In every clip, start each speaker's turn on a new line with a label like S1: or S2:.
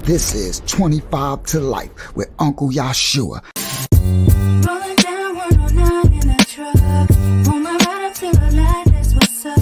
S1: This is 25 to Life with Uncle Yahshua.
S2: Rolling down 109 in a truck. On my ride, I feel alive, that's what's up.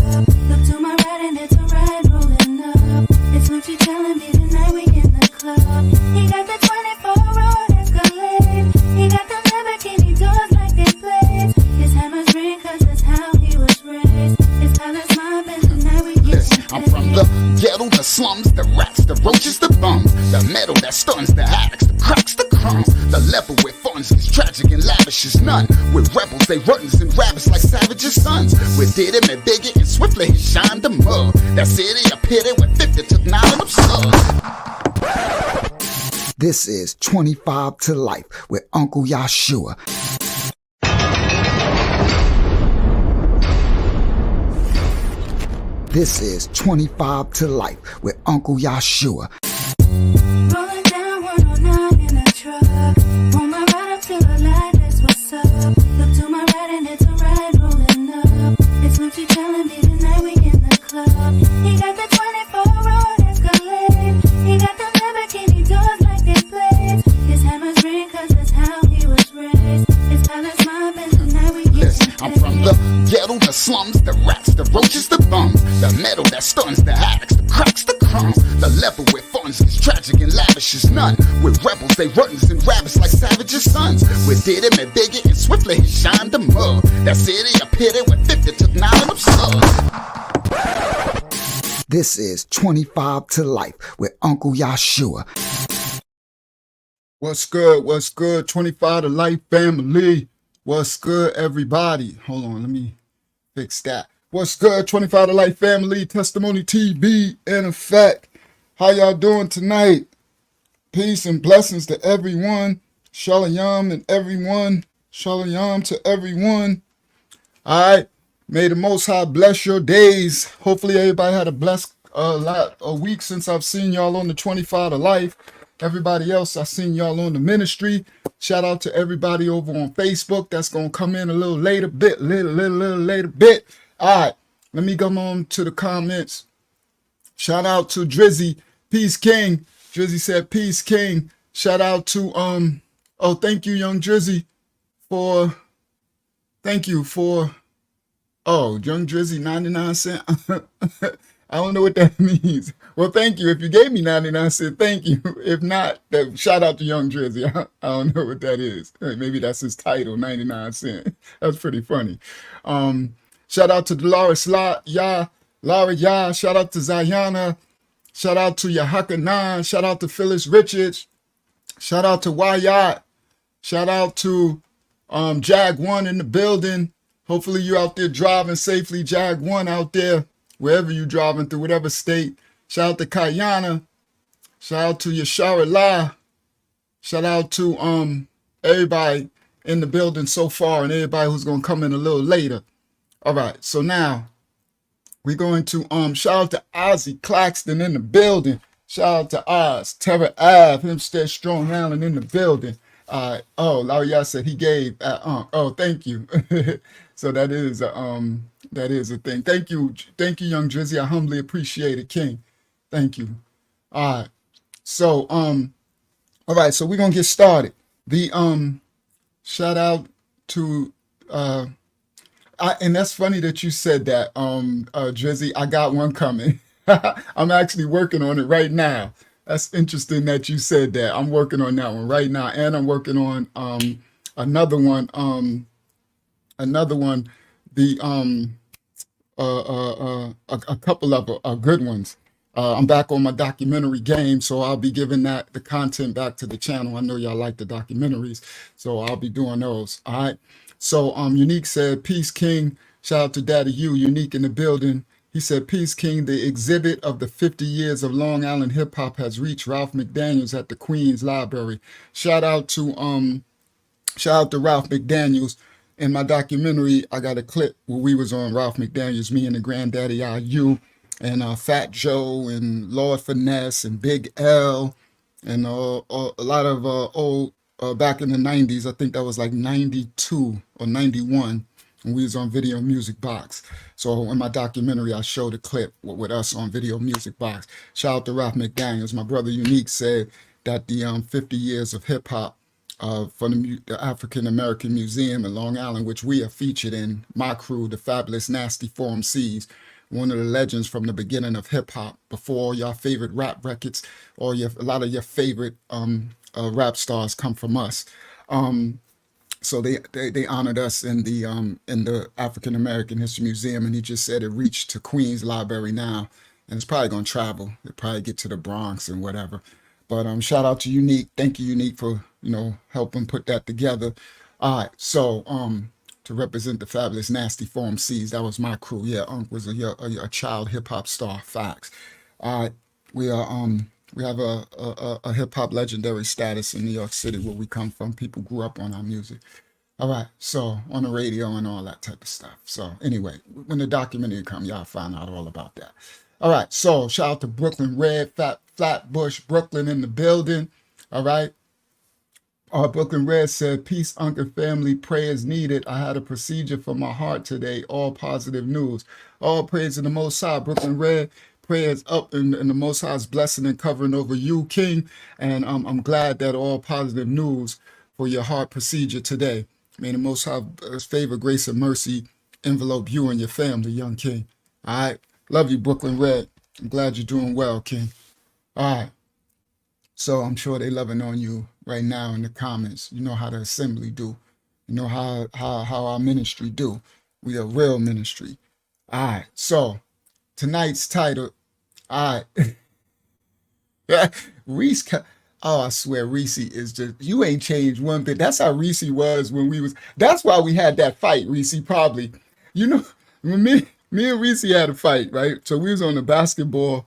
S2: Look to my right and it's a ride rolling up. It's Lucci telling me tonight we in the club. He got the 24 road Escalade. He got the Lamborghini doors like they blades. His hammers ring cause that's how he was raised. His palace mob and tonight we get
S1: Listen, I'm from the ghetto, the slums, the rats, the roaches, the bums, the metal that stuns, the addicts, the cracks, the crumbs. The level where funds is tragic and lavish is none. With rebels, they runs and rabbits like savages' sons. With did him and bigger and swiftly he shined the mug. That city a pity with 50 took 9 of them slugs. This is 25 to Life with Uncle Yahshua. This is 25 to Life with Uncle Yahshua.
S2: rolling down 109 in a truck. On my ride, I feel alive, that's what's up. Look to my right and it's a ride rolling up. It's Lucci telling me tonight we in the club. He got the 24 road Escalade. He got the Lamborghini doors like they blades. His hammers ring cause that's how he was raised. His palace mob and tonight we get
S1: Listen, I'm from the ghetto, the slums, the rats, the roaches, the bums, the metal that stuns, the addicts, the cracks, the crumbs. The level where funds is tragic and lavish is none. With rebels, they runs and rabbits like savages' sons. With did him and bigger and swiftly he shined the mug. That city a pity with 50 took 9 of them slugs. This is 25 to Life with Uncle Yahshua.
S3: What's good? What's good? 25 to Life family. What's good, everybody? Hold on, let me fix that. What's good, 25 to Life family? Testimony TV in effect. How y'all doing tonight? Peace and blessings to everyone. Shalom and everyone. Shalom to everyone. All right. May the Most High bless your days. Hopefully everybody had a blessed a week since I've seen y'all on the 25 to Life. Everybody else, I seen y'all on the ministry. Shout out to everybody over on Facebook. That's gonna come in a little later little later bit. All right, let me come on to the comments. Shout out to Drizzy, Peace King. Drizzy said Peace King. Shout out to oh, thank you, young Drizzy, thank you for young Drizzy 99 cent. I don't know what that means. Well, thank you. If you gave me 99 cents, thank you. If not, shout out to Young Drizzy. I don't know what that is. Maybe that's his title, 99 cents. That's pretty funny. Shout out to Dolores Lara Ya. Shout out to Zayana. Shout out to Yahakanan. Shout out to Phyllis Richards. Shout out to Wyatt. Shout out to Jag1 in the building. Hopefully you out there driving safely. Jag1 out there. Wherever you driving through, whatever state. Shout out to Kayana. Shout out to Yashara La. Shout out to everybody in the building so far and everybody who's gonna come in a little later. All right, so now we're going to shout out to Ozzy Claxton in the building. Shout out to Oz, Terra Ave, Hempstead Strong Island in the building. Larry Yah said he gave thank you. So that is a thing. Thank you, young Drizzy. I humbly appreciate it, King. Thank you. All right. So all right, so we're gonna get started. The shout out to and that's funny that you said that, Drizzy. I got one coming. I'm actually working on it right now. That's interesting that you said that. I'm working on that one right now, and I'm working on another one. The a couple of good ones. I'm back on my documentary game, so I'll be giving the content back to the channel. I know y'all like the documentaries, so I'll be doing those. All right. So Unique said, Peace King. Shout out to Daddy U, Unique in the building. He said, Peace King, the exhibit of the 50 years of Long Island hip hop has reached Ralph McDaniels at the Queens Library. Shout out to Ralph McDaniels. In my documentary, I got a clip where we was on Ralph McDaniels, me and the Granddaddy IU, and Fat Joe and Lord Finesse and Big L, and a lot of old back in the 90s. I think that was like 92 or 91. and we was on Video Music Box. So in my documentary, I showed a clip with us on Video Music Box. Shout out to Ralph McDaniels. My brother Unique said that the 50 years of hip hop from the African American Museum in Long Island, which we are featured in, my crew, the Fabulous Nasty Form Cs, one of the legends from the beginning of hip hop, before all your favorite rap records, or a lot of your favorite rap stars come from us. So they honored us in the African American History Museum, and he just said it reached to Queens Library now, and it's probably gonna travel. It probably get to the Bronx and whatever. But shout out to Unique. Thank you, Unique, for helping put that together. All right, so to represent the Fabulous Nasty Form Cs, that was my crew. Yeah, Unc was a child hip hop star. Facts. All right, we are we have a hip hop legendary status in New York City where we come from. People grew up on our music. All right, so on the radio and all that type of stuff. So anyway, when the documentary come, y'all find out all about that. All right, so shout out to Brooklyn Red, Flatbush, Brooklyn in the building. All right. Brooklyn Red said, peace, Uncle family, prayers needed. I had a procedure for my heart today. All positive news. All praise to the Most High. Brooklyn Red, prayers up in the Most High's blessing and covering over you, King. And I'm glad that all positive news for your heart procedure today. May the Most High's favor, grace, and mercy envelope you and your family, young King. All right. Love you, Brooklyn Red. I'm glad you're doing well, King. All right. So I'm sure they loving on you right now in the comments. You know how the assembly do. You know how our ministry do. We a real ministry. All right. So tonight's title. All right. Reese. Oh, I swear, Reese is just, you ain't changed one bit. That's how Reese was when we was. That's why we had that fight, Reese. Probably. You know, when me and Reese had a fight, right? So we was on a basketball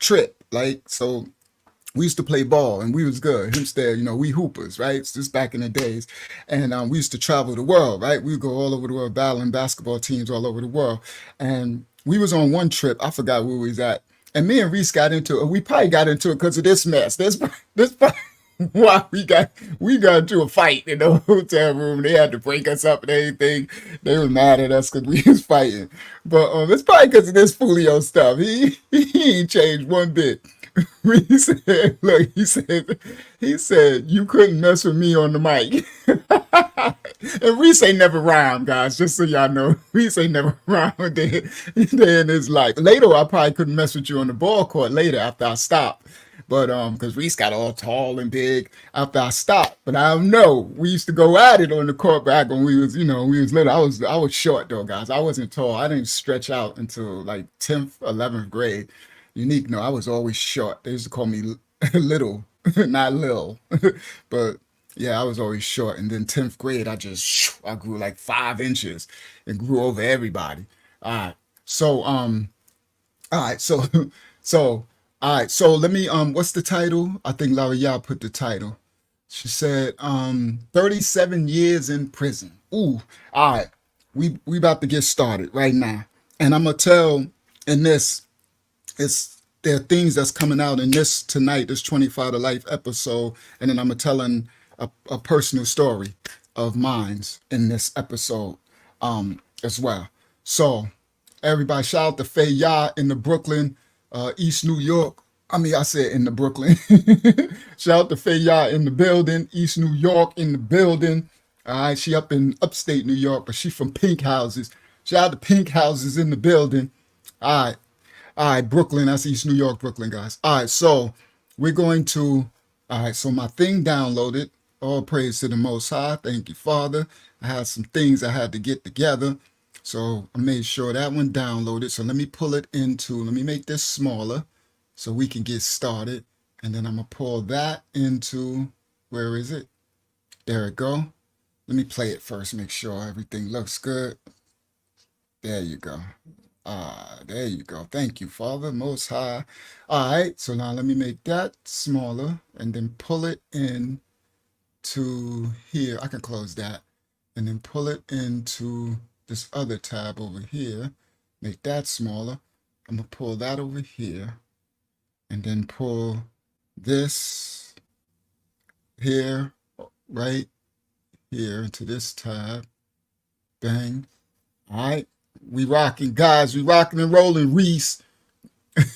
S3: trip, like so. We used to play ball and we was good. Hempstead, we hoopers, right? It's just back in the days. And we used to travel the world, right? We would go all over the world battling basketball teams all over the world. And we was on one trip. I forgot where we was at. And me and Reese got into it. We probably got into it because of this mess. This why we got into a fight in the hotel room. They had to break us up and everything. They were mad at us because we was fighting. But it's probably because of this Fulio stuff. He ain't changed one bit. He said, look, he said, you couldn't mess with me on the mic. And Reese ain't never rhymed, guys, just so y'all know. Reese ain't never rhymed a day in his life. Later, I probably couldn't mess with you on the ball court later after I stopped. But because Reese got all tall and big after I stopped. But I don't know. We used to go at it on the court back when we was little. I was short though, guys. I wasn't tall. I didn't stretch out until like 10th, 11th grade. Unique, no, I was always short. They used to call me little, not lil. But yeah, I was always short. And then 10th grade, I grew like 5 inches and grew over everybody. All right. So all right, so let me what's the title? I think L'Oreal put the title. She said 37 years in prison. Ooh, all right. We about to get started right now. And I'm gonna tell in this. There are things that's coming out in this tonight, this 25 to Life episode, and then I'm telling a personal story of mine's in this episode as well. So everybody, shout out to Faye Ya in the Brooklyn, East New York. I said in the Brooklyn. Shout out to Faye Ya in the building, East New York in the building. All right, she up in upstate New York, but she from Pink Houses. Shout out to Pink Houses in the building. All right, Brooklyn, that's East New York, Brooklyn, guys. All right, so we're going to, so my thing downloaded. All praise to the Most High. Thank you, Father. I had some things I had to get together. So I made sure that one downloaded. So let me make this smaller so we can get started. And then I'm going to pull that into, where is it? There it go. Let me play it first, make sure everything looks good. There you go. There you go. Thank you, Father, Most High. All right, so now let me make that smaller and then pull it in to here. I can close that and then pull it into this other tab over here. Make that smaller. I'm going to pull that over here and then pull this here, right here into this tab. Bang. All right. We rocking, guys. We rocking and rolling, Reese.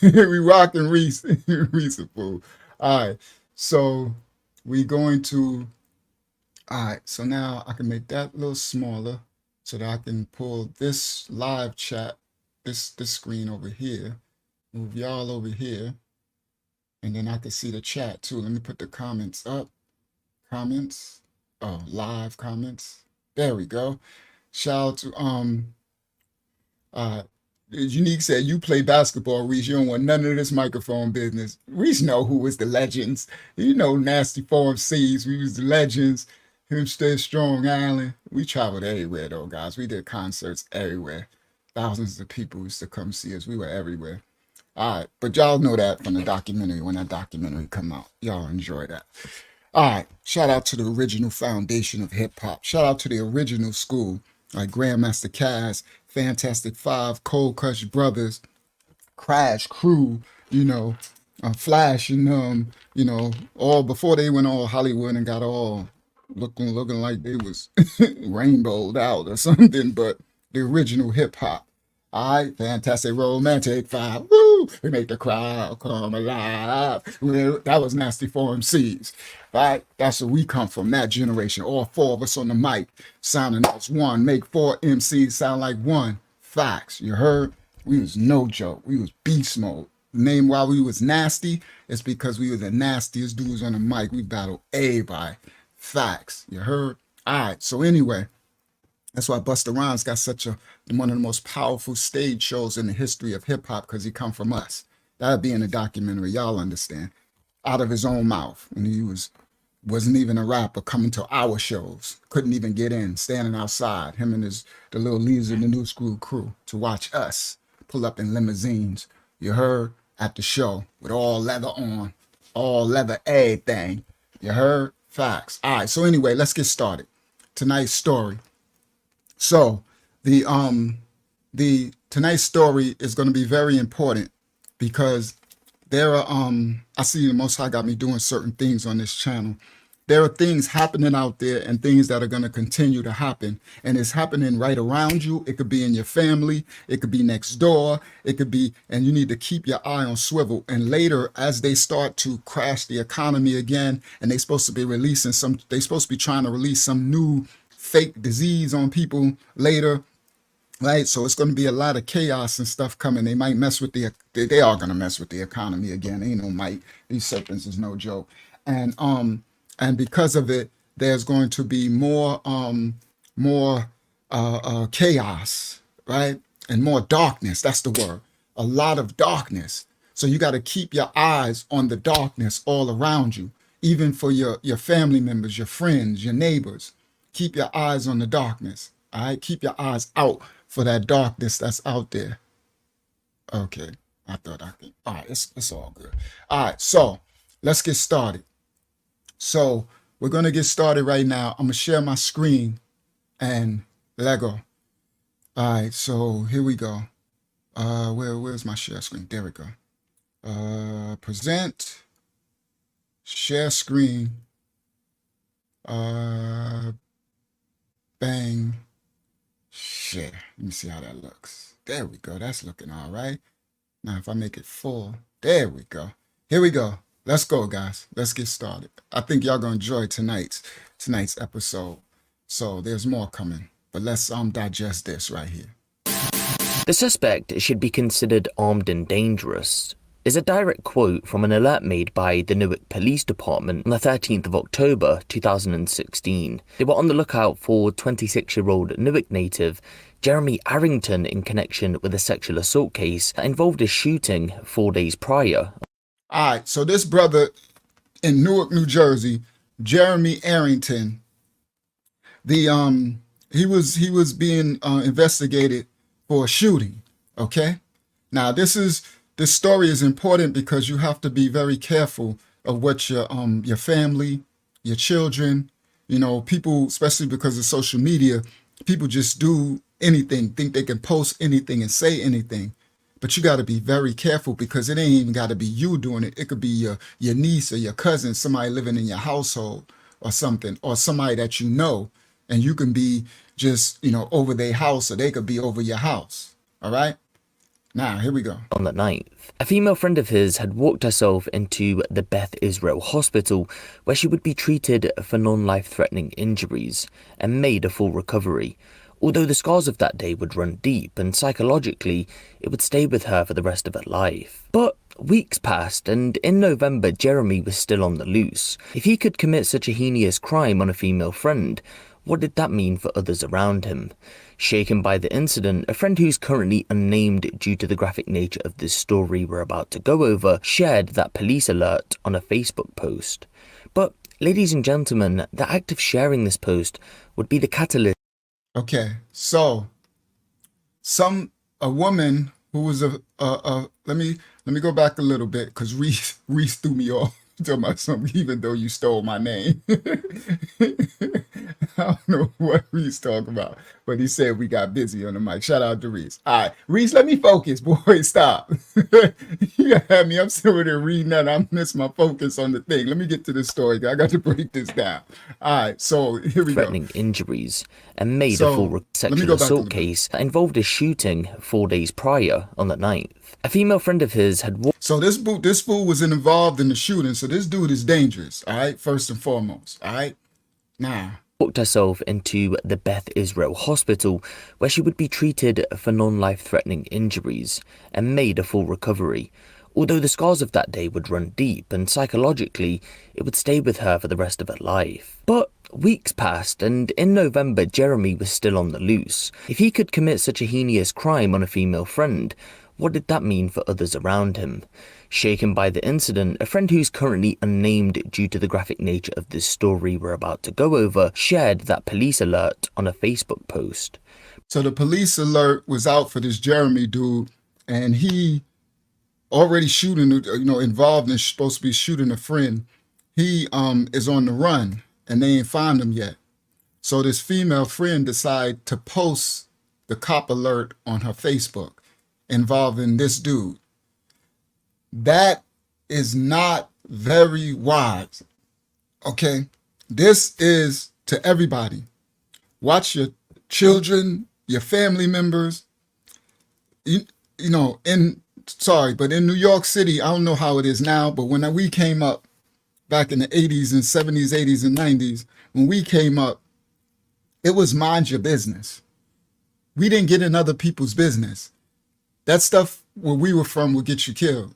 S3: We rocking Reese. Reese a fool. All right. So we going to, all right. So now I can make that a little smaller so that I can pull this live chat, this screen over here, move y'all over here, and then I can see the chat too. Let me put the comments up. Comments. Oh, live comments. There we go. Shout out to uh Unique said you play basketball, Reese. You don't want none of this microphone business. Reese know who was the legends. You know Nasty Form C's. We was the legends. Him Stay Strong Island. We traveled everywhere though, guys. We did concerts everywhere. Thousands of people used to come see us. We were everywhere. All right, but y'all know that from the documentary when that documentary come out. Y'all enjoy that. All right, shout out to the original foundation of hip hop. Shout out to the original school, like Grandmaster Caz, Fantastic Five, Cold Crush Brothers, Crash Crew, Flash and all before they went all Hollywood and got all looking like they was rainbowed out or something, but the original hip hop. All right, Fantastic Romantic Five. Woo! We make the crowd come alive. Well, that was Nasty Form C's. Right? That's where we come from, that generation. All four of us on the mic, sounding as one. Make four MCs sound like one. Facts. You heard? We was no joke. We was beast mode. Name why we was nasty is because we were the nastiest dudes on the mic. We battled everybody. Facts. You heard? All right. So anyway, that's why Busta Rhymes got such one of the most powerful stage shows in the history of hip hop, because he come from us. That'd be in the documentary. Y'all understand? Out of his own mouth, when he wasn't even a rapper, coming to our shows, couldn't even get in, standing outside, him and the little leaders of the New School crew, to watch us pull up in limousines. You heard? At the show with all leather on, all leather everything. You heard? Facts. All right. So anyway, let's get started. Tonight's story. So the tonight's story is going to be very important because there are I see the Most High got me doing certain things on this channel. There are things happening out there and things that are going to continue to happen, and it's happening right around you. It could be in your family, it could be next door, it could be, and you need to keep your eye on swivel. And later, as they start to crash the economy again, and they're supposed to be trying to release some new fake disease on people later, right? So it's going to be a lot of chaos and stuff coming. They might mess with they are going to mess with the economy again. Ain't no might. These serpents is no joke. And because of it, there's going to be more chaos, right? And more darkness. That's the word. A lot of darkness. So you got to keep your eyes on the darkness all around you, even for your family members, your friends, your neighbors. Keep your eyes on the darkness. All right. Keep your eyes out for that darkness that's out there. Okay. I thought I could. All right. It's all good. All right. So let's get started. So we're going to get started right now. I'm going to share my screen and Lego. All right. So here we go. Where's my share screen? There we go. Present, share screen, bang, share. Let me see how that looks. There we go. That's looking all right. Now, if I make it full, there we go. Here we go. Let's go, guys. Let's get started. I think y'all gonna enjoy tonight's episode. So there's more coming, but let's digest this right here.
S4: The suspect should be considered armed and dangerous is a direct quote from an alert made by the Newark Police Department on the 13th of October 2016. They were on the lookout for 26-year-old Newark native Jeremy Arrington in connection with a sexual assault case that involved a shooting 4 days prior.
S3: All right, so this brother in Newark, New Jersey, Jeremy Arrington, he was being investigated for a shooting. Okay, now this story is important because you have to be very careful of what your family, your children, people, especially because of social media, people just do anything, think they can post anything and say anything. But you got to be very careful because it ain't even got to be you doing it. It could be your niece or your cousin, somebody living in your household or something, or somebody that you know. and you can be just, over their house, or they could be over your house. All right. Now, here we go.
S4: On the 9th, a female friend of his had walked herself into the Beth Israel hospital where she would be treated for non-life-threatening injuries and made a full recovery, although the scars of that day would run deep and psychologically it would stay with her for the rest of her life. But weeks passed, and in November Jeremy was still on the loose. If he could commit such a heinous crime on a female friend, what did that mean for others around him? Shaken by the incident, a friend who's currently unnamed due to the graphic nature of this story we're about to go over shared that police alert on a Facebook post. But, ladies and gentlemen, the act of sharing this post would be the catalyst.
S3: Okay, so a woman who was let me go back a little bit, because Reese threw me off talking about something, even though you stole my name. I don't know what Reese talking about, but he said we got busy on the mic. Shout out to Reese. All right, Reese, let me focus, boy. Stop. You had me. I'm sitting there reading that. I missed my focus on the thing. Let me get to the story. I got to break this down. All right, so here we go.
S4: Threatening injuries and made a full sexual assault case that involved a shooting 4 days prior on the 9th. A female friend of his had
S3: So this fool was involved in the shooting. So this dude is dangerous. All right, first and foremost. All right,
S4: walked herself into the Beth Israel hospital where she would be treated for non-life-threatening injuries and made a full recovery, although the scars of that day would run deep and psychologically it would stay with her for the rest of her life. But weeks passed, and in November Jeremy was still on the loose. If he could commit such a heinous crime on a female friend, what did that mean for others around him? Shaken by the incident, a friend who's currently unnamed due to the graphic nature of this story we're about to go over shared that police alert on a Facebook post.
S3: So the police alert was out for this Jeremy dude, and he already shooting, involved and supposed to be shooting a friend. He is on the run, and they ain't found him yet. So this female friend decided to post the cop alert on her Facebook involving this dude. That is not very wise. Okay? This is to everybody. Watch your children, your family members. But in New York City, I don't know how it is now, but when we came up back in the 80s and 70s, 80s and 90s, when we came up, it was mind your business. We didn't get in other people's business. That stuff where we were from would get you killed.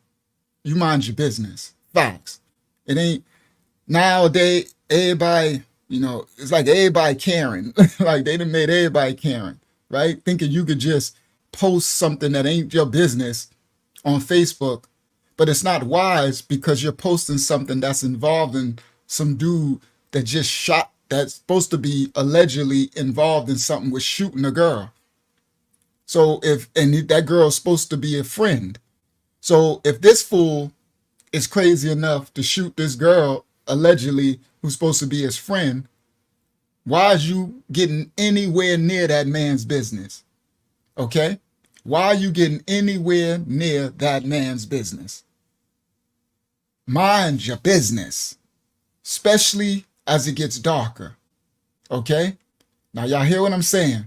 S3: You mind your business. Facts. It ain't nowadays, everybody, it's like everybody caring. Like they done made everybody caring, right? Thinking you could just post something that ain't your business on Facebook, but it's not wise because you're posting something that's involving some dude that just shot, that's supposed to be allegedly involved in something with shooting a girl. So that girl's supposed to be a friend. So if this fool is crazy enough to shoot this girl allegedly who's supposed to be his friend, why is you getting anywhere near that man's business? Okay? Why are you getting anywhere near that man's business? Mind your business, especially as it gets darker. Okay? Now y'all hear what I'm saying?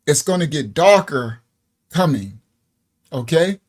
S3: It's going to get darker coming. Okay?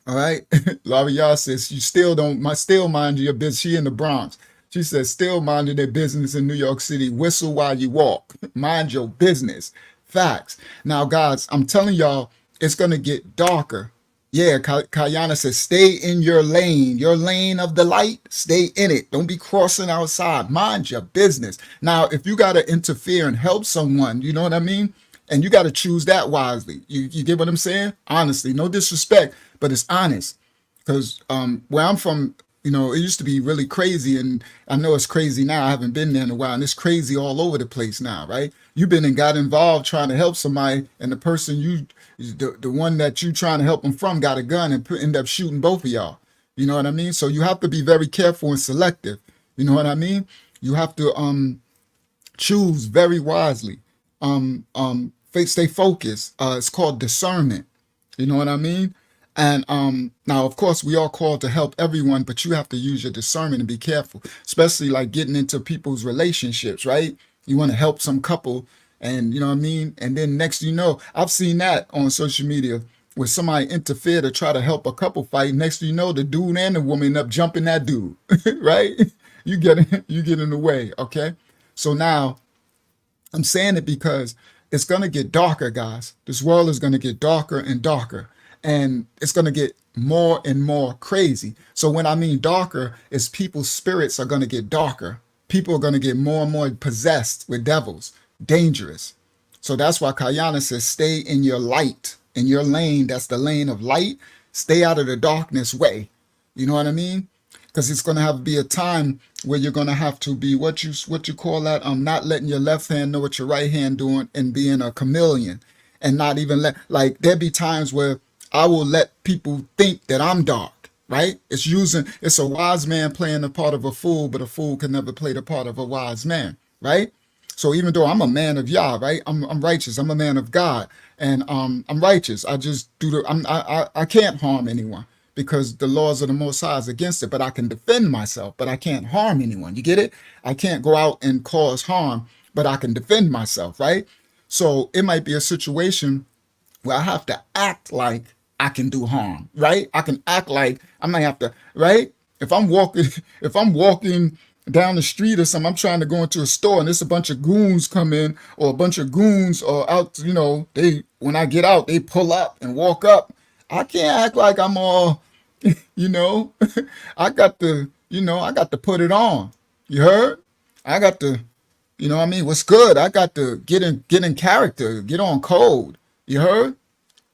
S3: All right? Laura y'all says you still mind your business. She in the Bronx. She says still minding their business in New York City. Whistle while you walk. Mind your business. Facts. Now, guys, I'm telling y'all, it's going to get darker. Yeah, Kayana says stay in your lane of the light. Stay in it. Don't be crossing outside. Mind your business. Now, if you got to interfere and help someone, you know what I mean? And you got to choose that wisely. You get what I'm saying? Honestly, no disrespect, but it's honest. Because where I'm from, it used to be really crazy, and I know it's crazy now. I haven't been there in a while, and it's crazy all over the place now, right? You've been and got involved trying to help somebody, and the person the one that you trying to help them from got a gun and end up shooting both of y'all. You know what I mean? So you have to be very careful and selective. You know what I mean? You have to choose very wisely. Stay focused. It's called discernment. You know what I mean? And now, of course, we are called to help everyone, but you have to use your discernment and be careful, especially like getting into people's relationships, right? You want to help some couple, and you know what I mean? And then next you know, I've seen that on social media where somebody interfere to try to help a couple fight. Next you know, the dude and the woman end up jumping that dude, right? You get in the way, okay? So now I'm saying it because it's going to get darker, guys. This world is going to get darker and darker, and it's going to get more and more crazy. So when I mean darker, is people's spirits are going to get darker. People are going to get more and more possessed with devils, dangerous. So that's why Kayana says, stay in your light, in your lane. That's the lane of light. Stay out of the darkness way. You know what I mean? Because it's going to have to be a time where you're going to have to be what you call that, not letting your left hand know what your right hand doing, and being a chameleon, and not even like there be times where I will let people think that I'm dark, right? It's a wise man playing the part of a fool, but a fool can never play the part of a wise man, right? So even though I'm a man of Yah, right? I'm righteous. I'm a man of God, and I'm righteous. I just I can't harm anyone, because the laws of the Most High is against it, but I can defend myself, but I can't harm anyone. You get it? I can't go out and cause harm, but I can defend myself, right? So it might be a situation where I have to act like I can do harm, right? I can act like I might have to, right? If I'm walking down the street or something, I'm trying to go into a store and there's a bunch of goons come in, or a bunch of goons are out, when I get out, they pull up and walk up. I can't act like I'm all, I got to put it on. You heard? I got to, what's good? I got to get in character, get on code. You heard?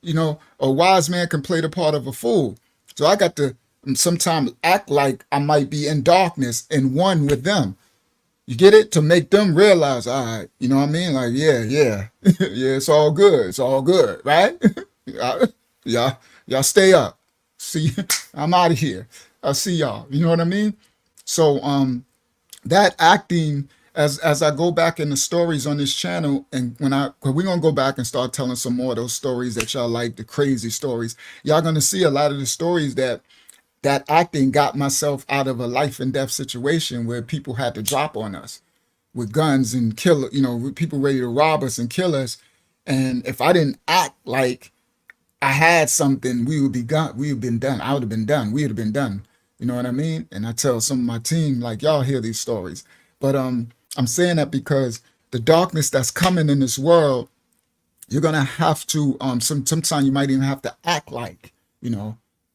S3: A wise man can play the part of a fool. So I got to sometimes act like I might be in darkness and one with them. You get it? To make them realize, all right, you know what I mean? Like, yeah, yeah, it's all good. It's all good, right? Y'all stay up. See, I'm out of here. I'll see y'all. You know what I mean? So that acting, as I go back in the stories on this channel, and cause we're gonna go back and start telling some more of those stories that y'all like, the crazy stories. Y'all gonna see a lot of the stories that acting got myself out of a life and death situation where people had to drop on us with guns and kill, with people ready to rob us and kill us. And if I didn't act like I had something, we would be gone. We would have been done. I would have been done. We would have been done. You know what I mean? And I tell some of my team, like, y'all hear these stories. But I'm saying that because the darkness that's coming in this world, you're gonna have to sometimes you might even have to act like,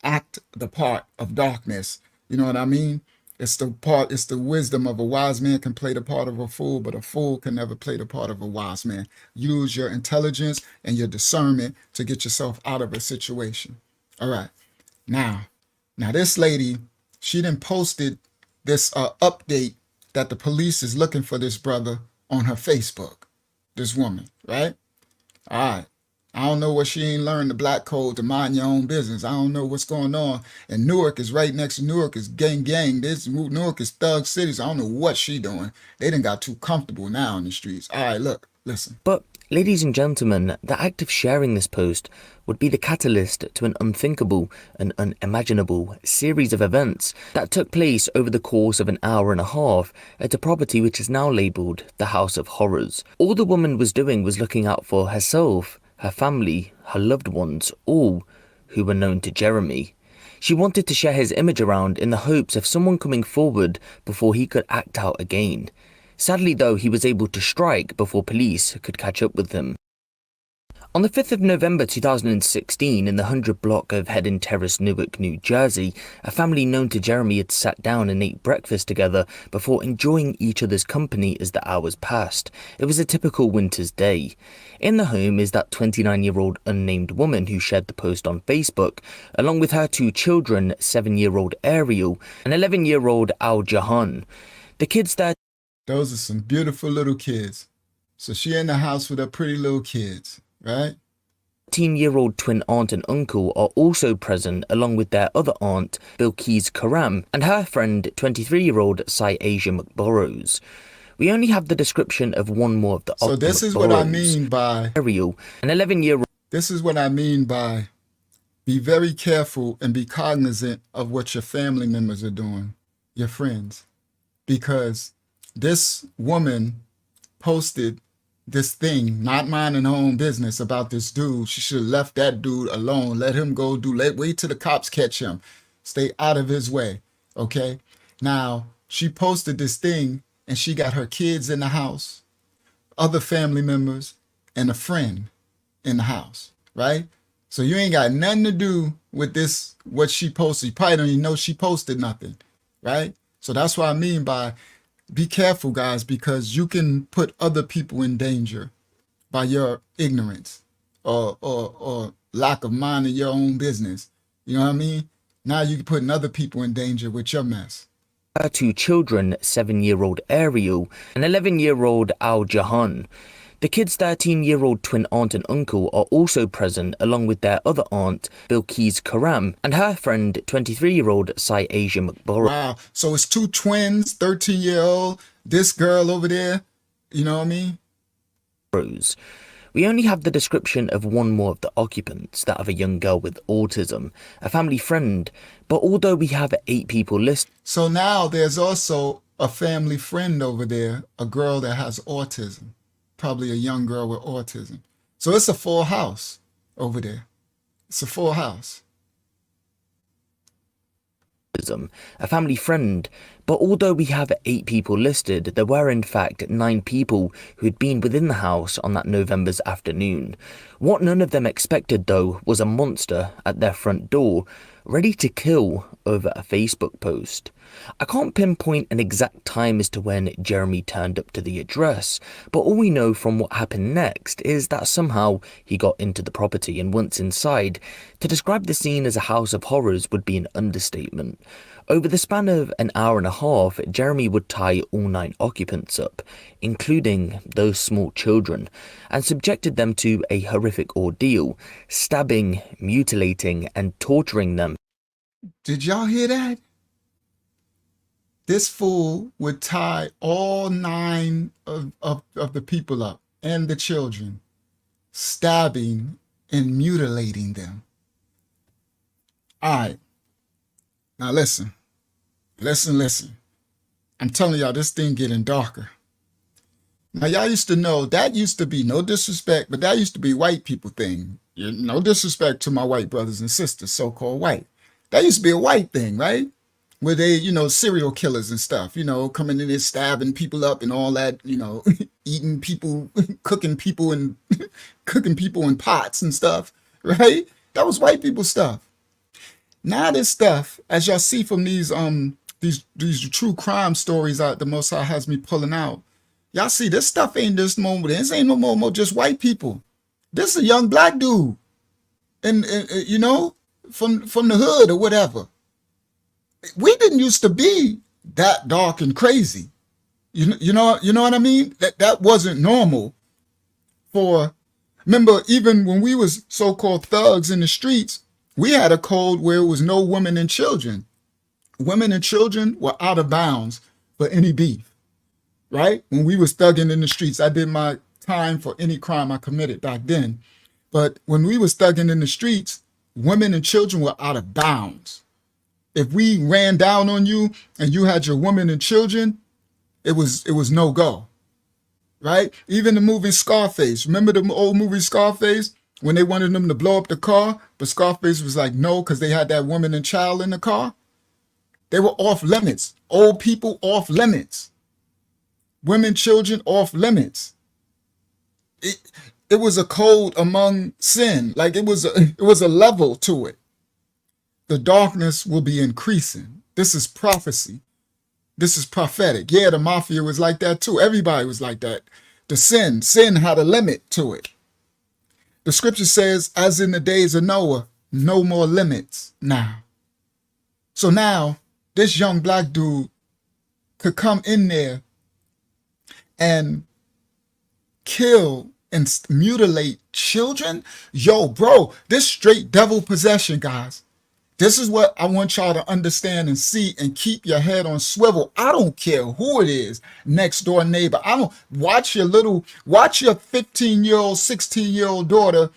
S3: act the part of darkness. You know what I mean? It's the wisdom of a wise man can play the part of a fool, but a fool can never play the part of a wise man. Use your intelligence and your discernment to get yourself out of a situation. All right. Now this lady, she done posted this update that the police is looking for this brother on her Facebook, this woman, right? All right. I don't know what she ain't learned the black code to mind your own business. I don't know what's going on. And Newark is right next to Newark is gang. Newark is thug cities. I don't know what she doing. They done got too comfortable now in the streets. All right, look, listen.
S4: But, ladies and gentlemen, the act of sharing this post would be the catalyst to an unthinkable and unimaginable series of events that took place over the course of an hour and a half at a property which is now labelled the House of Horrors. All the woman was doing was looking out for herself, her family, her loved ones, all who were known to Jeremy. She wanted to share his image around in the hopes of someone coming forward before he could act out again. Sadly though, he was able to strike before police could catch up with him. On the 5th of November 2016, in the 100 block of Hedden Terrace, Newark, New Jersey, a family known to Jeremy had sat down and ate breakfast together before enjoying each other's company as the hours passed. It was a typical winter's day. In the home is that 29-year-old unnamed woman who shared the post on Facebook, along with her two children, 7-year-old Ariel and 11-year-old Al Jahan. The kids there...
S3: Those are some beautiful little kids. So she in the house with her pretty little kids. Right?
S4: 13-year-old twin aunt and uncle are also present, along with their other aunt, Bilquis Karam, and her friend, 23-year-old Asia McBorrows. We only have the description of one more of the
S3: So this is what I mean by...
S4: Ariel, an 11-year-old...
S3: This is what I mean by be very careful and be cognizant of what your family members are doing, your friends. Because this woman posted this thing, not minding her own business about this dude. She should have left that dude alone. Let him go wait till the cops catch him. Stay out of his way. Okay. Now, she posted this thing and she got her kids in the house, other family members, and a friend in the house, right? So you ain't got nothing to do with this, what she posted. You probably don't even know she posted nothing, right? So that's what I mean by be careful, guys, because you can put other people in danger by your ignorance or lack of mind in your own business. You know what I mean? Now you're putting other people in danger with your mess.
S4: Her two children, 7-year-old Ariel and 11-year-old Al Jahan. The kid's 13-year-old twin aunt and uncle are also present, along with their other aunt, Bilquis Karam, and her friend, 23-year-old Sai Asia McBorough.
S3: Wow. So it's two twins, 13-year-old, this girl over there. You know what I mean?
S4: We only have the description of one more of the occupants, that of a young girl with autism, a family friend, but although we have 8 people listed.
S3: So now there's also a family friend over there, a girl that has autism, probably a young girl with autism. So it's a full house over there. It's a full house.
S4: A family friend, but although we have 8 people listed, there were in fact 9 people who had been within the house on that November's afternoon. What none of them expected, though, was a monster at their front door, ready to kill over a Facebook post. I can't pinpoint an exact time as to when Jeremy turned up to the address, but all we know from what happened next is that somehow he got into the property, and once inside, to describe the scene as a house of horrors would be an understatement. Over the span of an hour and a half, Jeremy would tie all 9 occupants up, including those small children, and subjected them to a horrific ordeal, stabbing, mutilating, and torturing them.
S3: Did y'all hear that? This fool would tie all 9 of the people up and the children, stabbing and mutilating them. All right. Now listen. I'm telling y'all, this thing getting darker. Now y'all used to know, that used to be, no disrespect, but that used to be white people thing. No disrespect to my white brothers and sisters, so-called white. That used to be a white thing, right? Where they, serial killers and stuff, coming in there stabbing people up and all that, eating people, cooking people in pots and stuff, right? That was white people stuff. Now this stuff, as y'all see from these true crime stories that the Most High has me pulling out, y'all see this stuff ain't this moment. This ain't no more just white people. This is a young black dude, and from the hood or whatever. We didn't used to be that dark and crazy. You know what I mean? That wasn't normal. Remember, even when we was so-called thugs in the streets, we had a code where it was no women and children. Women and children were out of bounds for any beef, right? When we was thugging in the streets, I did my time for any crime I committed back then. But when we was thugging in the streets, women and children were out of bounds. If we ran down on you and you had your women and children, it was no go, right? Even the movie Scarface. Remember the old movie Scarface? When they wanted them to blow up the car, but Scarface was like, no, because they had that woman and child in the car. They were off limits. Old people off limits. Women, children off limits. It was a code among sin. Like it was a level to it. The darkness will be increasing. This is prophecy. This is prophetic. Yeah, the mafia was like that too. Everybody was like that. The sin had a limit to it. The scripture says, as in the days of Noah, no more limits now. So now this young black dude could come in there and kill and mutilate children. Yo, bro, this straight devil possession, guys. This is what I want y'all to understand and see, and keep your head on swivel. I don't care who it is, next door neighbor. I don't watch your 15-year-old, 16-year-old daughter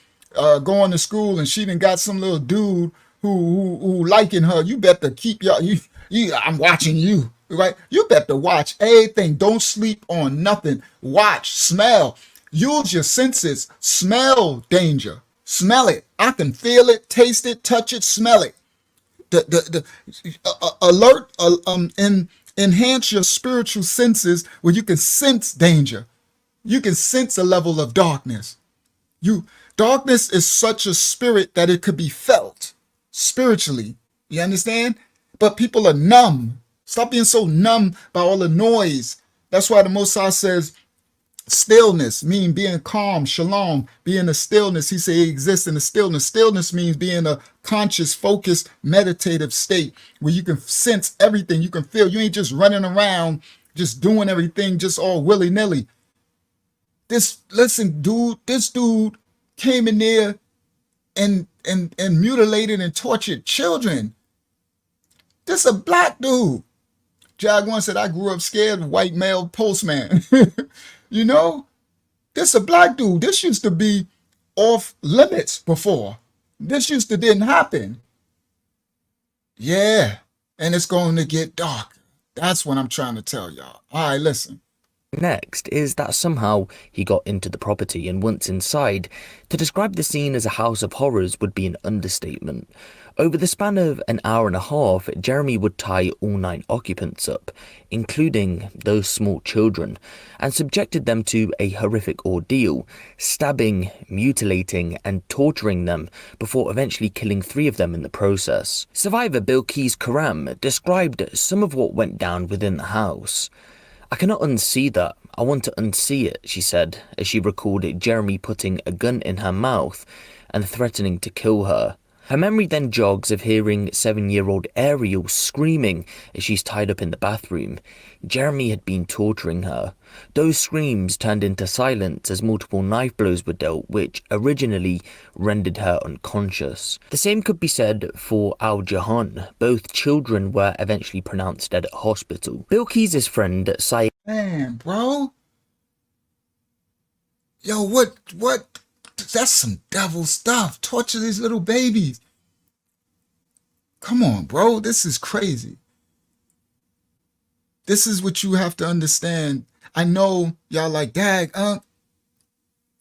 S3: going to school, and she done got some little dude who liking her. You better keep I'm watching you. right? You better watch everything. Don't sleep on nothing. Watch, smell, use your senses. Smell danger. Smell it. I can feel it, taste it, touch it, smell it. Alert, enhance your spiritual senses where you can sense danger. You can sense a level of darkness. Darkness is such a spirit that it could be felt spiritually. You understand? But people are numb. Stop being so numb by all the noise. That's why the Most High says stillness, meaning being calm, shalom, being a stillness. He said it exists in the stillness. Stillness means being a conscious, focused, meditative state where you can sense everything. You can feel. You ain't just running around, just doing everything, just all willy-nilly. Listen, dude, this dude came in there and mutilated and tortured children. This a black dude. Jaguar said, I grew up scared of white male postman. You know, this a black dude. This used to be off limits before. This used to didn't happen. Yeah, and it's going to get dark. That's what I'm trying to tell y'all. All right, listen.
S4: Next is that somehow he got into the property, and once inside, to describe the scene as a house of horrors would be an understatement. Over the span of an hour and a half, Jeremy would tie all 9 occupants up, including those small children, and subjected them to a horrific ordeal, stabbing, mutilating, and torturing them before eventually killing 3 of them in the process. Survivor Bilquis Karam described some of what went down within the house. I cannot unsee that. I want to unsee it, she said, as she recalled Jeremy putting a gun in her mouth and threatening to kill her. Her memory then jogs of hearing 7-year-old Ariel screaming as she's tied up in the bathroom. Jeremy had been torturing her. Those screams turned into silence as multiple knife blows were dealt, which originally rendered her unconscious. The same could be said for Al Jahan. Both children were eventually pronounced dead at hospital. Bilquis' friend Saeed.
S3: Man, bro. Yo, what? That's some devil stuff. Torture these little babies. Come on, bro. This is crazy. This is what you have to understand. I know y'all like, dag,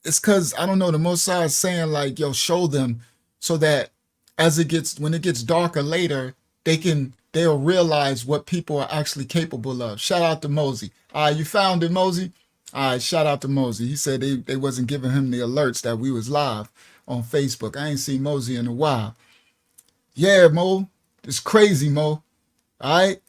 S3: it's because, I don't know, the Most High is saying like, yo, show them so that when it gets darker later, they'll realize what people are actually capable of. Shout out to Mosey. You found it, Mosey? All right, shout out to Mosey. He said they wasn't giving him the alerts that we was live on Facebook. I ain't seen Mosey in a while. Yeah, Mo. It's crazy, Mo. All right?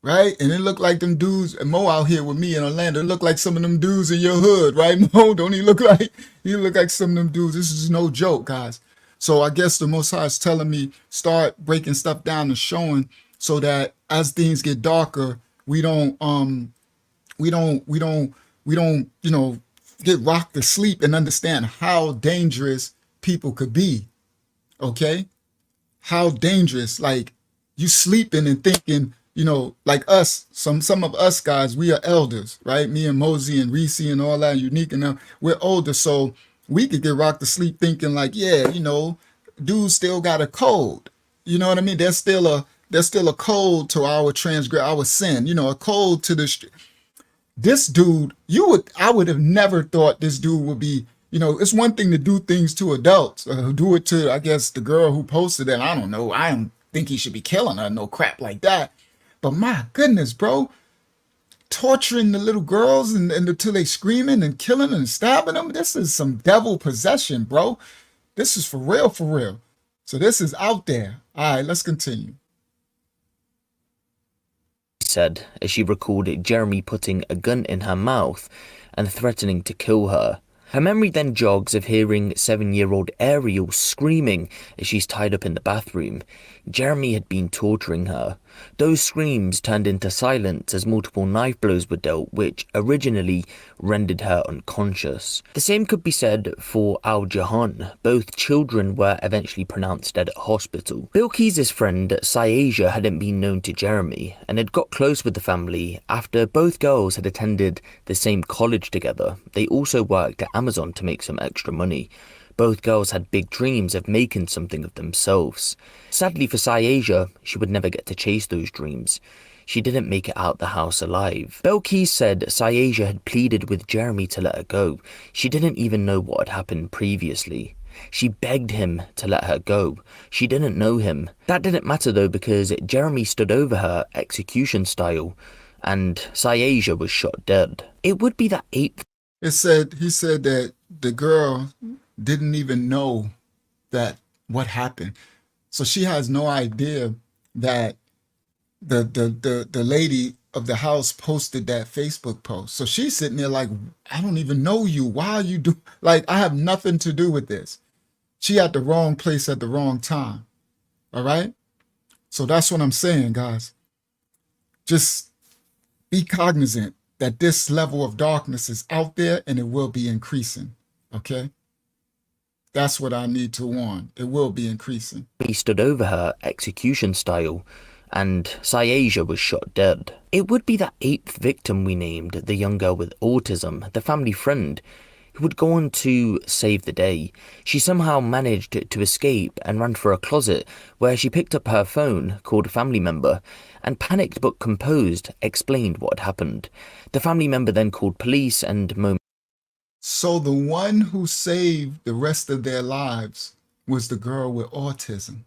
S3: Right? And it looked like them dudes, and Mo out here with me in Orlando, it looked like some of them dudes in your hood, right, Mo? Don't he look like some of them dudes? This is no joke, guys. So I guess the Most High is telling me start breaking stuff down and showing so that as things get darker, we don't, get rocked to sleep and understand how dangerous people could be. Okay? How dangerous, like you sleeping and thinking, like us, some of us guys, we are elders, right? Me and Mosey and Reese and all that, Unique and them, we're older, so we could get rocked to sleep thinking like, yeah, dudes still got a code. You know what I mean? There's still a code to our our sin, a code to this dude. I would have never thought this dude would be, it's one thing to do things to adults, do it to, I guess, the girl who posted it. I don't know. I don't think he should be killing her, no crap like that. But my goodness, bro, torturing the little girls and until they screaming and killing and stabbing them. This is some devil possession, bro. This is for real, for real. So this is out there. All right, let's continue.
S4: Said as she recalled Jeremy putting a gun in her mouth and threatening to kill her. Her memory then jogs of hearing 7-year-old Ariel screaming as she's tied up in the bathroom. Jeremy had been torturing her. Those screams turned into silence as multiple knife blows were dealt, which originally rendered her unconscious. The same could be said for Al Jahan. Both children were eventually pronounced dead at hospital. Bilquis' friend Saeja hadn't been known to Jeremy and had got close with the family after both girls had attended the same college together. They also worked at Amazon to make some extra money. Both girls had big dreams of making something of themselves. Sadly for Saeja, she would never get to chase those dreams. she didn't make it out the house alive. Belkis said Syaja had pleaded with Jeremy to let her go. She didn't even know what had happened previously. She begged him to let her go. She didn't know him. That didn't matter though, because Jeremy stood over her execution style and Syaja was shot dead. It would be the 8th.
S3: He said that the girl didn't even know that what happened. So she has no idea that the lady of the house posted that Facebook post. So she's sitting there like, I don't even know you. Why are you like, I have nothing to do with this. She at the wrong place at the wrong time. All right. So that's what I'm saying, guys. Just be cognizant that this level of darkness is out there and it will be increasing. Okay. That's what I need to warn. It will be increasing.
S4: He stood over her execution style and Syaja was shot dead. It would be the 8th victim we named, the young girl with autism, the family friend, who would go on to save the day. She somehow managed to escape and ran for a closet where she picked up her phone, called a family member, and panicked but composed explained what had happened. The family member then called police and
S3: So the one who saved the rest of their lives was the girl with autism.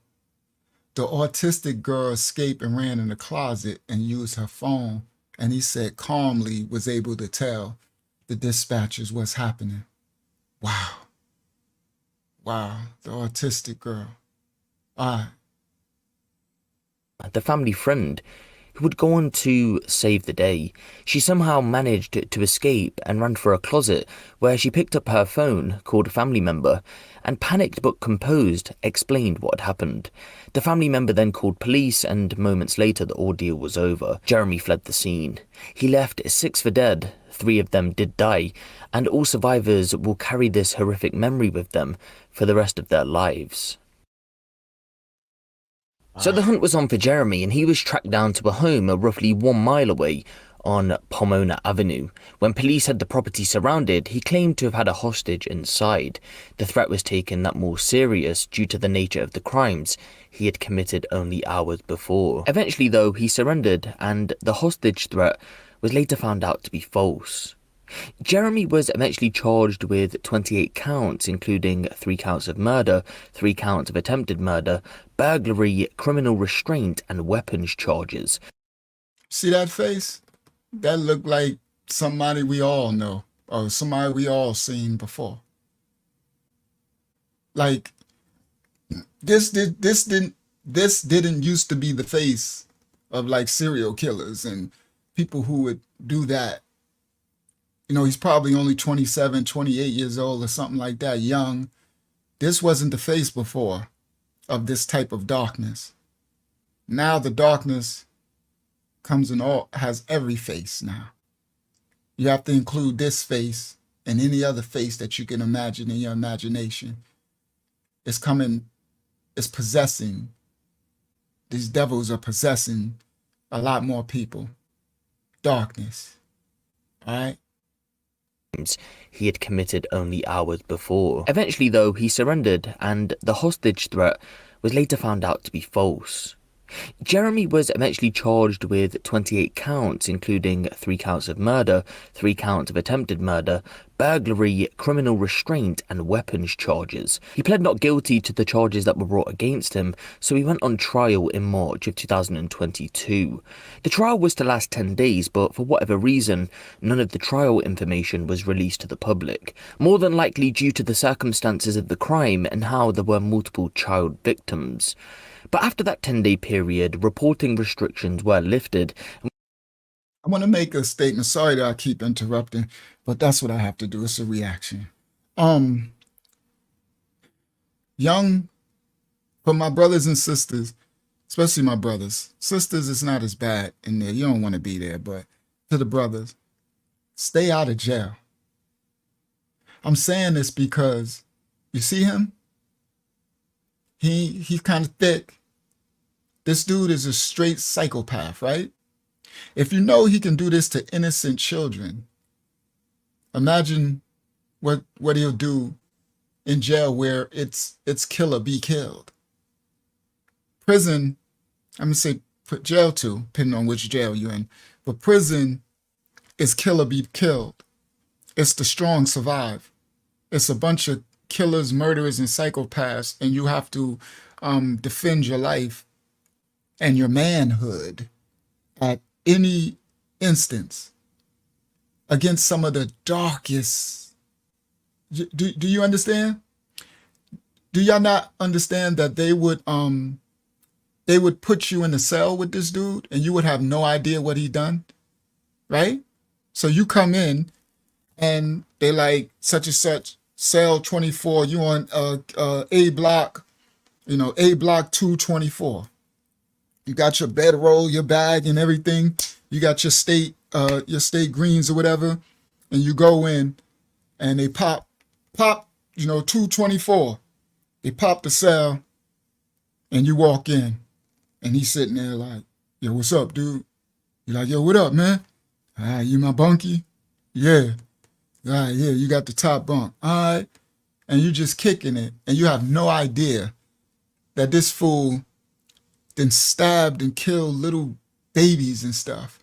S3: The autistic girl escaped and ran in the closet and used her phone, and he said calmly was able to tell the dispatchers what's happening. Wow. Wow, the autistic girl. All right.
S4: the family friend, who would go on to save the day. She somehow managed to escape and ran for a closet where she picked up her phone, called a family member, and panicked but composed explained what had happened. The family member then called police, and moments later the ordeal was over. Jeremy fled the scene. He left 6 for dead, 3 of them did die, and all survivors will carry this horrific memory with them for the rest of their lives. So the hunt was on for Jeremy, and he was tracked down to a home roughly 1 mile away on Pomona Avenue. When police had the property surrounded, he claimed to have had a hostage inside. The threat was taken that more serious due to the nature of the crimes he had committed only hours before. Eventually though, he surrendered, and the hostage threat was later found out to be false. Jeremy was eventually charged with 28 counts, including 3 counts of murder, 3 counts of attempted murder, burglary, criminal restraint, and weapons charges.
S3: See that face? That looked like somebody we all know, or somebody we all seen before. Like, this didn't used to be the face of like serial killers and people who would do that. You know, he's probably only 27, 28 years old or something like that, young. This wasn't the face before of this type of darkness. Now the darkness comes in all, has every face now. You have to include this face and any other face that you can imagine in your imagination. It's coming, it's possessing. These devils are possessing a lot more people. Darkness, all right?
S4: He had committed only hours before. Eventually though, he surrendered, and the hostage threat was later found out to be false. Jeremy was eventually charged with 28 counts, including 3 counts of murder, 3 counts of attempted murder, burglary, criminal restraint, and weapons charges. He pled not guilty to the charges that were brought against him, so he went on trial in March of 2022. The trial was to last 10 days, but for whatever reason, none of the trial information was released to the public, more than likely due to the circumstances of the crime and how there were multiple child victims. But after that 10-day period, reporting restrictions were lifted.
S3: I want to make a statement. Sorry that I keep interrupting, but that's what I have to do. It's a reaction. Young, for my brothers and sisters, especially my brothers, sisters, it's not as bad in there. You don't want to be there, but to the brothers, stay out of jail. I'm saying this because you see him? He's kind of thick. This dude is a straight psychopath, right? If you know he can do this to innocent children, imagine what he'll do in jail where it's kill or be killed. Prison, I'm gonna say jail too, depending on which jail you're in. But prison is kill or be killed. It's the strong survive. It's a bunch of killers, murderers, and psychopaths, and you have to defend your life and your manhood at any instance against some of the darkest. Do you understand? Do y'all not understand that they would put you in a cell with this dude and you would have no idea what he done, right? So you come in and they like such and such cell 24, you on A block, A block 224. You got your bedroll, your bag and everything. You got your state greens or whatever, and you go in and they pop 224. They pop the cell and you walk in and he's sitting there like, yo, what's up, dude? You're like, yo, what up, man? You my bunkie? Yeah. All right, yeah, you got the top bunk. All right. And you just kicking it and you have no idea that this fool then stabbed and killed little babies and stuff.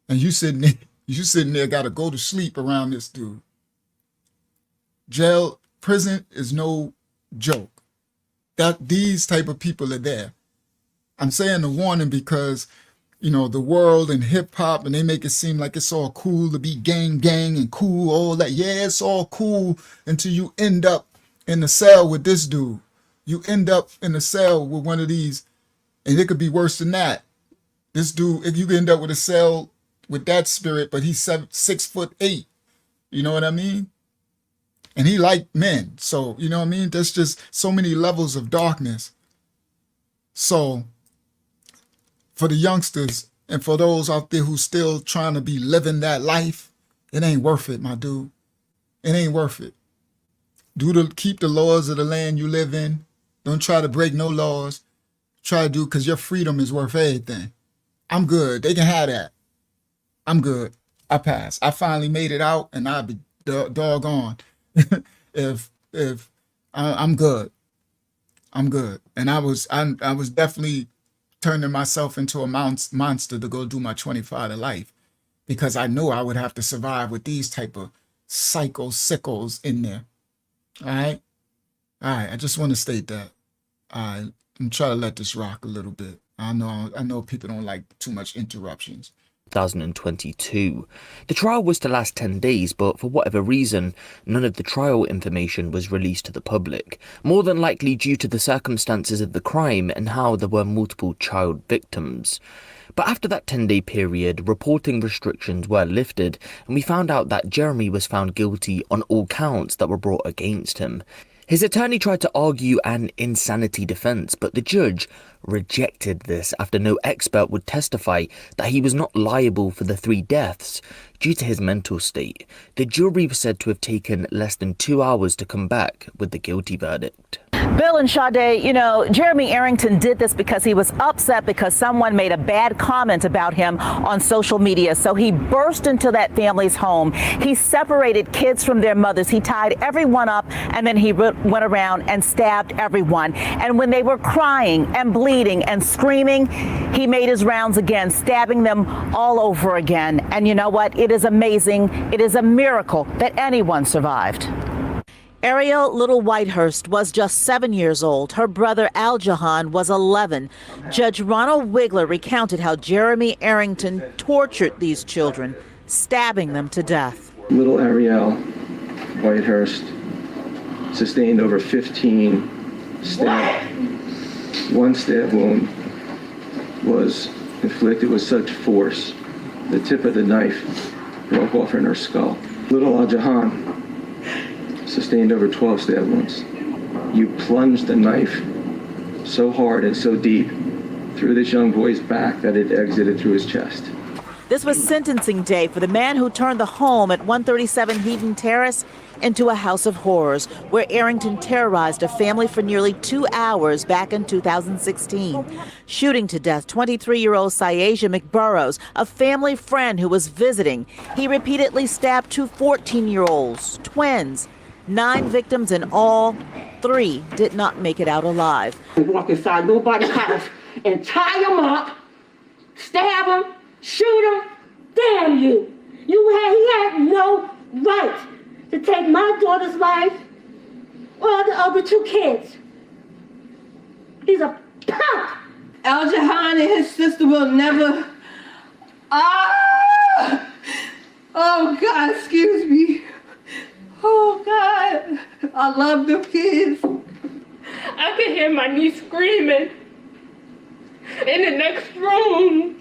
S3: And you sitting there got to go to sleep around this dude. Prison is no joke. That these type of people are there. I'm saying the warning because, the world and hip hop, and they make it seem like it's all cool to be gang and cool, all that. Yeah, it's all cool until you end up in the cell with this dude. You end up in the cell with one of these, and it could be worse than that. This dude, if you end up with a cell with that spirit, but he's 6'8", you know what I mean? And he liked men. So, you know what I mean? There's just so many levels of darkness. So for the youngsters and for those out there who still trying to be living that life, it ain't worth it, my dude. It ain't worth it. Keep the laws of the land you live in. Don't try to break no laws. Try to do, because your freedom is worth everything. I'm good. They can have that. I'm good. I passed. I finally made it out, and I'll be doggone if I'm good. I'm good. And I was definitely turning myself into a monster to go do my 25 to life, because I knew I would have to survive with these type of psycho sickos in there. All right. I just want to state that. I'm trying to let this rock a little bit. I know people don't like too much interruptions.
S4: 2022. The trial was to last 10 days, but for whatever reason, none of the trial information was released to the public, more than likely due to the circumstances of the crime and how there were multiple child victims. But after that 10-day period, reporting restrictions were lifted, and we found out that Jeremy was found guilty on all counts that were brought against him. His attorney tried to argue an insanity defense, but the judge rejected this after no expert would testify that he was not liable for the 3 deaths due to his mental state. The jury was said to have taken less than 2 hours to come back with the guilty verdict.
S5: Bill and Sade, Jeremy Arrington did this because he was upset because someone made a bad comment about him on social media. So he burst into that family's home. He separated kids from their mothers. He tied everyone up, and then he went around and stabbed everyone. And when they were crying and bleeding and screaming, he made his rounds again, stabbing them all over again. And you know what? It is amazing. It is a miracle that anyone survived. Ariel Little Whitehurst was just 7 years old. Her brother Al Jahan was 11. Judge Ronald Wigler recounted how Jeremy Arrington tortured these children, stabbing them to death.
S6: Little Ariel Whitehurst sustained over 15 stab. One stab wound was inflicted with such force, the tip of the knife broke off in her skull. Little Al Jahan sustained over 12 stab wounds. You plunged the knife so hard and so deep through this young boy's back that it exited through his chest.
S5: This was sentencing day for the man who turned the home at 137 Heaton Terrace into a house of horrors, where Arrington terrorized a family for nearly 2 hours back in 2016, shooting to death 23-year-old Syasia McBurrows, a family friend who was visiting. He repeatedly stabbed 2 14-year-olds, twins. 9 victims in all. 3 did not make it out alive.
S7: Walk inside nobody's house and tie them up stab him, shoot him. Damn you. He had no right to take my daughter's life or the other two kids. He's a punk.
S8: Al Jahan and his sister will never. Ah! Oh God, excuse me. Oh God, I love them kids.
S7: I could hear my niece screaming in the next room.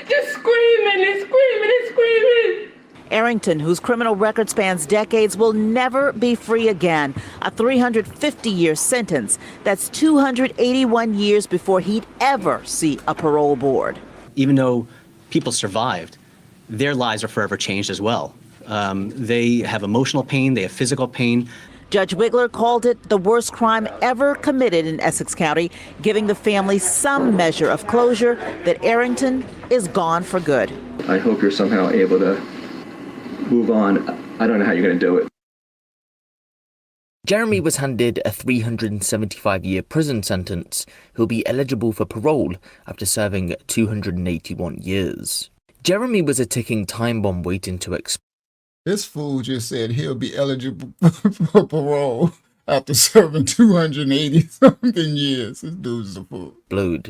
S7: Just screaming and screaming and screaming.
S5: Arrington, whose criminal record spans decades, will never be free again. A 350-year sentence. That's 281 years before he'd ever see a parole board.
S9: Even though people survived, their lives are forever changed as well. They have emotional pain, they have physical pain.
S5: Judge Wigler called it the worst crime ever committed in Essex County, giving the family some measure of closure that Arrington is gone for good.
S6: I hope you're somehow able to move on. I don't know how you're going to do it.
S4: Jeremy was handed a 375-year prison sentence. He'll be eligible for parole after serving 281 years. Jeremy was a ticking time bomb waiting to explode.
S3: This fool just said he'll be eligible for parole after serving 280-something years. This dude's a fool.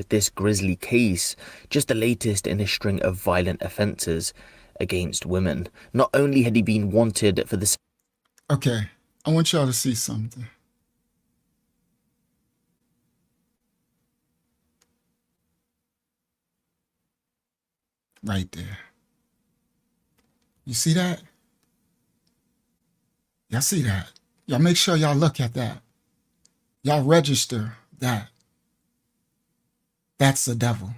S4: This grisly case, just the latest in a string of violent offences against women. Not only had he been wanted for the...
S3: Okay, I want y'all to see something. Right there. You see that? Y'all see that? Y'all make sure y'all look at that. Y'all register that. That's the devil.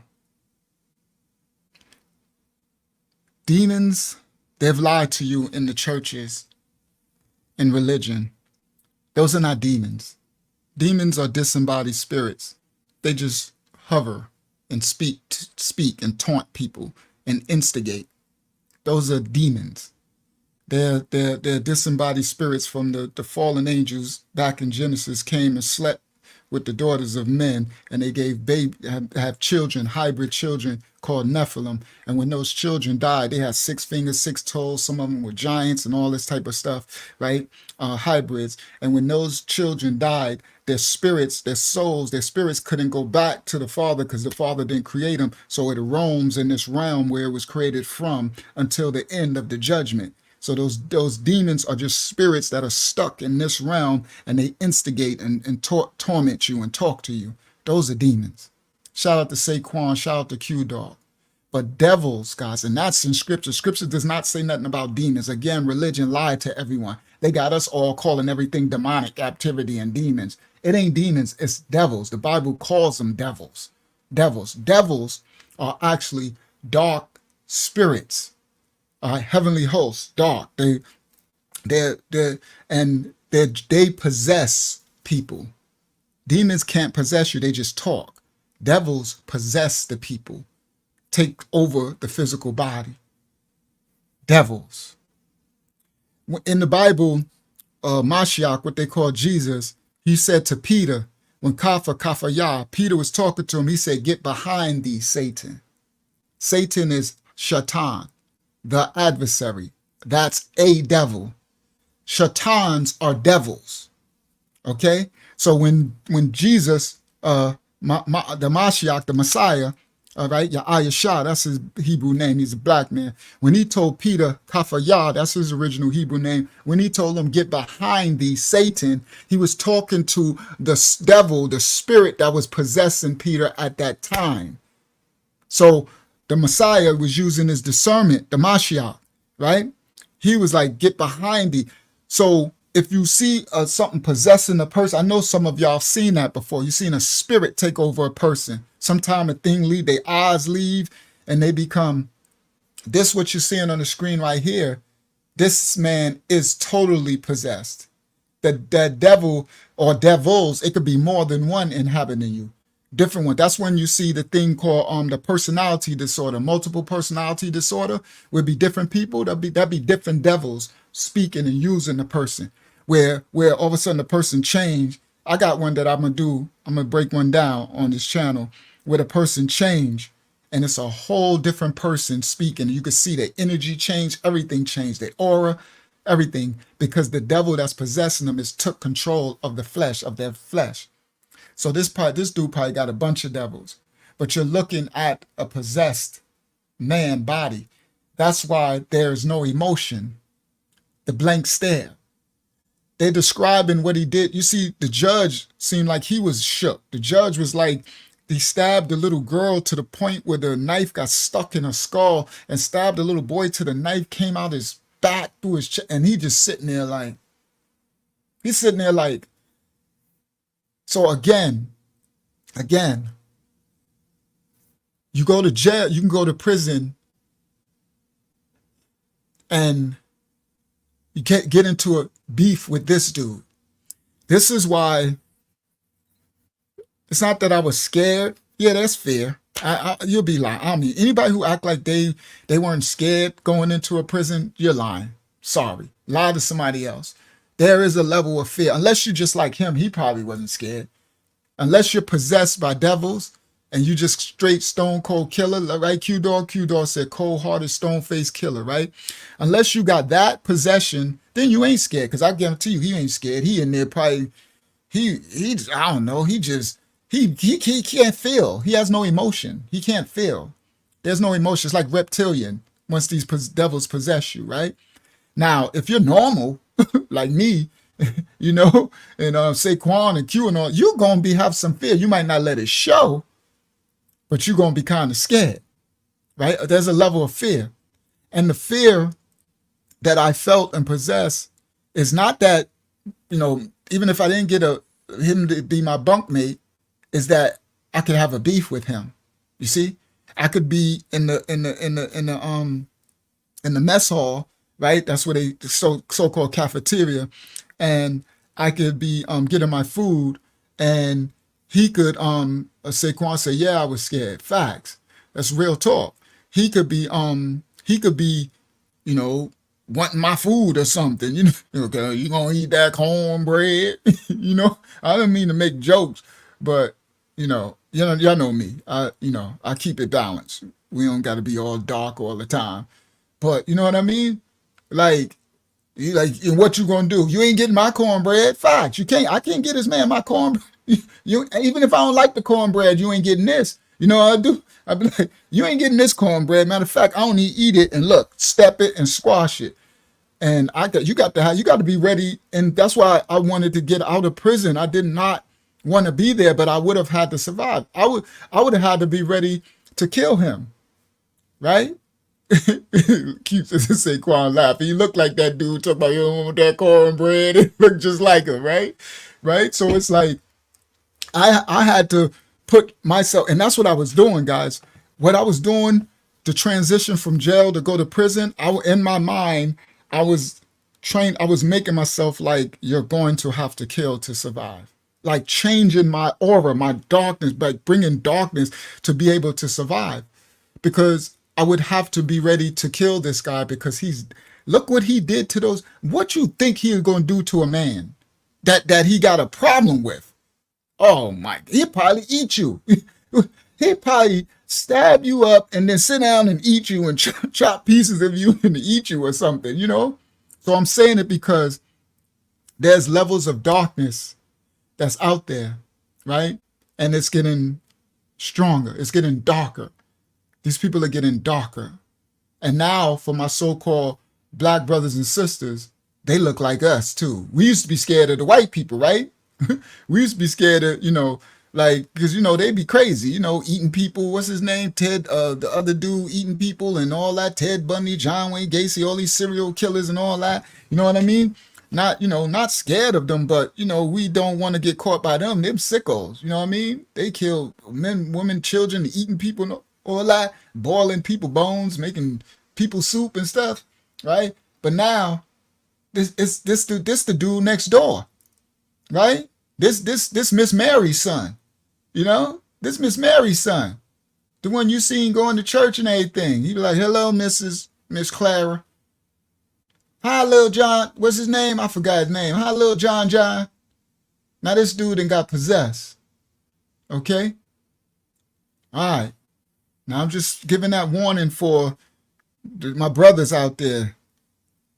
S3: Demons, they've lied to you in the churches, in religion. Those are not demons. Demons are disembodied spirits. They just hover and speak and taunt people and instigate. Those are demons. They're disembodied spirits from the fallen angels back in Genesis came and slept with the daughters of men, and they gave have children, hybrid children called Nephilim. And when those children died, they had 6 fingers, 6 toes. Some of them were giants and all this type of stuff, right? Hybrids. And when those children died, their spirits, their souls, their spirits couldn't go back to the Father because the Father didn't create them. So it roams in this realm where it was created from until the end of the judgment. So those demons are just spirits that are stuck in this realm, and they instigate and torment you and talk to you. Those are demons. Shout out to Saquon, shout out to Q-Dog. But devils, guys, and that's in Scripture. Scripture does not say nothing about demons. Again, religion lied to everyone. They got us all calling everything demonic activity and demons. It ain't demons, it's devils. The Bible calls them devils. Devils are actually dark spirits. Heavenly hosts, dark. They possess people. Demons can't possess you; they just talk. Devils possess the people, take over the physical body. Devils. In the Bible, Mashiach, what they call Jesus, he said to Peter, when Kafayah, Peter was talking to him, he said, "Get behind thee, Satan." Satan is Shaitan, the adversary. That's a devil. Shaitans are devils. Okay? So when Jesus, the Mashiach, the Messiah, all right, Yahshua, that's his Hebrew name. He's a black man. When he told Peter, Kafayah, that's his original Hebrew name. When he told him, "Get behind thee, Satan," he was talking to the devil, the spirit that was possessing Peter at that time. So the Messiah was using his discernment, the Mashiach, right? He was like, "Get behind thee." So if you see something possessing a person, I know some of y'all seen that before. You've seen a spirit take over a person. Sometime a thing leave, their eyes leave, and they become, this what you're seeing on the screen right here. This man is totally possessed. That devil or devils, it could be more than one inhabiting you. Different one. That's when you see the thing called the personality disorder. Multiple personality disorder would be different people. That'd be different devils speaking and using the person. Where all of a sudden the person changed. I got one that I'm gonna break one down on this channel where the person changed and it's a whole different person speaking. You can see their energy change, everything changed, their aura, everything, because the devil that's possessing them is took control of the flesh, of their flesh. So this dude probably got a bunch of devils, but you're looking at a possessed man body. That's why there's no emotion, the blank stare. They're describing what he did. You see, the judge seemed like he was shook. The judge was like, he stabbed the little girl to the point where the knife got stuck in her skull, and stabbed the little boy till the knife came out his back through his chest. And he just sitting there like, so again, you go to jail, you can go to prison, and you can't get into a beef with this dude. This is why it's not that I was scared. Yeah, that's fair. You'll be lying. I mean, anybody who act like they weren't scared going into a prison, you're lying. Sorry. Lie to somebody else. There is a level of fear. Unless you're just like him, he probably wasn't scared. Unless you're possessed by devils and you just straight stone cold killer, right? Q-Dog said cold-hearted stone-faced killer, right? Unless you got that possession, then you ain't scared. Because I guarantee you, he ain't scared. He in there probably, I don't know, he can't feel. He has no emotion. He can't feel. There's no emotion. It's like reptilian once these devils possess you, right? Now, if you're normal, like me, you know, and Saquon and Q and all, you're going to have some fear. You might not let it show, but you're going to be kind of scared, right? There's a level of fear. And the fear that I felt and possessed is not that, you know, even if I didn't get him to be my bunkmate, is that I could have a beef with him. You see, I could be in the mess hall, right? That's what they so-called cafeteria, and I could be getting my food, and he could Saquon say, yeah, I was scared. Facts. That's real talk. He could be you know, wanting my food or something. You know, okay, you gonna eat that cornbread? You know, I don't mean to make jokes, but y'all know me. I keep it balanced. We don't got to be all dark all the time. But you know what I mean? Like what you gonna do? You ain't getting my cornbread. Facts. I can't get this man my cornbread. Even if I don't like the cornbread, you ain't getting this. You know what I do? I be like, you ain't getting this cornbread. Matter of fact, I only eat it and look, step it and squash it. And you got to be ready. And that's why I wanted to get out of prison. I did not want to be there, but I would have had to survive. I would have had to be ready to kill him, right? Keeps Saquon laughing. He looked like that dude talking about, you don't want that cornbread. It looked just like him, right? So it's like I had to put myself, and that's what I was doing, guys. What I was doing to transition from jail to go to prison, in my mind, I was making myself like, you're going to have to kill to survive. Like changing my aura, my darkness, like bringing darkness to be able to survive. Because I would have to be ready to kill this guy, because look what he did to those. What you think he's going to do to a man that he got a problem with? Oh my, he'd probably eat you. He'd probably stab you up and then sit down and eat you and chop pieces of you and eat you or something, you know? So I'm saying it because there's levels of darkness that's out there, right? And it's getting stronger. It's getting darker. These people are getting darker. And now for my so-called black brothers and sisters, they look like us too. We used to be scared of the white people, right? We used to be scared of, because, they be crazy, eating people. What's his name? Ted, the other dude eating people and all that. Ted Bundy, John Wayne Gacy, all these serial killers and all that. You know what I mean? Not scared of them, but, we don't want to get caught by them. Them sickos, you know what I mean? They kill men, women, children, eating people, all that, boiling people bones, making people soup and stuff, right? But now, this the dude next door, right? This Miss Mary's son, this Miss Mary's son, the one you seen going to church and everything. He be like, hello, Miss Clara. Hi, Lil John. What's his name? I forgot his name. Hi, Lil John. Now this dude done got possessed. Okay? All right. Now I'm just giving that warning for my brothers out there.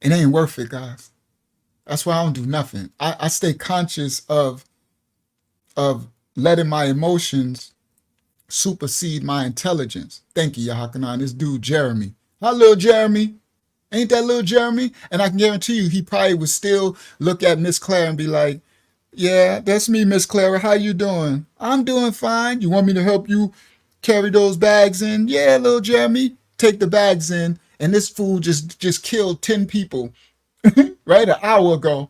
S3: It ain't worth it, guys. That's why I don't do nothing. I stay conscious of letting my emotions supersede my intelligence. Thank you, Yahakanan. This dude, Jeremy. Hi, little Jeremy. Ain't that little Jeremy? And I can guarantee you, he probably would still look at Miss Clara and be like, yeah, that's me, Miss Clara. How you doing? I'm doing fine. You want me to help you carry those bags in? Yeah, little Jeremy. Take the bags in. And this fool just killed 10 people, right, an hour ago.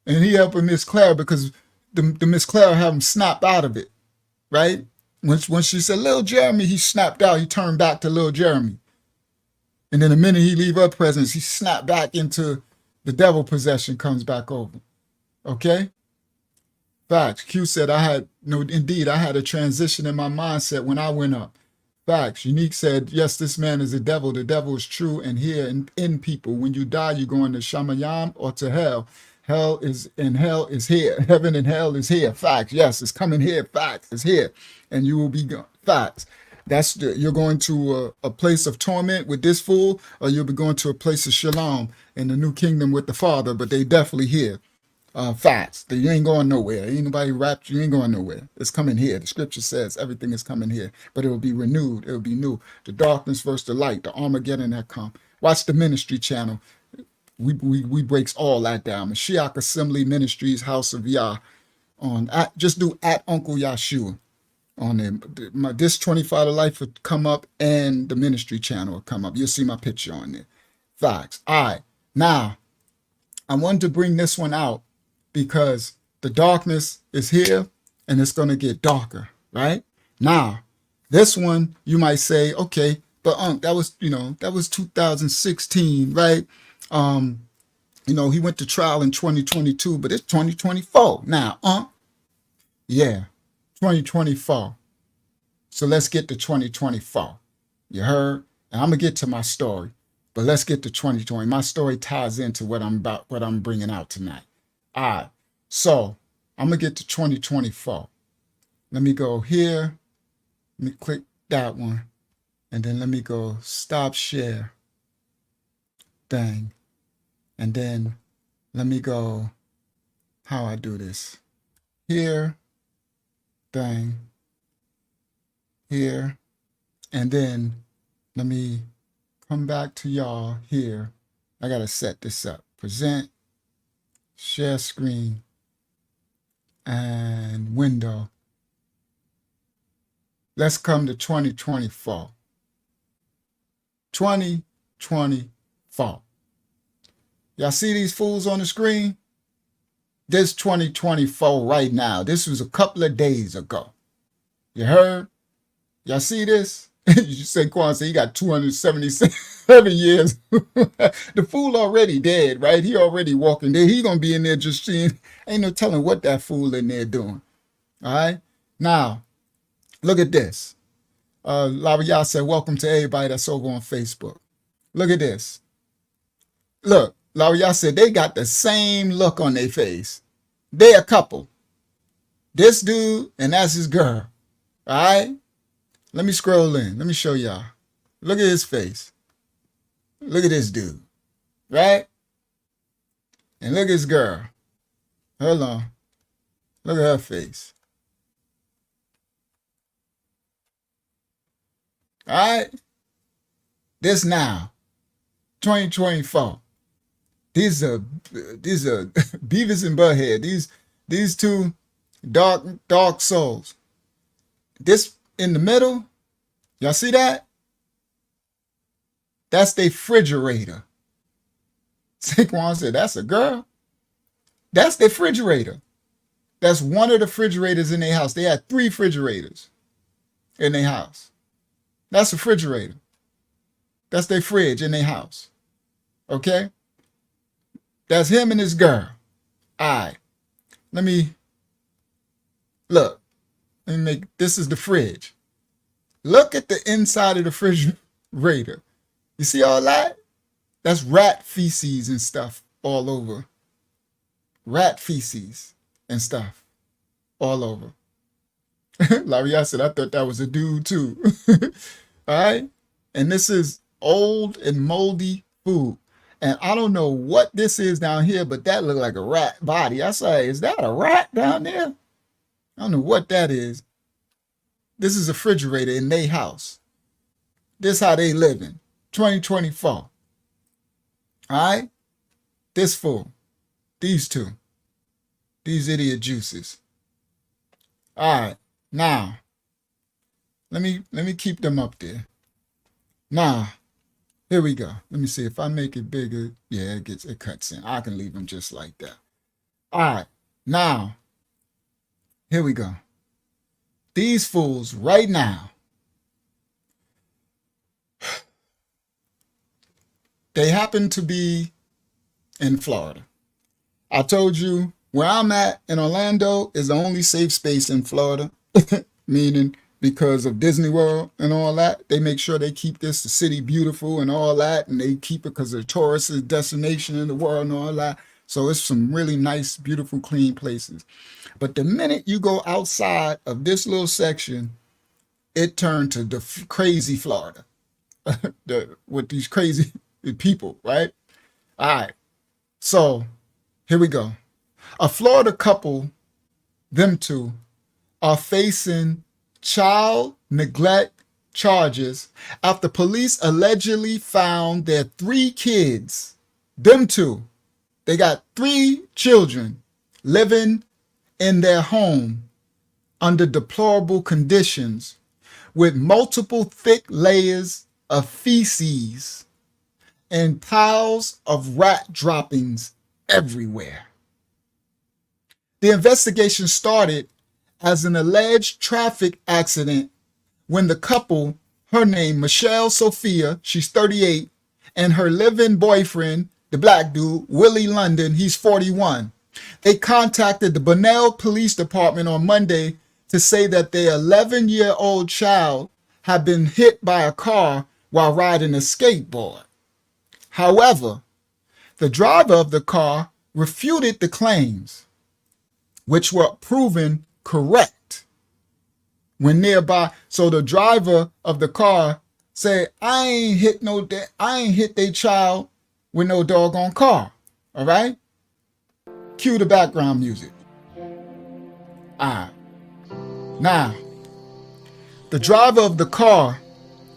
S3: And he helping Miss Clara because the Miss Clara have him snap out of it, right? When she said, little Jeremy, he snapped out. He turned back to little Jeremy. And then the minute he leave her presence, he snapped back into the devil possession, comes back over. Okay? Facts. Q said, I had a transition in my mindset when I went up. Facts. Unique said, yes, this man is a devil. The devil is true and here in people. When you die, you go into Shamayam or to hell. Hell is here. Heaven and hell is here. Facts. Yes, it's coming here. Facts. It's here. And you will be gone. Facts. You're going to a place of torment with this fool, or you'll be going to a place of shalom in the new kingdom with the Father, but they definitely here. Facts. You ain't going nowhere. Ain't nobody raptured. You ain't going nowhere. It's coming here. The scripture says everything is coming here, but it will be renewed. It will be new. The darkness versus the light, the Armageddon that come. Watch the ministry channel. We breaks all that down. Mashiach Assembly Ministries, House of Yah. Just do at Uncle Yahshua on there. This 25 to Life will come up and the ministry channel will come up. You'll see my picture on there. Facts. All right. Now, I wanted to bring this one out because the darkness is here and it's going to get darker, right? Now, this one, you might say, okay, but that was 2016, right? He went to trial in 2022, but it's 2024 now. Yeah, 2024. So let's get to 2024. You heard? And I'm gonna get to my story, but let's get to 2020. My story ties into what I'm bringing out tonight. All right. So I'm gonna get to 2024. Let me go here. Let me click that one, and then let me go stop share. Dang. And then let me go, how I do this. Here, bang, here, and then let me come back to y'all here. I gotta set this up. Present, share screen, and window. Let's come to 2024. 2024. Y'all see these fools on the screen? This 2024 right now. This was a couple of days ago. You heard? Y'all see this? You say Quan said he got 277 years. The fool already dead, right? He already walking there. He gonna be in there just seeing. Ain't no telling what that fool in there doing. All right? Now, look at this. Lavia said, welcome to everybody that's over on Facebook. Look at this. Look. Lavia said they got the same look on their face. They a couple. This dude and that's his girl. All right? Let me scroll in. Let me show y'all. Look at his face. Look at this dude. Right? And look at his girl. Hold on. Look at her face. All right? This now. 2024. These are Beavis and Butthead. These two dark souls. This in the middle, y'all see that? That's their refrigerator. Saquon said, that's a girl. That's their refrigerator. That's one of the refrigerators in their house. They had 3 refrigerators in their house. That's a refrigerator. That's their fridge in their house. Okay? That's him and his girl. All right. Let me make, this is the fridge. Look at the inside of the refrigerator. You see all that? That's rat feces and stuff all over. Rat feces and stuff all over. Larry, I said, I thought that was a dude too. All right. And this is old and moldy food. And I don't know what this is down here, but that looked like a rat body. I say, is that a rat down there? I don't know what that is. This is a refrigerator in their house. This how they living. 2024. All right? This fool. These two. These idiot juices. All right. Now, let me keep them up there. Now, here we go. Let me see if I make it bigger. Yeah, it cuts in. I can leave them just like that. All right. Now, here we go. These fools right now, they happen to be in Florida. I told you where I'm at in Orlando is the only safe space in Florida, meaning because of Disney World and all that. They make sure they keep the city beautiful and all that, and they keep it because the tourist destination in the world and all that. So it's some really nice, beautiful, clean places. But the minute you go outside of this little section, it turned to the crazy Florida with these crazy people, right? All right. So here we go. A Florida couple, them two, are facing child neglect charges after police allegedly found their 3 kids, them two, they got 3 children living in their home under deplorable conditions with multiple thick layers of feces and piles of rat droppings everywhere. The investigation started as an alleged traffic accident when the couple, her name Michelle Sophia, she's 38, and her live-in boyfriend, the black dude, Willie London, he's 41. They contacted the Bunnell Police Department on Monday to say that their 11-year-old child had been hit by a car while riding a skateboard. However, the driver of the car refuted the claims, which were proven correct when nearby. So the driver of the car said, I ain't hit their child with no doggone car. All right? Cue the background music. Now, the driver of the car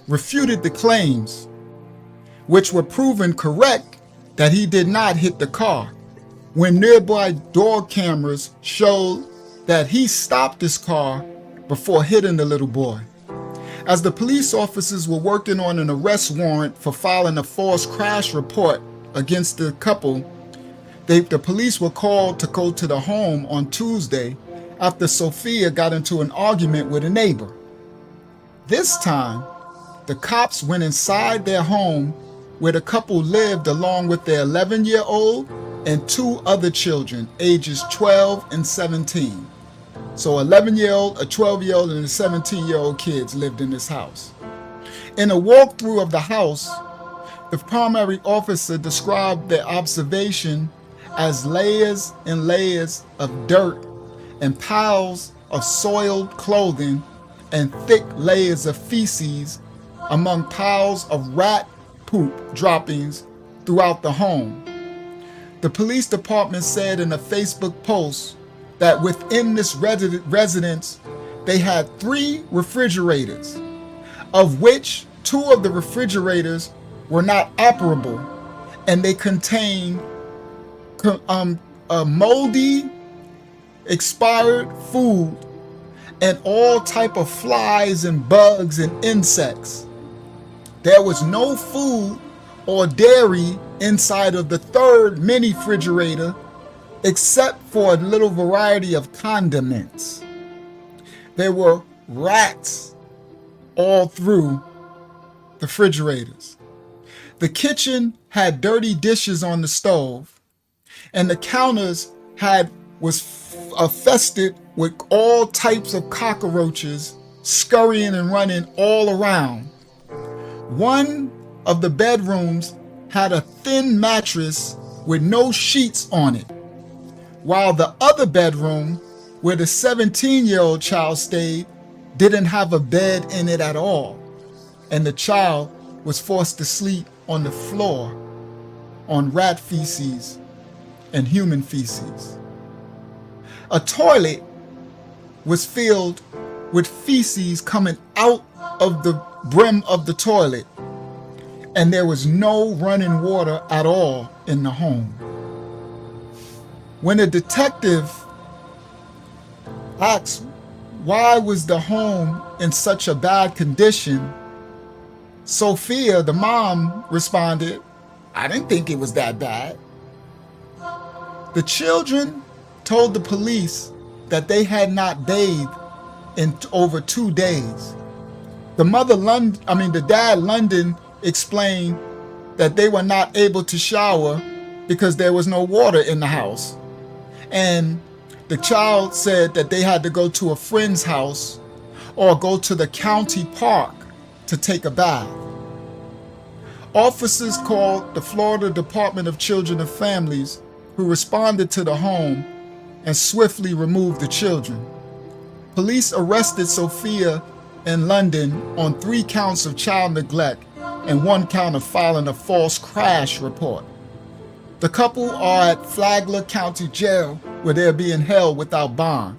S3: refuted the claims, which were proven correct, that he did not hit the car, when nearby door cameras showed that he stopped his car before hitting the little boy. As the police officers were working on an arrest warrant for filing a false crash report against the couple, the police were called to go to the home on Tuesday after Sophia got into an argument with a neighbor. This time, the cops went inside their home where the couple lived along with their 11-year-old and 2 other children, ages 12 and 17. So 11-year-old, a 12-year-old, and a 17-year-old kids lived in this house. In a walkthrough of the house, the primary officer described their observation as layers and layers of dirt and piles of soiled clothing and thick layers of feces among piles of rat poop droppings throughout the home. The police department said in a Facebook post that within this residence, they had 3 refrigerators, of which 2 of the refrigerators were not operable, and they contained moldy, expired food and all type of flies and bugs and insects. There was no food or dairy inside of the 3rd mini refrigerator, except for a little variety of condiments. There were rats all through the refrigerators. The kitchen had dirty dishes on the stove, and the counters was infested with all types of cockroaches scurrying and running all around. One of the bedrooms had a thin mattress with no sheets on it, while the other bedroom, where the 17-year-old child stayed, didn't have a bed in it at all. and the child was forced to sleep on the floor on rat feces and human feces. A toilet was filled with feces coming out of the brim of the toilet, and there was no running water at all in the home. When a detective asked why was the home in such a bad condition, Sophia, the mom, responded, "I didn't think it was that bad." The children told the police that they had not bathed in over 2 days. The dad, London, explained that they were not able to shower because there was no water in the house. And the child said that they had to go to a friend's house or go to the county park to take a bath. Officers called the Florida Department of Children and Families, who responded to the home and swiftly removed the children. Police arrested Sophia and London on 3 counts of child neglect and 1 count of filing a false crash report. The couple are at Flagler County Jail, where they're being held without bond.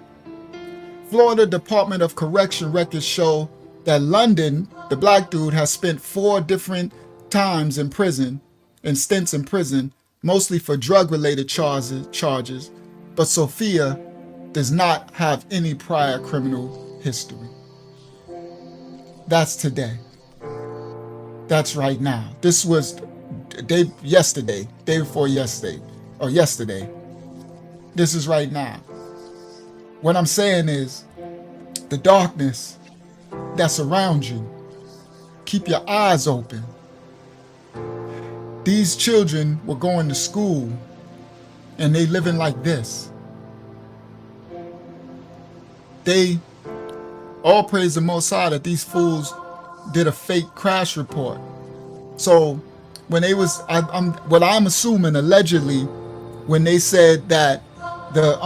S3: Florida Department of Correction records show that London, the black dude, has spent 4 different times in prison, and stints in prison, mostly for drug-related charges, but Sophia does not have any prior criminal history. That's today. That's right now. This was day before yesterday, or yesterday. This is right now. What I'm saying is, the darkness that's around you, keep your eyes open. These children were going to school and they living like this. They all praise the Most High that these fools did a fake crash report. So when they was, I'm assuming allegedly, when they said that the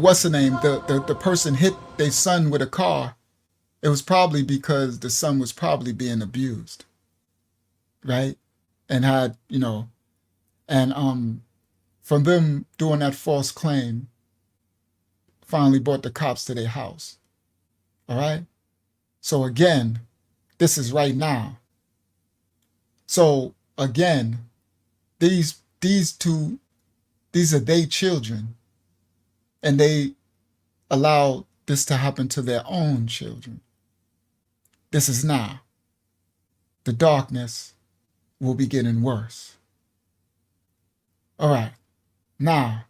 S3: what's the name, the person hit their son with a car, it was probably because the son was probably being abused, right? And had, from them doing that false claim, finally brought the cops to their house. All right? So again, this is right now. So again, these are their children, and they allow this to happen to their own children. This is now. The darkness will be getting worse. All right. Now,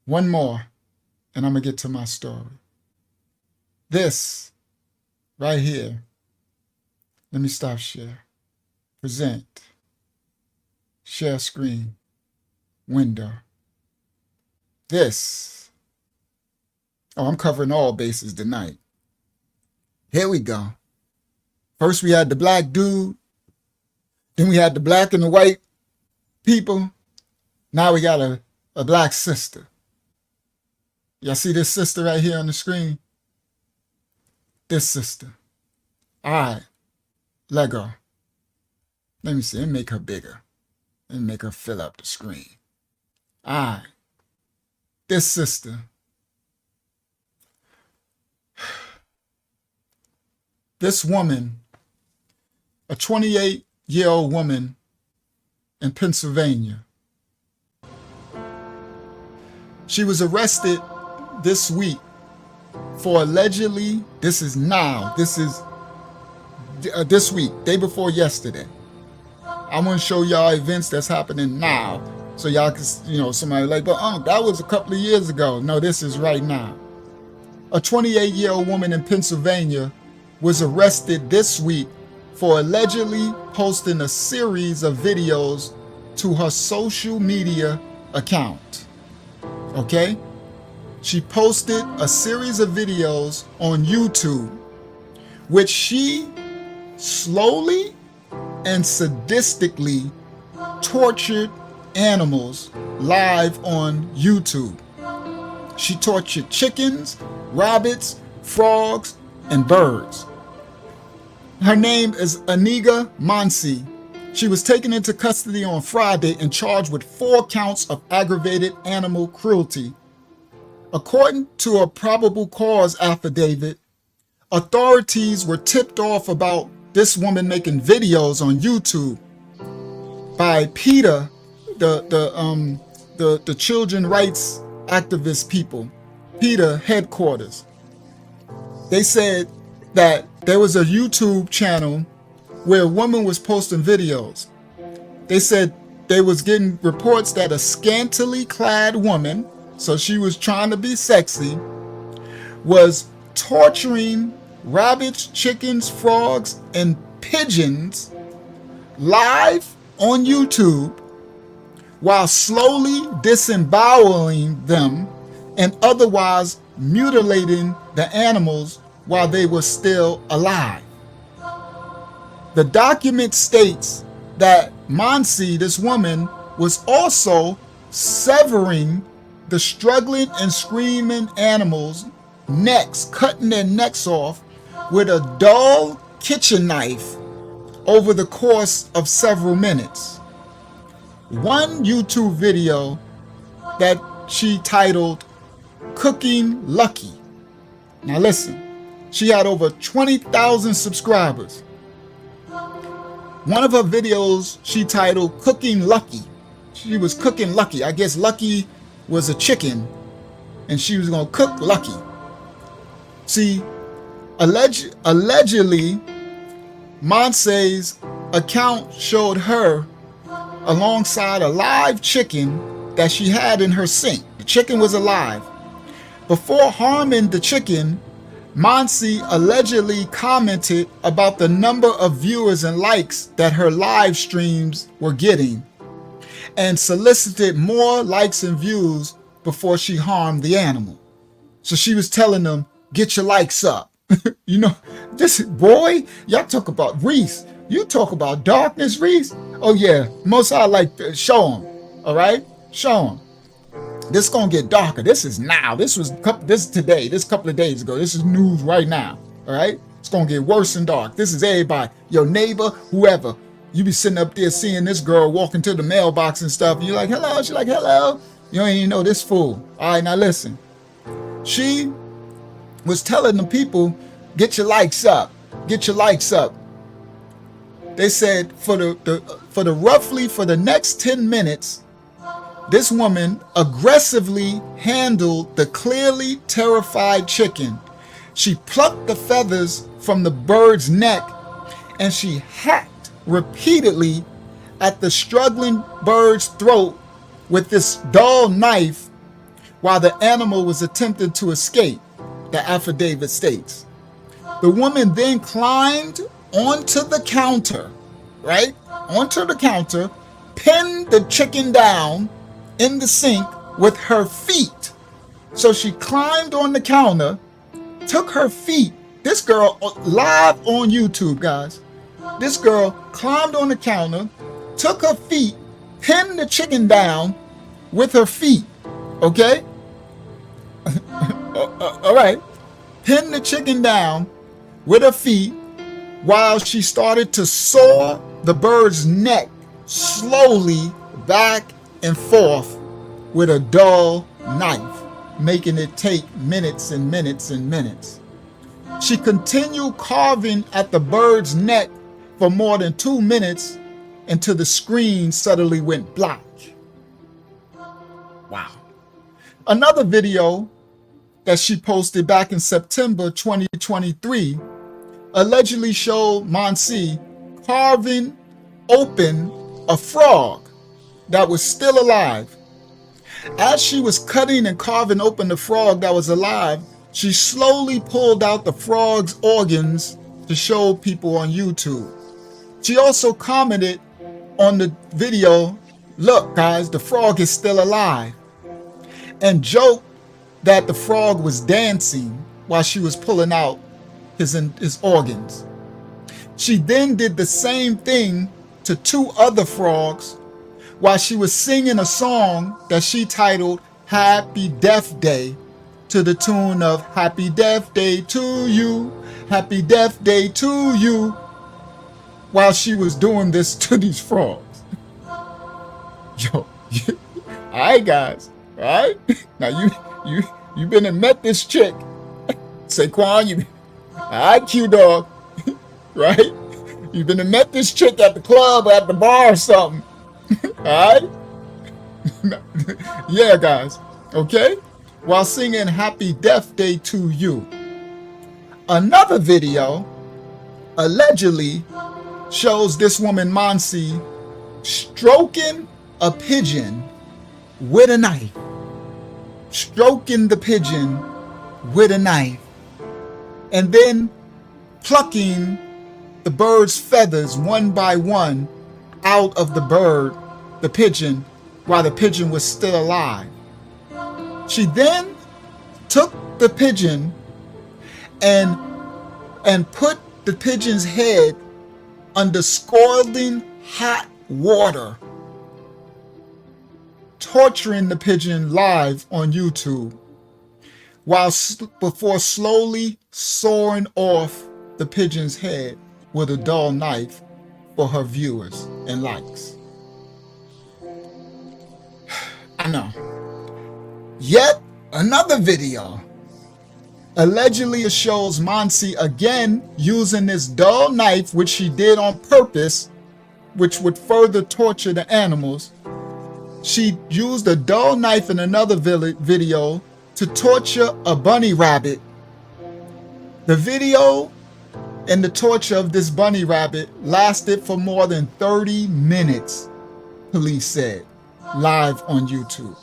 S3: one more, and I'm going to get to my story. This right here. Let me stop share. Present. Share screen. Window. This. Oh, I'm covering all bases tonight. Here we go. First we had the black dude. Then we had the black and the white people. Now we got a black sister. Y'all see this sister right here on the screen? This sister. All right. Let go. Let me see. Let me make her bigger. Let me make her fill up the screen. All right. This sister. This woman, a 28-year-old woman in Pennsylvania. She was arrested this week for allegedly, this is this week, day before yesterday. I want to show y'all events that's happening now. So y'all can, somebody like, but that was a couple of years ago. No, this is right now. A 28-year-old woman in Pennsylvania was arrested this week for allegedly posting a series of videos to her social media account. Okay? She posted a series of videos on YouTube, which she slowly and sadistically tortured animals live on YouTube. She tortured chickens, rabbits, frogs, and birds. Her name is Aniga Mansi. She was taken into custody on Friday and charged with 4 counts of aggravated animal cruelty. According to a probable cause affidavit, authorities were tipped off about this woman making videos on YouTube by PETA, the children rights activist people, PETA headquarters. They said that there was a YouTube channel where a woman was posting videos. They said they was getting reports that a scantily clad woman, so she was trying to be sexy, was torturing rabbits, chickens, frogs, and pigeons live on YouTube while slowly disemboweling them and otherwise mutilating the animals while they were still alive. The document states that Mansi, this woman, was also severing the struggling and screaming animals' necks, cutting their necks off with a dull kitchen knife over the course of several minutes. One YouTube video that she titled Cooking Lucky. Now listen, she had over 20,000 subscribers. One of her videos she titled Cooking Lucky. She was cooking Lucky. I guess Lucky was a chicken and she was gonna cook Lucky. See, allegedly, Mansi's account showed her alongside a live chicken that she had in her sink. The chicken was alive. Before harming the chicken, Mansi allegedly commented about the number of viewers and likes that her live streams were getting and solicited more likes and views before she harmed the animal. So she was telling them, get your likes up. You know, this boy, y'all talk about Reese. You talk about darkness, Reese. Oh yeah, most I like, show him. All right, show him. This gonna get darker. This is now. This is today. This couple of days ago. This is news right now. All right, it's gonna get worse and dark. This is everybody, your neighbor, whoever. You be sitting up there seeing this girl walking to the mailbox and stuff, and you're like, hello. She's like, hello. You don't even know this fool. All right, now listen. She was telling the people, get your likes up. Get your likes up. They said for the next 10 minutes, this woman aggressively handled the clearly terrified chicken. She plucked the feathers from the bird's neck and she hacked repeatedly at the struggling bird's throat with this dull knife while the animal was attempting to escape, the affidavit states. The woman then climbed onto the counter, right? Onto the counter, pinned the chicken down in the sink with her feet. So she climbed on the counter, took her feet. This girl, live on YouTube, guys. This girl climbed on the counter, took her feet, pinned the chicken down with her feet. Okay? All right. Pinned the chicken down with her feet while she started to saw the bird's neck slowly back and forth with a dull knife, making it take minutes and minutes and minutes. She continued carving at the bird's neck for more than 2 minutes until the screen suddenly went black. Wow. Another video that she posted back in September 2023 allegedly showed Mansi carving open a frog that was still alive. As she was cutting and carving open the frog that was alive, she slowly pulled out the frog's organs to show people on YouTube. She also commented on the video, look guys, the frog is still alive, and joked that the frog was dancing while she was pulling out his organs. She then did the same thing to 2 other frogs while she was singing a song that she titled Happy Death Day to the tune of Happy Death Day to you, happy death day to you, while she was doing this to these frogs. Yo, all right, guys, all right. Now you been and met this chick, Saquon. You, all right, Q Dog, right? You've been and met this chick at the club or at the bar or something, all right? Yeah, guys, okay? While singing Happy Death Day to You. Another video allegedly shows this woman, Monsi, stroking a pigeon with a knife. Stroking the pigeon with a knife. And then plucking the bird's feathers one by one out of the pigeon, while the pigeon was still alive. She then took the pigeon and put the pigeon's head under scalding hot water, torturing the pigeon live on YouTube, before slowly sawing off the pigeon's head with a dull knife for her viewers and likes. I know. Yet another video allegedly shows Monsi again using this dull knife, which she did on purpose, which would further torture the animals. She used a dull knife in another video to torture a bunny rabbit. The video and the torture of this bunny rabbit lasted for more than 30 minutes, police said, live on YouTube.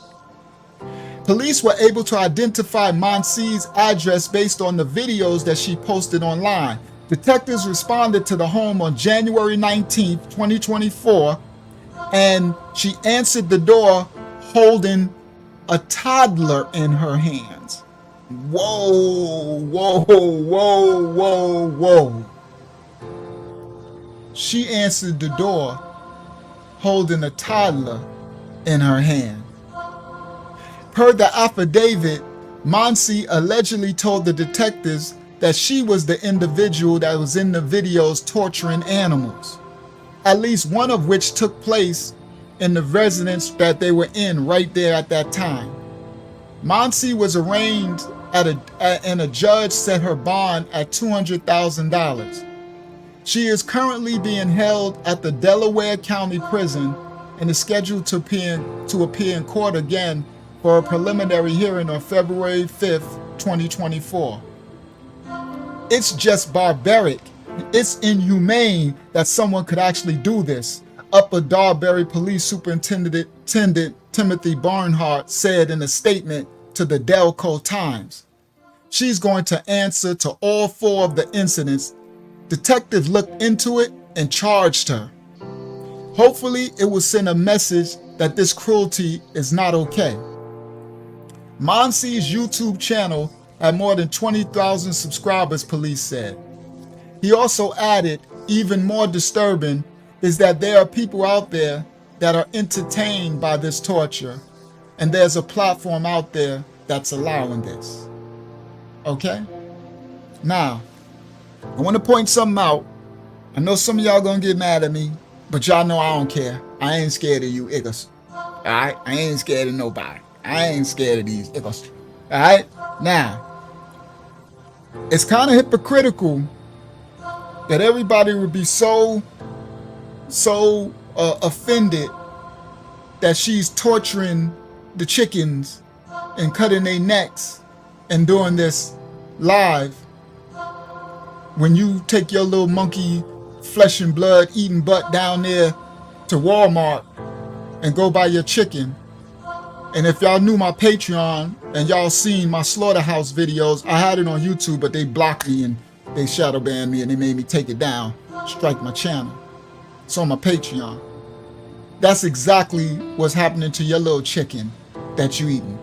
S3: Police were able to identify Monsi's address based on the videos that she posted online. Detectives responded to the home on January 19th, 2024, and she answered the door holding a toddler in her hands. Whoa, whoa, whoa, whoa, whoa. She answered the door holding a toddler in her hand. Per the affidavit, Monsi allegedly told the detectives that she was the individual that was in the videos torturing animals, at least one of which took place in the residence that they were in right there at that time. Monsi was arraigned and a judge set her bond at $200,000. She is currently being held at the Delaware County Prison and is scheduled to appear in court again for a preliminary hearing on February 5th, 2024. It's just barbaric. It's inhumane that someone could actually do this, Upper Darbury Police Superintendent Timothy Barnhart said in a statement to the Delco Times. She's going to answer to all 4 of the incidents. Detectives looked into it and charged her. Hopefully, it will send a message that this cruelty is not okay. Monsi's YouTube channel had more than 20,000 subscribers, police said. He also added, even more disturbing is that there are people out there that are entertained by this torture, and there's a platform out there that's allowing this. Okay? Now, I want to point something out. I know some of y'all gonna get mad at me, but y'all know I don't care. I ain't scared of you niggas. Alright? I ain't scared of nobody. I ain't scared of these niggas. Alright? Now, it's kind of hypocritical that everybody would be so offended that she's torturing the chickens and cutting their necks and doing this live, when you take your little monkey flesh and blood eating butt down there to Walmart and go buy your chicken. And if y'all knew my Patreon and y'all seen my slaughterhouse videos, I had it on YouTube, but they blocked me and they shadow banned me and they made me take it down, strike my channel. It's on my Patreon. That's exactly what's happening to your little chicken that you eating.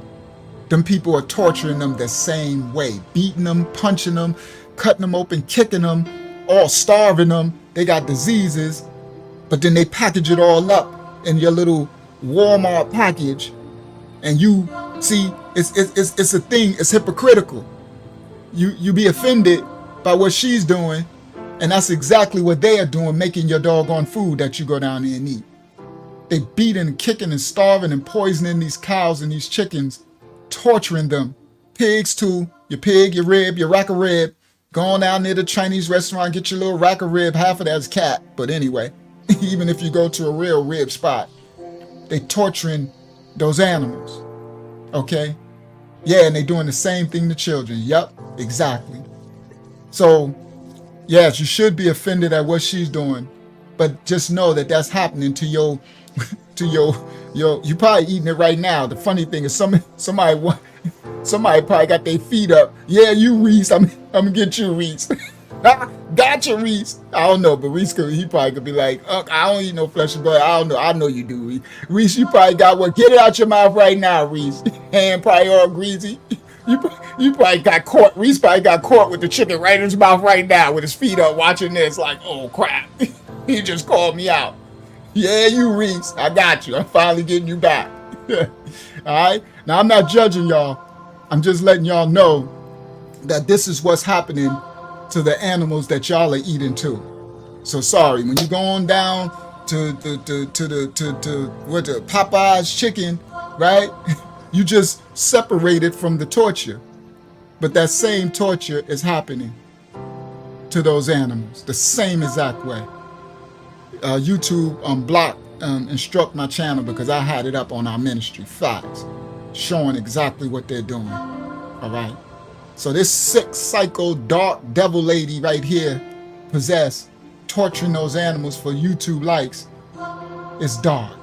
S3: Them people are torturing them the same way, beating them, punching them, cutting them open, kicking them, all starving them. They got diseases, but then they package it all up in your little Walmart package. And you see, it's a thing, it's hypocritical. You be offended by what she's doing, and that's exactly what they are doing, making your doggone food that you go down there and eat. They beating and kicking and starving and poisoning these cows and these chickens, torturing them. Pigs too, your pig, your rib, your rack of rib. Go on down near the Chinese restaurant, get your little rack of rib, half of that's cat. But anyway, even if you go to a real rib spot, they torturing those animals, okay? Yeah, and they doing the same thing to children. Yep, exactly. So, yes, you should be offended at what she's doing, but just know that that's happening to your, you probably eating it right now. The funny thing is somebody probably got their feet up. Yeah, you Reese, I'm gonna get you, Reese. Gotcha, Reese. I don't know, but Reese he probably could be like, I don't eat no flesh and blood. I don't know. I know you do, Reese. Reese, you probably got what? Get it out your mouth right now, Reese. Hand probably all greasy. You probably got caught. Reese probably got caught with the chicken right in his mouth right now with his feet up watching this like, oh crap. He just called me out. Yeah, you Reese. I got you. I'm finally getting you back. All right. Now, I'm not judging y'all. I'm just letting y'all know that this is what's happening to the animals that y'all are eating too. So sorry, when you go on down to Popeye's chicken, right? You just separated from the torture, but that same torture is happening to those animals the same exact way. YouTube blocked and struck my channel because I had it up on our ministry facts, showing exactly what they're doing. All right. So this sick, psycho, dark devil lady right here, possessed, torturing those animals for YouTube likes, is dark.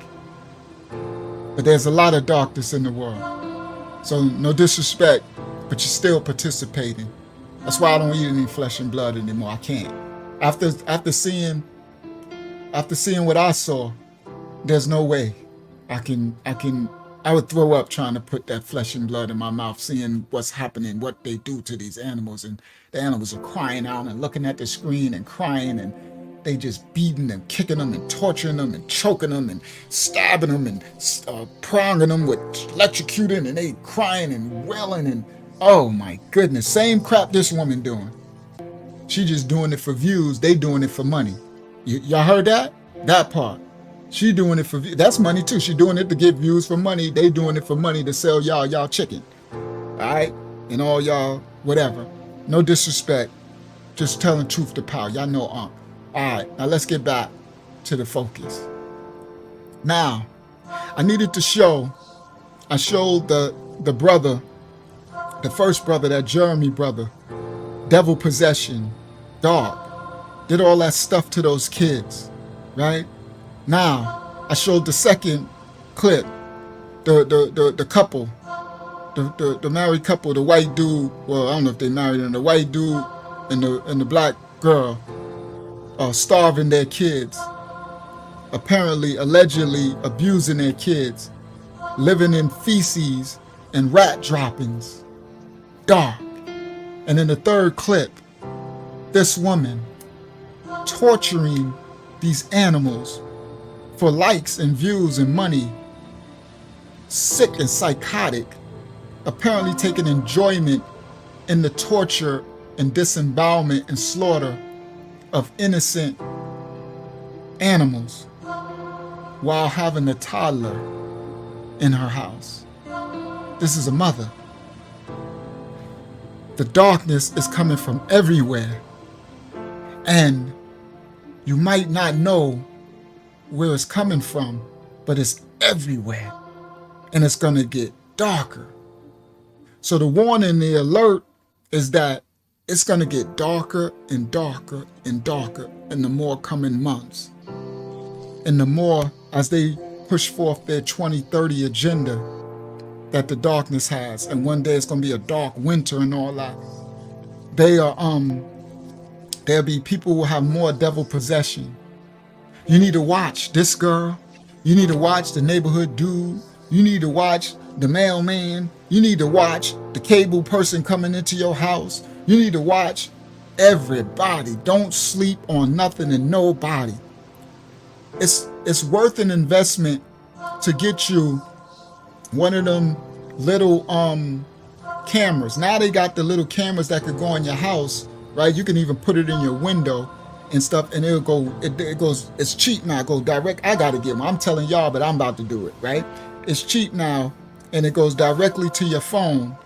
S3: But there's a lot of darkness in the world. So no disrespect, but you're still participating. That's why I don't eat any flesh and blood anymore. I can't. After seeing what I saw, there's no way I would throw up trying to put that flesh and blood in my mouth, seeing what's happening, what they do to these animals. And the animals are crying out and looking at the screen and crying, and they just beating them, kicking them and torturing them and choking them and stabbing them and pronging them with electrocuting, and they crying and wailing, and oh my goodness, same crap this woman doing. She just doing it for views. They doing it for money. Y'all heard that? That part. She doing it for views. That's money too. She doing it to get views for money. They doing it for money to sell y'all chicken. All right? And all y'all, whatever. No disrespect. Just telling truth to power. Y'all know All right, now let's get back to the focus. Now, I needed to show, I showed the brother, the first brother, that Jeremy brother, devil possession, dog, did all that stuff to those kids, right? Now, I showed the second clip, the couple, the married couple, the white dude, well, I don't know if they married, and the white dude and the black girl, starving their kids, apparently, allegedly abusing their kids, living in feces and rat droppings, dark. And in the third clip, this woman torturing these animals for likes and views and money, sick and psychotic, apparently taking enjoyment in the torture and disembowelment and slaughter of innocent animals while having a toddler in her house. This is a mother. The darkness is coming from everywhere, and you might not know where it's coming from, but it's everywhere, and it's gonna get darker. So the warning, the alert is that it's going to get darker and darker and darker in the more coming months. And the more as they push forth their 2030 agenda that the darkness has. And one day it's going to be a dark winter and all that. There'll be people who will have more devil possession. You need to watch this girl. You need to watch the neighborhood dude. You need to watch the mailman. You need to watch the cable person coming into your house. You need to watch everybody. Don't sleep on nothing and nobody. It's worth an investment to get you one of them little cameras. Now they got the little cameras that could go in your house right? You can even put it in your window and stuff, and it'll go. It goes. It's cheap now. Go direct. I gotta get one. I'm telling y'all, but I'm about to do it, right? It's cheap now, and it goes directly to your phone,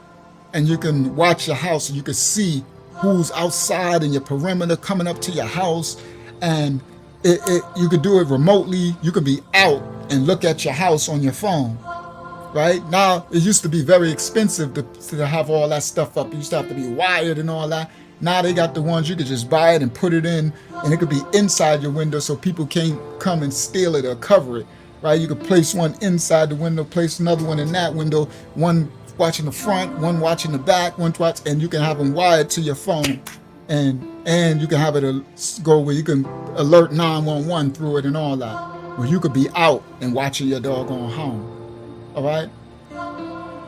S3: and you can watch your house, and you can see who's outside and your perimeter coming up to your house, and you could do it remotely. You could be out and look at your house on your phone, right? Now, it used to be very expensive to have all that stuff up. It used to have to be wired and all that. Now they got the ones you could just buy it and put it in, and it could be inside your window so people can't come and steal it or cover it, right? You could place one inside the window, place another one in that window, one watching the front, one watching the back, and you can have them wired to your phone, and you can have it go where you can alert 911 through it and all that, where you could be out and watching your doggone home. All right,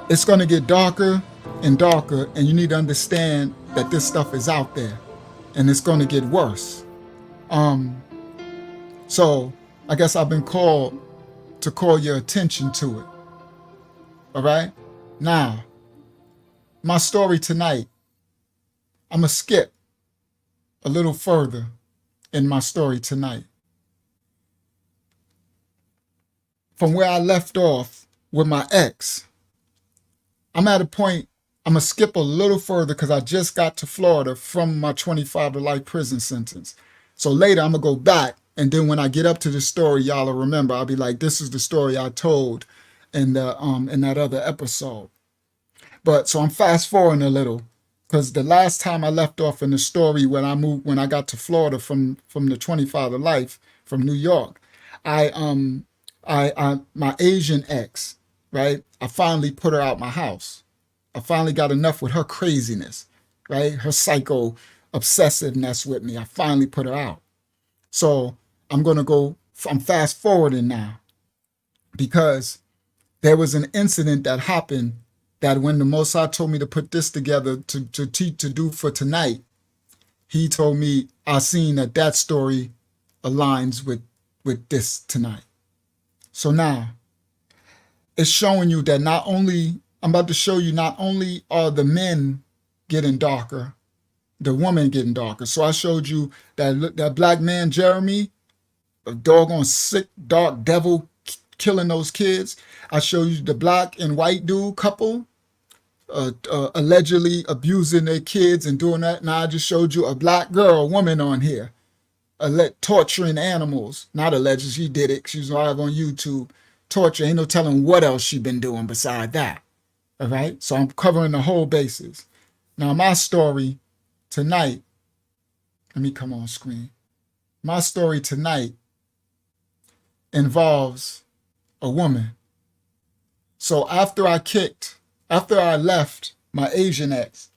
S3: it's gonna get darker and darker, and you need to understand that this stuff is out there, and it's gonna get worse. So I guess I've been called to call your attention to it. All right. Now, my story tonight, I'm going to skip a little further in my story tonight. From where I left off with my ex, I'm at a point, I'm going to skip a little further because I just got to Florida from my 25 to life prison sentence. So later I'm going to go back, and then when I get up to the story, y'all will remember, I'll be like, this is the story I told in that other episode. But so I'm fast forwarding a little, because the last time I left off in the story when I got to Florida from the 25 to life from New York, my Asian ex, right? I finally put her out my house. I finally got enough with her craziness, right? Her psycho obsessiveness with me. I finally put her out. So I'm fast forwarding now, because there was an incident that happened that when the Most High told me to put this together to do for tonight, he told me I seen that story aligns with this tonight. So now it's showing you that I'm about to show you not only are the men getting darker, the woman getting darker. So I showed you that black man, Jeremy, a doggone sick, dark devil killing those kids. I showed you the black and white dude couple allegedly abusing their kids and doing that. Now I just showed you a black girl, woman on here, torturing animals. Not alleged, she did it. She's live on YouTube. Torture, ain't no telling what else she been doing beside that. All right, so I'm covering the whole basis. Now my story tonight, let me come on screen. My story tonight involves a woman. So after I left my Asian ex,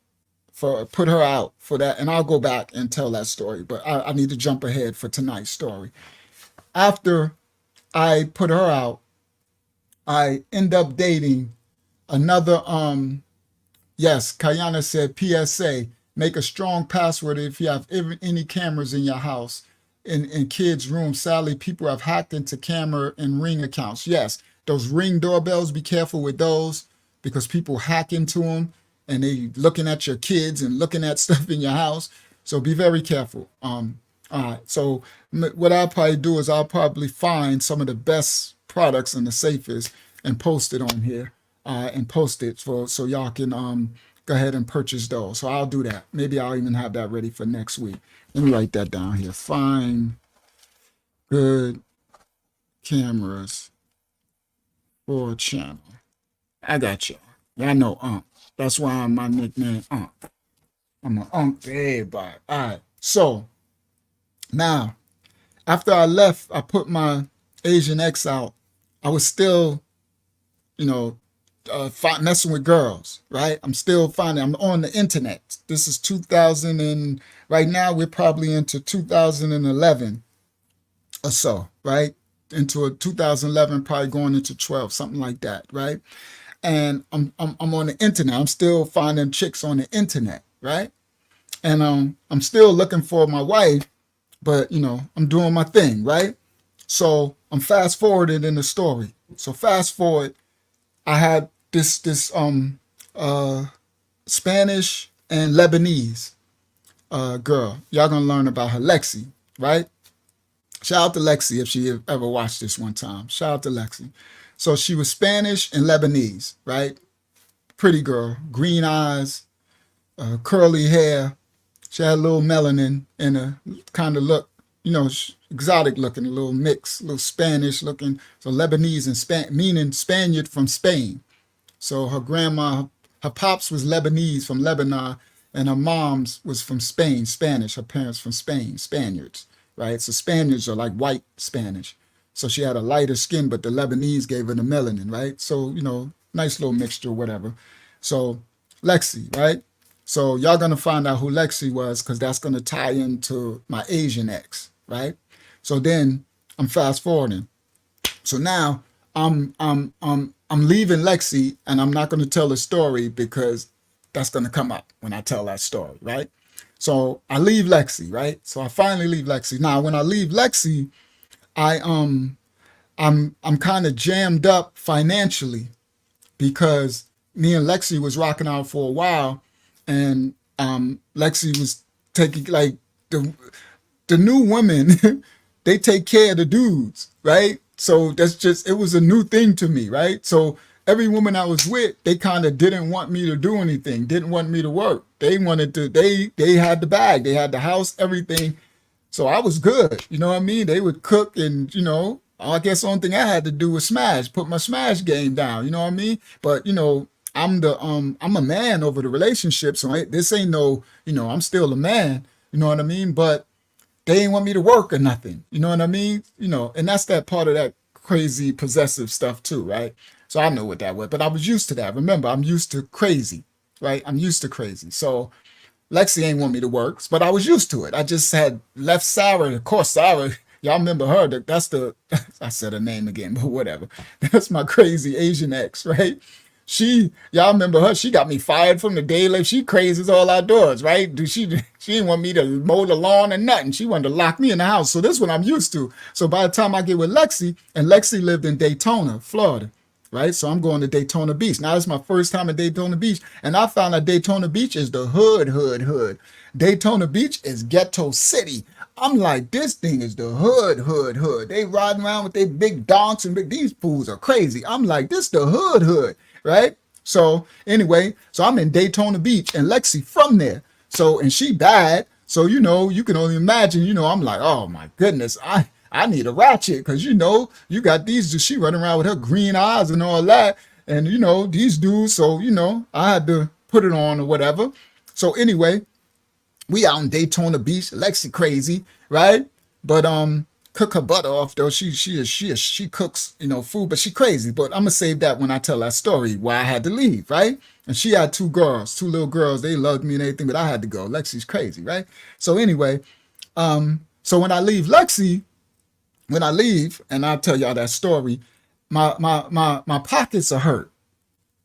S3: put her out for that, and I'll go back and tell that story, but I need to jump ahead for tonight's story. After I put her out, I end up dating another, yes, Kayana said, PSA, make a strong password if you have any cameras in your house. In kids' rooms, sadly, people have hacked into camera and Ring accounts. Yes, those Ring doorbells, be careful with those, because people hack into them and they looking at your kids and looking at stuff in your house. So be very careful. All right. So what I'll probably do is I'll probably find some of the best products and the safest and post it on here, and post it so y'all can go ahead and purchase those. So I'll do that. Maybe I'll even have that ready for next week. Let me write that down here. Find good cameras for channel. I got you. Y'all know Unc. That's why I'm my nickname Unc. I'm an Unc to everybody. All right. So now, after I left, I put my Asian ex out. I was still, messing with girls, right? I'm on the internet. This is 2000 and right now we're probably into 2011 or so, right? Into a 2011, probably going into 12, something like that, right? And I'm on the internet. I'm still finding chicks on the internet, right? And I'm still looking for my wife, but I'm doing my thing, right? So I'm fast forwarded in the story. So fast forward, I had this Spanish and Lebanese girl. Y'all gonna learn about her, Lexi, right? Shout out to Lexi if she ever watched this one time. Shout out to Lexi. So she was Spanish and Lebanese, right? Pretty girl, green eyes, curly hair. She had a little melanin and a kind of look, exotic looking, a little mix, a little Spanish looking. So Lebanese and meaning Spaniard from Spain. So her grandma, her pops was Lebanese from Lebanon, and her mom's was from Spain, Spanish. Her parents from Spain, Spaniards, right? So Spaniards are like white Spanish. So she had a lighter skin, but the Lebanese gave her the melanin, right? So, nice little mixture, whatever. So Lexi, right? So y'all gonna find out who Lexi was because that's gonna tie into my Asian ex, right? So then I'm fast forwarding. So now I'm leaving Lexi, and I'm not gonna tell the story because that's gonna come up when I tell that story, right? So I leave Lexi, right? So I finally leave Lexi. Now when I leave Lexi, I'm kind of jammed up financially because me and Lexi was rocking out for a while, and Lexi was taking like the new women, they take care of the dudes, right? So it was a new thing to me, right? So every woman I was with, they kind of didn't want me to do anything, didn't want me to work. They wanted to, they had the bag, they had the house, everything. So I was good, you know what I mean? They would cook and, I guess the only thing I had to do was put my smash game down, you know what I mean? But, I'm a man over the relationship. So this ain't no, I'm still a man, you know what I mean? But they ain't want me to work or nothing, you know what I mean? And that's that part of that crazy possessive stuff too, right? So I know what that was, but I was used to that. Remember, I'm used to crazy, right? I'm used to crazy. So Lexi ain't want me to work, but I was used to it. I just had left Sarah. Of course, Sarah, y'all remember her. That's I said her name again, but whatever. That's my crazy Asian ex, right? Y'all remember her. She got me fired from the daily. She crazy as all outdoors, right? She didn't want me to mow the lawn and nothing. She wanted to lock me in the house. So this is what I'm used to. So by the time I get with Lexi, and Lexi lived in Daytona, Florida, right? So I'm going to Daytona Beach. Now, it's my first time at Daytona Beach, and I found out Daytona Beach is the hood. Daytona Beach is ghetto city. I'm like, this thing is the hood. They riding around with their big donks and these fools are crazy. I'm like, this the hood, right? So anyway, so I'm in Daytona Beach, and Lexi from there. So, and she bad. So, you can only imagine, I'm like, oh my goodness, I need a ratchet because, you got she running around with her green eyes and all that. And, these dudes. So, I had to put it on or whatever. So anyway, we out in Daytona Beach. Lexi crazy, right? But cook her butt off though. She cooks, food, but she crazy. But I'm gonna save that when I tell that story why I had to leave, right? And she had two little girls. They loved me and everything, but I had to go. Lexi's crazy, right? So anyway, so when I leave and I'll tell y'all that story, my pockets are hurt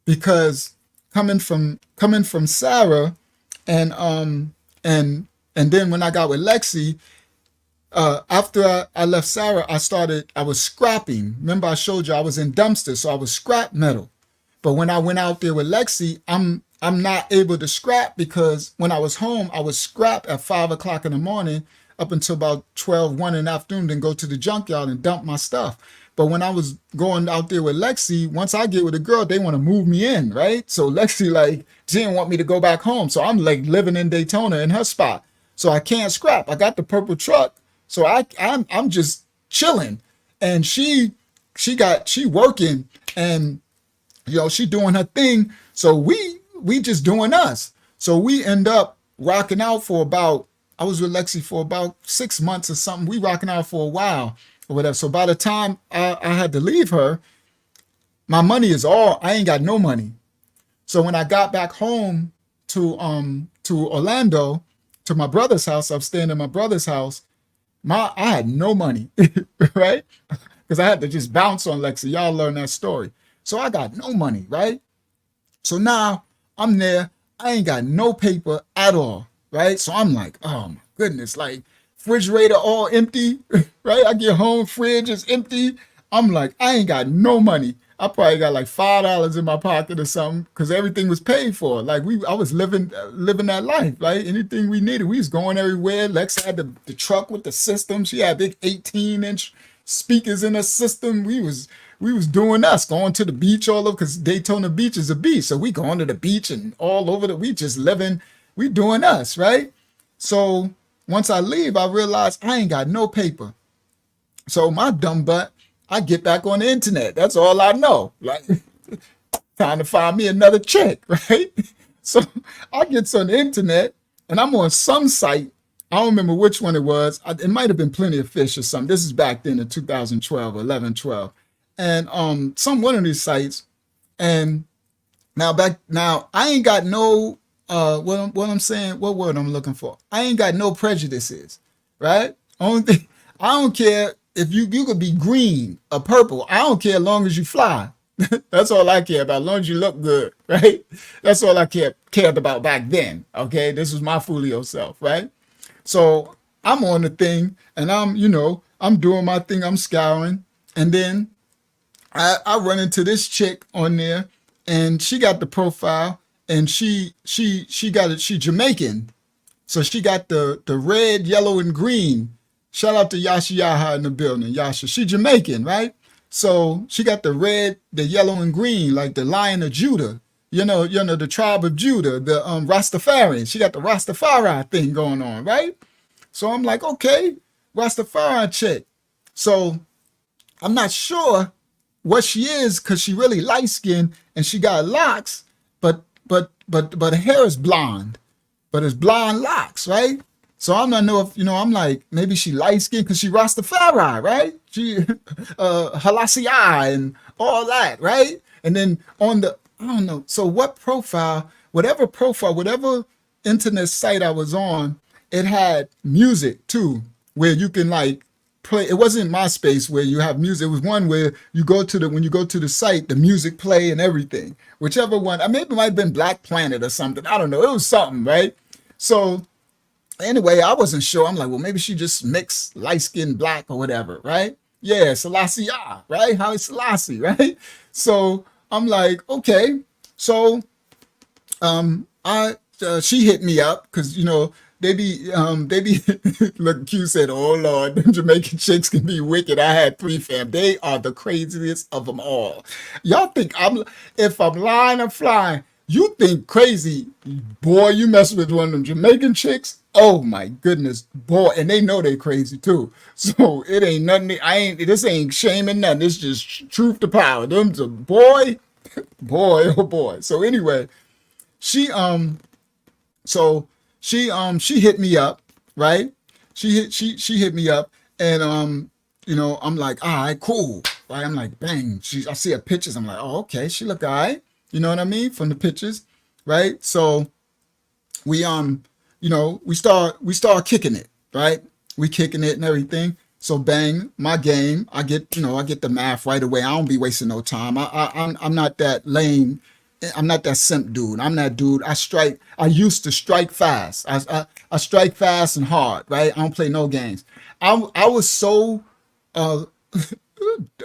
S3: because coming from Sarah and then when I got with Lexi, after I left Sarah, I was scrapping. Remember I showed you I was in dumpster, so I was scrap metal. But when I went out there with Lexi, I'm not able to scrap because when I was home, I would scrap at 5 o'clock in the morning up until about 12, 1 in the afternoon, then go to the junkyard and dump my stuff. But when I was going out there with Lexi, once I get with a girl, they want to move me in, right? So Lexi didn't want me to go back home. So I'm living in Daytona in her spot. So I can't scrap. I got the purple truck. So I'm just chilling. And she working and she doing her thing. So we just doing us. So we end up rocking out I was with Lexi for about 6 months or something. We rocking out for a while or whatever. So by the time I had to leave her, my money I ain't got no money. So when I got back home to Orlando, to my brother's house, I was staying in my brother's house, I had no money, right? Because I had to just bounce on Lexi. Y'all learn that story. So I got no money, right? So now I'm there. I ain't got no paper at all, right? So I'm like, oh my goodness, refrigerator all empty, right? I get home, fridge is empty. I'm like, I ain't got no money. I probably got like $5 in my pocket or something because everything was paid for. Like I was living that life, right? Anything we needed, we was going everywhere. Lex had the truck with the system. She had big 18-inch speakers in her system. We was doing us, going to the beach all over because Daytona Beach is a beach. So we going to the beach and all over we just living, we doing us, right? So once I leave, I realize I ain't got no paper. So my dumb butt, I get back on the internet. That's all I know. Like, time to find me another chick, right? So I get on the internet and I'm on some site. I don't remember which one it was. It might have been Plenty of Fish or something. This is back then in 2012, 11, 12. And one of these sites. And now I ain't got no what I'm saying, what word I'm looking for. I ain't got no prejudices, right? Only thing, I don't care if you could be green or purple. I don't care as long as you fly. That's all I care about, as long as you look good, right? That's all I cared about back then, okay? This was my Fulio self, right? So I'm on the thing and I'm doing my thing, I'm scouring. And then I run into this chick on there and she got the profile and she got it, she Jamaican. So she got the red, yellow, and green. Shout out to Yasha Yaha in the building. Yasha, she Jamaican, right? So she got the red, the yellow, and green, like the Lion of Judah. You know, the tribe of Judah, the Rastafarian. She got the Rastafari thing going on, right? So I'm like, okay, Rastafari chick. So I'm not sure what she is because she really light skinned and she got locks, but her hair is blonde, but it's blonde locks, right? So I'm not know if, I'm like, maybe she light skinned because she Rastafari, right? She Halasi and all that, right? And then I don't know. So whatever internet site I was on, it had music too, where you can like play. It wasn't MySpace where you have music. It was one where when you go to the site, the music play and everything. Whichever one, maybe it might have been Black Planet or something. I don't know. It was something, right? So anyway, I wasn't sure. I'm like, well, maybe she just mixed light skin black or whatever, right? Yeah, Selassie, right? Haile Selassie, right? So I'm like, okay. So she hit me up because they be look, Q said, oh Lord, them Jamaican chicks can be wicked. I had 3 fam. They are the craziest of them all. Y'all think if I'm lying or flying, you think crazy, boy, you mess with one of them Jamaican chicks. Oh my goodness, boy. And they know they crazy too. So it ain't nothing. This ain't shaming nothing. It's just truth to power. Them's a boy, oh boy. So anyway, she hit me up, right? She hit me up and I'm like, all right, cool. Right? I'm like, bang. I see her pictures. I'm like, oh, okay, she look all right. You know what I mean? From the pictures, right? So we start kicking it, right? We kicking it and everything. So bang, my game, I get the math right away. I don't be wasting no time. I'm not that lame. I'm not that simp dude. I'm that dude. I used to strike fast. I strike fast and hard, right? I don't play no games. I was so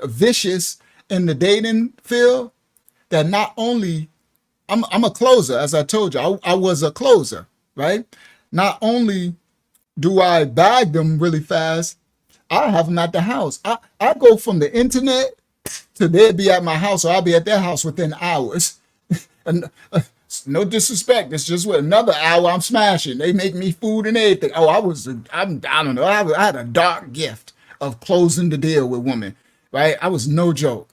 S3: vicious in the dating field that not only I'm a closer, as I told you, I was a closer, right? Not only do I bag them really fast, I have them at the house. I go from the internet to they'll be at my house or I'll be at their house within hours. And no disrespect, it's just with another hour I'm smashing. They make me food and everything. Oh, I don't know. I had a dark gift of closing the deal with women, right? I was no joke,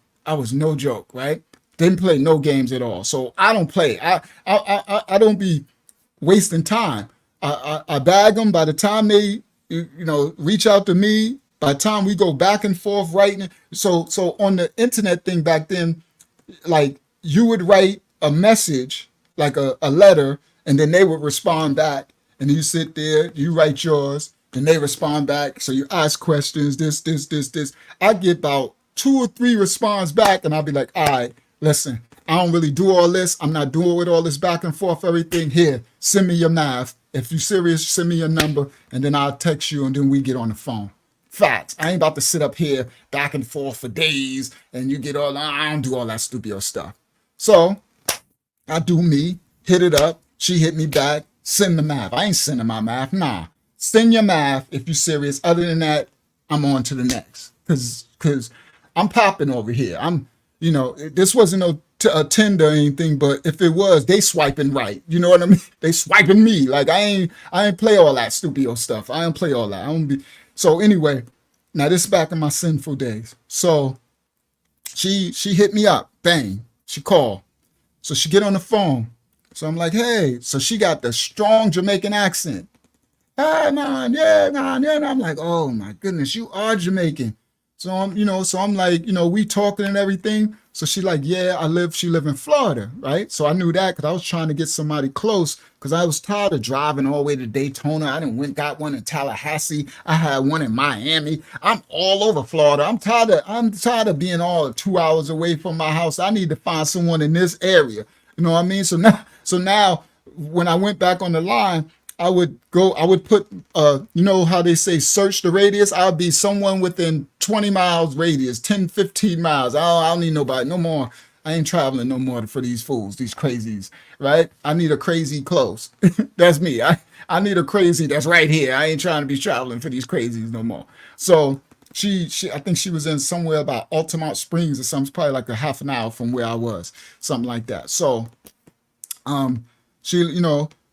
S3: right? Didn't play no games at all. So I don't play. I don't be wasting time. I bag them by the time they reach out to me. By the time we go back and forth writing. So on the internet thing back then, like you would write a message, like a letter, and then they would respond back. And you sit there, you write yours, and they respond back. So you ask questions, this. I get about 2 or 3 response back, and I'll be like, all right, listen, I don't really do all this. I'm not doing with all this back and forth, everything. Here, send me your math. If you're serious, send me your number, and then I'll text you, and then we get on the phone. Facts. I ain't about to sit up here back and forth for days and you get all, I don't do all that stupid stuff. So I do me, hit it up. She hit me back, send the math. I ain't sending my math. Nah. Send your math if you're serious. Other than that, I'm on to the next. Cause I'm popping over here. This wasn't no a Tinder or anything, but if it was, they swiping right. You know what I mean? They swiping me. Like I ain't play all that stupid stuff. I don't play all that. I don't be. So anyway, now this is back in my sinful days. So she hit me up. Bang. She called. So she get on the phone. So I'm like, hey. So she got the strong Jamaican accent. Ah, man, yeah, man, yeah. And I'm like, oh my goodness, you are Jamaican. So I'm like, we talking and everything. So she like, yeah, she live in Florida, right? So I knew that because I was trying to get somebody close because I was tired of driving all the way to Daytona. I got one in Tallahassee. I had one in Miami. I'm all over Florida. I'm tired of being all 2 hours away from my house. I need to find someone in this area. You know what I mean? So now when I went back on the line, I would put, how they say, search the radius. I'll be someone within 20 miles radius, 10, 15 miles. I don't need nobody no more. I ain't traveling no more for these fools, these crazies, right? I need a crazy close. That's me. I need a crazy that's right here. I ain't trying to be traveling for these crazies no more. So I think she was in somewhere about Altamont Springs or something, probably like a half an hour from where I was, something like that. So,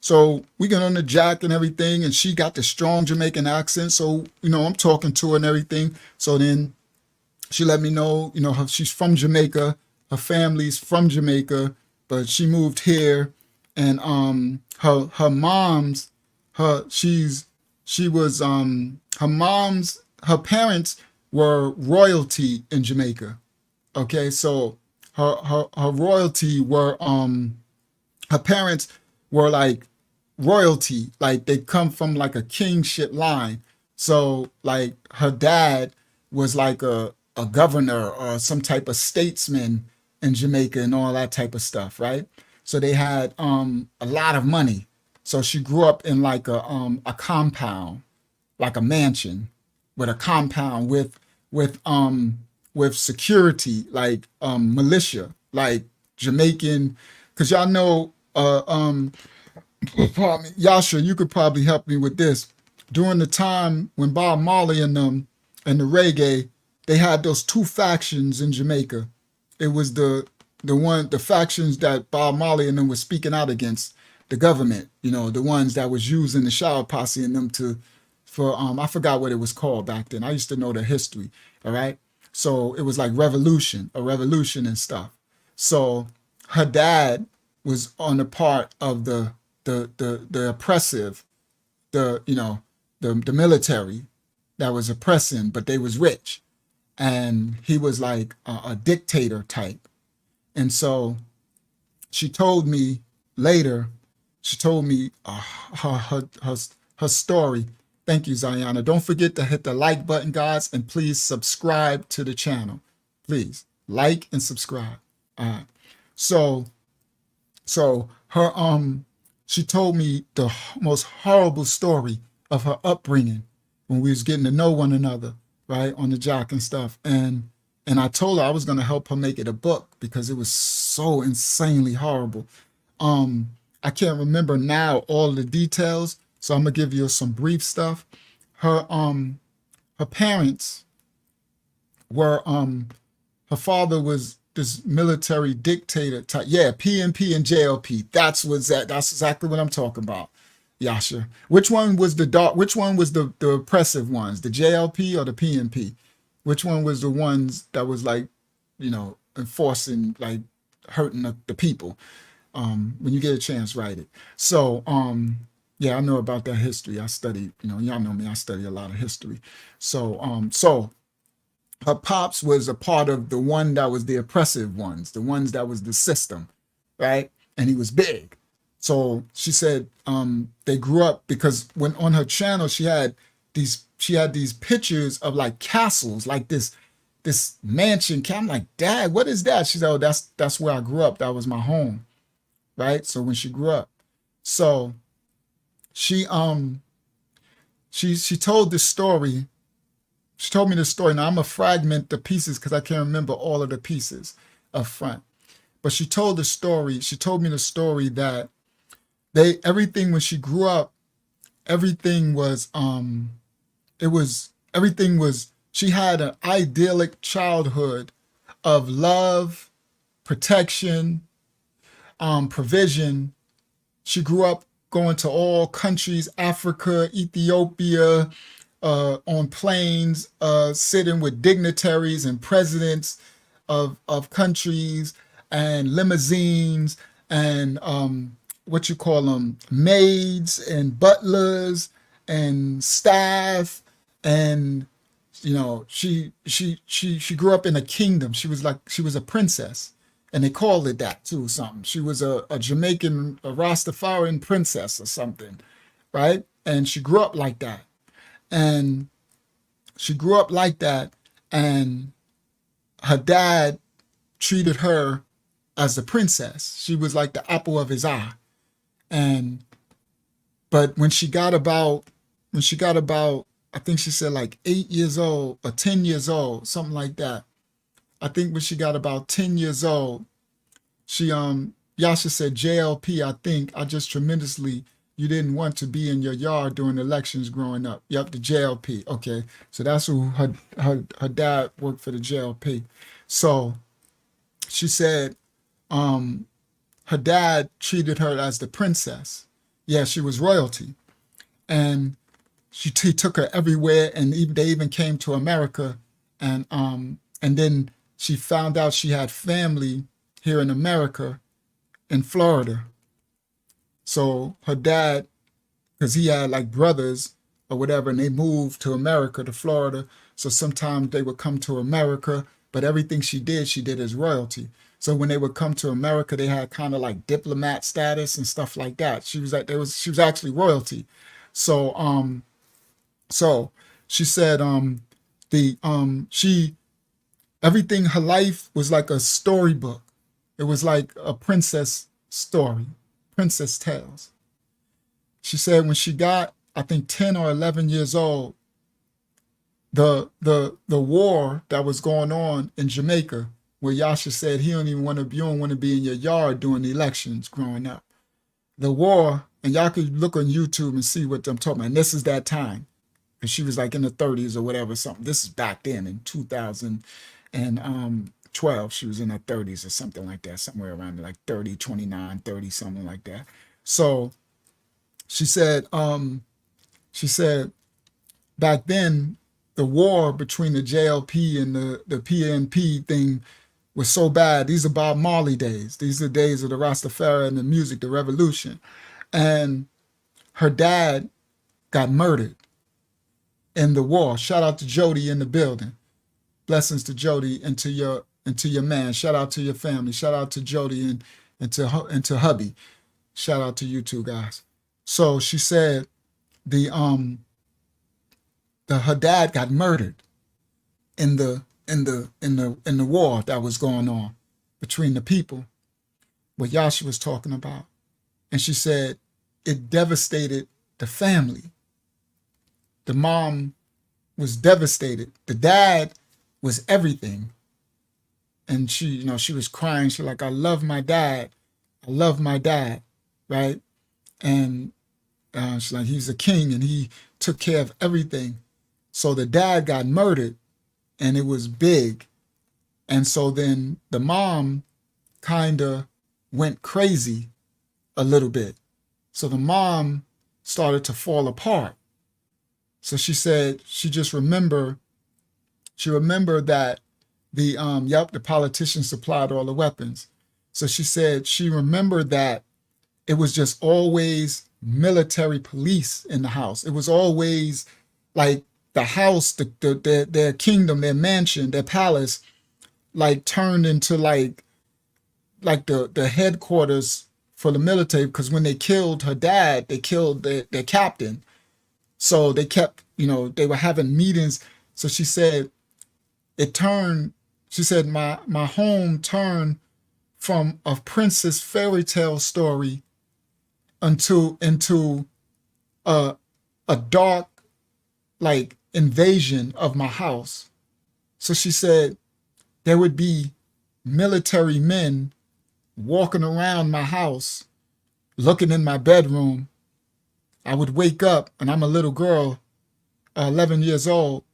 S3: so we get on the jack and everything, and she got the strong Jamaican accent. So, I'm talking to her and everything. So then she let me know, she's from Jamaica. Her family's from Jamaica, but she moved here. And her parents were royalty in Jamaica. Okay, so her royalty were her parents were like royalty, like they come from like a kingship line. So like her dad was like a governor or some type of statesman in Jamaica and all that type of stuff, right? So they had a lot of money. So she grew up in like a compound, like a mansion with a compound with security, like militia, like Jamaican, because y'all know Yasha, you could probably help me with this. During the time when Bob Marley and them and the reggae, they had those two factions in Jamaica. It was the factions that Bob Marley and them was speaking out against the government, the ones that was using the Shower Posse and them I forgot what it was called back then. I used to know the history, all right? So it was like a revolution and stuff. So her dad was on the part of the oppressive, the military that was oppressing, but they was rich. And he was like a dictator type. And so she told me later, her story. Thank you, Zayana. Don't forget to hit the like button, guys, and please subscribe to the channel. Please like and subscribe. All right. So her she told me the most horrible story of her upbringing when we was getting to know one another, right, on the jock and stuff. And I told her I was gonna help her make it a book because it was so insanely horrible. I can't remember now all the details, so I'm gonna give you some brief stuff. Her parents were her father was this military dictator type. Yeah, PNP and JLP. That's exactly what I'm talking about, Yasha. Which one was the oppressive ones? The JLP or the PNP? Which one was the ones that was like, enforcing, like hurting the people? When you get a chance, write it. So, yeah, I know about that history. I studied, y'all know me, I study a lot of history. So her pops was a part of the one that was the oppressive ones, the ones that was the system, right? And he was big. So she said they grew up because when on her channel she had these pictures of like castles, like this mansion. I'm like, Dad, what is that? She said, oh, that's where I grew up. That was my home, right? So when she grew up, so she told this story She told me the story. Now I'm gonna fragment the pieces because I can't remember all of the pieces up front. But she told the story. She told me the story that everything when she grew up, everything was she had an idyllic childhood of love, protection, provision. She grew up going to all countries, Africa, Ethiopia, on planes, sitting with dignitaries and presidents of countries, and limousines, and what you call them, maids and butlers and staff. And she grew up in a kingdom. She was a princess, and they called it that too, something. She was a Jamaican, a Rastafarian princess or something, right? And she grew up like that. And her dad treated her as a princess. She was like the apple of his eye. But when she got about, I think she said like 8 years old or 10 years old, something like that. I think when she got about 10 years old, she, Yasha said, JLP, I think, I just tremendously, you didn't want to be in your yard during elections growing up. Yep, the JLP. Okay. So that's who her dad worked for, the JLP. So she said, her dad treated her as the princess. Yeah, she was royalty. And he took her everywhere, and they even came to America. And then she found out she had family here in America, in Florida. So her dad, because he had like brothers or whatever, and they moved to America, to Florida. So sometimes they would come to America, but everything she did as royalty. So when they would come to America, they had kind of like diplomat status and stuff like that. She was actually royalty. So so she said everything, her life was like a storybook. It was like a princess story, princess tales. She said when she got, I think, 10 or 11 years old, the war that was going on in Jamaica, where Yasha said you don't want to be in your yard during the elections growing up. The war, and y'all could look on YouTube and see what I'm talking about. And this is that time. And she was like in the 30s or whatever, something. This is back then in 2012. She was in her 30s or something like that, somewhere around like 30, 29, 30, something like that. So she said back then, the war between the JLP and the PNP thing was so bad. These are Bob Marley days. These are the days of the Rastafari and the music, the revolution. And her dad got murdered in the war. Shout out to Jody in the building. Blessings to Jody and to your man. Shout out to your family. Shout out to Jody and to hubby. Shout out to you two guys. So she said her dad got murdered in the war that was going on between the people, what Yasha was talking about. And she said it devastated the family. The mom was devastated. The dad was everything. And she was crying. She like, I love my dad. I love my dad, right? And she's like, he's a king and he took care of everything. So the dad got murdered, and it was big. And so then the mom kind of went crazy a little bit. So the mom started to fall apart. So she said she remembered that the politicians supplied all the weapons. So she said she remembered that it was just always military police in the house. It was always like the house, their kingdom, their mansion, their palace, like turned into like the headquarters for the military. Because when they killed her dad, they killed their captain. So they kept, they were having meetings. So she said my home turned from a princess fairy tale story into a dark, like invasion of my house. So she said there would be military men walking around my house, looking in my bedroom. I would wake up, and I'm a little girl, 11 years old,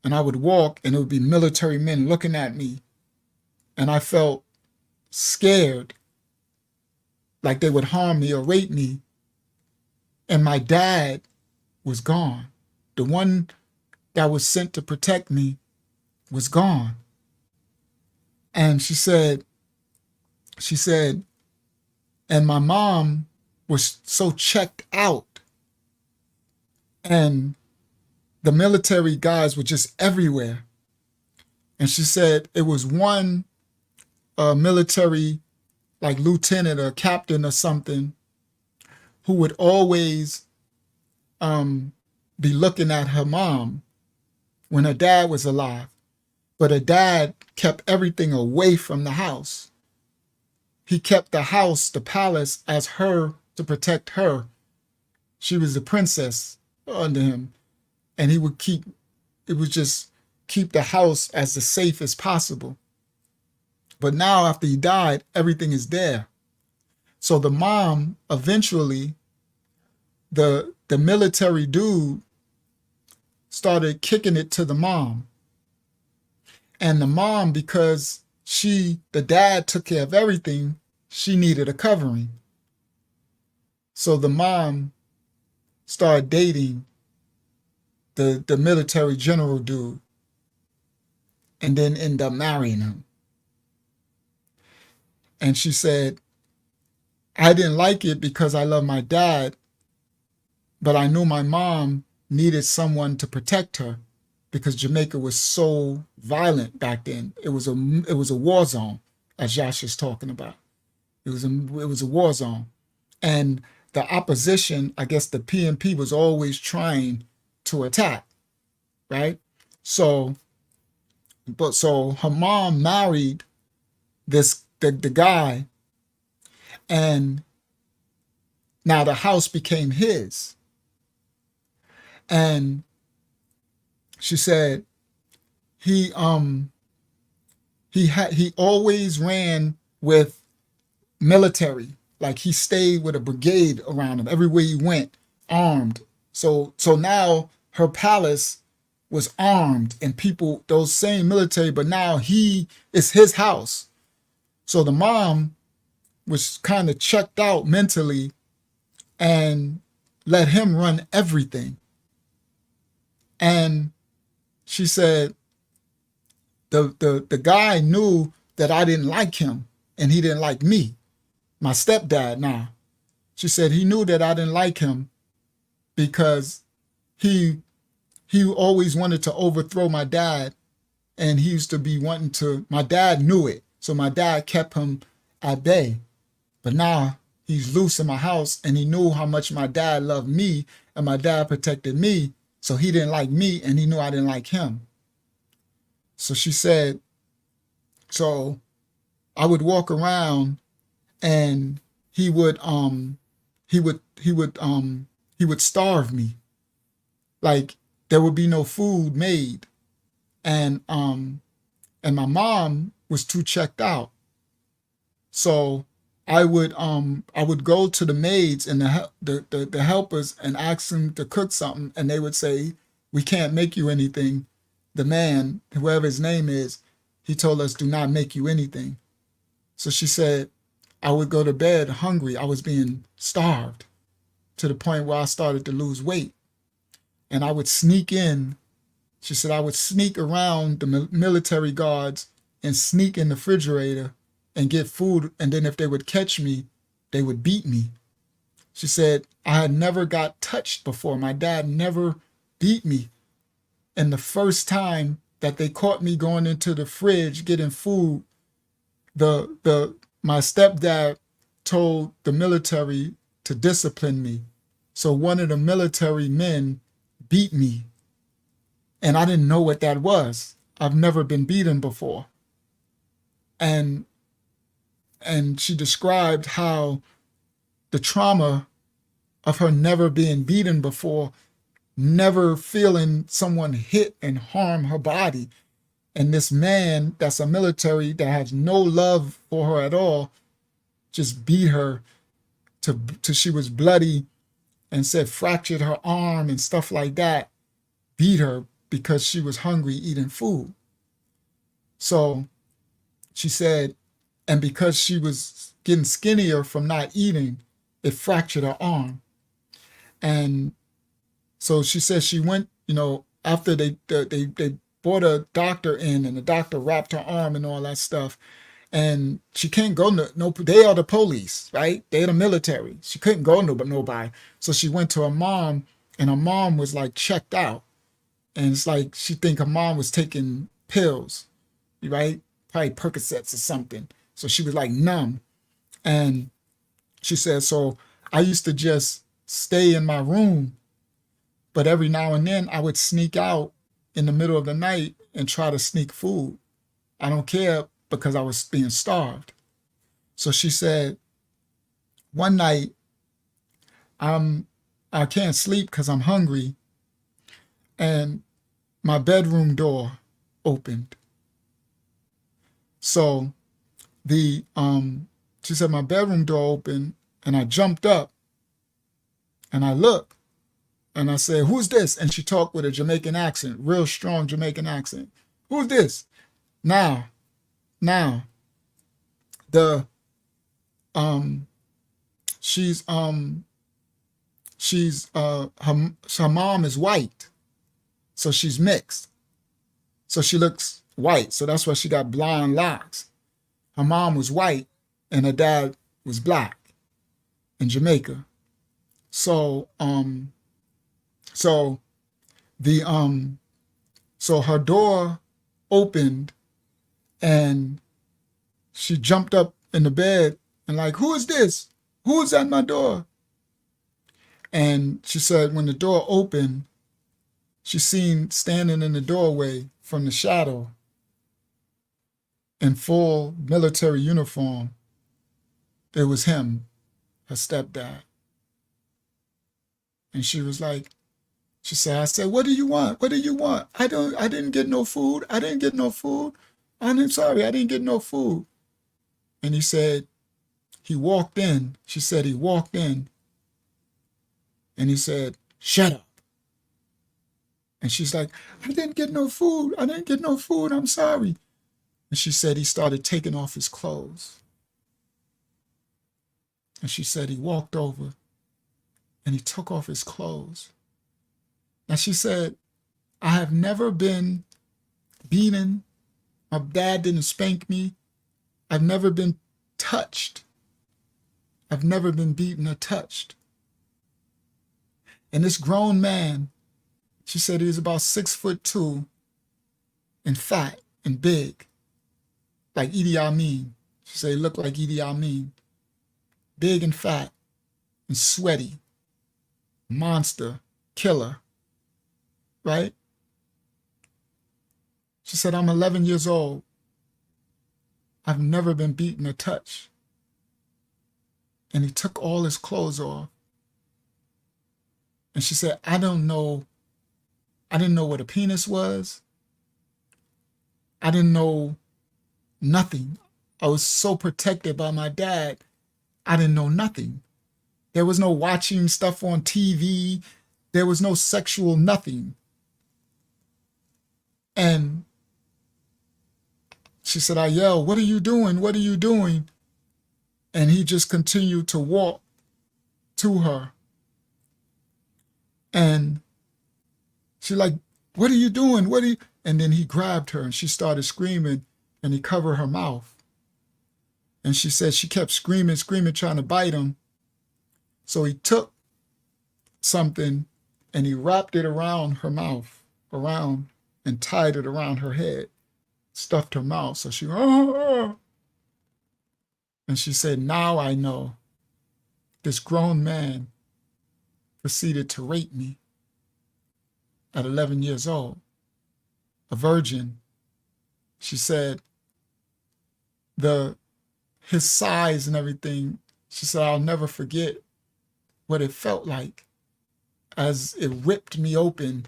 S3: and I would walk, and it would be military men looking at me. And I felt scared, like they would harm me or rape me. And my dad was gone. The one that was sent to protect me was gone. And she said, and my mom was so checked out, and the military guys were just everywhere. And she said it was one military, like lieutenant or captain or something, who would always be looking at her mom when her dad was alive. But her dad kept everything away from the house. He kept the house, the palace, as her, to protect her. She was the princess under him. And he would keep the house as the safe as possible. But now after he died, everything is there. So the mom, eventually, the military dude started kicking it to the mom. And the mom, because the dad took care of everything, she needed a covering. So the mom started dating the military general dude, and then ended up marrying him. And she said, I didn't like it because I love my dad, but I knew my mom needed someone to protect her because Jamaica was so violent back then. It was a war zone, as Josh is talking about. It was a war zone. And the opposition, I guess the PNP, was always trying to attack, right? So her mom married the guy, and now the house became his. And she said he always ran with military, like he stayed with a brigade around him everywhere he went, armed. So now her palace was armed and people, those same military, but now it's his house. So the mom was kind of checked out mentally and let him run everything. And she said the guy knew that I didn't like him and he didn't like me, my stepdad now. She said he knew that I didn't like him because he always wanted to overthrow my dad, and he used to be wanting to, my dad knew it. So my dad kept him at bay. But now he's loose in my house, and he knew how much my dad loved me, and my dad protected me. So he didn't like me, and he knew I didn't like him. So she said, so I would walk around, and he would starve me. Like there would be no food made, and my mom was too checked out. So I would go to the maids and the helpers and ask them to cook something, and they would say, we can't make you anything. The man, whoever his name is, he told us, do not make you anything. So she said, I would go to bed hungry. I was being starved to the point where I started to lose weight. And I would sneak in. She said I would sneak around the military guards and sneak in the refrigerator and get food. And then if they would catch me, they would beat me. She said I had never got touched before. My dad never beat me. And the first time that they caught me going into the fridge getting food, my stepdad told the military to discipline me. So one of the military men beat me. And I didn't know what that was. I've never been beaten before. And she described how the trauma of her never being beaten before never feeling someone hit and harm her body. And this man that's a military that has no love for her at all just beat her till she was bloody and said fractured her arm and stuff like that, beat her because she was hungry eating food. So she said, and because she was getting skinnier from not eating, it fractured her arm. And so she said she went, after they brought a doctor in and the doctor wrapped her arm and all that stuff. And she can't go they are the police, right? They're the military. She couldn't go nobody. So she went to her mom, and her mom was like checked out. And it's like she think her mom was taking pills, right? Probably Percocets or something. So she was like numb. And she said, so I used to just stay in my room, but every now and then I would sneak out in the middle of the night and try to sneak food. I don't care, because I was being starved. So she said, one night, I can't sleep because I'm hungry, and my bedroom door opened. So she said my bedroom door opened, and I jumped up, and I looked, and I said, who's this? And she talked with a Jamaican accent, real strong Jamaican accent. Who's this? Now, her mom is white, so she's mixed. So she looks white, so that's why she got blonde locks. Her mom was white, and her dad was black in Jamaica. So so her door opened, and she jumped up in the bed and like, who is this? Who's at my door? And she said when the door opened, she seen standing in the doorway from the shadow in full military uniform. It was him, her stepdad. And she was like, she said, I said, what do you want? What do you want? I didn't get no food. I didn't get no food. I'm sorry, I didn't get no food. And he said, he walked in. She said he walked in. And he said, shut up. And she's like, I didn't get no food. I didn't get no food. I'm sorry. And she said he started taking off his clothes. And she said he walked over and he took off his clothes. Now she said, I have never been beaten. My dad didn't spank me. I've never been touched. I've never been beaten or touched. And this grown man, she said he was about 6'2" and fat and big, like Idi Amin. She said he looked like Idi Amin. Big and fat and sweaty. Monster, killer, right? She said, I'm 11 years old. I've never been beaten or touched. And he took all his clothes off. And she said, I didn't know what a penis was. I didn't know nothing. I was so protected by my dad. I didn't know nothing. There was no watching stuff on TV. There was no sexual nothing. And she said, I yelled, what are you doing? What are you doing? And he just continued to walk to her. And she like, what are you doing? What are you? And then he grabbed her and she started screaming and he covered her mouth. And she said she kept screaming, trying to bite him. So he took something and he wrapped it around her mouth, and tied it around her head, stuffed her mouth. So she, and she said, now I know this grown man proceeded to rape me at 11 years old, a virgin. She said, his size and everything, she said, I'll never forget what it felt like as it ripped me open,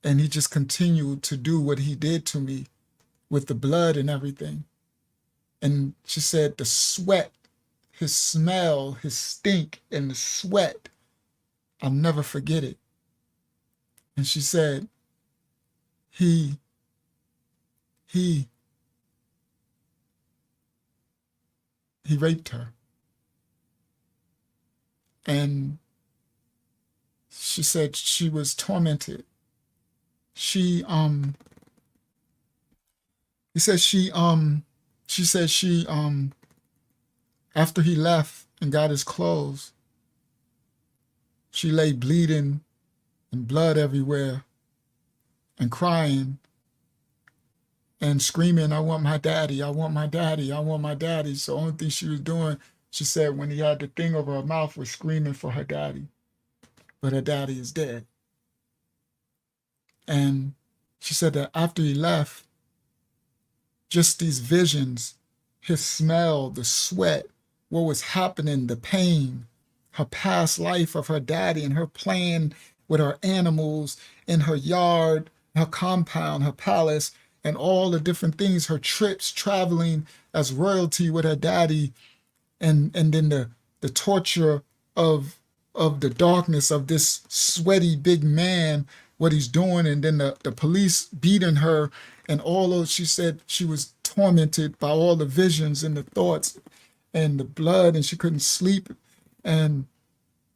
S3: and he just continued to do what he did to me with the blood and everything. And she said the sweat, his smell, his stink, and the sweat, I'll never forget it. And she said, he raped her. And she said she was tormented. He said she said she, after he left and got his clothes, she lay bleeding and blood everywhere and crying and screaming, I want my daddy, I want my daddy, I want my daddy. So the only thing she was doing, she said, when he had the thing over her mouth, was screaming for her daddy. But her daddy is dead. And she said that after he left, just these visions, his smell, the sweat, what was happening, the pain, her past life of her daddy and her playing with her animals in her yard, her compound, her palace, and all the different things, her trips traveling as royalty with her daddy, and then the torture of the darkness of this sweaty big man, what he's doing, and then the police beating her, and all those, she said she was tormented by all the visions and the thoughts and the blood, and she couldn't sleep, and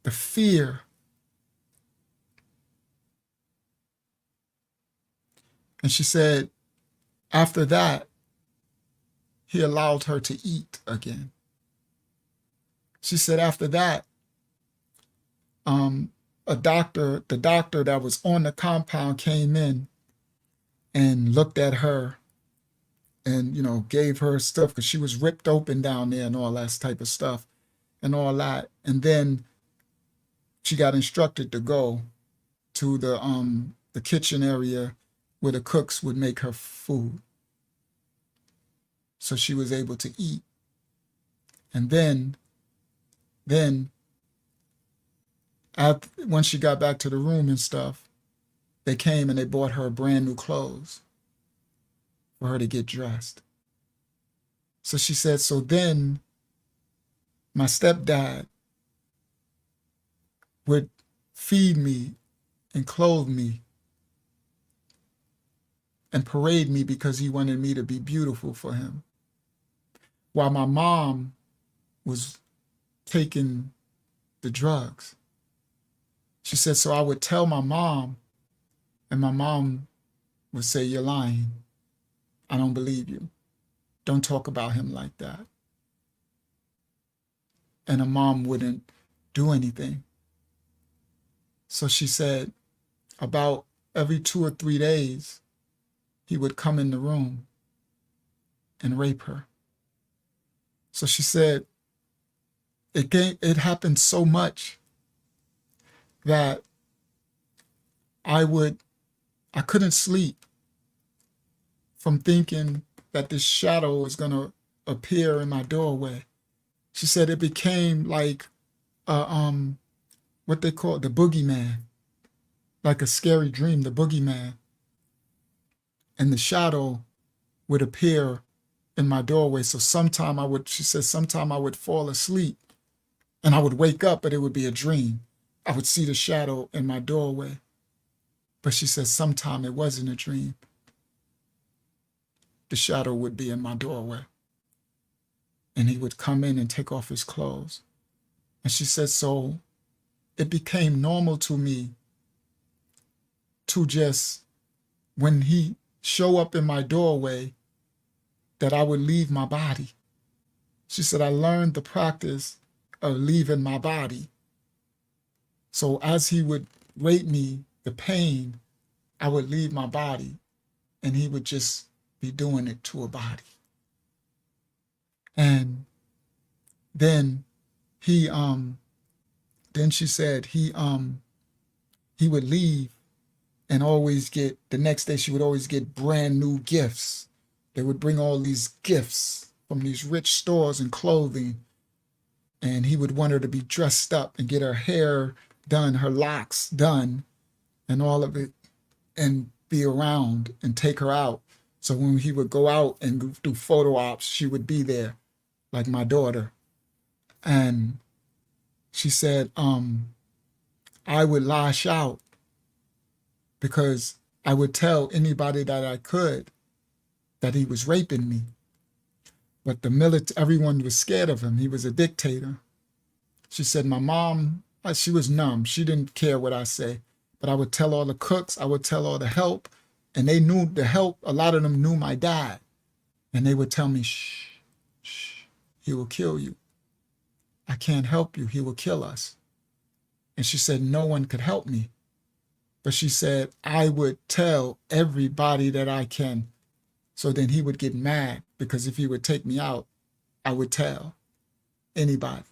S3: the fear. And she said after that, he allowed her to eat again. She said after that, the doctor that was on the compound came in and looked at her and, gave her stuff because she was ripped open down there and all that type of stuff and all that. And then she got instructed to go to the kitchen area where the cooks would make her food. So she was able to eat. And then once she got back to the room and stuff, they came and they bought her brand new clothes for her to get dressed. So she said, so then my stepdad would feed me and clothe me and parade me because he wanted me to be beautiful for him. While my mom was taking the drugs. She said, so I would tell my mom, and my mom would say, you're lying. I don't believe you. Don't talk about him like that. And her mom wouldn't do anything. So she said, about every 2 or 3 days, he would come in the room and rape her. So she said, it happened so much that I couldn't sleep from thinking that this shadow was going to appear in my doorway. She said it became like what they call the boogeyman, like a scary dream, the boogeyman. And the shadow would appear in my doorway. So she said sometime I would fall asleep and I would wake up, but it would be a dream. I would see the shadow in my doorway. But she said sometime it wasn't a dream. The shadow would be in my doorway. And he would come in and take off his clothes. And she said, so it became normal to me to just, when he show up in my doorway, that I would leave my body. She said, I learned the practice of leaving my body. So as he would rape me, the pain, I would leave my body and he would just be doing it to a body. And then then she said he would leave and always get, the next day she would always get brand new gifts. They would bring all these gifts from these rich stores and clothing. And he would want her to be dressed up and get her hair done, her locks done, and all of it, and be around and take her out. So when he would go out and do photo ops, she would be there, like my daughter. And she said, I would lash out because I would tell anybody that I could that he was raping me. But everyone was scared of him. He was a dictator. She said, my mom, she was numb. She didn't care what I say. But I would tell all the cooks, I would tell all the help, and they knew the help. A lot of them knew my dad. And they would tell me, shh, shh, he will kill you. I can't help you. He will kill us. And she said, no one could help me. But she said, I would tell everybody that I can. So then he would get mad, because if he would take me out, I would tell anybody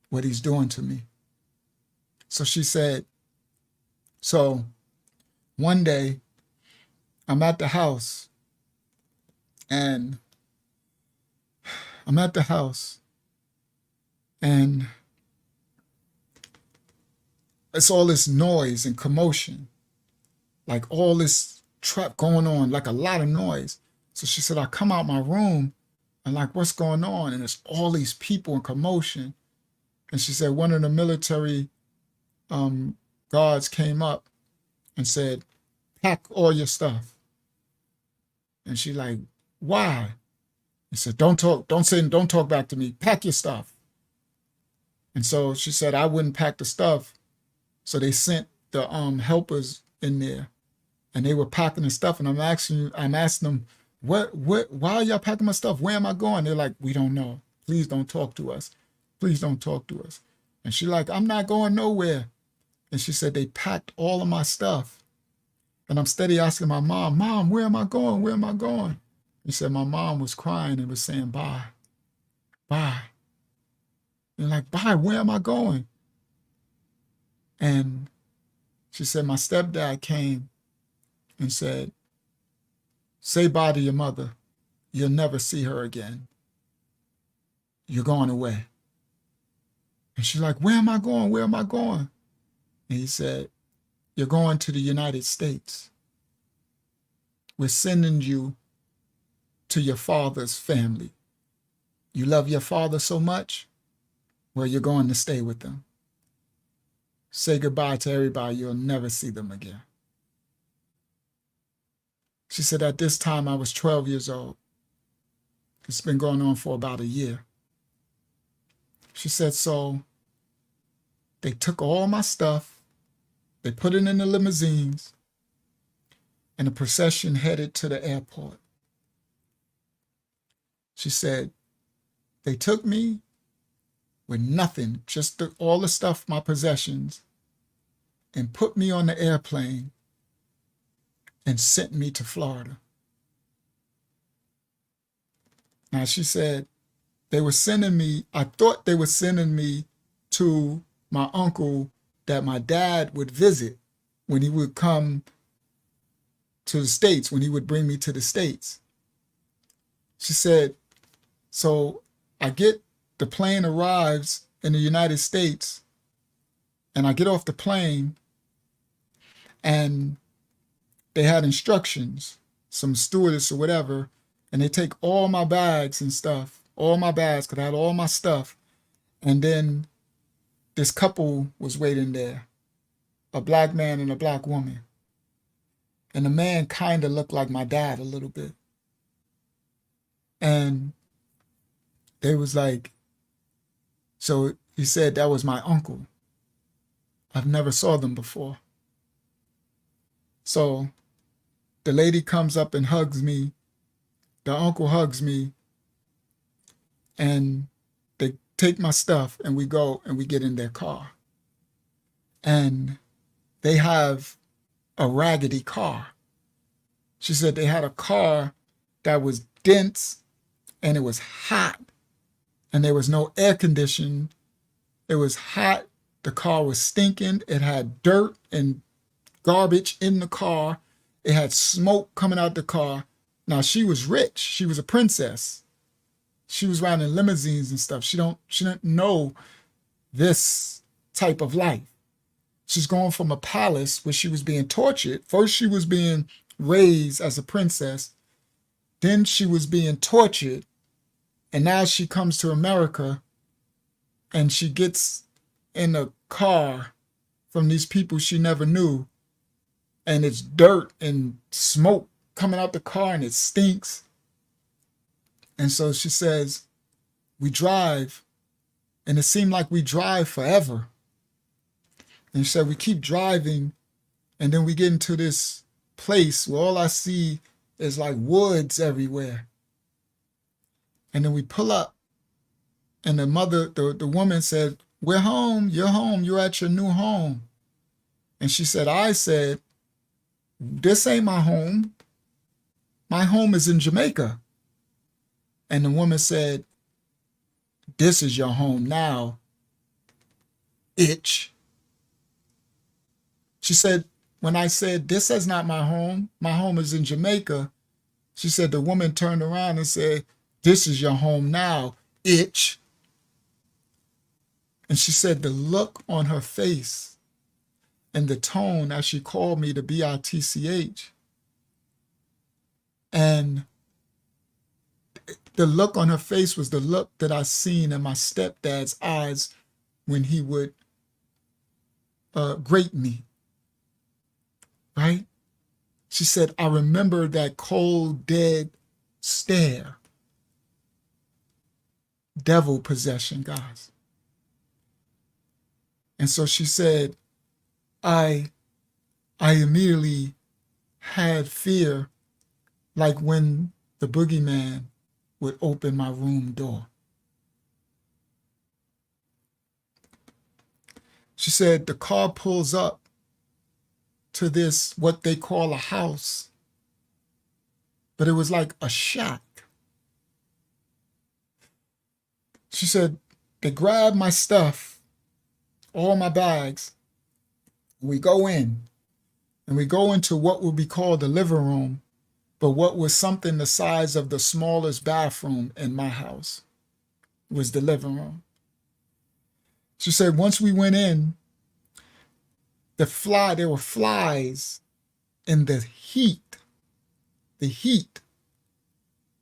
S3: what he's doing to me. So she said, so one day I'm at the house and it's all this noise and commotion, like all this trap going on, like a lot of noise. So she said, I come out my room and like, what's going on? And it's all these people in commotion. And she said, one of the military guards came up and said, pack all your stuff. And she like, why? He said, don't talk back to me. Pack your stuff. And so she said, I wouldn't pack the stuff. So they sent the helpers in there, and they were packing the stuff. And I'm asking them, why are y'all packing my stuff? Where am I going? They're like, we don't know. Please don't talk to us. Please don't talk to us. And she like, I'm not going nowhere. And she said, they packed all of my stuff. And I'm steady asking my mom, where am I going? Where am I going? He said, my mom was crying and was saying, bye, bye. And like, bye, where am I going? And she said, my stepdad came and said, say bye to your mother. You'll never see her again. You're going away. And she's like, where am I going? Where am I going? And he said, you're going to the United States. We're sending you to your father's family. You love your father so much? Well, you're going to stay with them. Say goodbye to everybody. You'll never see them again. She said, at this time, I was 12 years old. It's been going on for about a year. She said, so they took all my stuff, they put it in the limousines, and the procession headed to the airport. She said, they took me with nothing, just all the stuff, my possessions, and put me on the airplane and sent me to Florida. Now, she said, they were sending me, I thought they were sending me to my uncle that my dad would visit when he would come to the States, when he would bring me to the States. She said, so the plane arrives in the United States, and I get off the plane, and they had instructions, some stewardess or whatever, and they take all my bags and stuff, all my bags, because I had all my stuff. And then this couple was waiting there, a black man and a black woman. And the man kind of looked like my dad a little bit. And they was like, so he said that was my uncle. I've never saw them before. So the lady comes up and hugs me. The uncle hugs me. And they take my stuff and we go and we get in their car. And they have a raggedy car. She said they had a car that was dense and it was hot and there was no air conditioning. It was hot. The car was stinking. It had dirt and garbage in the car. It had smoke coming out the car. Now, she was rich. She was a princess. She was riding in limousines and stuff. She didn't know this type of life. She's going from a palace where she was being tortured. First, she was being raised as a princess. Then she was being tortured. And now she comes to America and she gets in a car from these people she never knew. And it's dirt and smoke coming out the car and it stinks. And so she says, we drive, and it seemed like we drive forever. And she said, we keep driving, and then we get into this place where all I see is like woods everywhere. And then we pull up, and the woman said, we're home, you're at your new home. And she said, I said, this ain't my home. My home is in Jamaica. And the woman said, this is your home now, itch. She said, when I said, this is not my home is in Jamaica. She said, the woman turned around and said, this is your home now, itch. And she said, the look on her face and the tone as she called me the BITCH. And the look on her face was the look that I seen in my stepdad's eyes when he would grate me, right? She said, I remember that cold, dead stare. Devil possession, guys. And so she said, I immediately had fear, like when the boogeyman would open my room door. She said the car pulls up to this, what they call a house, but it was like a shack. She said they grabbed my stuff, all my bags, and we go in, and we go into what would be called the living room, but what was something the size of the smallest bathroom in my house was the living room. She said once we went in, there were flies, and the heat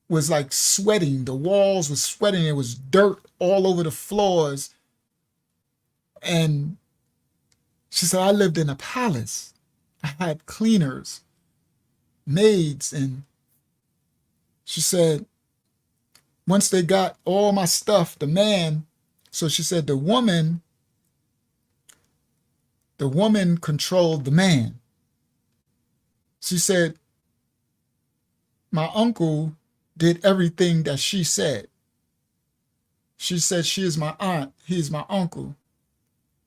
S3: was like sweating. The walls were sweating. It was dirt all over the floors. And she said, I lived in a palace. I had cleaners, maids, and she said, once they got all my stuff, so she said the woman controlled the man. She said, my uncle did everything that she said. She said, she is my aunt, he is my uncle.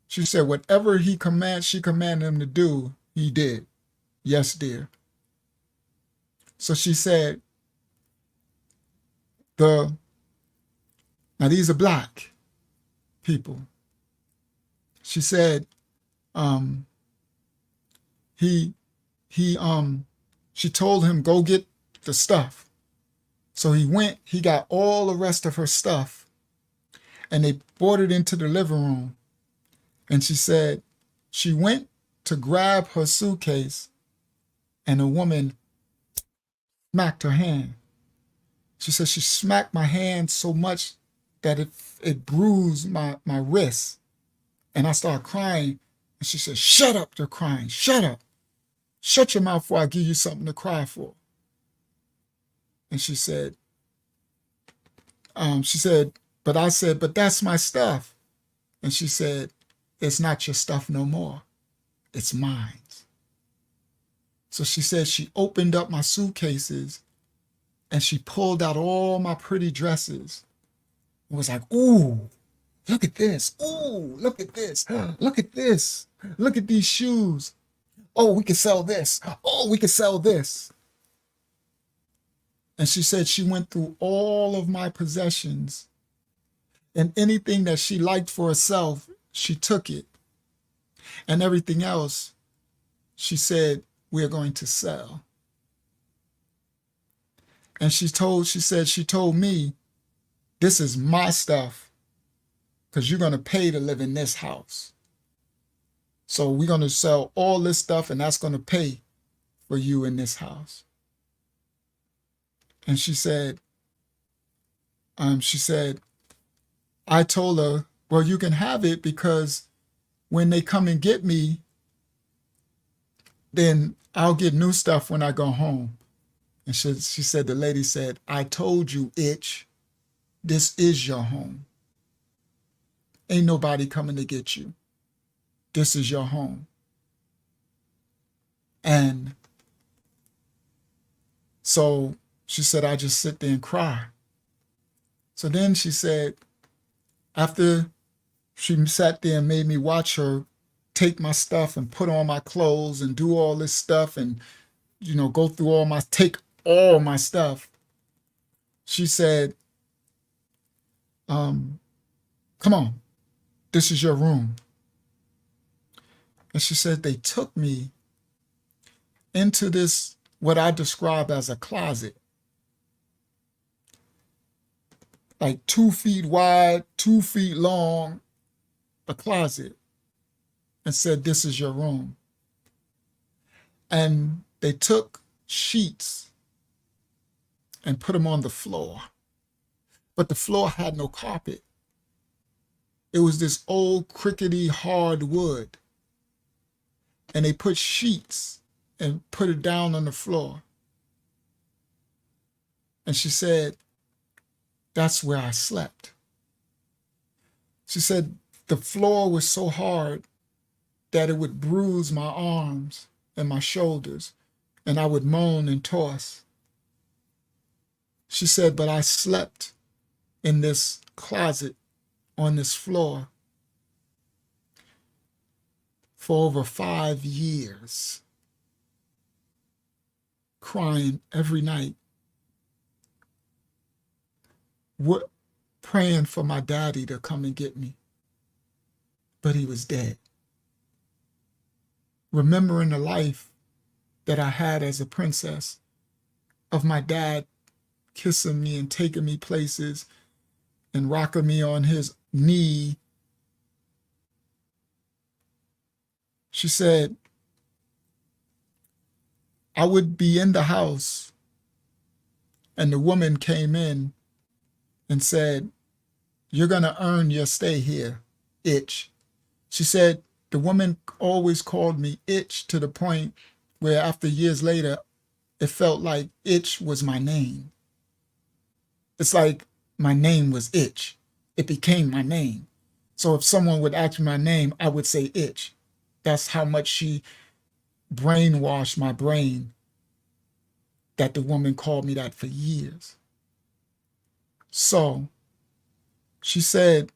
S3: She said, whatever she commanded him to do, he did. Yes, dear. So she said, now these are black people. She said, she told him, go get the stuff. So he went, he got all the rest of her stuff, and they brought it into the living room. And she said, she went to grab her suitcase, and a woman smacked her hand. She said she smacked my hand so much that it bruised my wrist. And I started crying. And she said, shut up, you're crying. Shut up. Shut your mouth before I give you something to cry for. And she said, but I said, but that's my stuff. And she said, it's not your stuff no more. It's mine. So she said she opened up my suitcases and she pulled out all my pretty dresses. It was like, ooh, look at this. Ooh, look at this. Look at this. Look at these shoes. Oh, we could sell this. Oh, we could sell this. And she said she went through all of my possessions, and anything that she liked for herself, she took it. And everything else, she said, we're going to sell. And she told me, this is my stuff, because you're going to pay to live in this house. So we're going to sell all this stuff and that's going to pay for you in this house. And she said, I told her, well, you can have it because when they come and get me, then I'll get new stuff when I go home. And she said, the lady said, I told you, itch, this is your home. Ain't nobody coming to get you. This is your home. And so she said, I just sit there and cry. So then she said, after she sat there and made me watch her take my stuff and put on my clothes and do all this stuff and, go through take all my stuff, she said, come on, this is your room. And she said, they took me into this, what I describe as a closet, like 2 feet wide, 2 feet long, a closet, and said, this is your room. And they took sheets and put them on the floor, but the floor had no carpet. It was this old crickety hard wood. And they put sheets and put it down on the floor. And she said, that's where I slept. She said, the floor was so hard that it would bruise my arms and my shoulders, and I would moan and toss. She said, but I slept in this closet on this floor for over 5 years, crying every night, praying for my daddy to come and get me. But he was dead. Remembering the life that I had as a princess, of my dad kissing me and taking me places and rocking me on his knee. She said, I would be in the house and the woman came in and said, you're going to earn your stay here, Itch. She said, the woman always called me Itch to the point where after years later, it felt like Itch was my name. It's like my name was Itch. It became my name. So if someone would ask me my name, I would say Itch. That's how much she brainwashed my brain, that the woman called me that for years. So she said,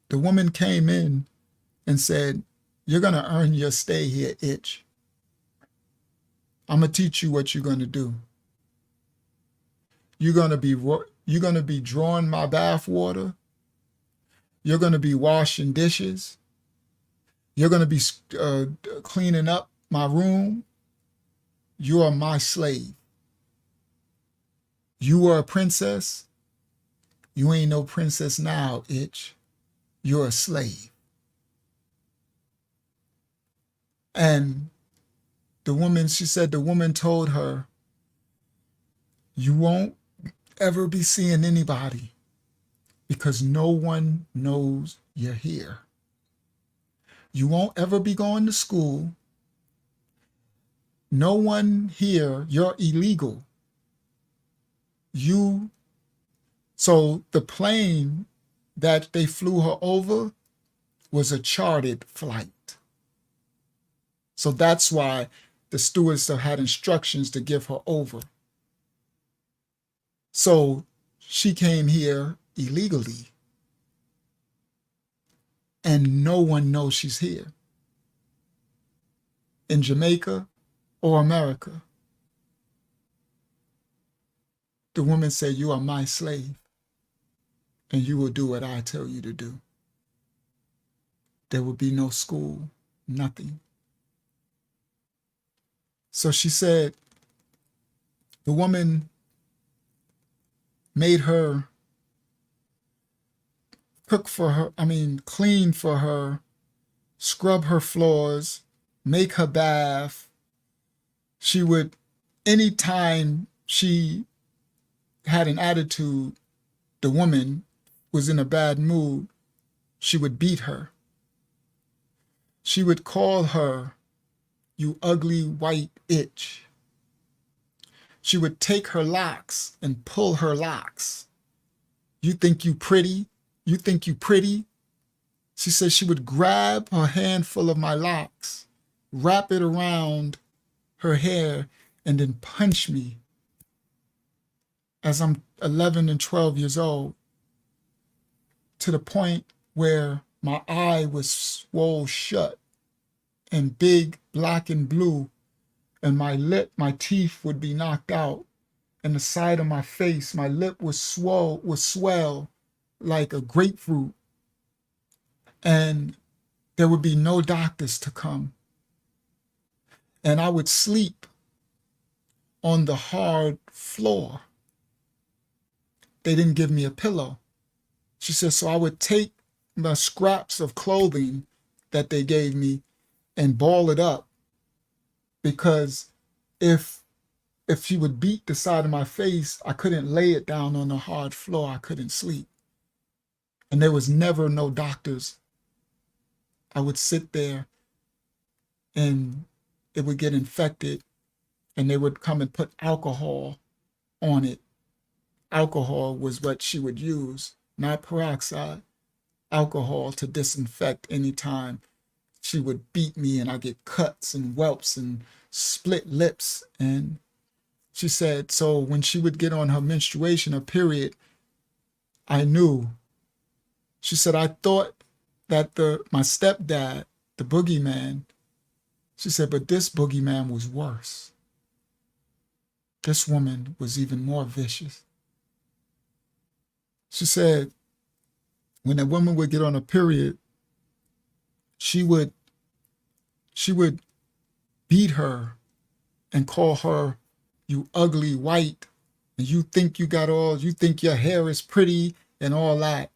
S3: the woman came in and said, you're going to earn your stay here, Itch. I'm going to teach you what you're going to do. You're going to be drawing my bath water. You're going to be washing dishes. You're going to be cleaning up my room. You are my slave. You were a princess. You ain't no princess now, Itch. You're a slave. And she said the woman told her, you won't ever be seeing anybody because no one knows you're here. You won't ever be going to school. No one here, you're illegal. So the plane that they flew her over was a chartered flight. So that's why the stewards had instructions to give her over. So she came here illegally. And no one knows she's here. In Jamaica or America. The woman said, you are my slave. And you will do what I tell you to do. There will be no school, nothing. So she said, the woman made her clean for her scrub her floors, make her bath. She would, anytime she had an attitude, the woman was in a bad mood, she would beat her. She would call her, "You ugly white itch." She would take her locks and pull her locks. "You think you pretty? You think you pretty?" She said she would grab a handful of my locks, wrap it around her hair, and then punch me as I'm 11 and 12 years old, to the point where my eye was swole shut and big, black and blue, and my teeth would be knocked out, and the side of my face, my lip was swell like a grapefruit, and there would be no doctors to come. And I would sleep on the hard floor. They didn't give me a pillow. She said, so I would take the scraps of clothing that they gave me and ball it up, because if she would beat the side of my face, I couldn't lay it down on the hard floor. I couldn't sleep. And there was never no doctors. I would sit there and it would get infected, and they would come and put alcohol on it. Alcohol was what she would use, not peroxide. Alcohol to disinfect anytime she would beat me, and I get cuts and whelps and split lips. And she said, so when she would get on her menstruation, her period, I knew. She said, I thought that my stepdad, the boogeyman, she said, but this boogeyman was worse. This woman was even more vicious. She said, when a woman would get on a period, she would beat her and call her, "You ugly white, and you think your hair is pretty and all that."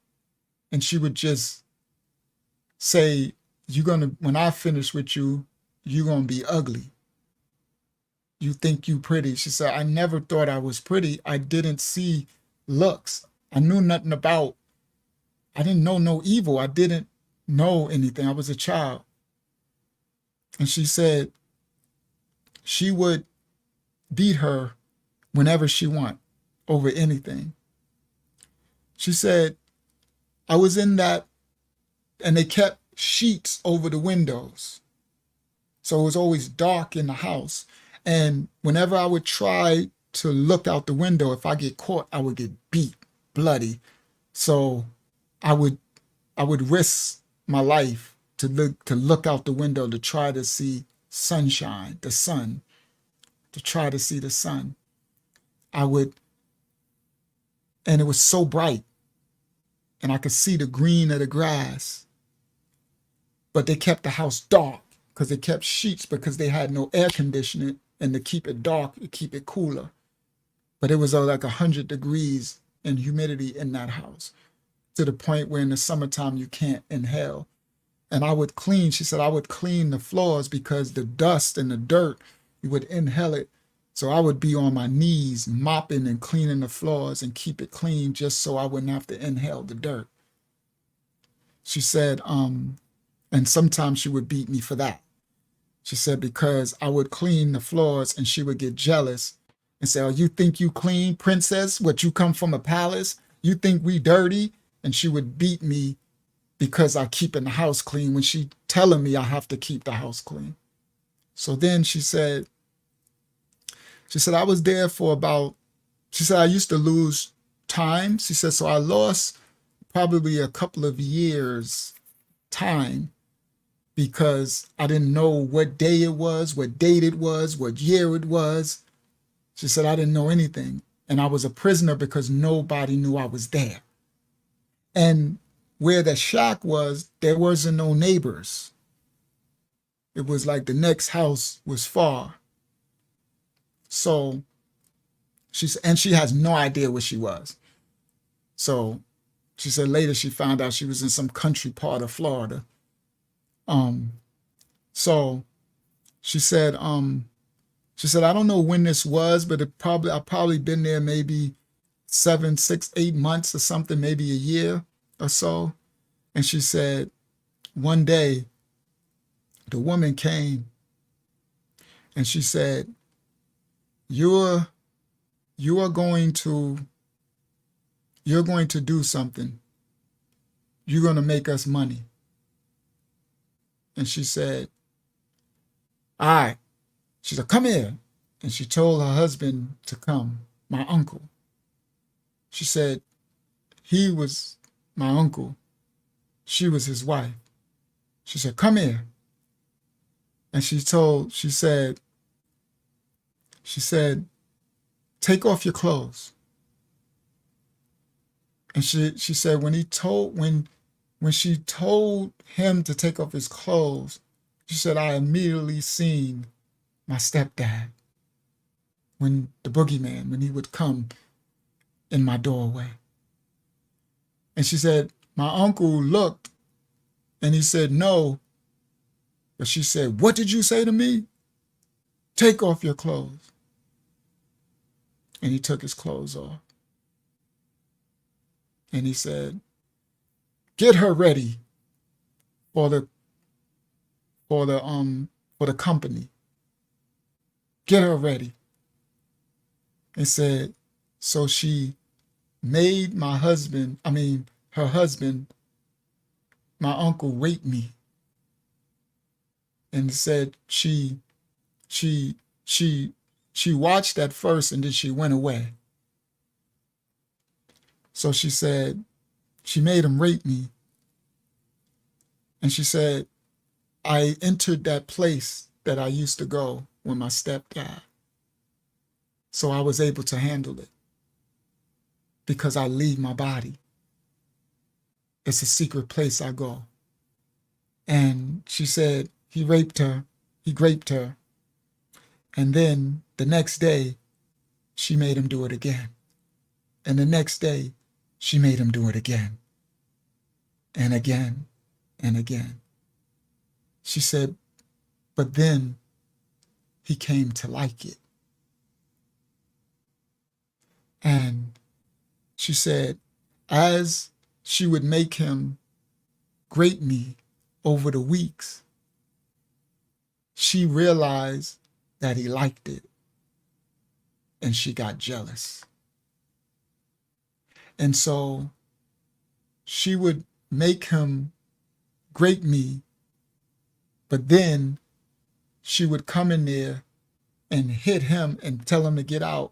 S3: And she would just say, when I finish with you, you're gonna be ugly. You think you pretty. She said, I never thought I was pretty. I didn't see looks. I knew nothing about, I didn't know no evil. I didn't know anything. I was a child. And she said she would beat her whenever she want over anything. She said, I was in that, and they kept sheets over the windows. So it was always dark in the house. And whenever I would try to look out the window, if I get caught, I would get beat, bloody. So I would risk my life to look out the window to try to see sunshine, the sun, to try to see the sun. And it was so bright, and I could see the green of the grass. But they kept the house dark because they kept sheets, because they had no air conditioning, and to keep it dark, to keep it cooler. But it was like 100 degrees and humidity in that house, to the point where in the summertime you can't inhale. And I would clean, she said, I would clean the floors because the dust and the dirt, you would inhale it. So I would be on my knees mopping and cleaning the floors and keep it clean just so I wouldn't have to inhale the dirt. She said, and sometimes she would beat me for that. She said, because I would clean the floors and she would get jealous and say, oh, you think you clean, princess? What, you come from a palace? You think we dirty? And she would beat me because I keeping the house clean, when she telling me I have to keep the house clean. So then she said, I was there for she said, I used to lose time. She said, so I lost probably a couple of years time, because I didn't know what day it was, what date it was, what year it was. She said, I didn't know anything. And I was a prisoner because nobody knew I was there. And where the shack was, there wasn't no neighbors. It was like the next house was far. So she has no idea where she was. So she said later she found out she was in some country part of Florida. So she said, I don't know when this was, but I've probably been there maybe 7, 6, 8 months or something, maybe a year or so. And she said, one day the woman came and she said, you're going to do something. You're going to make us money. And she said, all right. She said, come here. And she told her husband to come, my uncle. She said, he was my uncle. She was his wife. She said, come here. And she said, take off your clothes. And she said, when she told him to take off his clothes, she said, I immediately seen my stepdad, when the boogeyman, when he would come in my doorway. And she said, my uncle looked and he said, no. But she said, what did you say to me? Take off your clothes. And he took his clothes off. And he said, get her ready for the company. Get her ready. And said, so she made her husband, my uncle, rape me. And said she watched at first and then she went away. So she said, she made him rape me. And she said, I entered that place that I used to go when my stepdad. So I was able to handle it because I leave my body. It's a secret place I go. And she said he raped her. And then the next day, she made him do it again. And the next day, she made him do it again. And again, and again. She said, but then he came to like it. And she said, as she would make him grate me over the weeks, she realized that he liked it. And she got jealous. And so she would make him grate me, but then she would come in there and hit him and tell him to get out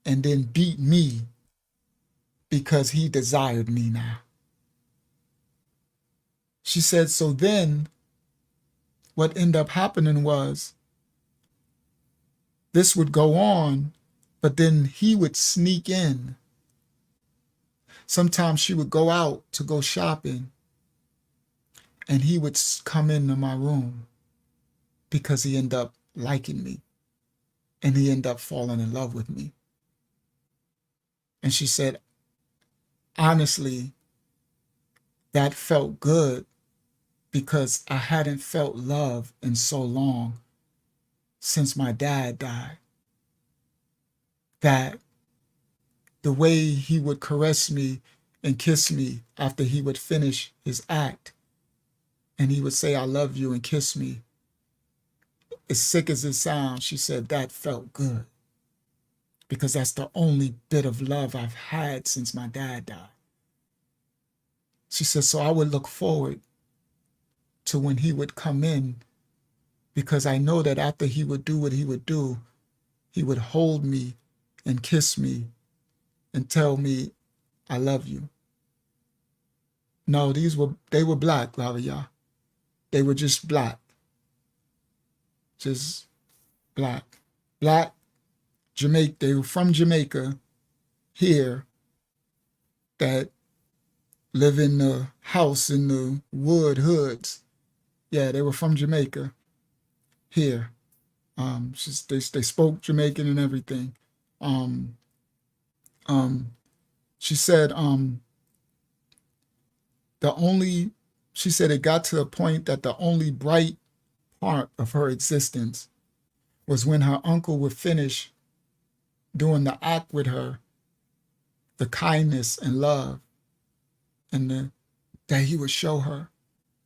S3: and then beat me because he desired me now. She said, so then what ended up happening was this would go on, but then he would sneak in. Sometimes she would go out to go shopping and he would come into my room because he ended up liking me and he ended up falling in love with me. And she said, honestly, that felt good because I hadn't felt love in so long since my dad died. That the way he would caress me and kiss me after he would finish his act, and he would say, I love you, and kiss me. As sick as it sounds, she said, that felt good. Because that's the only bit of love I've had since my dad died. She said, so I would look forward to when he would come in, because I know that after he would do what he would do, he would hold me and kiss me and tell me, I love you. No, they were black, Lavia. They were just black. Just black. Black, Jamaica. They were from Jamaica here that live in the house in the wood hoods. Yeah, they were from Jamaica here. They spoke Jamaican and everything. She said, the only she said it got to the point that the only bright part of her existence was when her uncle would finish doing the act with her, the kindness and love that he would show her.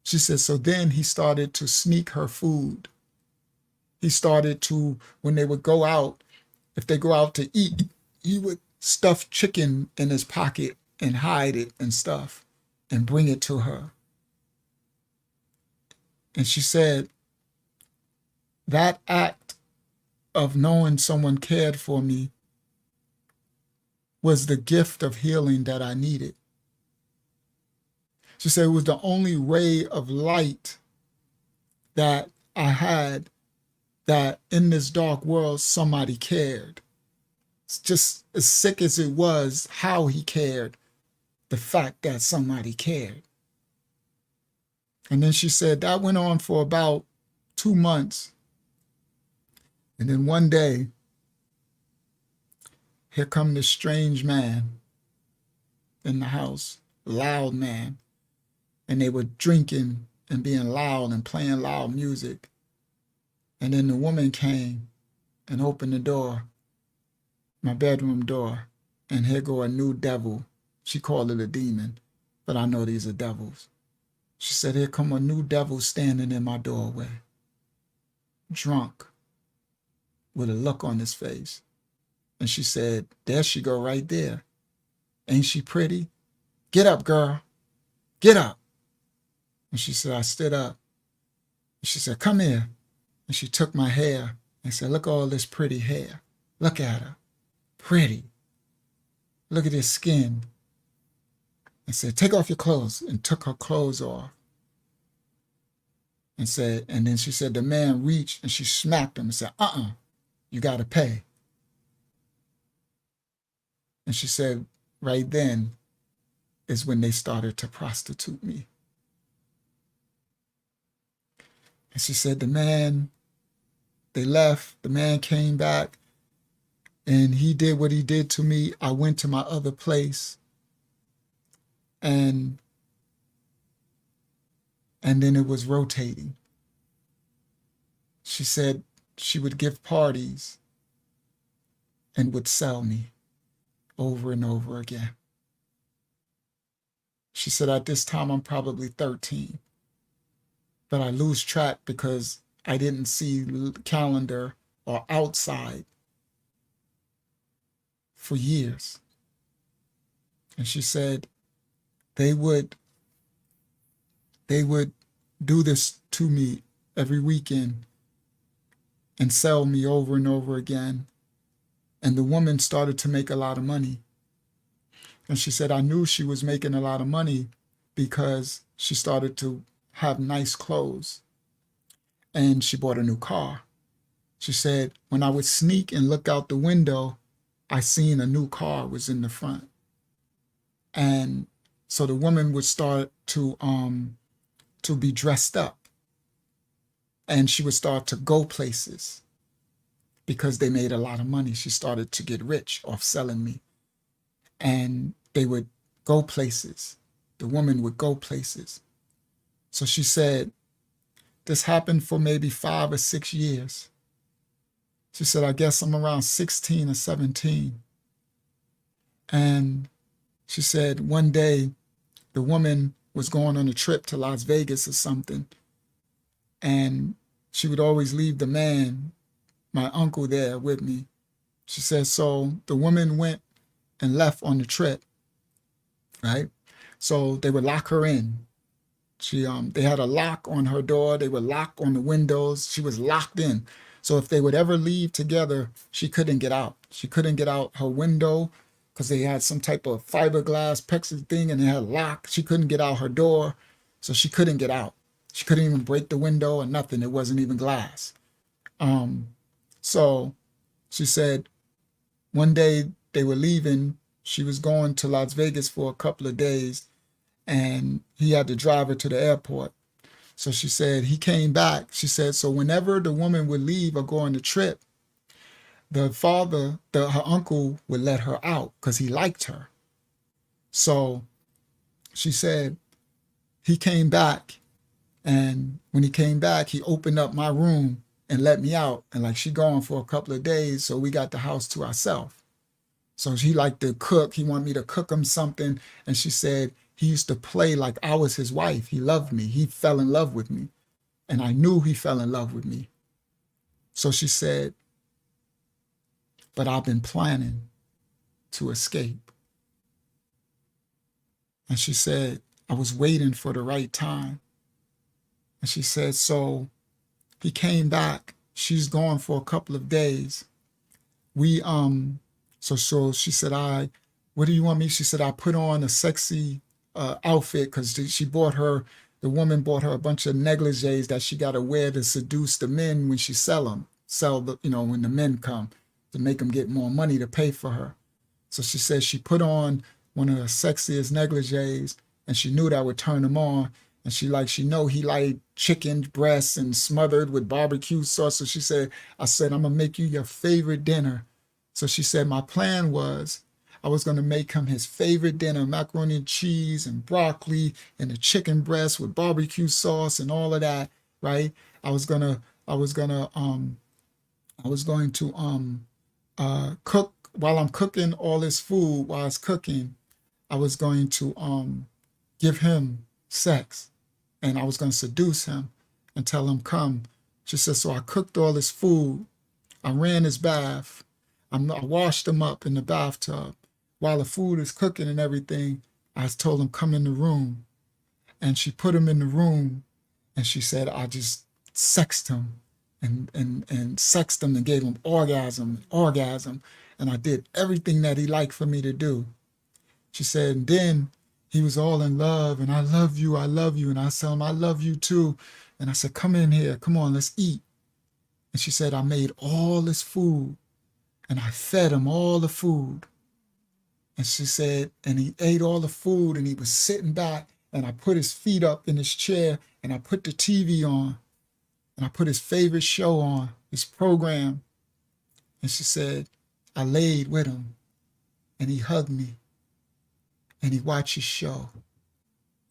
S3: She said, so then he started to sneak her food. He started to, when they would go out, if they go out to eat, he would stuff chicken in his pocket and hide it and stuff and bring it to her. And she said, that act of knowing someone cared for me was the gift of healing that I needed. She said it was the only ray of light that I had, that in this dark world, somebody cared. It's just as sick as it was how he cared, the fact that somebody cared. And then she said that went on for about 2 months. And then one day, here come this strange man in the house, loud man. And they were drinking and being loud and playing loud music. And then the woman came and opened the door, my bedroom door, and here go a new devil. She called it a demon, but I know these are devils. She said, here come a new devil standing in my doorway, drunk, with a look on his face. And she said, there she go right there. Ain't she pretty? Get up, girl. Get up. And she said, I stood up. And she said, come here. And she took my hair and said, look at all this pretty hair. Look at her. Pretty. Look at his skin. And said, take off your clothes. And took her clothes off. And said, and then she said, the man reached and she smacked him and said, you got to pay. And she said, right then is when they started to prostitute me. And she said, they left, the man came back, and he did what he did to me. I went to my other place, and then it was rotating. She said she would give parties and would sell me over and over again. She said, at this time, I'm probably 13. But I lose track because I didn't see the calendar or outside for years. And she said they would do this to me every weekend and sell me over and over again. And the woman started to make a lot of money. And she said, I knew she was making a lot of money because she started to have nice clothes. And she bought a new car. She said, when I would sneak and look out the window, I seen a new car was in the front. And so the woman would start to be dressed up. And she would start to go places because they made a lot of money. She started to get rich off selling me. And they would go places. The woman would go places. So she said, this happened for maybe 5 or 6 years. She said, I guess I'm around 16 or 17. And she said one day the woman was going on a trip to Las Vegas or something. And she would always leave the man, my uncle, there with me. She said, so the woman went and left on the trip, right? So they would lock her in. They had a lock on her door. They would lock on the windows. She was locked in. So if they would ever leave together, she couldn't get out. She couldn't get out her window because they had some type of fiberglass plexi thing and they had a lock. She couldn't get out her door, so she couldn't get out. She couldn't even break the window or nothing. It wasn't even glass. So she said one day they were leaving. She was going to Las Vegas for a couple of days, and he had to drive her to the airport. So she said he came back. She said, so whenever the woman would leave or go on the trip, her uncle would let her out because he liked her. So she said he came back, and when he came back, he opened up my room and let me out. And like she gone for a couple of days, so we got the house to ourselves. So he liked to cook. He wanted me to cook him something. And she said he used to play like I was his wife. He loved me. He fell in love with me. And I knew he fell in love with me. So she said, but I've been planning to escape. And she said, I was waiting for the right time. And she said, so he came back. She's gone for a couple of days. So she said, what do you want me? She said, I put on a sexy outfit because the woman bought her a bunch of negligees that she got to wear to seduce the men when she when the men come, to make them get more money to pay for her. So she said she put on one of her sexiest negligees, and she knew that would turn him on. And he liked chicken breasts and smothered with barbecue sauce. So she said, I said, I'm gonna make you your favorite dinner. So she said, my plan was I was gonna make him his favorite dinner, macaroni and cheese and broccoli and the chicken breast with barbecue sauce and all of that, right? I was going to cook while I'm cooking all this food. While I was cooking, I was going to give him sex, and I was going to seduce him and tell him come. She said, so I cooked all this food. I ran his bath. I washed him up in the bathtub. While the food is cooking and everything, I told him come in the room. And she put him in the room, and she said, I just sexed him and sexed him and gave him orgasm. And I did everything that he liked for me to do. She said, and then he was all in love, and I love you. And I said, I love you too. And I said, come in here, come on, let's eat. And she said, I made all this food, and I fed him all the food. And she said, and he ate all the food, and he was sitting back, and I put his feet up in his chair, and I put the TV on, and I put his favorite show on, his program. And she said, I laid with him, and he hugged me, and he watched his show.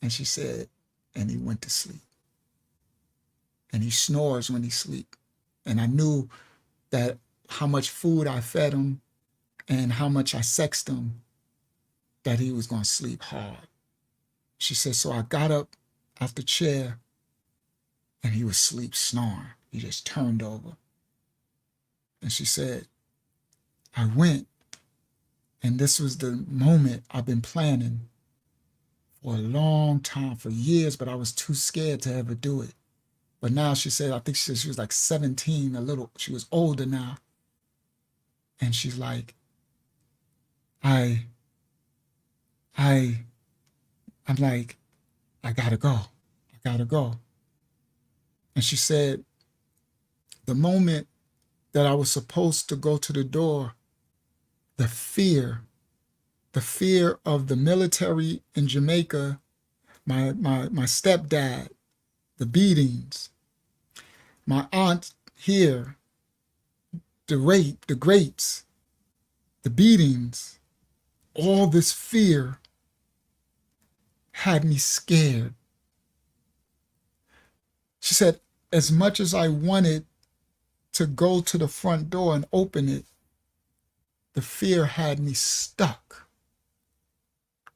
S3: And she said, and he went to sleep. And he snores when he sleeps. And I knew that how much food I fed him and how much I sexed him, that he was going to sleep hard. She said, so I got up out the chair, and he was asleep snoring. He just turned over. And she said, I went, and this was the moment I've been planning for a long time, for years, but I was too scared to ever do it. But now she said, I think she said she was like 17, she was older now. And she's like, I'm like, I gotta go. And she said, the moment that I was supposed to go to the door, the fear of the military in Jamaica, my stepdad, the beatings, my aunt here, the rape, the grapes, the beatings, all this fear had me scared. She said, as much as I wanted to go to the front door and open it, the fear had me stuck.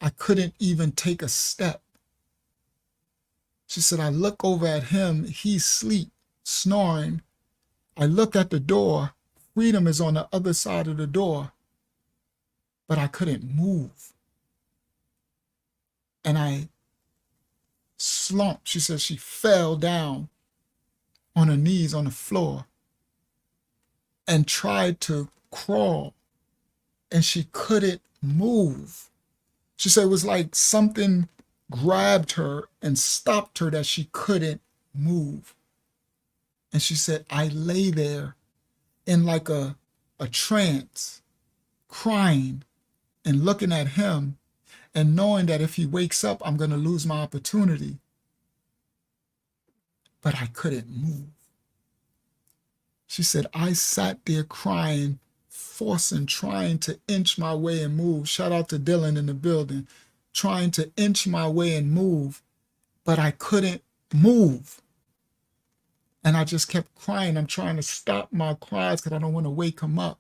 S3: I couldn't even take a step. She said, I look over at him, he's asleep, snoring. I look at the door, freedom is on the other side of the door, but I couldn't move. And I slumped. She said she fell down on her knees on the floor and tried to crawl, and she couldn't move. She said it was like something grabbed her and stopped her, that she couldn't move. And she said, I lay there in like a trance, crying and looking at him and knowing that if he wakes up, I'm going to lose my opportunity. But I couldn't move. She said, I sat there crying, trying to inch my way and move. Shout out to Dylan in the building. Trying to inch my way and move. but I couldn't move. And I just kept crying. I'm trying to stop my cries because I don't want to wake him up.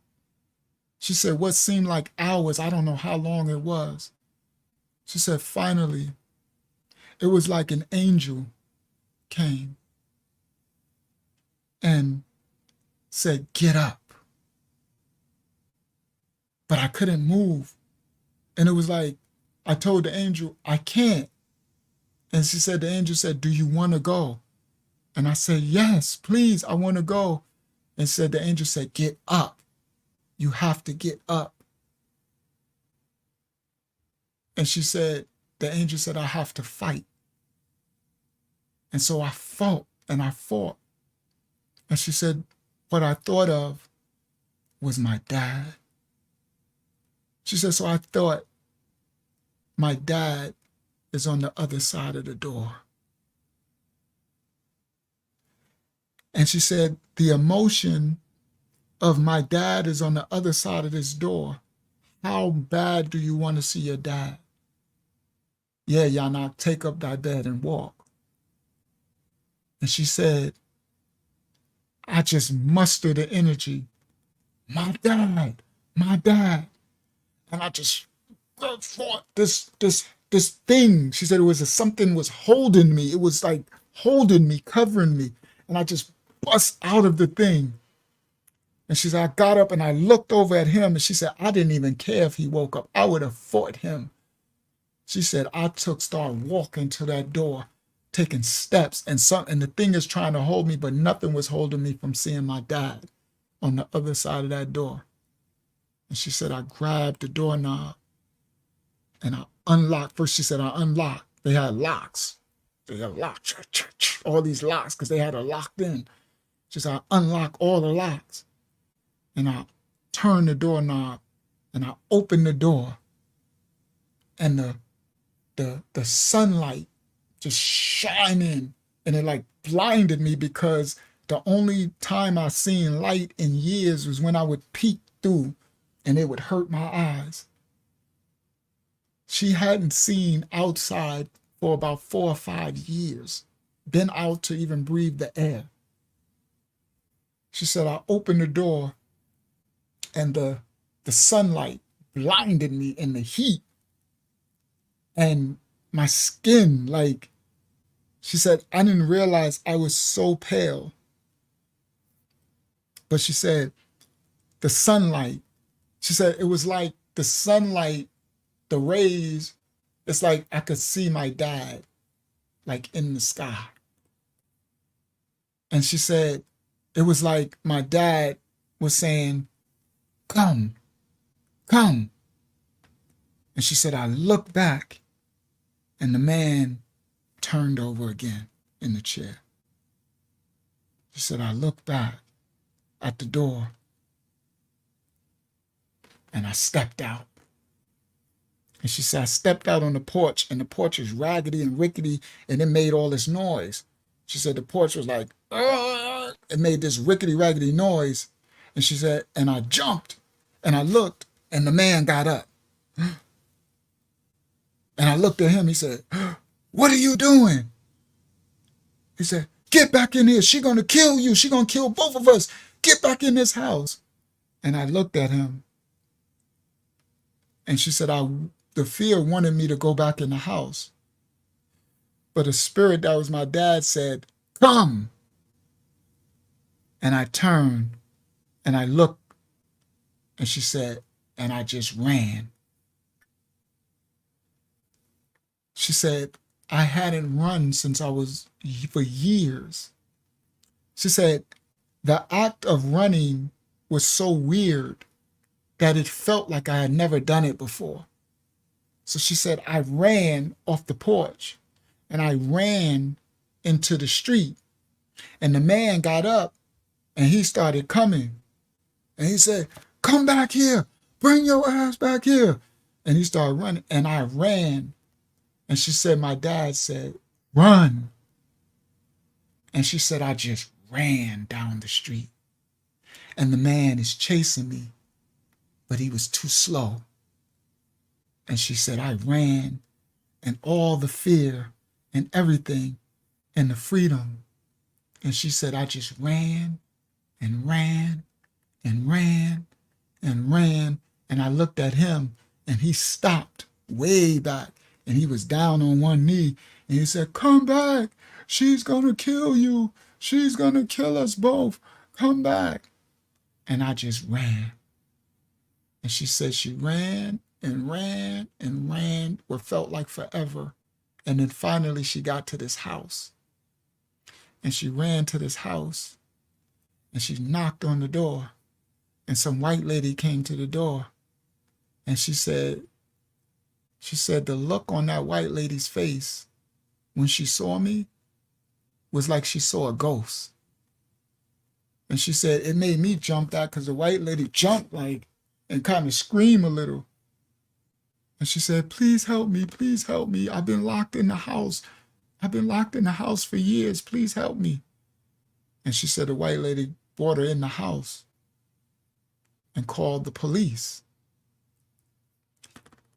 S3: She said, what seemed like hours, I don't know how long it was. She said, finally, it was like an angel came and said, get up. But I couldn't move. And it was like, I told the angel, I can't. And she said, the angel said, do you want to go? And I said, yes, please, I want to go. And said, the angel said, get up. You have to get up. And she said, the angel said, I have to fight. And so I fought and I fought. And she said, what I thought of was my dad. She said, so I thought my dad is on the other side of the door. And she said, the emotion of my dad is on the other side of this door. How bad do you want to see your dad? Yeah, Yana, take up thy bed and walk. And she said, I just mustered the energy. My dad, my dad. And I just fought this thing. She said it was something was holding me. It was like holding me, covering me. And I just bust out of the thing. And she said, I got up and I looked over at him. And she said, I didn't even care if he woke up. I would have fought him. She said, I started walking to that door, taking steps. And the thing is trying to hold me, but nothing was holding me from seeing my dad on the other side of that door. And she said, I grabbed the doorknob and I unlocked. First, she said, I unlocked. They had locks. They had locks, all these locks, because they had it locked in. She said, I unlocked all the locks. And I turned the doorknob and I opened the door. And the sunlight just shining. And it like blinded me, because the only time I seen light in years was when I would peek through and it would hurt my eyes. She hadn't seen outside for about 4 or 5 years, been out to even breathe the air. She said, I opened the door and the sunlight blinded me in the heat. And my skin, like, she said, I didn't realize I was so pale. But she said, the sunlight, she said, it was like the sunlight, the rays, it's like I could see my dad, like in the sky. And she said, it was like my dad was saying, come, come. And she said, I looked back and the man turned over again in the chair. She said, I looked back at the door and I stepped out. And she said, I stepped out on the porch and the porch was raggedy and rickety and it made all this noise. She said, the porch was like, it made this rickety, raggedy noise. And she said, and I jumped and I looked and the man got up. And I looked at him, he said, what are you doing? He said, get back in here. She's going to kill you. She's going to kill both of us. Get back in this house. And I looked at him. And she said, the fear wanted me to go back in the house. But a spirit that was my dad said, come. And I turned and I looked. And she said, and I just ran. She said, I hadn't run since I was for years. She said, the act of running was so weird that it felt like I had never done it before. So she said, I ran off the porch and I ran into the street. And the man got up and he started coming. And he said, come back here. Bring your ass back here. And he started running and I ran. And she said, my dad said, run. And she said, I just ran down the street. And the man is chasing me, but he was too slow. And she said, I ran and all the fear and everything and the freedom. And she said, I just ran and ran and ran and ran. And I looked at him and he stopped way back and he was down on one knee and he said, come back. She's going to kill you. She's going to kill us both. Come back. And I just ran. And she said she ran and ran and ran what felt like forever. And then finally she got to this house. And she ran to this house and she knocked on the door. And some white lady came to the door. And she said the look on that white lady's face when she saw me was like she saw a ghost. And she said it made me jump out because the white lady jumped like and kind of screamed a little. And she said, please help me, please help me. I've been locked in the house. I've been locked in the house for years. Please help me. And she said the white lady brought her in the house and called the police.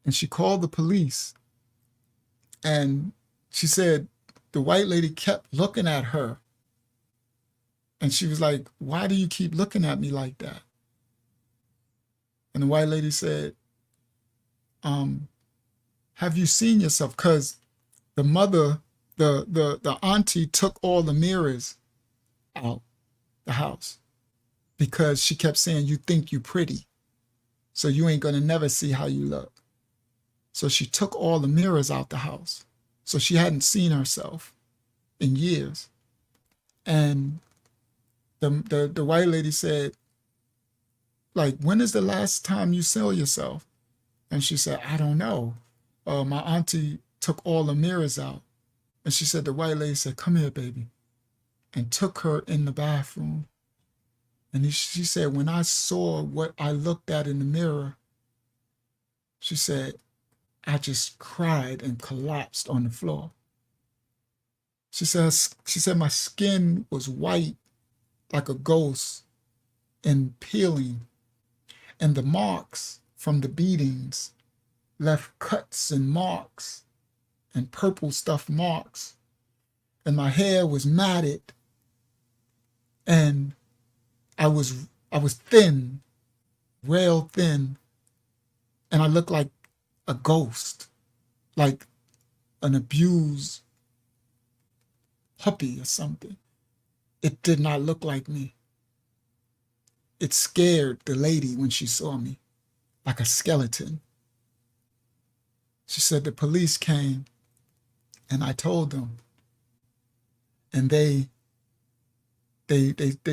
S3: And she called the police. And she said the white lady kept looking at her. And she was like, why do you keep looking at me like that? And the white lady said, have you seen yourself? Because the mother, the auntie took all the mirrors out the house because she kept saying, you think you pretty, so you ain't gonna never see how you look. So she took all the mirrors out the house. So she hadn't seen herself in years. And the white lady said, like, when is the last time you saw yourself? And she said, I don't know. My auntie took all the mirrors out. And she said, the white lady said, come here, baby. And took her in the bathroom. And she said, when I saw what I looked at in the mirror, she said, I just cried and collapsed on the floor. She said my skin was white like a ghost and peeling. And the marks from the beatings left cuts and marks and purple stuff marks. And my hair was matted. And I was thin, real thin. And I looked like a ghost, like an abused puppy or something. It did not look like me. It scared the lady when she saw me, like a skeleton. She said the police came and I told them. And they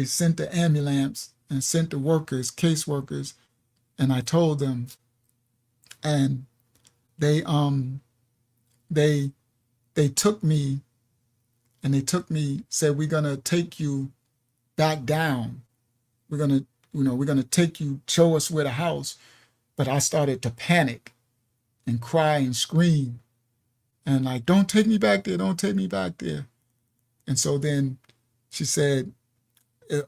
S3: sent the ambulance and sent the workers, case workers, and I told them. And they took me and they said, we're gonna take you back down. We're gonna take you, show us where the house. But I started to panic and cry and scream. And like, don't take me back there, don't take me back there. And so then she said,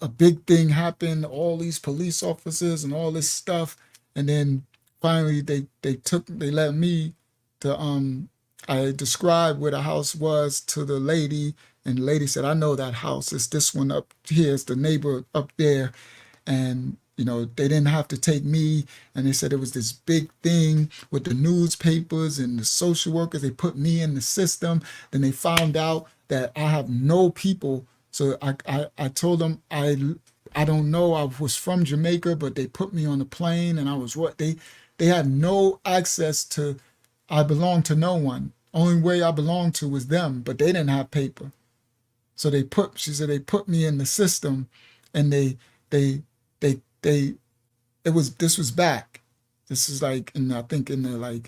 S3: a big thing happened, all these police officers and all this stuff. And then finally they let me to, I described where the house was to the lady, and the lady said, I know that house. It's this one up here. It's the neighbor up there. And, they didn't have to take me. And they said it was this big thing with the newspapers and the social workers. They put me in the system. Then they found out that I have no people. So I told them, I don't know. I was from Jamaica, but they put me on a plane and I was they had no access to, I belonged to no one. Only way I belonged to was them, but they didn't have paper. So she said they put me in the system, and this was back. This is like I think in the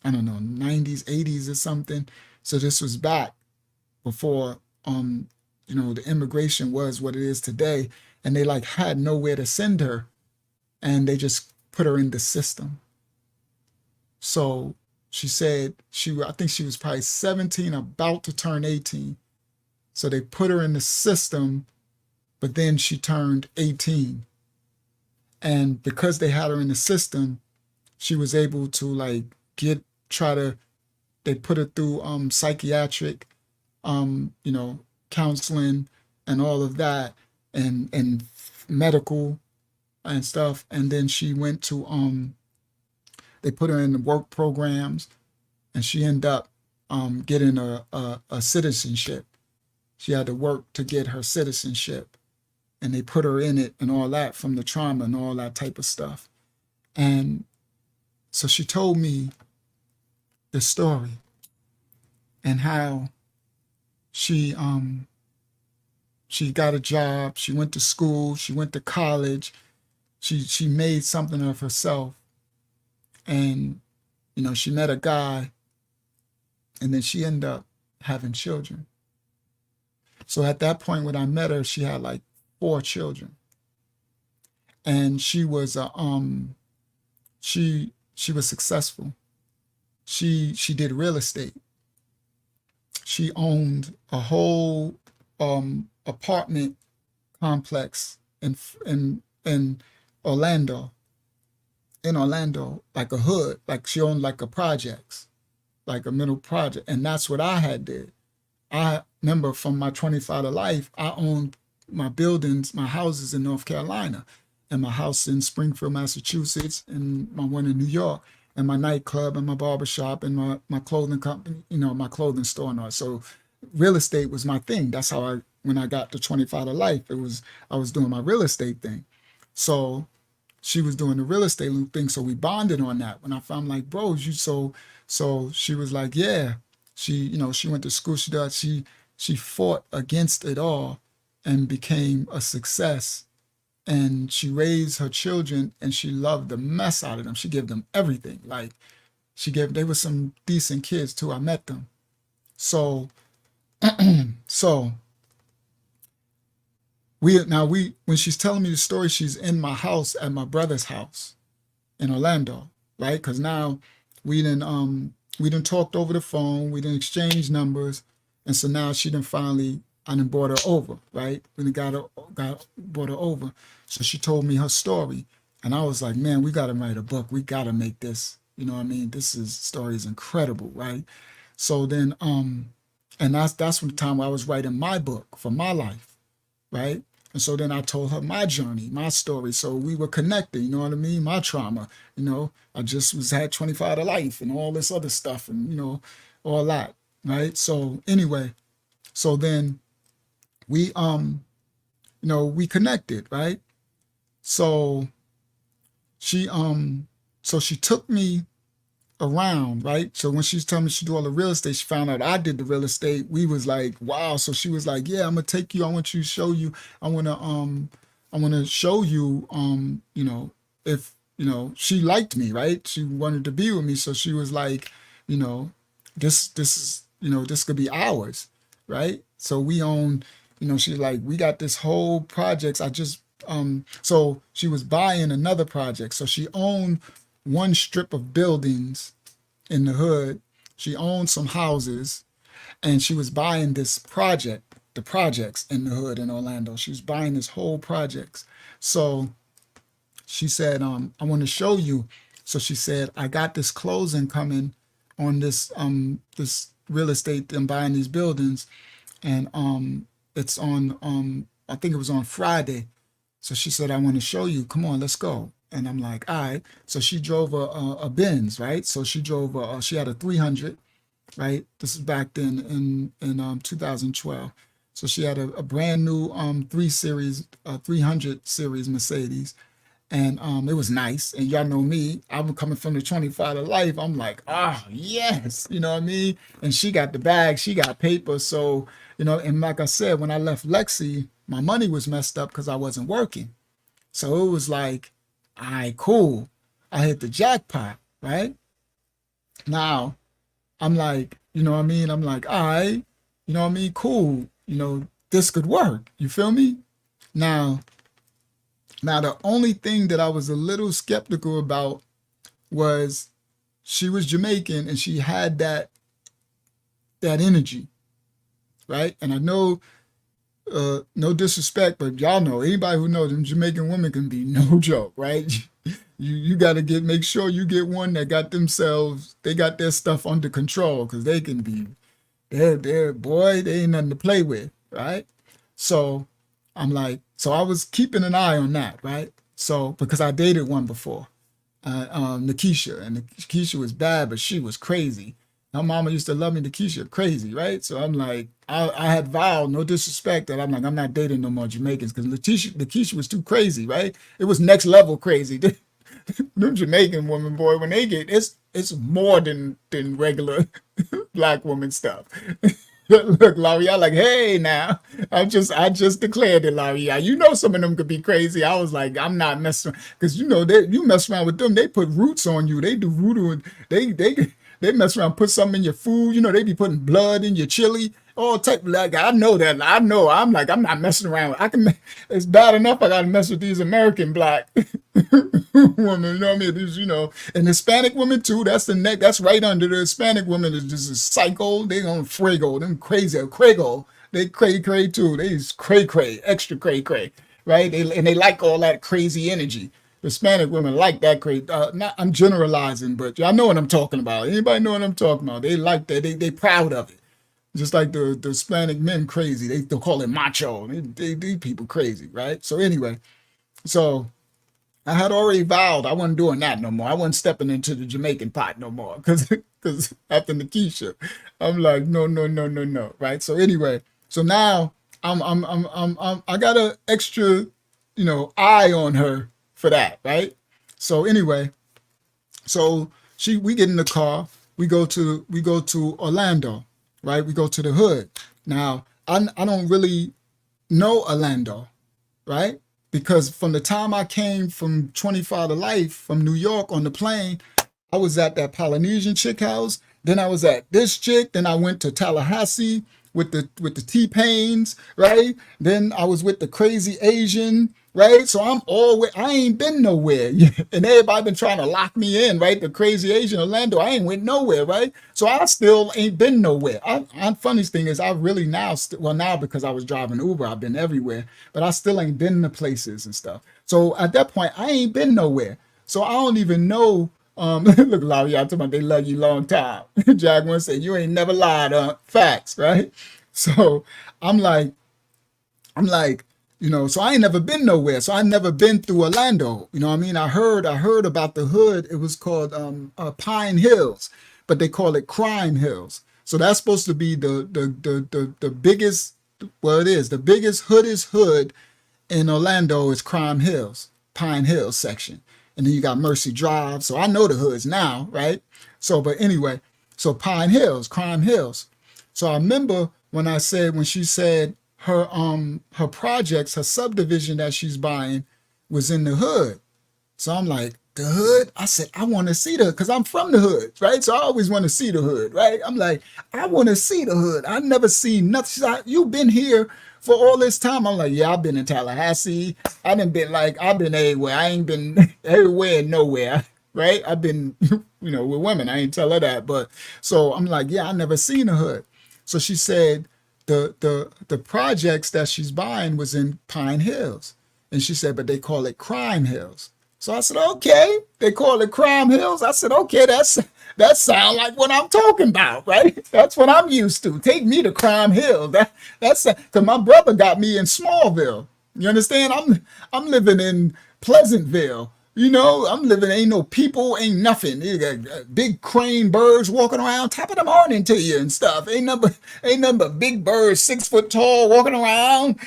S3: I don't know, 90s, 80s or something. So this was back before the immigration was what it is today, and they had nowhere to send her, and they just put her in the system. So she said I think she was probably 17, about to turn 18. So they put her in the system, but then she turned 18. And because they had her in the system, she was able to they put her through psychiatric, you know, counseling and all of that, and medical and stuff. And then she went to they put her in the work programs, and she ended up getting a citizenship. She had to work to get her citizenship, and they put her in it and all that from the trauma and all that type of stuff. And so she told me the story and how she got a job, she went to school, she went to college, she made something of herself. And, you know, she met a guy, and then she ended up having children. So at that point when I met her, she had like 4 children. And she was she was successful. She did real estate. She owned a whole apartment complex in Orlando. In Orlando, like a hood, like she owned like a projects, like a middle project. And that's what I had did. I remember from my 25 to life, I owned my buildings, my houses in North Carolina, and my house in Springfield, Massachusetts, and my one in New York, and my nightclub and my barbershop and my clothing company, you know, my clothing store and all. So real estate was my thing. That's how when I got to 25 to life, I was doing my real estate thing. So she was doing the real estate thing. So we bonded on that. When I found like, bro, so she was like, yeah, she, you know, she went to school. She fought against it all and became a success. And she raised her children, and she loved the mess out of them. She gave them everything. Like they were some decent kids too. I met them. So, when she's telling me the story, she's in my house at my brother's house in Orlando, right? Because now we done talked over the phone, we done exchanged numbers, and so now she done finally, I done brought her over, right? We done brought her over. So she told me her story, and I was like, man, we gotta write a book. We gotta make this. You know what I mean? Story is incredible, right? So then, and that's the time I was writing my book for my life, right? And so then I told her my journey, my story. So we were connected, you know what I mean? My trauma, you know, I just had 25 to life and all this other stuff and, you know, all that, right? So anyway, so then we, you know, we connected, right? So she took me around, right? So when she's telling me she do all the real estate, she found out I did the real estate. We was like, wow. So she was like, yeah, I'm gonna take you. I want you to show you. I wanna show you, you know, if, you know, she liked me, right? She wanted to be with me. So she was like, you know, this is, you know, this could be ours, right? So we own, you know, she's like, we got this whole projects. So she was buying another project. So she owned one strip of buildings in the hood. She owned some houses, and she was buying this project, the projects in the hood in Orlando. She was buying this whole projects. So she said, I want to show you. So she said, I got this closing coming on this real estate and buying these buildings. And it's on, I think it was on Friday. So she said, I want to show you. Come on, let's go. And I'm like, all right. So she drove a Benz, right? So she drove, she had a 300, right? This is back then in 2012. So she had a brand new 300 series Mercedes. And it was nice. And y'all know me, I'm coming from the 25 to life. I'm like, yes, you know what I mean? And she got the bag, she got paper. So, you know, and like I said, when I left Lexi, my money was messed up because I wasn't working. So it was like, all right, cool. I hit the jackpot, right? Now, I'm like, you know what I mean? I'm like, all right, you know what I mean? Cool. You know, this could work. You feel me? Now, the only thing that I was a little skeptical about was she was Jamaican and she had that energy, right? And I know, no disrespect, but y'all know, anybody who knows them Jamaican women can be no joke, right? you got to make sure you get one that they got their stuff under control, because they can be, boy, they ain't nothing to play with, right? So I'm like, so I was keeping an eye on that, right? So, because I dated one before, Nikisha, and Nikisha was bad, but she was crazy. My mama used to love me, Nikisha, crazy, right? So I'm like, I had vowed, no disrespect, that I'm like, I'm not dating no more Jamaicans, because Nikisha was too crazy, right? It was next level crazy. Them Jamaican women, boy, when they get, it's more than regular black woman stuff. Look, Laurie, I like, hey, now, I just declared it, Laurie. You know, some of them could be crazy. I was like, I'm not messing, because you know, you mess around with them, they put roots on you. They do voodoo, and they mess around, put something in your food. You know, they be putting blood in your chili, all type. Like, I know that. I know. I'm like, I'm not messing around. It's bad enough I got to mess with these American black women. You know what I mean? These, you know, and Hispanic women too. That's the neck. That's right under the Hispanic women is just a psycho. They on Fuego. Them crazy. Fuego. They cray too. They is cray, extra cray, right? They like all that crazy energy. Hispanic women like that crazy. I'm generalizing, but y'all know what I'm talking about. Anybody know what I'm talking about? They like that. They proud of it. Just like the Hispanic men crazy. They call it macho. These people crazy, right? So anyway, so I had already vowed I wasn't doing that no more. I wasn't stepping into the Jamaican pot no more, because after Nikisha, I'm like, no, right? So anyway, so now I got an extra, you know, eye on her for that, right? So anyway, so we get in the car, we go to Orlando, right? We go to the hood. Now, I don't really know Orlando, right? Because from the time I came from 25 to Life from New York on the plane, I was at that Polynesian chick house. Then I was at this chick. Then I went to Tallahassee with the T-Pains, right? Then I was with the crazy Asian, right? So I ain't been nowhere. And everybody been trying to lock me in, right? The crazy Asian Orlando, I ain't went nowhere, right? So I still ain't been nowhere. Funniest thing is I really now because I was driving Uber, I've been everywhere, but I still ain't been to places and stuff. So at that point, I ain't been nowhere. So I don't even know. Look, Larry, y'all talking about they love you long time. Jaguar said, you ain't never lied, facts, right? So I'm like, you know, so I ain't never been nowhere. So I never been through Orlando. You know what I mean? I heard about the hood. It was called Pine Hills, but they call it Crime Hills. So that's supposed to be the biggest, well, it is. The biggest hood in Orlando is Crime Hills, Pine Hills section. And then you got Mercy Drive. So I know the hoods now, right? So, but anyway, so Pine Hills, Crime Hills. So I remember when she said her projects, her subdivision that she's buying was in the hood. So I'm like, the hood? I said, I want to see the hood, because I'm from the hood, right? So I always want to see the hood, right? I'm like, I want to see the hood. I never seen nothing. She's like, you've been here for all this time. I'm like, yeah, I've been in Tallahassee. I've been everywhere. I ain't been everywhere and nowhere, right? I've been, you know, with women. I ain't tell her that. But so I'm like, yeah, I never seen the hood. So she said the projects that she's buying was in Pine Hills. And she said, but they call it Crime Hills. So I said, okay, they call it Crime Hills. I said, okay, that sounds like what I'm talking about, right? That's what I'm used to. Take me to Crime Hill. That's because my brother got me in Smallville. You understand? I'm living in Pleasantville. You know, I'm living, ain't no people, ain't nothing. You got big crane birds walking around, top of the morning to you and stuff. Ain't nothing but big birds, 6 foot tall, walking around.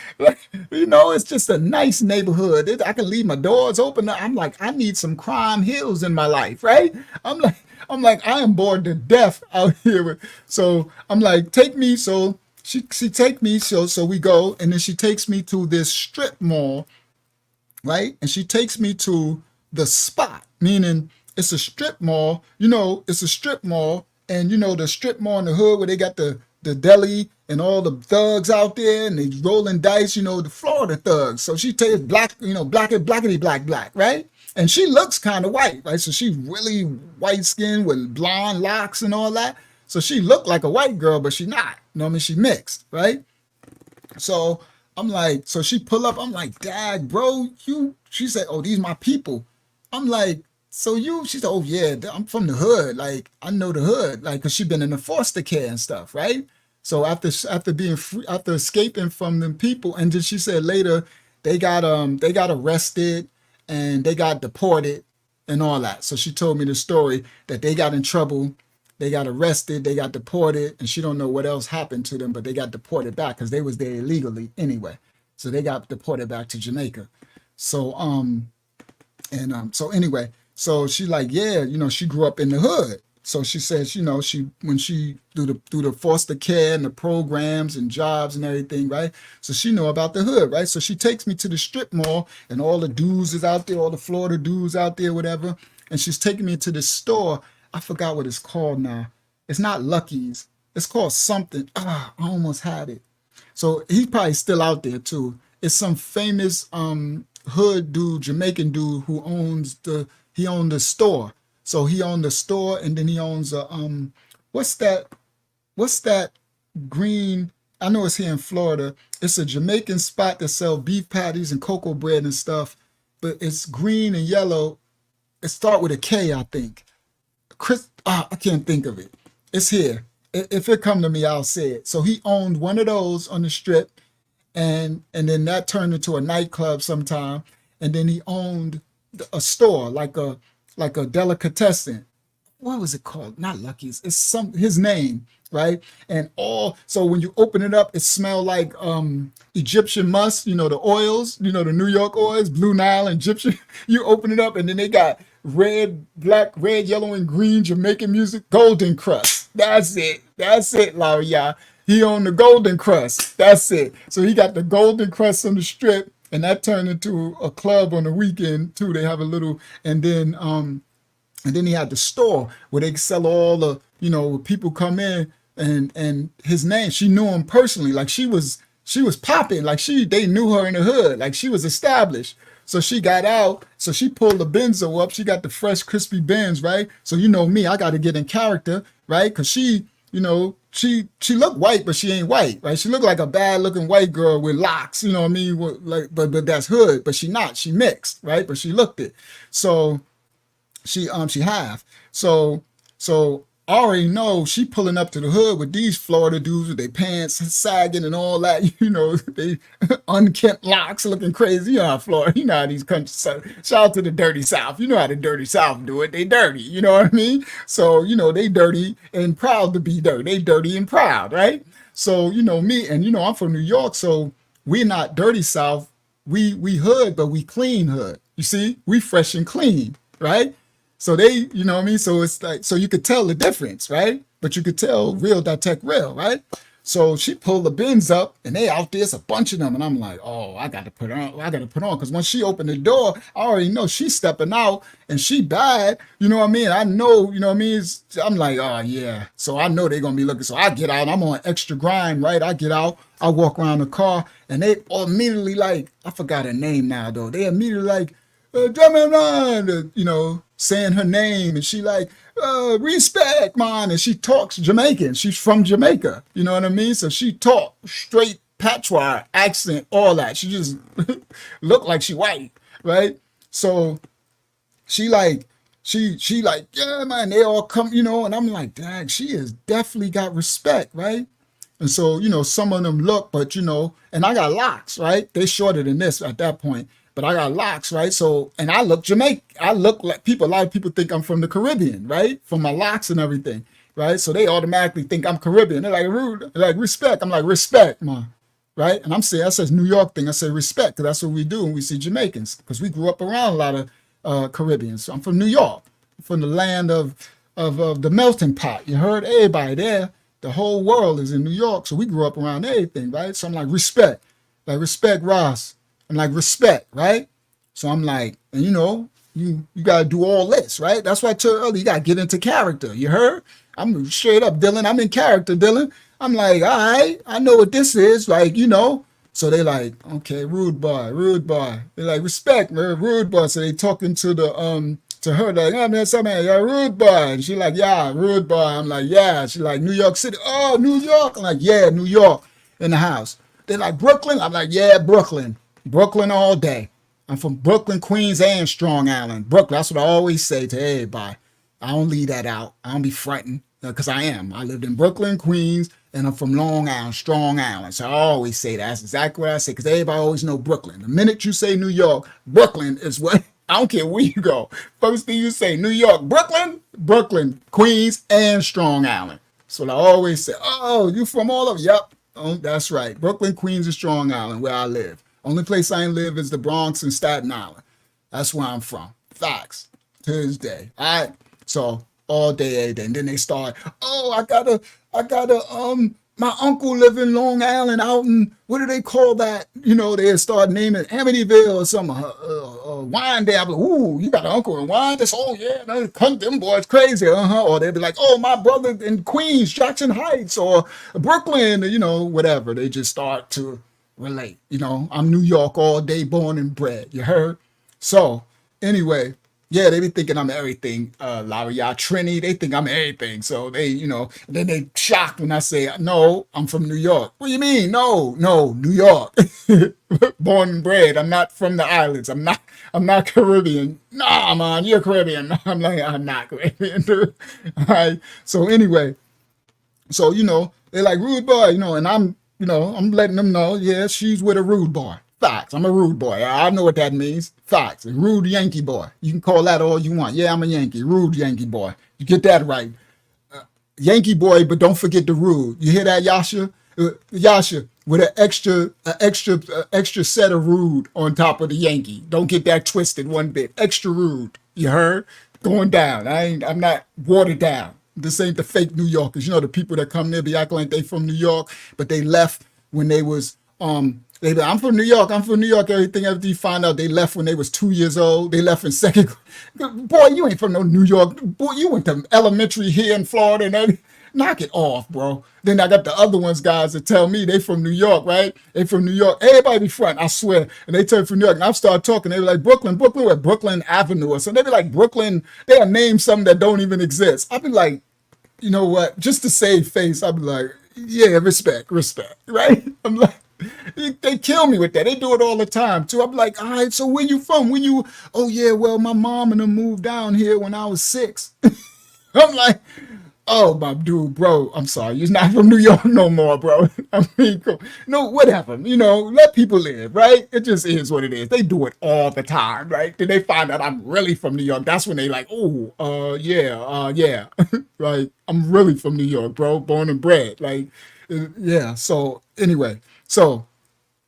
S3: You know, it's just a nice neighborhood. I can leave my doors open. I'm like, I need some Crime Hills in my life, right? I'm like, I am bored to death out here. So I'm like, take me. So she take me. So we go, and then she takes me to this strip mall, right? And she takes me to the spot, meaning it's a strip mall, you know, it's a strip mall, and you know, the strip mall in the hood where they got the deli and all the thugs out there and they rolling dice, you know, the Florida thugs. So she takes black, you know, blackity black, right? And she looks kind of white, right? So she really white skin with blonde locks and all that. So she looked like a white girl, but she not, you know what I mean? She mixed, right? So I'm like, so she pull up, I'm like, Dad, bro, she said, oh, these my people. I'm like, so you? She said, oh yeah, I'm from the hood. Like I know the hood, like cause she been in the foster care and stuff, right? So after being free, after escaping from them people, and then she said later they got arrested and they got deported and all that. So she told me the story that they got in trouble, they got arrested, they got deported, and she don't know what else happened to them, but they got deported back because they was there illegally anyway. So they got deported back to Jamaica. So so anyway, so she like, yeah, she grew up in the hood. So she says, she when she do the foster care and the programs and jobs and everything, right? So she know about the hood, right? So she takes me to the strip mall and all the dudes is out there, all the Florida dudes out there, whatever. And she's taking me to this store. I forgot what it's called now. It's not Lucky's. It's called something. I almost had it. So he's probably still out there too. It's some famous hood dude, Jamaican dude who he owned the store. So he owned the store and then he owns a what's that green, I know it's here in Florida. It's a Jamaican spot that sell beef patties and cocoa bread and stuff, but it's green and yellow. It start with a K, I think. I can't think of it. It's here. If it come to me, I'll say it. So he owned one of those on the strip, and then that turned into a nightclub sometime. And then he owned a store like a delicatessen. What was it called? Not Lucky's. It's his name, right? And so when you open it up, it smelled like Egyptian musk, the oils, the New York oils, Blue Nile, Egyptian. You open it up and then they got red, black, red, yellow, and green Jamaican music, Golden Crust. That's it. Lauria. He owned the Golden Crust. That's it. So he got the Golden Crust on the strip, and that turned into a club on the weekend too. They have a little, and then he had the store where they sell all the, people come in and his name. She knew him personally. Like she was popping. Like they knew her in the hood. Like she was established. So she got out. So she pulled the Benzo up. She got the fresh, crispy Benz, right? So me, I got to get in character, right? Cause she looked white, but she ain't white, right? She looked like a bad looking white girl with locks, you know what I mean? But that's hood, but she not. She mixed, right? But she looked it. So she half. So I already know she pulling up to the hood with these Florida dudes with their pants sagging and all that, they unkempt locks looking crazy. How Florida, how these countries, shout out to the dirty South. You know how the dirty South do it. They dirty, you know what I mean? So, they dirty and proud to be dirty. They dirty and proud, right? So, me and, I'm from New York. So we're not dirty South. We hood, but we clean hood. You see, we fresh and clean, right? So they, you know what I mean? So it's like, so you could tell the difference, right? But you could tell real that tech real, right? So she pulled the bins up and they out there, it's a bunch of them. And I'm like, oh, I got to put on. Because when she opened the door, I already know she's stepping out and she bad. You know what I mean? I know, you know what I mean? I'm like, oh yeah. So I know they're going to be looking. So I get out, I'm on extra grind, right? I get out, I walk around the car and they immediately like, I forgot her name now though. They immediately like, saying her name, and she like, respect, man, and she talks Jamaican. She's from Jamaica, you know what I mean? So she talk straight patois accent, all that. She just looked like she white, right? So she like, yeah, man, they all come, and I'm like, dang, she has definitely got respect, right? And so, some of them look, but and I got locks, right? They shorter than this at that point. But I got locks, right? So, and I look Jamaican. I look like a lot of people think I'm from the Caribbean, right? From my locks and everything, right? So they automatically think I'm Caribbean. They're like, rude, they're like, respect. I'm like, respect, man, right? And I says New York thing. I say respect, because that's what we do when we see Jamaicans, because we grew up around a lot of Caribbeans. So I'm from New York, from the land of the melting pot. You heard everybody there. The whole world is in New York, so we grew up around everything, right? So I'm like, respect, Ross. I'm like, respect, right? So I'm like, and you got to do all this, right? That's why I told you earlier, you got to get into character. You heard? I'm straight up, Dylan. I'm in character, Dylan. I'm like, all right, I know what this is, like, So they like, okay, rude boy. They're like, respect, man, rude boy. So they talking to the to her, like, oh man, something, yeah, rude boy. And she like, yeah, rude boy. I'm like, yeah. She like, New York City. Oh, New York. I'm like, yeah, New York in the house. They're like, Brooklyn. I'm like, yeah, Brooklyn all day. I'm from Brooklyn, Queens, and Strong Island. Brooklyn, that's what I always say to everybody. I don't leave that out. I don't be fronting because I am. I lived in Brooklyn, Queens, and I'm from Long Island, Strong Island. So I always say that. That's exactly what I say because everybody always know Brooklyn. The minute you say New York, Brooklyn is what, I don't care where you go. First thing you say, New York, Brooklyn, Brooklyn, Queens, and Strong Island. So I always say, oh, you from all of, yep. Oh, that's right. Brooklyn, Queens, and Strong Island, where I live. Only place I ain't live is the Bronx and Staten Island. That's where I'm from. Facts. To this day. All right. So all day, every day. And then they start, oh, my uncle live in Long Island out in, what do they call that? You know, they start naming Amityville or something, Wyandotte. Like, ooh, you got an uncle in Wyandotte? Oh, yeah, them boys crazy, Or they'd be like, oh, my brother in Queens, Jackson Heights, or Brooklyn, you know, whatever. They just start to relate. You know, I'm New York all day, born and bred. You heard? So, anyway, yeah, they be thinking I'm everything, Laria Trini. They think I'm everything. So they, you know, then they shocked when I say, no, I'm from New York. What do you mean? No, New York. Born and bred. I'm not from the islands. I'm not Caribbean. Nah, man, you're Caribbean. I'm like, I'm not Caribbean. All right. So anyway, so, you know, they're like, rude boy, you know, and I'm letting them know, yeah, she's with a rude boy. Facts. I'm a rude boy. I know what that means. Facts. A rude Yankee boy. You can call that all you want. Yeah, I'm a Yankee. Rude Yankee boy. You get that right. Yankee boy, but don't forget the rude. You hear that, Yasha? Yasha, with an extra set of rude on top of the Yankee. Don't get that twisted one bit. Extra rude. You heard? Going down. I'm not watered down. This ain't the fake New Yorkers. You know, the people that come there be acting like they from New York, but they left when they was they be, I'm from New York. Everything after you find out they left when they was 2 years old. They left in second. Boy, you ain't from no New York. Boy, you went to elementary here in Florida and everything. Knock it off, bro. Then I got the other ones guys that tell me they from New York, right? They from New York. Everybody be front, I swear. And they tell me from New York. And I start talking. They be like, Brooklyn, with Brooklyn Avenue or something. They be like, Brooklyn. They'll name something that don't even exist. I be like, you know what? Just to save face, I be like, yeah, respect, right? I'm like, they kill me with that. They do it all the time too. I'm like, all right, so where you from? Oh yeah, well, my mom and them moved down here when I was 6. I'm like, oh my dude, bro, I'm sorry, you're not from New York no more, bro. I mean, no, whatever. You know, let people live, right? It just is what it is. They do it all the time, right? Then they find out I'm really from New York. That's when they like, oh, yeah, right? I'm really from New York, bro, born and bred. Like, yeah. So anyway. So,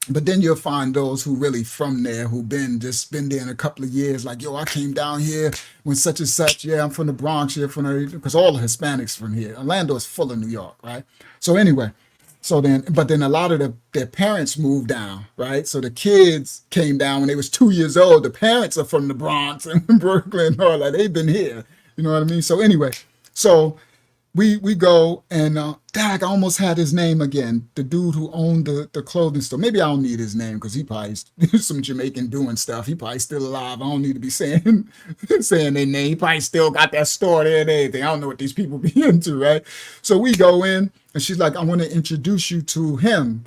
S3: but then you'll find those who really from there, who been there in a couple of years, like, yo, I came down here when such and such. Yeah, I'm from the Bronx here, because all the Hispanics from here. Orlando is full of New York, right? So anyway, but then a lot of their parents moved down, right? So the kids came down when they was 2 years old. The parents are from the Bronx and Brooklyn and all that. They've been here. You know what I mean? So anyway, so we go and Dag, I almost had his name again. The dude who owned the clothing store. Maybe I don't need his name because he probably some Jamaican doing stuff. He probably still alive. I don't need to be saying their name. He probably still got that store there and everything. I don't know what these people be into, right? So we go in and she's like, I want to introduce you to him.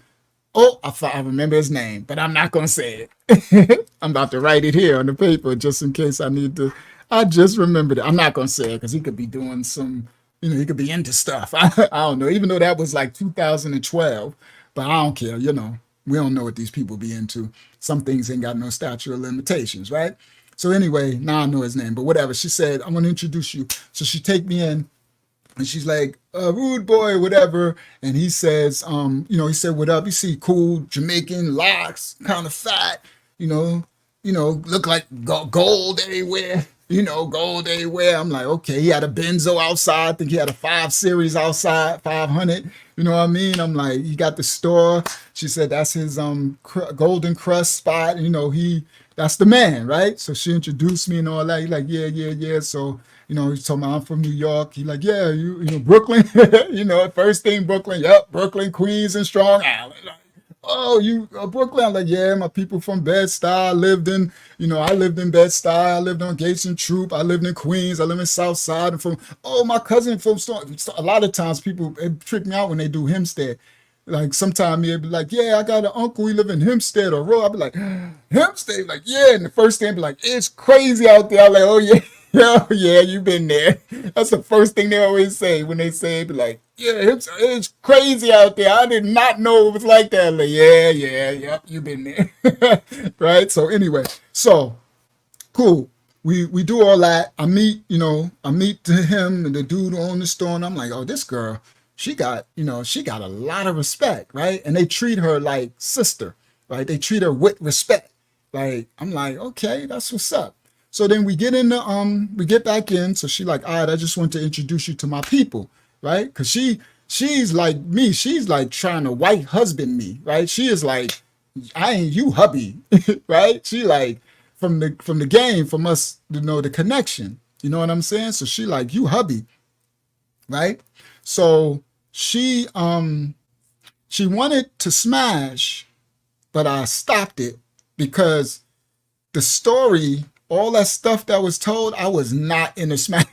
S3: Oh, I remember his name, but I'm not going to say it. I'm about to write it here on the paper just in case I need to. I just remembered it. I'm not going to say it because he could be doing some. You know, he could be into stuff. I don't know, even though that was like 2012, but I don't care. You know, we don't know what these people be into. Some things ain't got no statute of limitations, right? So anyway, now I know his name, but whatever. She said, I'm going to introduce you. So she take me in and she's like, rude boy, whatever. And he says, he said, what up? You see cool Jamaican locks, kind of fat, you know, look like gold everywhere. Gold everywhere. I'm like, okay, he had a Benzo outside. I think he had a 5 Series outside, 500. You know what I mean? I'm like, he got the store. She said, that's his Golden Crust spot. That's the man, right? So she introduced me and all that. He like, yeah. So, he told me I'm from New York. He like, yeah, you Brooklyn. First thing Brooklyn. Yep, Brooklyn, Queens, and Strong Island. Like, oh, you Brooklyn? I'm like, yeah, my people from Bed-Stuy. I lived in Bed-Stuy. I lived on Gates and Troop. I lived in Queens. I live in South Side. And my cousin from Storm. A lot of times people trick me out when they do Hempstead. Like sometimes he'll be like, yeah, I got an uncle, he live in Hempstead or Row. I'll be like, Hempstead? Like, yeah. And the first thing I'll be like, it's crazy out there. I'm like, oh yeah, yeah, yeah, you been there. That's the first thing they always say when they say, be like, yeah, it's crazy out there. I did not know it was like that. I'm like, yeah, yeah, yep, you been there. Right? So anyway, so cool. We do all that. I meet him and the dude who owned the store, and I'm like, oh, this girl, she got a lot of respect, right? And they treat her like sister, right? They treat her with respect. Like, I'm like, okay, that's what's up. So then we get back in. So she like, all right, I just want to introduce you to my people, right? Cause she's like me. She's like trying to white husband me, right? She is like, I ain't you hubby, right? She like, from the game, from us, the connection. You know what I'm saying? So she like, you hubby, right? So she wanted to smash, but I stopped it because the story, all that stuff that was told, I was not in the smash.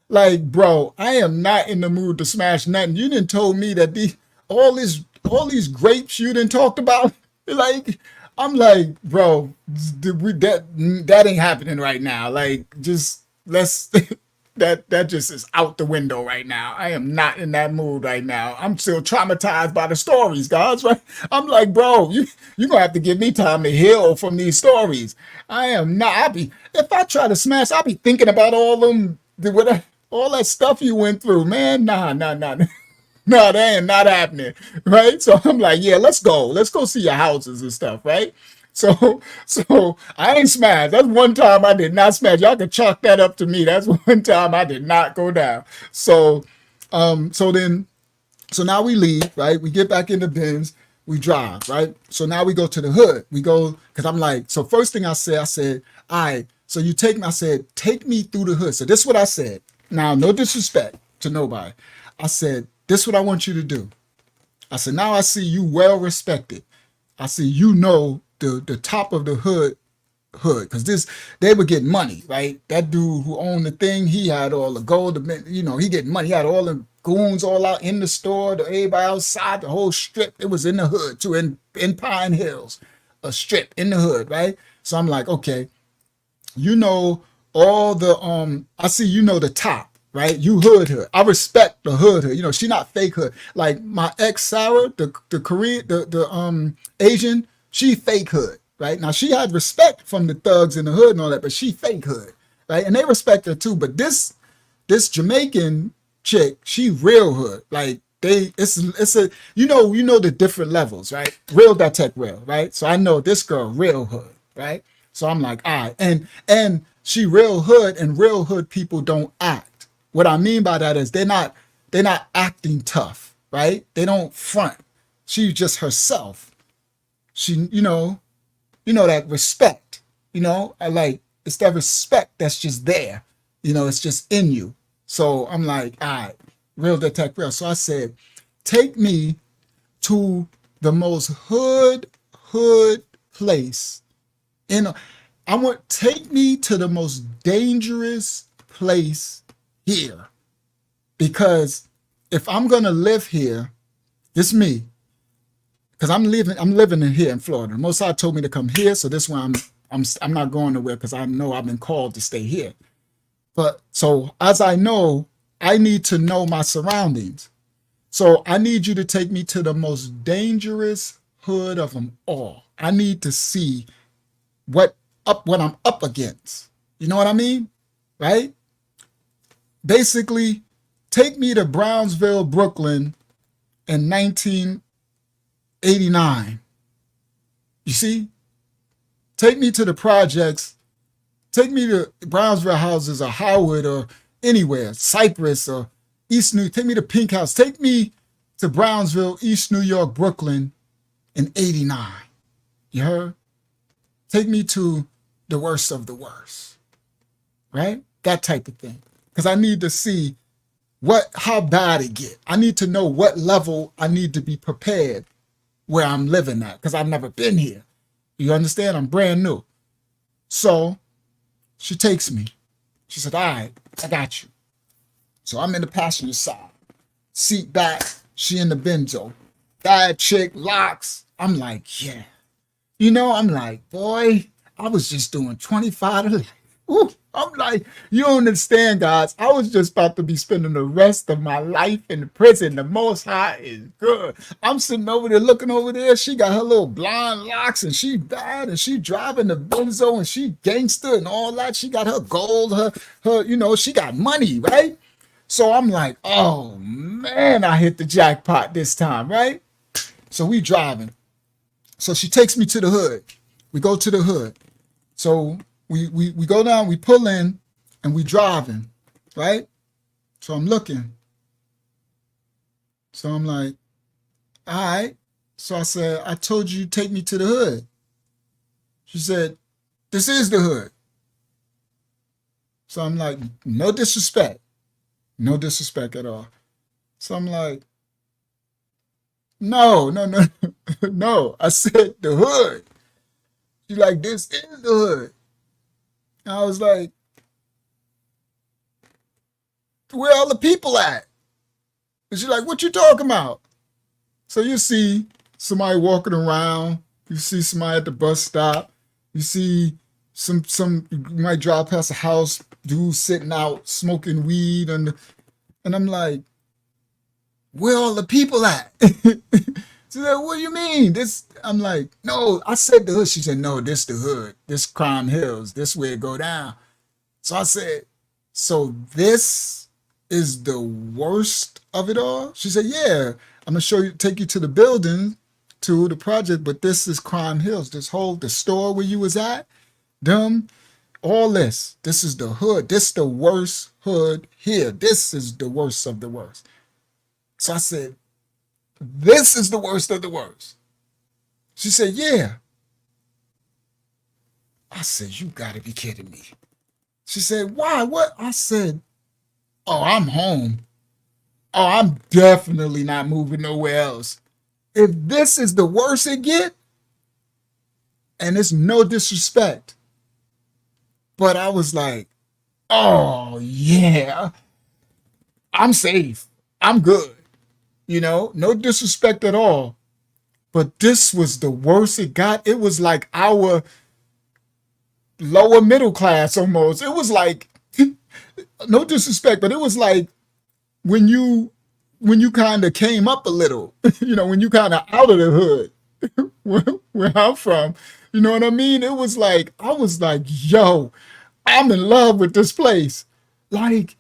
S3: Like, bro, I am not in the mood to smash nothing. You didn't told me that all these grapes you didn't talked about. Like, I'm like, bro, that ain't happening right now. Like, just let's that just is out the window right now. I am not in that mood right now. I'm still traumatized by the stories, guys. Right? I'm like, bro, you gonna have to give me time to heal from these stories. I am not. If I try to smash, I'll be thinking about all that stuff you went through, man. Nah. No, that ain't not happening, right? So I'm like, yeah, let's go see your houses and stuff, right? So I ain't smashed. That's one time I did not smash. Y'all can chalk that up to me. That's one time I did not go down. So now we leave, right? We get back in the Benz, we drive, right? So now we go to the hood. We go, because I'm like, so first thing I said, all right, so you take me, I said, take me through the hood. So this is what I said. Now, no disrespect to nobody. I said, this is what I want you to do. I said, now I see you well respected. I see the top of the hood, because they were getting money, right? That dude who owned the thing, he had all the gold, he getting money. He had all the goons all out in the store, everybody outside, the whole strip. It was in the hood too, in Pine Hills, a strip in the hood, right? So I'm like, okay, all the I see the top. Right, you hood. I respect the hood. She not fake hood. Like my ex Sarah, the Korean, the Asian, she fake hood. Right now, she had respect from the thugs in the hood and all that, but she fake hood. Right, and they respect her too. But this Jamaican chick, she real hood. Like it's a the different levels. Right, real that tech real. Right, so I know this girl real hood. Right, so I'm like, all right, and she real hood, and real hood people don't act. What I mean by that is they're not acting tough, right? They don't front. She's just herself. She, that respect, I like, it's that respect that's just there. It's just in you. So I'm like, all right, real detect real. So I said, take me to the most hood place. Take me to the most dangerous place here, because if I'm gonna live here, this me, because I'm living in here in Florida. Most High told me to come here, so this one I'm not going nowhere because I know I've been called to stay here. But so as I know, I need to know my surroundings. So I need you to take me to the most dangerous hood of them all. I need to see what I'm up against. You know what I mean? Right? Basically, take me to Brownsville, Brooklyn in 1989. You see? Take me to the projects. Take me to Brownsville houses or Howard or anywhere, Cypress or take me to Pink House. Take me to Brownsville, East New York, Brooklyn in 89. You heard? Take me to the worst of the worst. Right? That type of thing. Because I need to see how bad it get. I need to know what level I need to be prepared where I'm living at, because I've never been here. You understand? I'm brand new. So she takes me. She said, all right, I got you. So I'm in the passenger side. Seat back, she in the benzo. bad chick, locks. I'm like, yeah. You know, I'm like, boy, I was just doing 25 to life. Ooh, I'm like, you don't understand, guys. I was just about to be spending the rest of my life in the prison. The Most High is good. I'm sitting over there looking over there. She got her little blonde locks and she bad and she driving the Benzo and she gangster and all that. She got her gold, her, you know, she got money, right? So I'm like, oh man, I hit the jackpot this time, right? So we driving. So she takes me to the hood. We go to the hood. So we go down, we pull in, and we driving, right? So I'm looking. So I'm like, all right. So I said, I told you to take me to the hood. She said, this is the hood. So I'm like, no disrespect. No disrespect at all. So I'm like, no, no. I said the hood. She's like, this is the hood. And I was like, where all the people at? And she's like, what you talking about? So you see somebody walking around. You see somebody at the bus stop. You see some you might drive past a house, dude sitting out smoking weed. And I'm like, where all the people at? She said, what do you mean? This, I'm like, no, I said the hood. She said, no, this the hood. This Crime Hills. This where it go down. So I said, so this is the worst of it all? She said, yeah, I'm gonna take you to the building, to the project, but this is Crime Hills. The store where you was at, all this is the hood. This is the worst hood here. This is the worst of the worst. So I said, this is the worst of the worst. She said, yeah. I said, you gotta be kidding me. She said, why? What? I said, oh, I'm home. Oh, I'm definitely not moving nowhere else. If this is the worst it get, and it's no disrespect, but I was like, oh yeah, I'm safe. I'm good. You know, no disrespect at all. But this was the worst it got. It was like our lower middle class almost. It was like, no disrespect, but it was like when you kind of came up a little, you know, when you kind of out of the hood, where I'm from, you know what I mean? It was like, I was like, yo, I'm in love with this place. Like,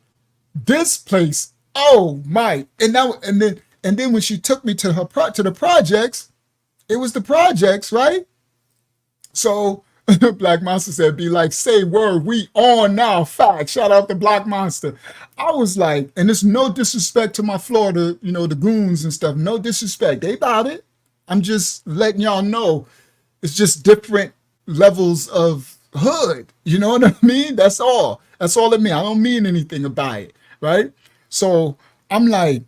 S3: this place, oh my. And then when she took me to the projects, it was the projects, right? So Black Monster said, be like, say word, we on now, fact. Shout out to Black Monster. I was like, and it's no disrespect to my Florida, you know, the goons and stuff, no disrespect. They about it. I'm just letting y'all know it's just different levels of hood. You know what I mean? That's all. That's all it means. I don't mean anything about it, right? So I'm like,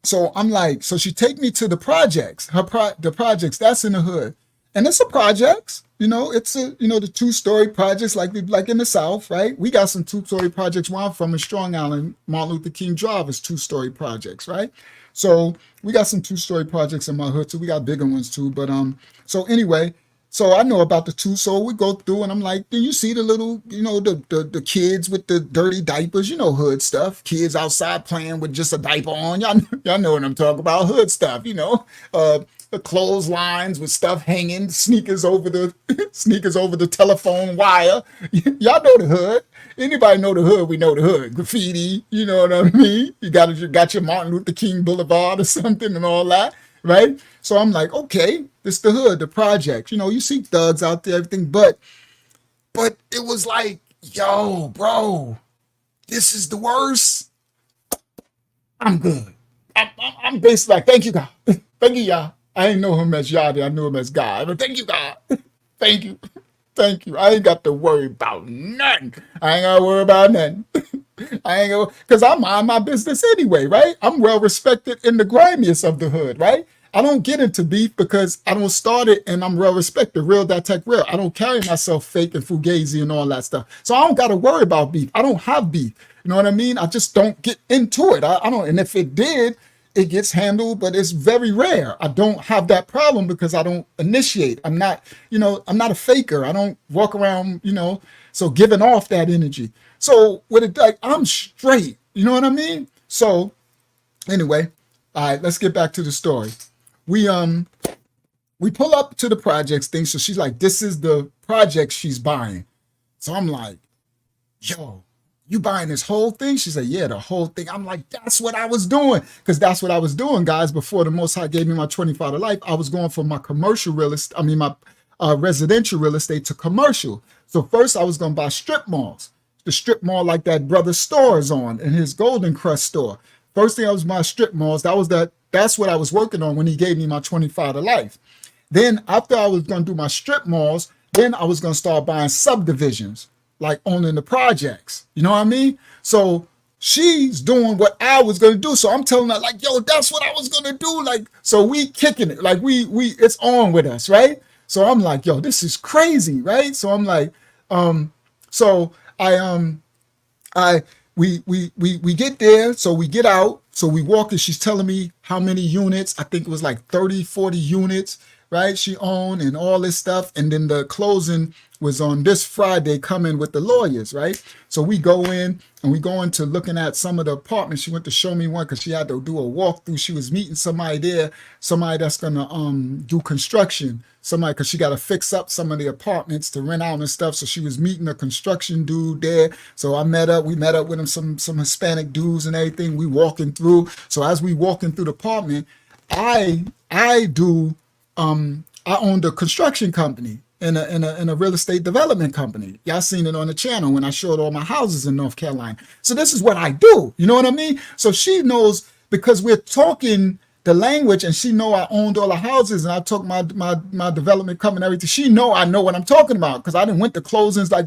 S3: so she take me to the projects, the projects that's in the hood. And it's a projects, you know, it's the 2-story projects like in the South, right? We got some 2-story projects where I'm from in Strong Island, Martin Luther King Drive is 2-story projects, right? So we got some 2-story projects in my hood too. We got bigger ones too. But so anyway, so I know about the 2. So we go through and I'm like, do you see the little, you know, the kids with the dirty diapers, you know, hood stuff, kids outside playing with just a diaper on. Y'all know what I'm talking about, hood stuff, you know, the clotheslines with stuff hanging, sneakers over the telephone wire. Y'all know the hood. Anybody know the hood? We know the hood. Graffiti, you know what I mean? You got your Martin Luther King Boulevard or something and all that, right? So I'm like, okay, this the hood, the project. You know, you see thugs out there, everything, but it was like, yo, bro, this is the worst. I'm good. I'm basically like, thank you, God. Thank you, y'all. I ain't know him as Yadi, I knew him as God. But thank you, God. Thank you. Thank you. I ain't got to worry about nothing. I ain't got to worry about nothing. Because I mind my business anyway, right? I'm well respected in the grimiest of the hood, right? I don't get into beef because I don't start it and I'm well respected, real that tech real. I don't carry myself fake and fugazi and all that stuff. So I don't got to worry about beef. I don't have beef. You know what I mean? I just don't get into it. I don't. And if it did, it gets handled, but it's very rare. I don't have that problem because I don't initiate. I'm not, I'm not a faker. I don't walk around, so giving off that energy. So with it, like, I'm straight. You know what I mean? So anyway, all right, let's get back to the story. We pull up to the projects thing. So she's like, this is the project she's buying. So I'm like, yo, you buying this whole thing? She said, yeah, the whole thing. I'm like, that's what I was doing. Because that's what I was doing, guys. Before the Most High gave me my 25 to life, I was going from my commercial real estate, my residential real estate to commercial. So first I was going to buy strip malls. The strip mall like that brother store is on in his Golden Crust store. First thing I was buying strip malls. That's what I was working on when he gave me my 25 to life. Then after I was going to do my strip malls, then I was going to start buying subdivisions, like owning the projects. You know what I mean? So she's doing what I was going to do. So I'm telling her like, yo, that's what I was going to do. Like, so we kicking it, like we it's on with us. Right. So I'm like, yo, this is crazy. Right. So I'm like, we get there. So we get out. So we walk and she's telling me how many units. I think it was like 30, 40 units. Right, she owned and all this stuff. And then the closing was on this Friday coming with the lawyers, right? So we go in and we go into looking at some of the apartments. She went to show me one because she had to do a walkthrough. She was meeting somebody there, somebody that's gonna do construction, somebody, because she got to fix up some of the apartments to rent out and stuff. So she was meeting a construction dude there. So we met up with him, some Hispanic dudes and everything. We walking through. So as we walking through the apartment, I owned a construction company in a real estate development company. Y'all seen it on the channel when I showed all my houses in North Carolina. So this is what I do. You know what I mean? So she knows because we're talking the language and she know I owned all the houses and I took my development company and everything. She know I know what I'm talking about because I didn't went to closings. Like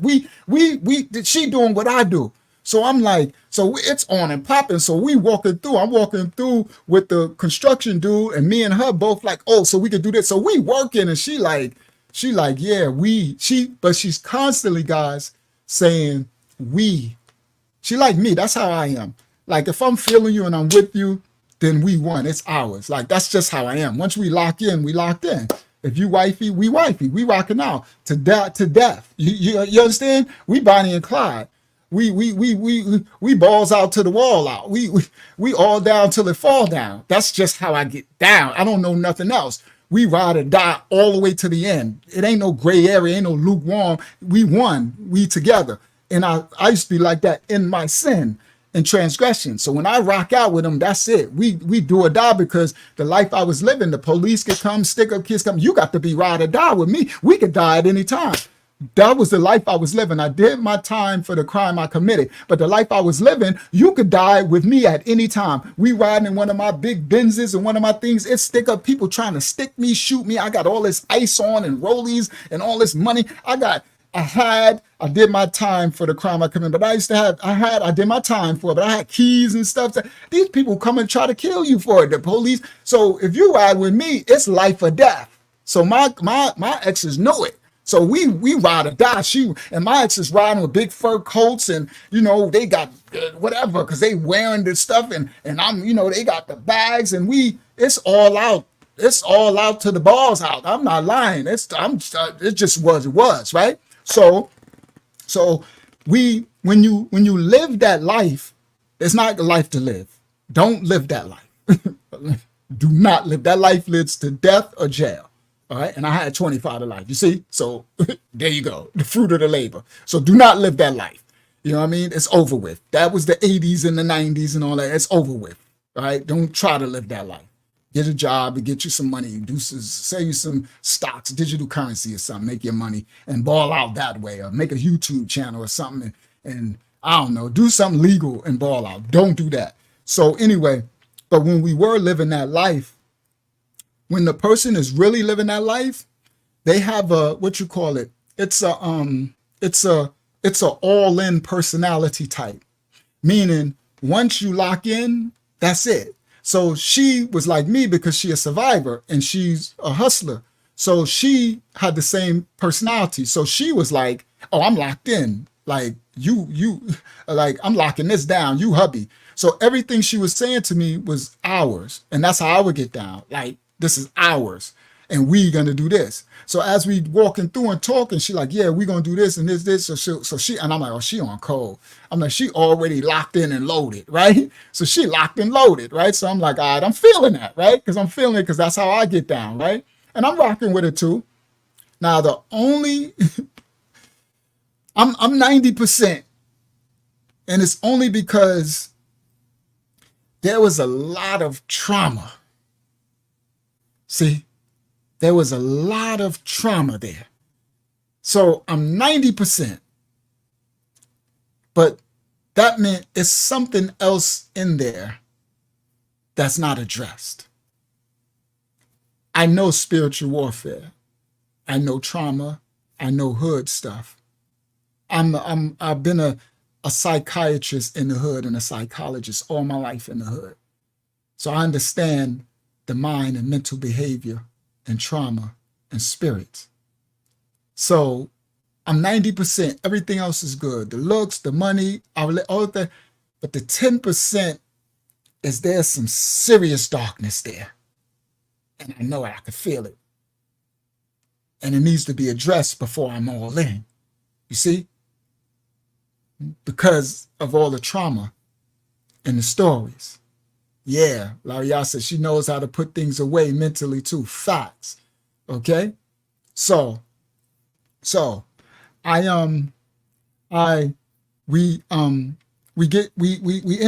S3: she doing what I do. So I'm like, so it's on and popping. So I'm walking through with the construction dude and me and her both like, oh, so we could do this. So we working and she like, yeah, but she's constantly, guys, saying we. She like me. That's how I am. Like if I'm feeling you and I'm with you, then we won. It's ours. Like that's just how I am. Once we lock in, we locked in. If you wifey, we rocking out to death. You understand? We Bonnie and Clyde. We balls out to the wall out. We all down till it fall down. That's just how I get down. I don't know nothing else. We ride or die all the way to the end. It ain't no gray area, ain't no lukewarm. We won, we together. And I used to be like that in my sin and transgression. So when I rock out with them, that's it. We do or die because the life I was living, the police could come, stick up kids come. You got to be ride or die with me. We could die at any time. That was the life I was living. I did my time for the crime I committed, but the life I was living, you could die with me at any time. We riding in one of my big Benzes and one of my things, it stick up people trying to stick me, shoot me. I got all this ice on and rollies and all this money. I did my time for the crime I committed, but I did my time for it, but I had keys and stuff. These people come and try to kill you for it, the police. So if you ride with me, it's life or death. So my exes know it. So we ride or die. She and my ex is riding with big fur coats and, they got whatever, because they wearing this stuff and I'm, they got the bags and it's all out. It's all out to the balls out. I'm not lying. It just was, right? So when you live that life, it's not a life to live. Don't live that life. Do not live. That life leads to death or jail. All right. And I had 25 to life. You see? So there you go. The fruit of the labor. So do not live that life. You know what I mean? It's over with. That was the 80s and the 90s and all that. It's over with. All right. Don't try to live that life. Get a job and get you some money. Sell you some stocks, digital currency or something. Make your money and ball out that way, or make a YouTube channel or something. And I don't know, do something legal and ball out. Don't do that. So anyway, but when we were living that life, when the person is really living that life, they have a, what you call it? It's a all-in personality type. Meaning once you lock in, that's it. So she was like me because she's a survivor and she's a hustler. So she had the same personality. So she was like, oh, I'm locked in. Like, you like, I'm locking this down, you hubby. So everything she was saying to me was ours. And that's how I would get down. Like, this is ours. And we gonna do this. So as we walking through and talking, she like, yeah, we gonna do this and this. So she, and I'm like, oh, she on cold. I'm like, she already locked in and loaded, right? So she locked and loaded, right? So I'm like, all right, I'm feeling that, right? Because I'm feeling it because that's how I get down, right? And I'm rocking with it too. Now the only, I'm 90%, and it's only because there was a lot of trauma. See, there was a lot of trauma there. So I'm 90%, but that meant it's something else in there that's not addressed. I know spiritual warfare. I know trauma. I know hood stuff. I've been a psychiatrist in the hood and a psychologist all my life in the hood. So I understand the mind and mental behavior and trauma and spirits. So I'm 90%. Everything else is good. The looks, the money, all of that. But the 10% is there's some serious darkness there. And I know it. I can feel it. And it needs to be addressed before I'm all in. You see? Because of all the trauma and the stories. Yeah, Laria said she knows how to put things away mentally too. Facts. Okay? So we in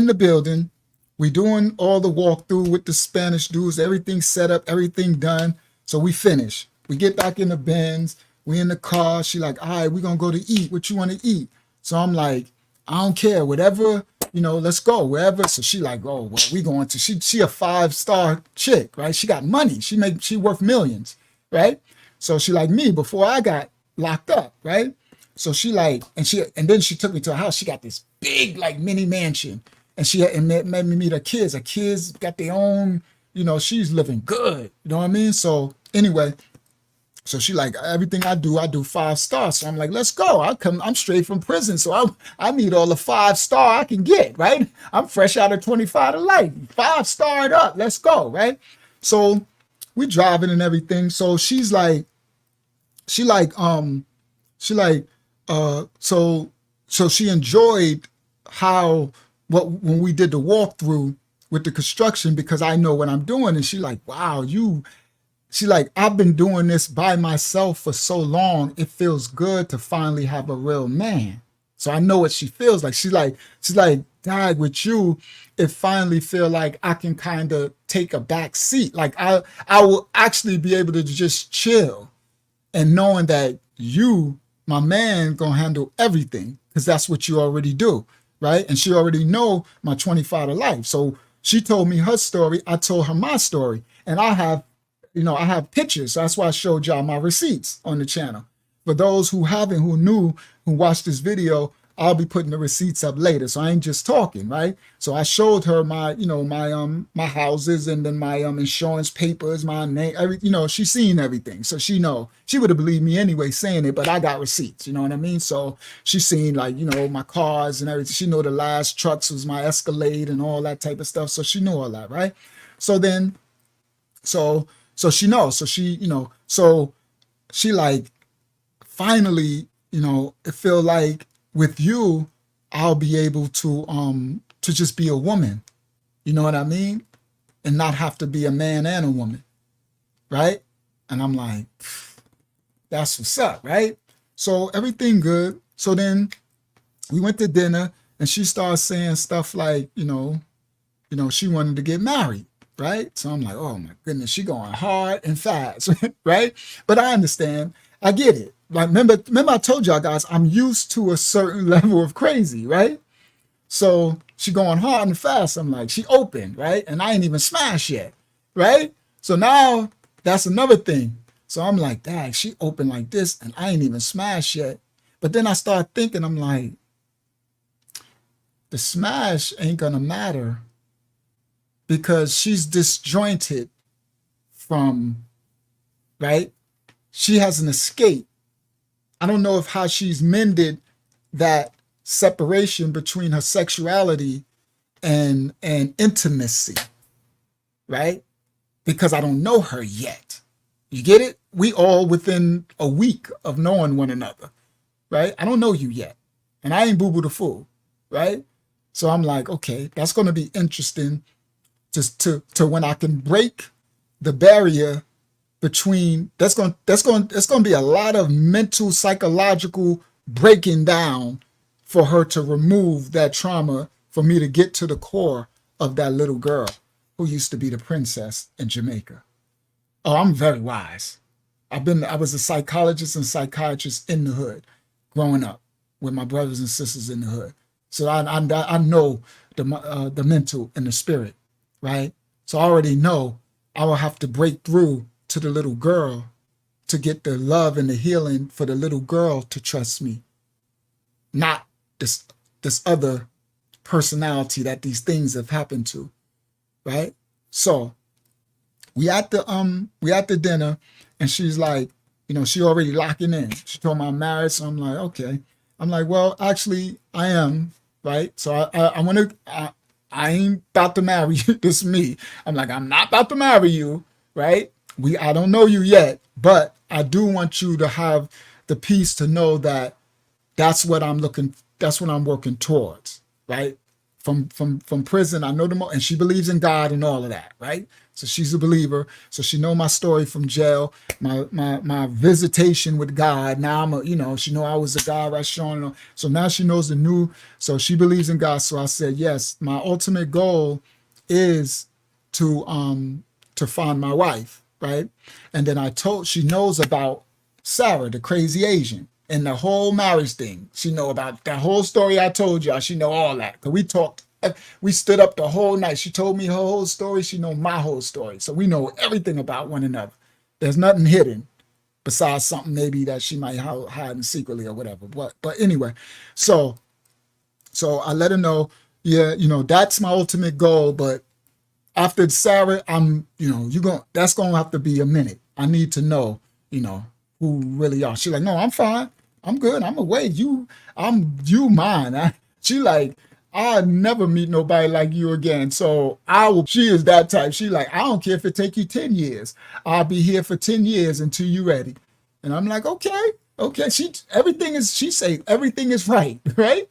S3: the building, we doing all the walkthrough with the Spanish dudes, everything set up, everything done. So we finish. We get back in the Benz, we in the car. She like, all right, we gonna go to eat. What you want to eat? So I'm like, I don't care, whatever, let's go wherever. So she like, oh, well, we going to, she a 5-star chick, right? She got money. She worth millions, right? So she like me before I got locked up, right? So she like, and then she took me to her house. She got this big like mini mansion, and made me meet her kids. Her kids got their own, she's living good. You know what I mean? So anyway, so she like, everything I do 5 stars. So I'm like, let's go. I'm straight from prison. So I need all the 5-star I can get, right? I'm fresh out of 25 to life. 5-starred up. Let's go, right? So we driving and everything. So so she enjoyed when we did the walkthrough with the construction, because I know what I'm doing. And she like, wow, she like, I've been doing this by myself for so long. It feels good to finally have a real man. So I know what she feels like. She's like, Dad, with you, it finally feel like I can kind of take a back seat. Like I will actually be able to just chill, and knowing that you, my man, gonna handle everything, because that's what you already do, right? And she already know my 25 to life. So she told me her story. I told her my story, and I have pictures. So that's why I showed y'all my receipts on the channel. For those who haven't, who watched this video, I'll be putting the receipts up later. So I ain't just talking, right? So I showed her my houses, and then my insurance papers, my name, she's seen everything. So she would have believed me anyway saying it, but I got receipts, you know what I mean? So she's seen my cars and everything. She know the last trucks was my Escalade and all that type of stuff. So she knew all that, right? So then, so she knows. So she like, finally, it feel like with you, I'll be able to just be a woman. You know what I mean? And not have to be a man and a woman. Right? And I'm like, that's what's up, right? So everything good. So then we went to dinner, and she started saying stuff like, she wanted to get married. Right? So I'm like, oh my goodness, she going hard and fast, right? But I understand. I get it. Like, remember I told y'all guys, I'm used to a certain level of crazy, right? So she going hard and fast. I'm like, she open, right? And I ain't even smashed yet, right? So now that's another thing. So I'm like, dang, she open like this and I ain't even smashed yet. But then I start thinking, I'm like, the smash ain't gonna matter, because she's disjointed from, right? She has an escape. I don't know how she's mended that separation between her sexuality and intimacy, right? Because I don't know her yet. You get it? We all within a week of knowing one another, right? I don't know you yet. And I ain't Boo Boo the Fool, right? So I'm like, okay, that's going to be interesting just to when I can break the barrier between it's going to be a lot of mental, psychological breaking down for her to remove that trauma, for me to get to the core of that little girl who used to be the princess in Jamaica. Oh, I'm very wise. I was a psychologist and psychiatrist in the hood growing up with my brothers and sisters in the hood. So I know the mental and the spirit, right? So I already know I will have to break through to the little girl to get the love and the healing for the little girl to trust me, not this other personality that these things have happened to, right? So we at the dinner, and she's like, she already locking in. She told me I'm married, so I'm like, okay. I'm like, well, actually, I am, right? So I ain't about to marry you. This is me. I'm like, I'm not about to marry you, right? I don't know you yet, but I do want you to have the peace to know that that's what I'm working towards, right? From prison, I know and she believes in God and all of that, right? So she's a believer. So she know my story from jail, my visitation with God. Now she know I was a God restaurant. So now she knows so she believes in God. So I said, yes, my ultimate goal is to find my wife, right? And then she knows about Sarah, the crazy Asian, and the whole marriage thing. She know about that whole story I told y'all. She know all that. Cause we talked, we stood up the whole night. She told me her whole story. She know my whole story. So we know everything about one another. There's nothing hidden besides something maybe that she might hide secretly or whatever. But anyway, so I let her know, yeah, that's my ultimate goal. But after Sarah, that's gonna have to be a minute. I need to know, who really are. She's like, no, I'm fine. I'm good. I'm away. You mine. She like, I'll never meet nobody like you again. So she is that type. She like, I don't care if it take you 10 years. I'll be here for 10 years until you ready. And I'm like, okay. She say everything is right, right?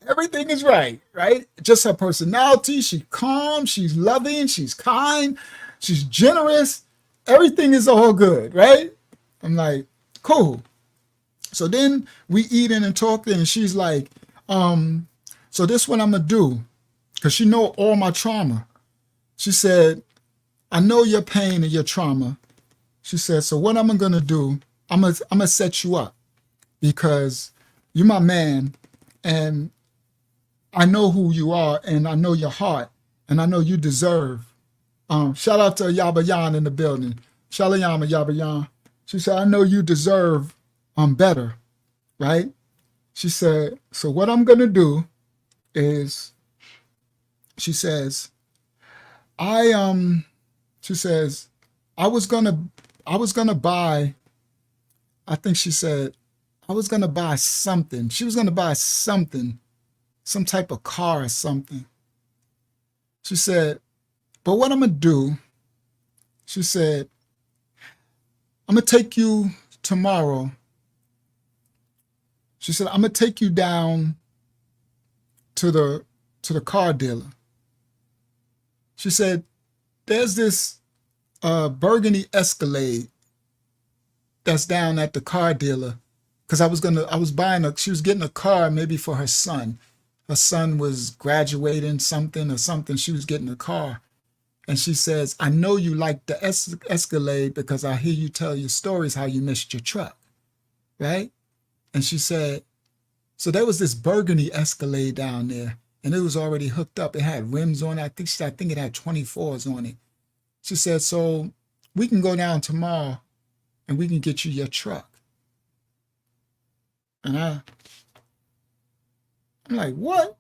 S3: Everything is right, right? Just her personality. She's calm. She's loving. She's kind. She's generous. Everything is all good, right? I'm like, cool. So then we eating and talking, and she's like, so this what I'm gonna do, because she know all my trauma. She said, I know your pain and your trauma. She said, so what I'm gonna do, I'm gonna set you up, because you're my man, and I know who you are, and I know your heart, and I know you deserve. Shout out to Yaba Yan in the building. Shalayama Yaba Yan. She said, I know you deserve better, right? She said, so what I'm going to do is, she says, I was going to buy, I think she said, I was going to buy something. She was going to buy something, some type of car or something. She said, but what I'm going to do, she said, I'm going to take you tomorrow. She said, I'm going to take you down to the car dealer. She said, there's this burgundy Escalade that's down at the car dealer. Because she was getting a car maybe for her son. Her son was graduating something. She was getting a car. And she says, I know you like the Escalade because I hear you tell your stories how you missed your truck, right? And she said, so there was this burgundy Escalade down there, and it was already hooked up. It had rims on it. I think it had 24s on it. She said, so we can go down tomorrow and we can get you your truck. And I'm like, what?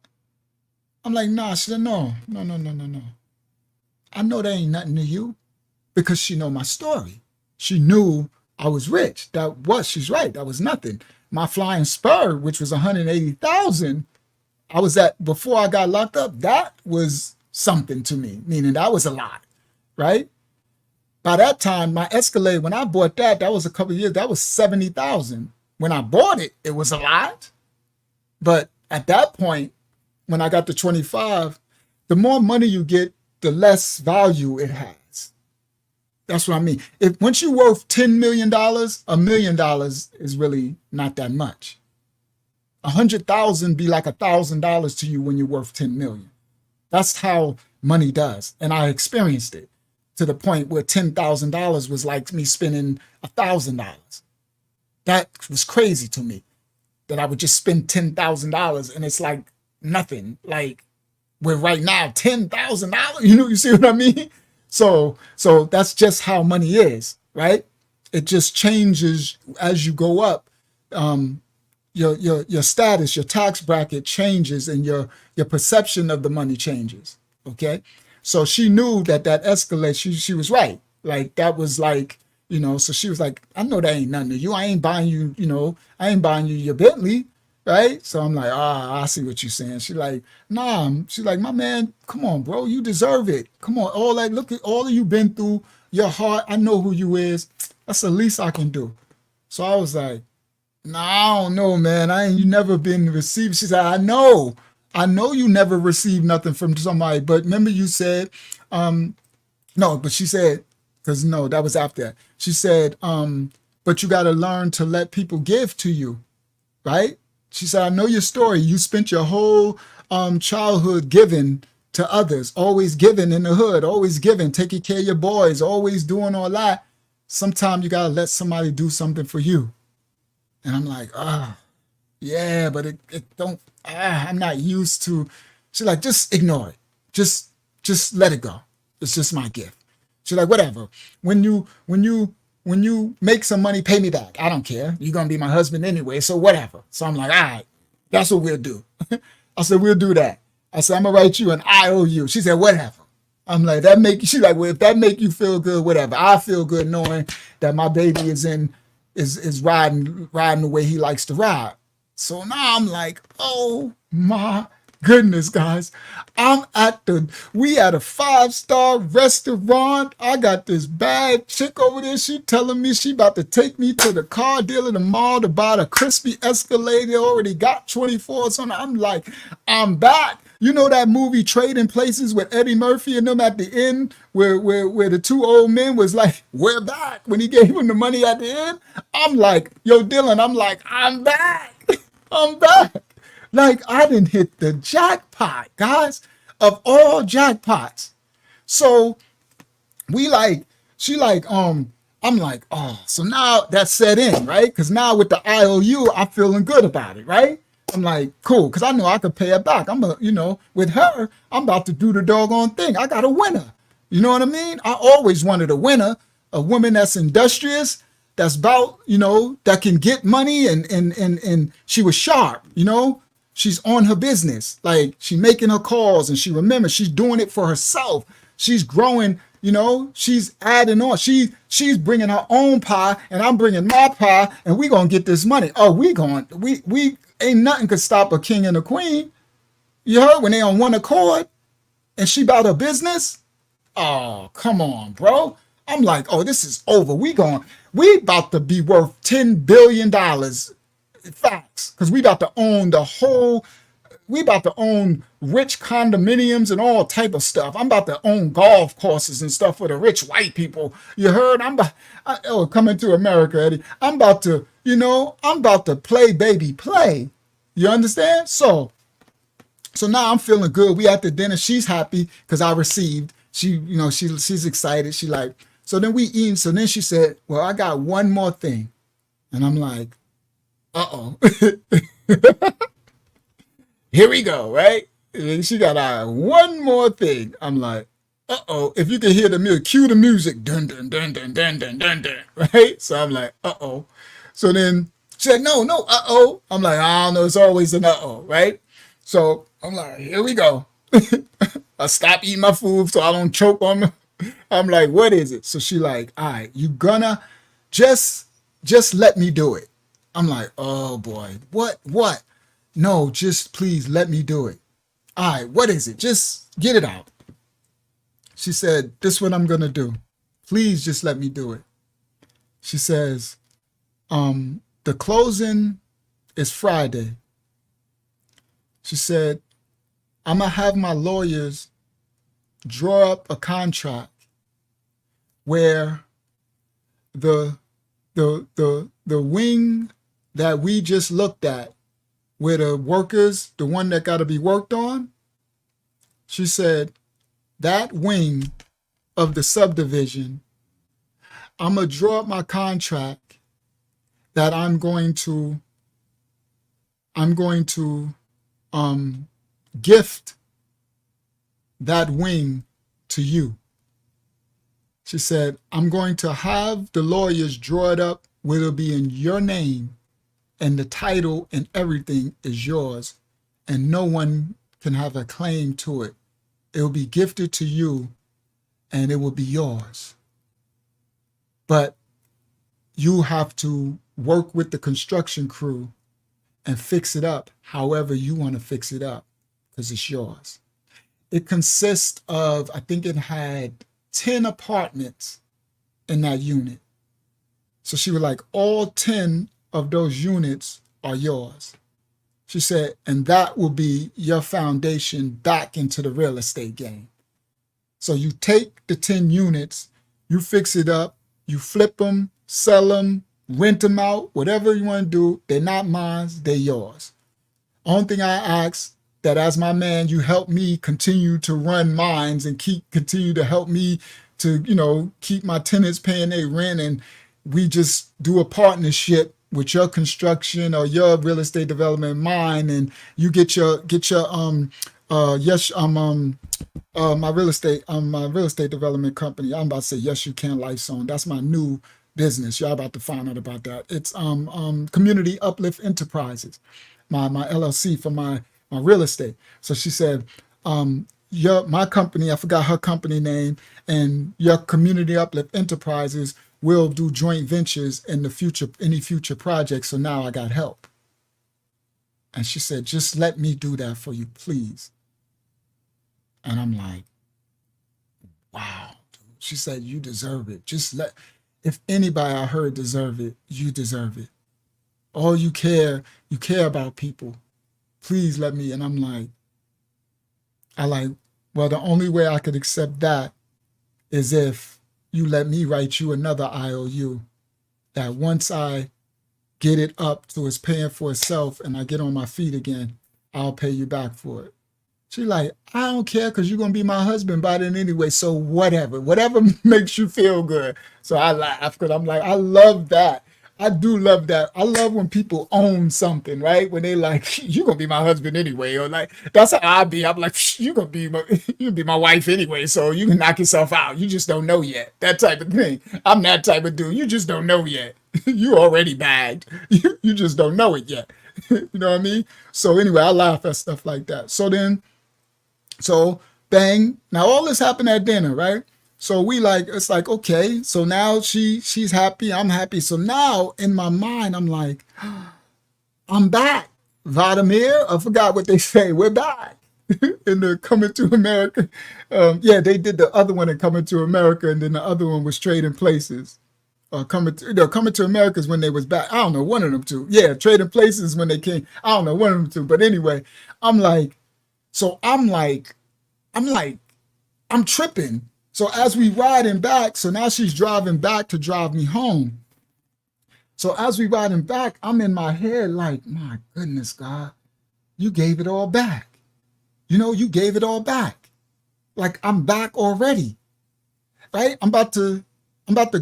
S3: I'm like, nah. She said, no. I know there ain't nothing to you, because she know my story. She knew I was rich. She's right. That was nothing. My flying spur, which was 180,000, I was at before I got locked up. That was something to me, meaning that was a lot, right? By that time, my Escalade, when I bought that, that was a couple of years, that was 70,000. When I bought it, it was a lot. But at that point, when I got to 25, the more money you get, the less value it has. That's what I mean. If once you're worth $10 million, $1 million is really not that much. 100,000 be like $1,000 to you when you're worth 10 million. That's how money does. And I experienced it to the point where $10,000 was like me spending $1,000. That was crazy to me, that I would just spend $10,000 and it's like nothing. Like we're right now $10,000. You see what I mean? So that's just how money is, right? It just changes as you go up. Your status, your tax bracket changes, and your perception of the money changes. Okay, so she knew that Escalade. She was right. Like that was like, So she was like, I know that ain't nothing to you. I ain't buying you. I ain't buying you your Bentley, right? So I'm like, I see what you're saying. She like, nah. She's like, my man, come on, bro, you deserve it. Come on, all that. Look at all that you've been through. Your heart. I know who you is. That's the least I can do. So I was like, nah, I don't know, man. You never been received. She said, I know you never received nothing from somebody, but remember you said, no, but she said, because no, that was after that. She said, but you got to learn to let people give to you, right? She said, I know your story. You spent your whole childhood giving to others, always giving in the hood, always giving, taking care of your boys, always doing all that. Sometimes you got to let somebody do something for you. And I'm like, yeah, but it don't, I'm not used to. She's like, just ignore it. Just let it go. It's just my gift. She's like, whatever. When you make some money, pay me back. I don't care. You're going to be my husband anyway, so whatever. So I'm like, all right, that's what we'll do. I said, we'll do that. I said, I'm going to write you an IOU. She said, whatever. I'm like, she's like, well, if that make you feel good, whatever. I feel good knowing that my baby is riding the way he likes to ride. So now I'm like, oh my goodness, guys. We at a 5-star restaurant. I got this bad chick over there. She telling me she about to take me to the car dealer, the mall, to buy the crispy Escalade. They already got 24s on it. I'm like, I'm back. You know that movie Trading Places with Eddie Murphy and them at the end where the two old men was like, we're back, when he gave him the money at the end? I'm like, yo, Dylan, I'm back. I'm back. Like, I didn't hit the jackpot, guys, of all jackpots. So I'm like, oh, so now that's set in, right? Because now with the IOU, I'm feeling good about it, right? I'm like, cool, because I know I could pay her back. With her, I'm about to do the doggone thing. I got a winner. You know what I mean? I always wanted a winner, a woman that's industrious, that's about, that can get money, and she was sharp, She's on her business. Like, she's making her calls, and she remembers she's doing it for herself. She's growing, she's adding on. She's bringing her own pie, and I'm bringing my pie, and we going to get this money. Oh, we ain't nothing could stop a king and a queen. You heard, when they on one accord and she about her business. Oh, come on, bro. I'm like, oh, this is over. We about to be worth $10 billion. Facts. Because we about to own we about to own rich condominiums and all type of stuff. I'm about to own golf courses and stuff for the rich white people. You heard? Coming to America, Eddie. I'm about to play, baby, play. You understand? So now I'm feeling good. We at the dinner. She's happy because I received. She's excited. She like, so then we eating. So then she said, well, I got one more thing. And I'm like, uh-oh. Here we go, right? And she got one more thing. I'm like, uh-oh. If you can hear the music, cue the music. Dun, dun, dun, dun, dun, dun, dun, dun. Right? So I'm like, uh-oh. So then she said, no, uh-oh. I'm like, I don't know. It's always an uh-oh, right? So I'm like, here we go. I stop eating my food so I don't choke on me. I'm like, what is it? So she like, all right, you gonna just just let me do it. I'm like, oh boy, what? No, just please let me do it. All right, what is it? Just get it out. She said, this is what I'm going to do. Please just let me do it. She says, the closing is Friday. She said, I'm going to have my lawyers draw up a contract where the wing that we just looked at, where the workers, the one that got to be worked on, she said, that wing of the subdivision, I'm going to draw up my contract that I'm going to gift that wing to you. She said, I'm going to have the lawyers draw it up where it'll be in your name and the title and everything is yours and no one can have a claim to it. It will be gifted to you and it will be yours. But you have to work with the construction crew and fix it up however you want to fix it up because it's yours. It consists of, I think it had 10 apartments in that unit. So she was like, all 10 of those units are yours. She said, and that will be your foundation back into the real estate game. So you take the 10 units, you fix it up, you flip them, sell them, rent them out, whatever you want to do. They're not mine, they're yours. Only thing I ask that as my man, you help me continue to run mines and continue to help me to, keep my tenants paying their rent. And we just do a partnership with your construction or your real estate development mine, and you get your my real estate development company. I'm about to say Yes You Can Life Zone. That's my new business. Y'all about to find out about that. It's Community Uplift Enterprises, my LLC for my real estate. So she said, my company, I forgot her company name, and your Community Uplift Enterprises will do joint ventures in the future, any future projects. So now I got help. And she said, just let me do that for you, please. And I'm like, wow. Dude. She said, you deserve it. If anybody I heard deserve it, you deserve it. All you care about people. Please let me. And I'm like, well, the only way I could accept that is if you let me write you another IOU that once I get it up to it's paying for itself and I get on my feet again, I'll pay you back for it. She like, I don't care because you're going to be my husband by then anyway. So whatever makes you feel good. So I laugh because I'm like, I love that. I do love that. I love when people own something, right? When they like, you're going to be my husband anyway. Or like, that's how I be. I'm like, you're going to be my wife anyway. So you can knock yourself out. You just don't know yet. That type of thing. I'm that type of dude. You just don't know yet. You already bagged. You just don't know it yet. You know what I mean? So anyway, I laugh at stuff like that. So bang. Now all this happened at dinner, right? So it's like, okay, so now she's happy, I'm happy. So now in my mind, I'm like, I'm back. Vladimir, I forgot what they say. We're back in the Coming to America. They did the other one in Coming to America, and then the other one was Trading Places. Coming to America is when they was back. I don't know, one of them two. Yeah, Trading Places when they came. I don't know, one of them two. But anyway, I'm tripping. So as we riding back, so now she's driving back to drive me home. So as we riding back, I'm in my head like, my goodness, God, you gave it all back. You gave it all back. Like I'm back already, right? I'm about to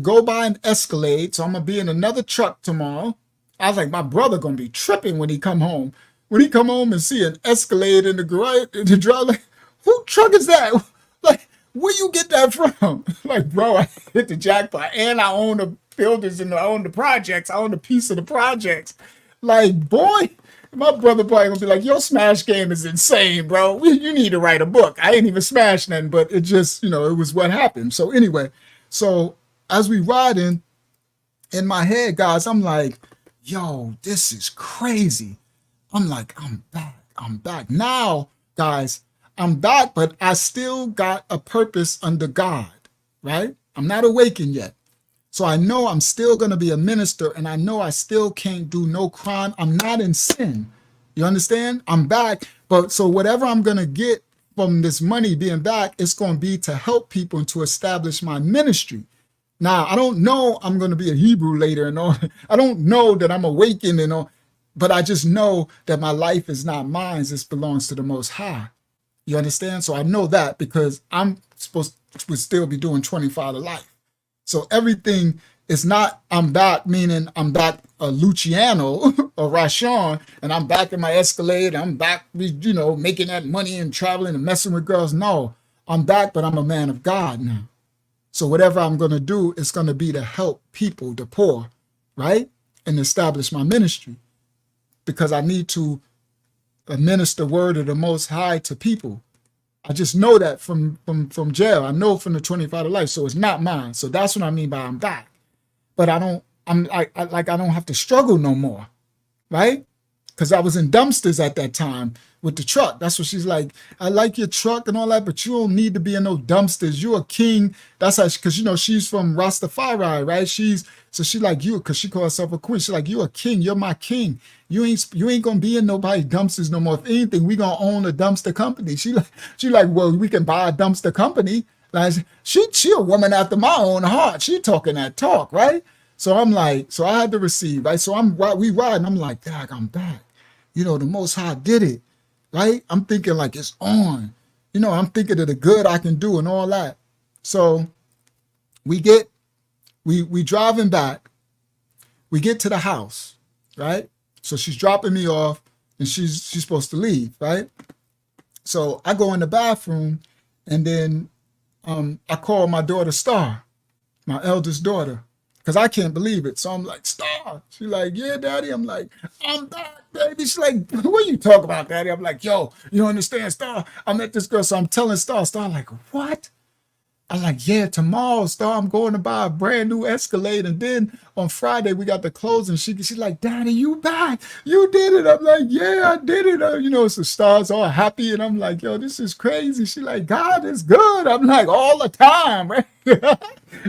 S3: go by an Escalade. So I'm going to be in another truck tomorrow. I was like, my brother going to be tripping when he come home. When he come home and see an Escalade in the garage, the driver, like, who truck is that? Like, where you get that from? Like, bro, I hit the jackpot and I own the buildings and I own the projects. I own a piece of the projects. Like, boy, my brother probably gonna be like, your smash game is insane, bro. You need to write a book. I ain't even smashed nothing, but it just, it was what happened. So anyway, so as we riding, in my head, guys, I'm like, yo, this is crazy. I'm like, I'm back. I'm back. Now, guys, I'm back, but I still got a purpose under God, right? I'm not awakened yet. So I know I'm still going to be a minister, and I know I still can't do no crime. I'm not in sin. You understand? I'm back. But so whatever I'm going to get from this money being back, it's going to be to help people and to establish my ministry. Now, I don't know I'm going to be a Hebrew later and all. I don't know that I'm awakened and all, but I just know that my life is not mine. It belongs to the Most High. You understand? So I know that because I'm supposed to still be doing 25 to life. So everything is not, I'm back, meaning I'm back Luciano or Rashawn, and I'm back in my Escalade. I'm back, you know, making that money and traveling and messing with girls. No, I'm back, but I'm a man of God now. So whatever I'm going to do is going to be to help people, the poor, right? And establish my ministry because I need to administer the word of the Most High to people. I just know that from jail. I know from the 25 to life. So it's not mine. So that's what I mean by I'm back. But I don't have to struggle no more, right? Because I was in dumpsters at that time with the truck. That's what she's like. I like your truck and all that, but you don't need to be in no dumpsters. You're a king. That's how, because you know she's from Rastafari, right? She's like you, because she calls herself a queen. She's like, you a king. You're my king. You ain't gonna be in nobody's dumpsters no more. If anything, we gonna own a dumpster company. She like, well, we can buy a dumpster company. Like she a woman after my own heart. She talking that talk, right? So I'm like, so I had to receive, right? So we riding. I'm like, Dad, I'm back. You know, the Most High did it, right? I'm thinking like it's on. You know, I'm thinking of the good I can do and all that. So we driving back. We get to the house, right? So she's dropping me off and she's supposed to leave, right? So I go in the bathroom and then I call my daughter Star, my eldest daughter, because I can't believe it. So I'm like, Star. She's like, yeah, Daddy. I'm like, I'm back, baby. She's like, what you talk about, Daddy? I'm like, yo, you don't understand, Star. I met this girl. So I'm telling Star. Star like, what? I'm like, yeah, tomorrow, Star, I'm going to buy a brand new Escalade. And then on Friday, we got the closing. She's like, Daddy, you back. You did it. I'm like, yeah, I did it. You know, so Star's all happy. And I'm like, yo, this is crazy. She's like, God is good. I'm like, all the time, right?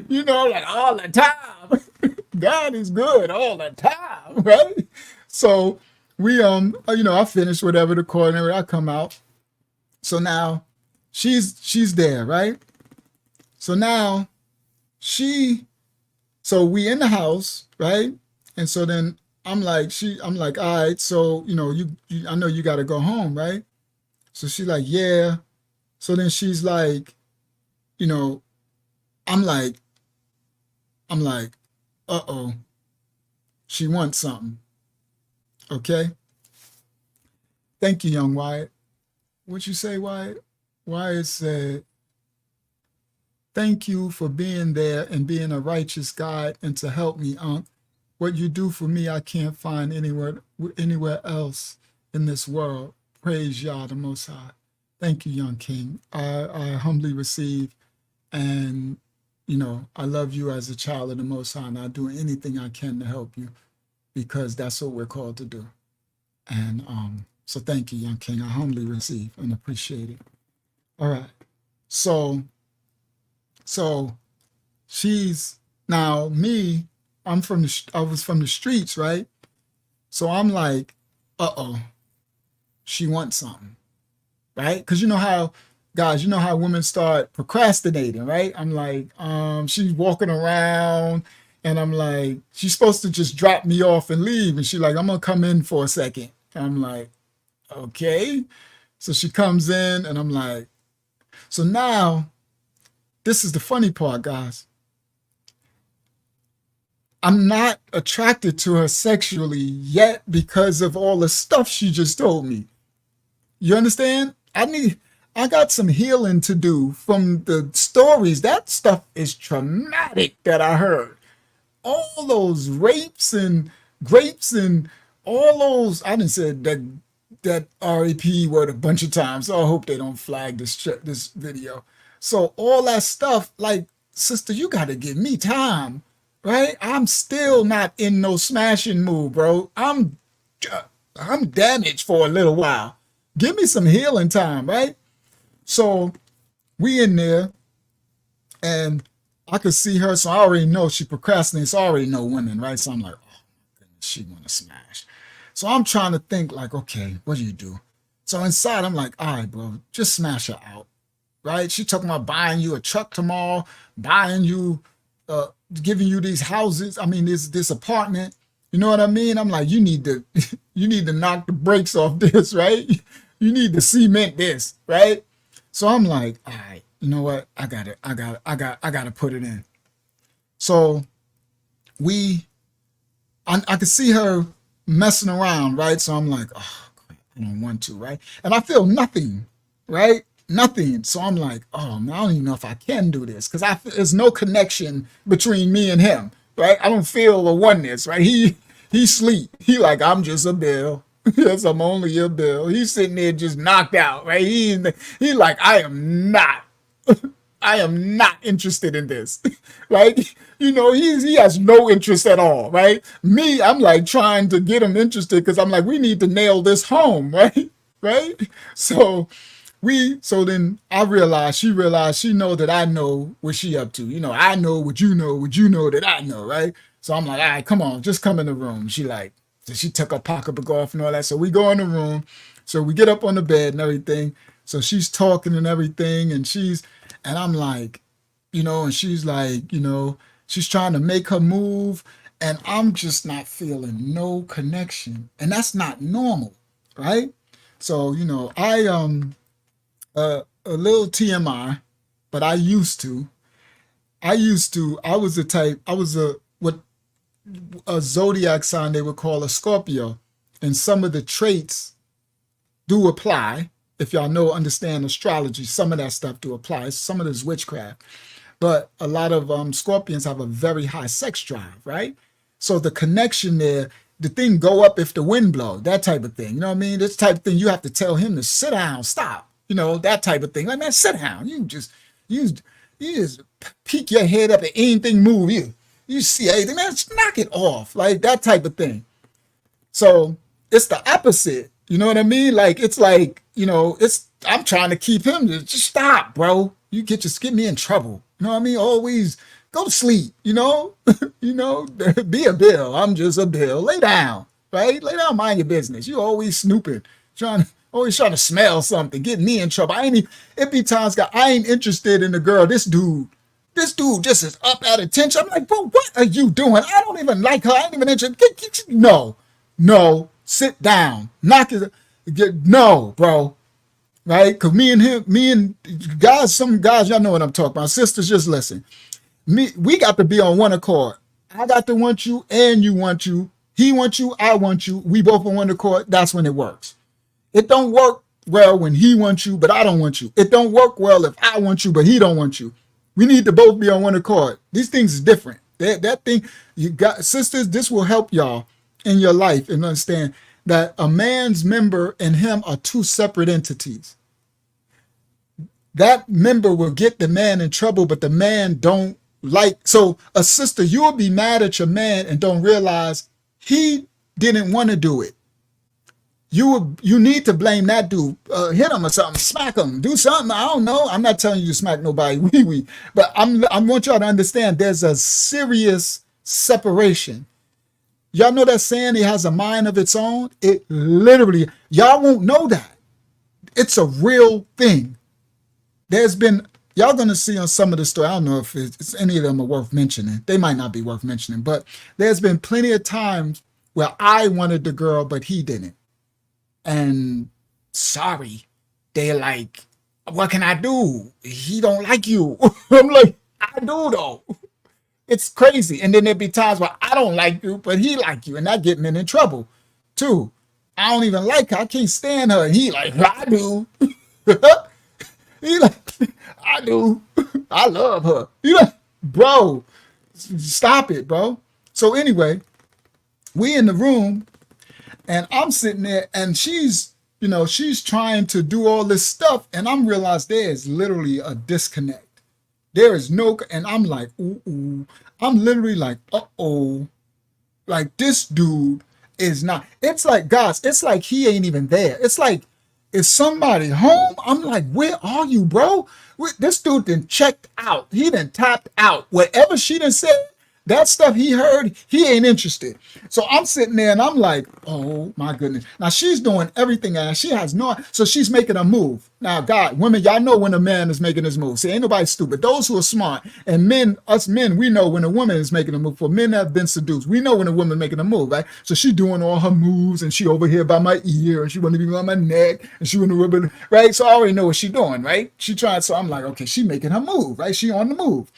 S3: You know, like all the time. God is good all the time, right? So we, you know, I finished whatever the coordinator, I come out. So now she's there, right? So now so we in the house, right? And so then I'm like, all right, so, you know, I know you got to go home, right? So she's like, yeah. So then she's like, you know, I'm like, uh-oh, she wants something. Okay. Thank you, young Wyatt. What'd you say, Wyatt? Wyatt said, thank you for being there and being a righteous God and to help me, Unc. What you do for me, I can't find anywhere else in this world. Praise Yah, the Most High. Thank you, young King. I humbly receive, and, you know, I love you as a child of the Most High, and I'll do anything I can to help you because that's what we're called to do. And so thank you, young King. I humbly receive and appreciate it. All right. So she's now me. I was from the streets, right? So I'm like, uh-oh, she wants something, right? Because you know how, guys, you know how women start procrastinating, right? I'm like, she's walking around and I'm like, she's supposed to just drop me off and leave. And she's like, I'm gonna come in for a second. And I'm like, okay. So she comes in and I'm like, so now, this is the funny part, guys. I'm not attracted to her sexually yet because of all the stuff she just told me. You understand? I got some healing to do from the stories. That stuff is traumatic that I heard. All those rapes and grapes and all those, I didn't say that RAP word a bunch of times, so I hope they don't flag this video. So all that stuff, like, sister, you got to give me time, right? I'm still not in no smashing mood, bro. I'm damaged for a little while. Give me some healing time, right? So we in there, and I could see her, so I already know she procrastinates. I already know women, right? So I'm like, oh my goodness, she want to smash. So I'm trying to think like, okay, what do you do? So inside, I'm like, all right, bro, just smash her out, right? She talking about buying you a truck tomorrow, buying you, giving you these houses. I mean, this apartment. You know what I mean? I'm like, you need to, you need to knock the brakes off this, right? You need to cement this, right? So I'm like, all right, you know what? I got to put it in. So I could see her messing around, right? So I'm like, oh, crap, I don't want to, right? And I feel nothing, right? Nothing. So I'm like, oh, man, I don't even know if I can do this because there's no connection between me and him, right? I don't feel a oneness, right? He sleep. He like, I'm just a bill. Yes, I'm only a bill. He's sitting there just knocked out, right? He like, I am not interested in this, right? You know, he has no interest at all, right? Me, I'm like trying to get him interested because I'm like, we need to nail this home, right? Right? So then I realized, she know that I know what she up to. You know, I know what you know that I know, right? So I'm like, all right, come on, just come in the room. She took her pocketbook off and all that. So we go in the room. So we get up on the bed and everything. So she's talking and everything, and I'm like, you know, and she's like, you know, she's trying to make her move, and I'm just not feeling no connection. And that's not normal, right? So, you know, a little TMI, but I was the type, what a zodiac sign they would call a Scorpio. And some of the traits do apply. If y'all understand astrology, some of that stuff do apply. Some of this witchcraft. But a lot of Scorpions have a very high sex drive, right? So the connection there, the thing go up if the wind blow, that type of thing. You know what I mean? This type of thing, you have to tell him to sit down, stop. You know, that type of thing. Like, man, sit down. You just peek your head up and anything move you. You see anything, man, just knock it off. Like that type of thing. So it's the opposite. You know what I mean? Like, it's like, you know, I'm trying to keep him to just stop, bro. You get me in trouble. You know what I mean? Always go to sleep, you know? You know, be a bill. I'm just a bill. Lay down, right? Lay down, mind your business. You always snooping, always trying to smell something, get me in trouble. It be times I ain't interested in the girl. This dude just is up at attention. I'm like, bro, what are you doing? I don't even like her. I ain't even interested. No, sit down. No, bro. Right? Because me and guys, some guys, y'all know what I'm talking about. Sisters, just listen. We got to be on one accord. I got to want you and you want you. He wants you, I want you. We both on one accord. That's when it works. It don't work well when he wants you, but I don't want you. It don't work well if I want you, but he don't want you. We need to both be on one accord. These things is different. That thing, you got, sisters, this will help y'all in your life and understand that a man's member and him are two separate entities. That member will get the man in trouble, but the man don't like. So a sister, you'll be mad at your man and don't realize he didn't want to do it. You need to blame that dude. Hit him or something, smack him, do something. I don't know. I'm not telling you to smack nobody, but I want y'all to understand there's a serious separation. Y'all know that saying, it has a mind of its own? It literally, y'all won't know that. It's a real thing. Y'all going to see on some of the story, I don't know if it's any of them are worth mentioning. They might not be worth mentioning, but there's been plenty of times where I wanted the girl, but he didn't. And sorry, they're like, what can I do? He don't like you. I'm like, I do though. It's crazy. And then there'd be times where I don't like you, but he like you. And that get men in trouble too. I don't even like her. I can't stand her. And he like, I do. He like, I do. I love her. You know, bro, stop it, bro. So anyway, we in the room and I'm sitting there and she's trying to do all this stuff. And I'm realized there's literally a disconnect. There is no, and I'm like, ooh, ooh. I'm literally like, uh-oh. Like this dude is not, it's like, guys, it's like he ain't even there. It's like, is somebody home? I'm like, where are you, bro? This dude done checked out. He done tapped out. Whatever she done said, that stuff he heard, he ain't interested. So I'm sitting there and I'm like, oh my goodness. Now she's doing everything and she has no, so she's making a move. Now, God, women, y'all know when a man is making his move. See, ain't nobody stupid. Those who are smart and men, us men, we know when a woman is making a move. For men that have been seduced, we know when a woman making a move, right? So she doing all her moves and she over here by my ear and she want to be on my neck and she want to rub it, right? So I already know what she doing, right? She tried, so I'm like, okay, she making her move, right? She on the move.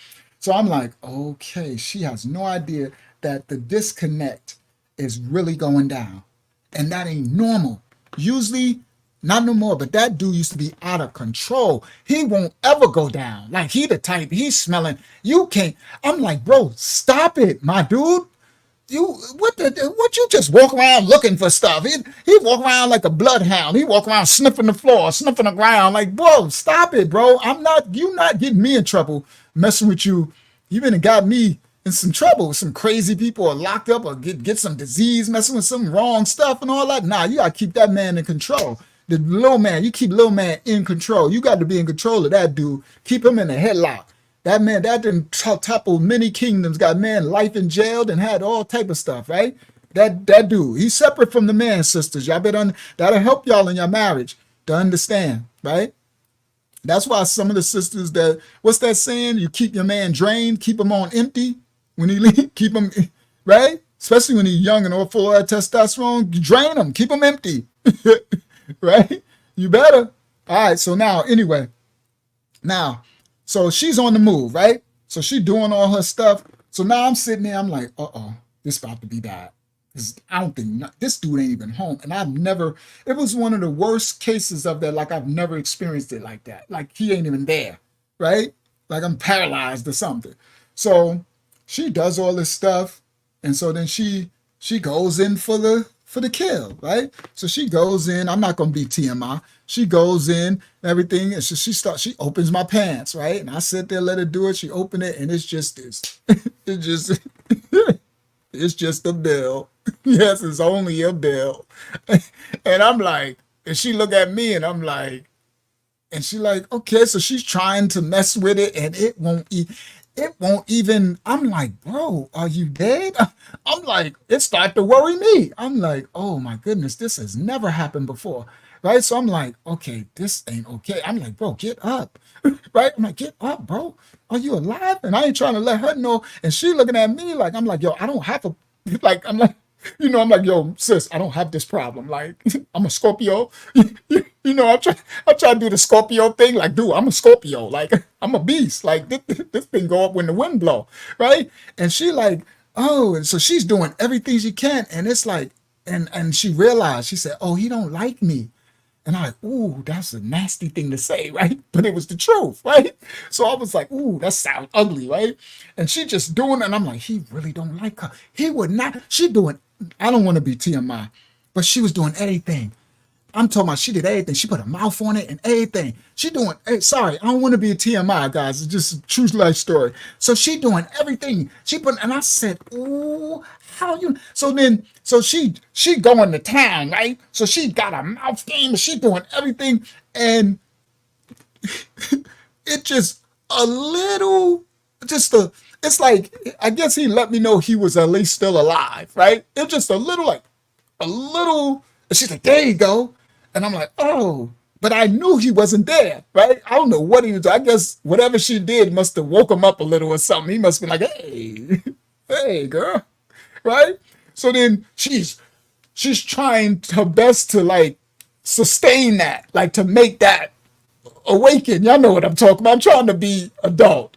S3: So I'm like, okay, she has no idea that the disconnect is really going down. And that ain't normal. Usually, not no more, but that dude used to be out of control. He won't ever go down. Like he the type, he's smelling. You can't. I'm like, bro, stop it, my dude. What you just walk around looking for stuff? He walk around like a bloodhound. He walk around sniffing the floor, sniffing the ground. Like, bro, stop it, bro. You not getting me in trouble messing with you. You been and got me in some trouble. Some crazy people are locked up or get some disease, messing with some wrong stuff and all that. Nah, you gotta keep that man in control. The little man, you keep little man in control. You got to be in control of that dude. Keep him in a headlock. That man, that didn't topple many kingdoms, got man life in jail and had all type of stuff, right? That dude, he's separate from the man, sisters. Y'all better, that'll help y'all in your marriage to understand, right? That's why some of the sisters that, what's that saying? You keep your man drained, keep him on empty when he leave, keep him, right? Especially when he's young and all full of testosterone, you drain him, keep him empty, right? You better. All right, so now, anyway, now, so she's on the move, right? So she doing all her stuff. So now I'm sitting there, I'm like, uh-oh, this about to be bad. I don't think, this dude ain't even home. And it was one of the worst cases of that. Like I've never experienced it like that. Like he ain't even there, right? Like I'm paralyzed or something. So she does all this stuff. And so then she goes in for the kill, right? So she goes in, I'm not going to be TMI. She goes in, everything, and she opens my pants, right? And I sit there, let her do it. She opened it, and it's just this. It's just a bill. Yes, it's only a bill. And I'm like, and she look at me, and I'm like, and she like, okay, so she's trying to mess with it, and it won't even, I'm like, bro, are you dead? I'm like, it started to worry me. I'm like, oh my goodness, this has never happened before. Right? So I'm like, okay, this ain't okay. I'm like, bro, get up. Right? I'm like, get up, bro. Are you alive? And I ain't trying to let her know. And she looking at me like, I'm like, yo, I don't have like, I'm like, I'm like, yo, sis, I don't have this problem. Like, I'm a Scorpio. I'm trying to do the Scorpio thing. Like, dude, I'm a Scorpio. Like, I'm a beast. Like, this thing go up when the wind blow. Right? And she like, oh, and so she's doing everything she can. And it's like, and she realized, she said, oh, he don't like me. And I'm like, ooh, that's a nasty thing to say, right? But it was the truth, right? So I was like, ooh, that sounds ugly, right? And she just doing it, and I'm like, he really don't like her. He would not, I don't want to be TMI, but she was doing anything. I'm talking about she did everything. She put a mouth on it and everything. Sorry, I don't want to be a TMI, guys. It's just a true life story. So she doing everything. And I said, ooh, how you? So she going to town, right? So she got a mouth game and she doing everything. And it just it's like, I guess he let me know he was at least still alive, right? It was just a little, and she's like, there you go. And I'm like, oh, but I knew he wasn't there, right? I don't know what he was doing. I guess whatever she did must have woke him up a little or something. He must have been like, hey, girl, right? So then she's trying her best to like sustain that, like to make that awaken. Y'all know what I'm talking about. I'm trying to be adult,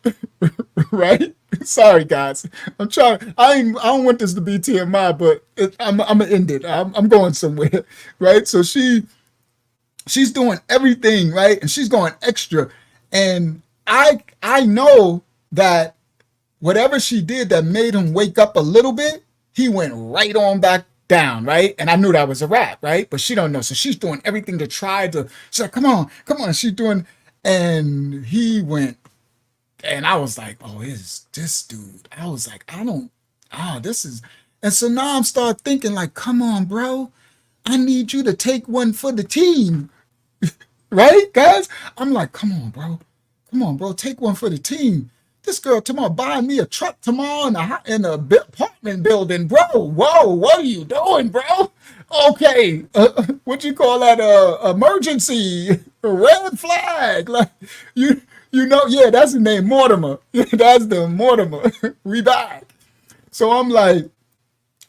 S3: right? Sorry, guys. I don't want this to be TMI, but I'm gonna end it. I'm going somewhere, right? So she's doing everything, right? And she's going extra. And I know that whatever she did that made him wake up a little bit, he went right on back down, right? And I knew that was a wrap, right? But she don't know. So she's doing everything to try to, she's like, come on. She's doing, and he went And I was like, oh, it's this dude. I was like, this is, and so now I'm start thinking like, come on, bro, I need you to take one for the team, right, guys? I'm like, come on, bro, take one for the team. This girl tomorrow buying me a truck tomorrow in a apartment building, bro. Whoa, what are you doing, bro? Okay, what you call that? Emergency, red flag. Like you know, yeah, that's the name, Mortimer. That's the Mortimer. We back. So I'm like,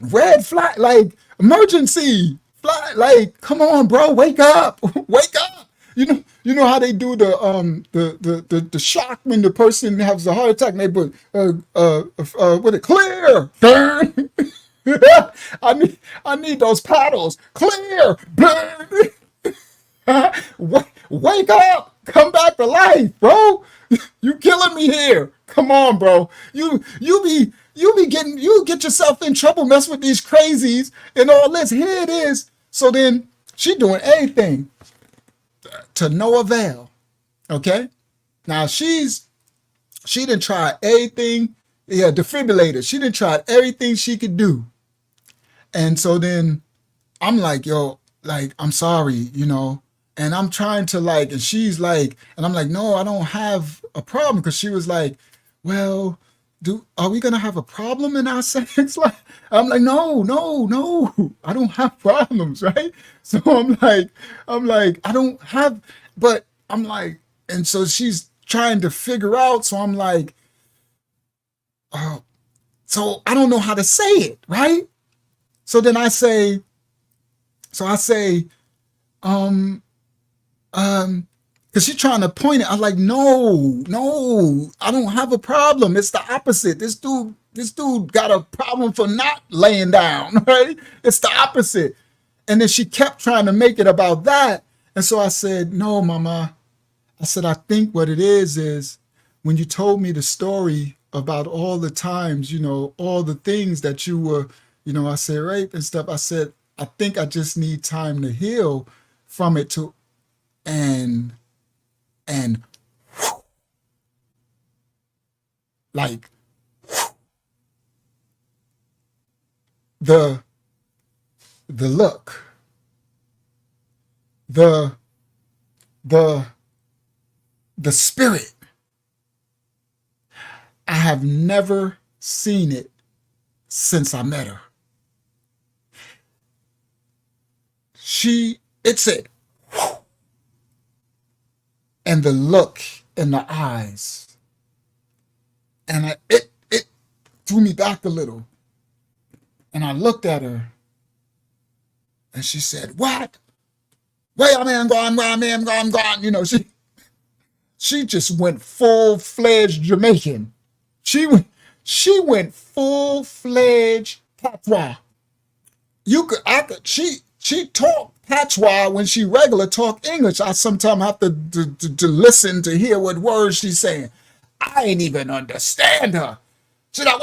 S3: red flag, like emergency flag. Like, come on, bro, wake up, wake up. You know how they do the shock when the person has a heart attack and they put what it clear. Burn. I need those paddles. Clear. Burn. Wake up. Come back to life, bro. You killing me here. Come on, bro. You get yourself in trouble messing with these crazies and all this. Here it is. So then she doing everything to no avail. Okay? Now she done tried everything. Yeah, defibrillator. She done tried everything she could do. And so then I'm like, yo, like, I'm sorry, you know, and I'm trying to like, and she's like, and I'm like, no, I don't have a problem. Because she was like, well, are we going to have a problem in our sex? Like, I'm like, no, I don't have problems, right? So I'm like, I don't have, but I'm like, and so she's trying to figure out. So I'm like, so I don't know how to say it, right? So then I say, because she's trying to point it. I'm like, no, I don't have a problem. It's the opposite. This dude got a problem for not laying down, right? It's the opposite. And then she kept trying to make it about that. And so I said, no, mama. I said, I think what it is when you told me the story about all the times, you know, all the things that you were, you know, I said rape and stuff. I said, I think I just need time to heal from it too. And like the look, the spirit, I have never seen it since I met her. It's it. And the look in the eyes. And it threw me back a little. And I looked at her. And she said, what? Where a man gone, where a man gone. You know, she just went full-fledged Jamaican. She went full-fledged patois. She talked patois when she regular talk English. I sometimes have to listen to hear what words she's saying. I ain't even understand her. She's like,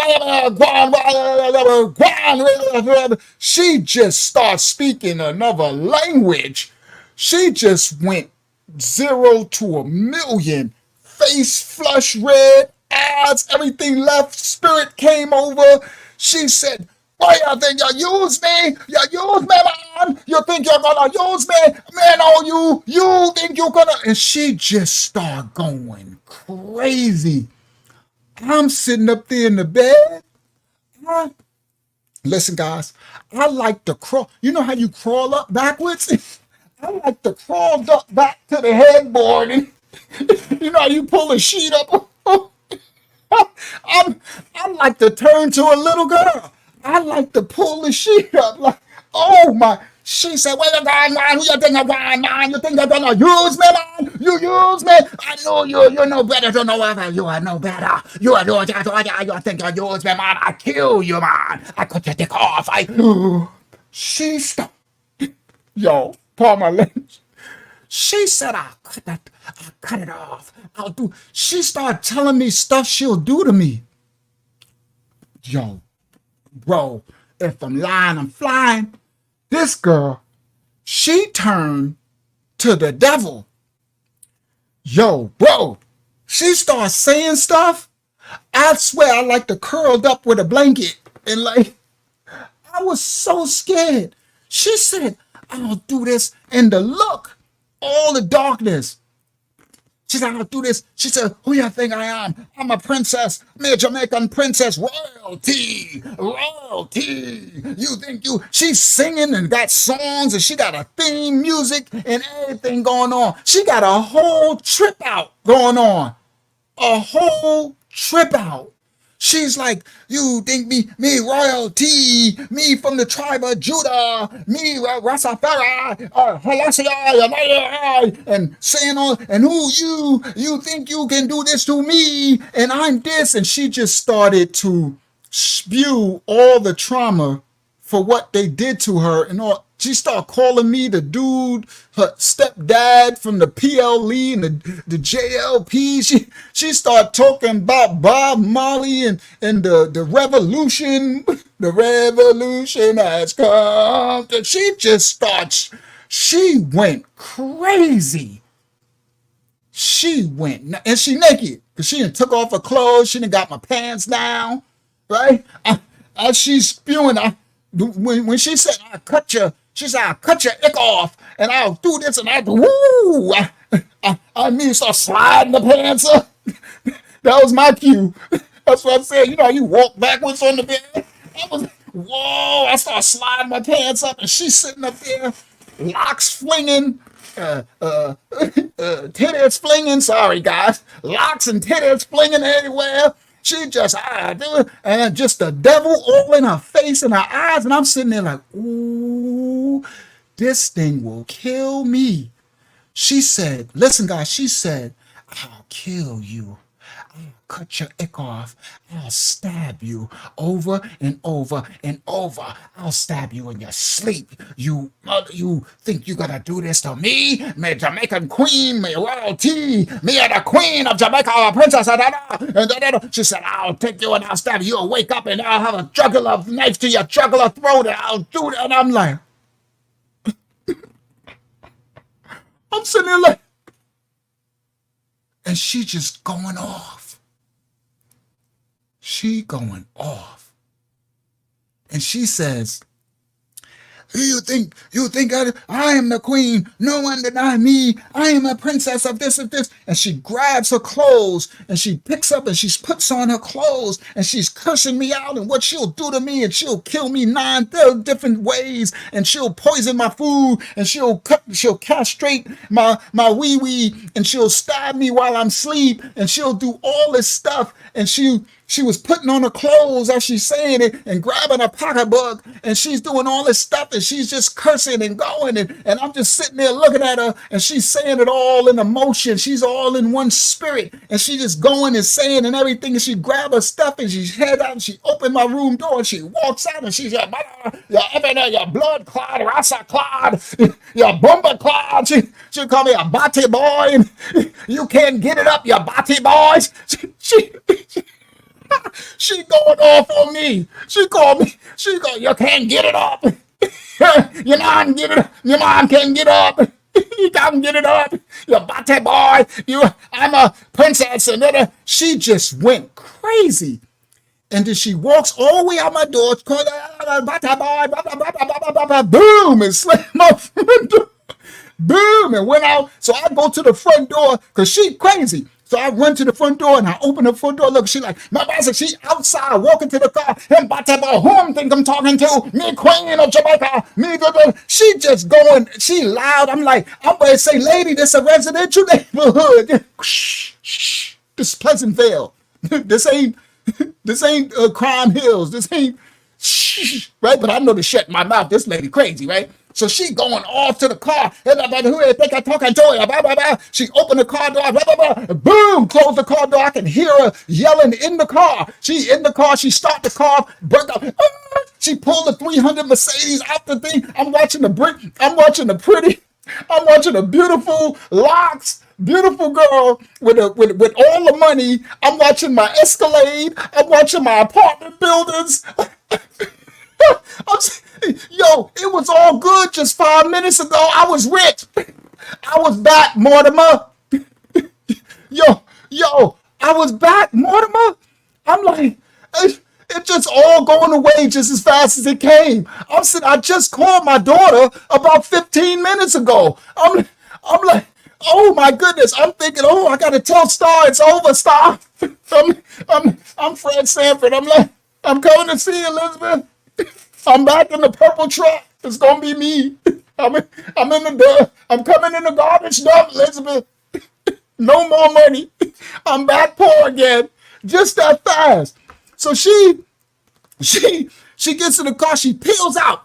S3: she just starts speaking another language. She just went 0 to 1,000,000. Face flush red, eyes, everything left, spirit came over. She said, why you think you use me? You use me, man. You think you're gonna use me? Man, oh, you think you're gonna? And she just started going crazy. I'm sitting up there in the bed. Listen, guys, I like to crawl. You know how you crawl up backwards? I like to crawl up back to the headboard. And you know how you pull a sheet up? I like to turn to a little girl. I like to pull the sheet up like, oh my. She said, where you going, man? Who you think you're going, man? You think you're gonna use me, man? You use me? I know you know better to know whether you are no better. You think you use me, man? I kill you, man. I cut your dick off. She stopped. Yo, Paul my legs. She said, I'll cut it off. She started telling me stuff she'll do to me. Yo, bro, if I'm lying, I'm flying. This girl, she turned to the devil. Yo, bro, she starts saying stuff. I swear I like to curled up with a blanket and like, I was so scared. She said, I'll do this. And the look, all the darkness. She said, I'll do this. She said, who you think I am? I'm a princess. Me a Jamaican princess. Royalty. Royalty. You think you... She's singing and got songs and she got a theme music and everything going on. She got a whole trip out going on. A whole trip out. She's like, you think me royalty, me from the tribe of Judah, me Rastafari, Halassia, and saying all, and who you think you can do this to me, and I'm this, and she just started to spew all the trauma for what they did to her, and all. She started calling me the dude, her stepdad from the PLE and the JLP. She started talking about Bob Marley and the revolution. The revolution has come. And she went crazy. She went, and she naked, because she done took off her clothes. She done got my pants down, right? As she's spewing, when she said, she said, I'll cut your ick off, and I'll do this, and I do, woo! I mean, start sliding the pants up. That was my cue. That's what I said. You know, you walk backwards on the bed. Whoa, I start sliding my pants up, and she's sitting up there, locks flinging, titties flinging, sorry guys, locks and titties flinging everywhere. She just, and just the devil all in her face and her eyes. And I'm sitting there like, ooh, this thing will kill me. She said, listen, guys, she said, I'll kill you. I'll cut your ick off. I'll stab you over and over and over. I'll stab you in your sleep. You think you gonna do this to me? Me Jamaican queen, me royalty, me the queen of Jamaica, a princess. She said, I'll take you and I'll stab you. You'll wake up and I'll have a jugular knife to your jugular throat and I'll do that. And I'm like, I'm sitting there like, and she just going off. She going off. And she says, you think I am the queen? No one deny me. I am a princess of this and this. And she grabs her clothes and she picks up and she puts on her clothes and she's cursing me out and what she'll do to me, and she'll kill me 9 different ways, and she'll poison my food, and she'll castrate my wee and she'll stab me while I'm asleep, and she'll do all this stuff. And she was putting on her clothes as she's saying it and grabbing her pocketbook, and she's doing all this stuff, and she's just cursing and going, and I'm just sitting there looking at her, and she's saying it all in emotion. She's all in one spirit, and she just going and saying and everything, and she grab her stuff and she head out and she opened my room door and she walks out and she's your blood clot, rasa clot, your bumper clot. She call me a body boy, and you can't get it up, your body boys. She going off on me. She called me. She go, you can't get it up. Your mom get it. Your mom can't get up. You can't get it up. You bate boy. I'm a princess. And then she just went crazy. And then she walks all the way out my door. Boom, and slammed my front door. Boom, and went out. So I go to the front door because she crazy. So I run to the front door and I open the front door. Look, she like, my boss, she outside walking to the car. And who I'm think I'm talking to? Me, queen of Jamaica. Me, she just going, she loud. I'm like, I'm going to say, lady, this a residential neighborhood. Shh, this is Pleasantville. This ain't Crime Hills. This ain't, shh, right? But I know to shut my mouth. This lady crazy, right? So she going off to the car. Who I think I'm talking to? Blah, blah, blah. She opened the car door. Blah, blah, blah. Boom, closed the car door. I can hear her yelling in the car. She in the car. She start the car. Broke up. She pulled the 300 Mercedes out the thing. I'm watching the brick. I'm watching the pretty. I'm watching the beautiful locks. Beautiful girl with all the money. I'm watching my Escalade. I'm watching my apartment buildings. Yo, it was all good just 5 minutes ago. I was rich. I was back, Mortimer. Yo, Yo, I was back, Mortimer. I'm like, it just all going away just as fast as it came. I just called my daughter about 15 minutes ago. I'm like, oh my goodness. I'm thinking, oh, I gotta tell Star it's over, Star. I'm Fred Sanford. I'm like, I'm coming to see you, Elizabeth. I'm back in the purple truck. It's gonna be me. I'm coming in the garbage dump, Elizabeth. No more money. I'm back poor again. Just that fast. So she gets in the car. She peels out.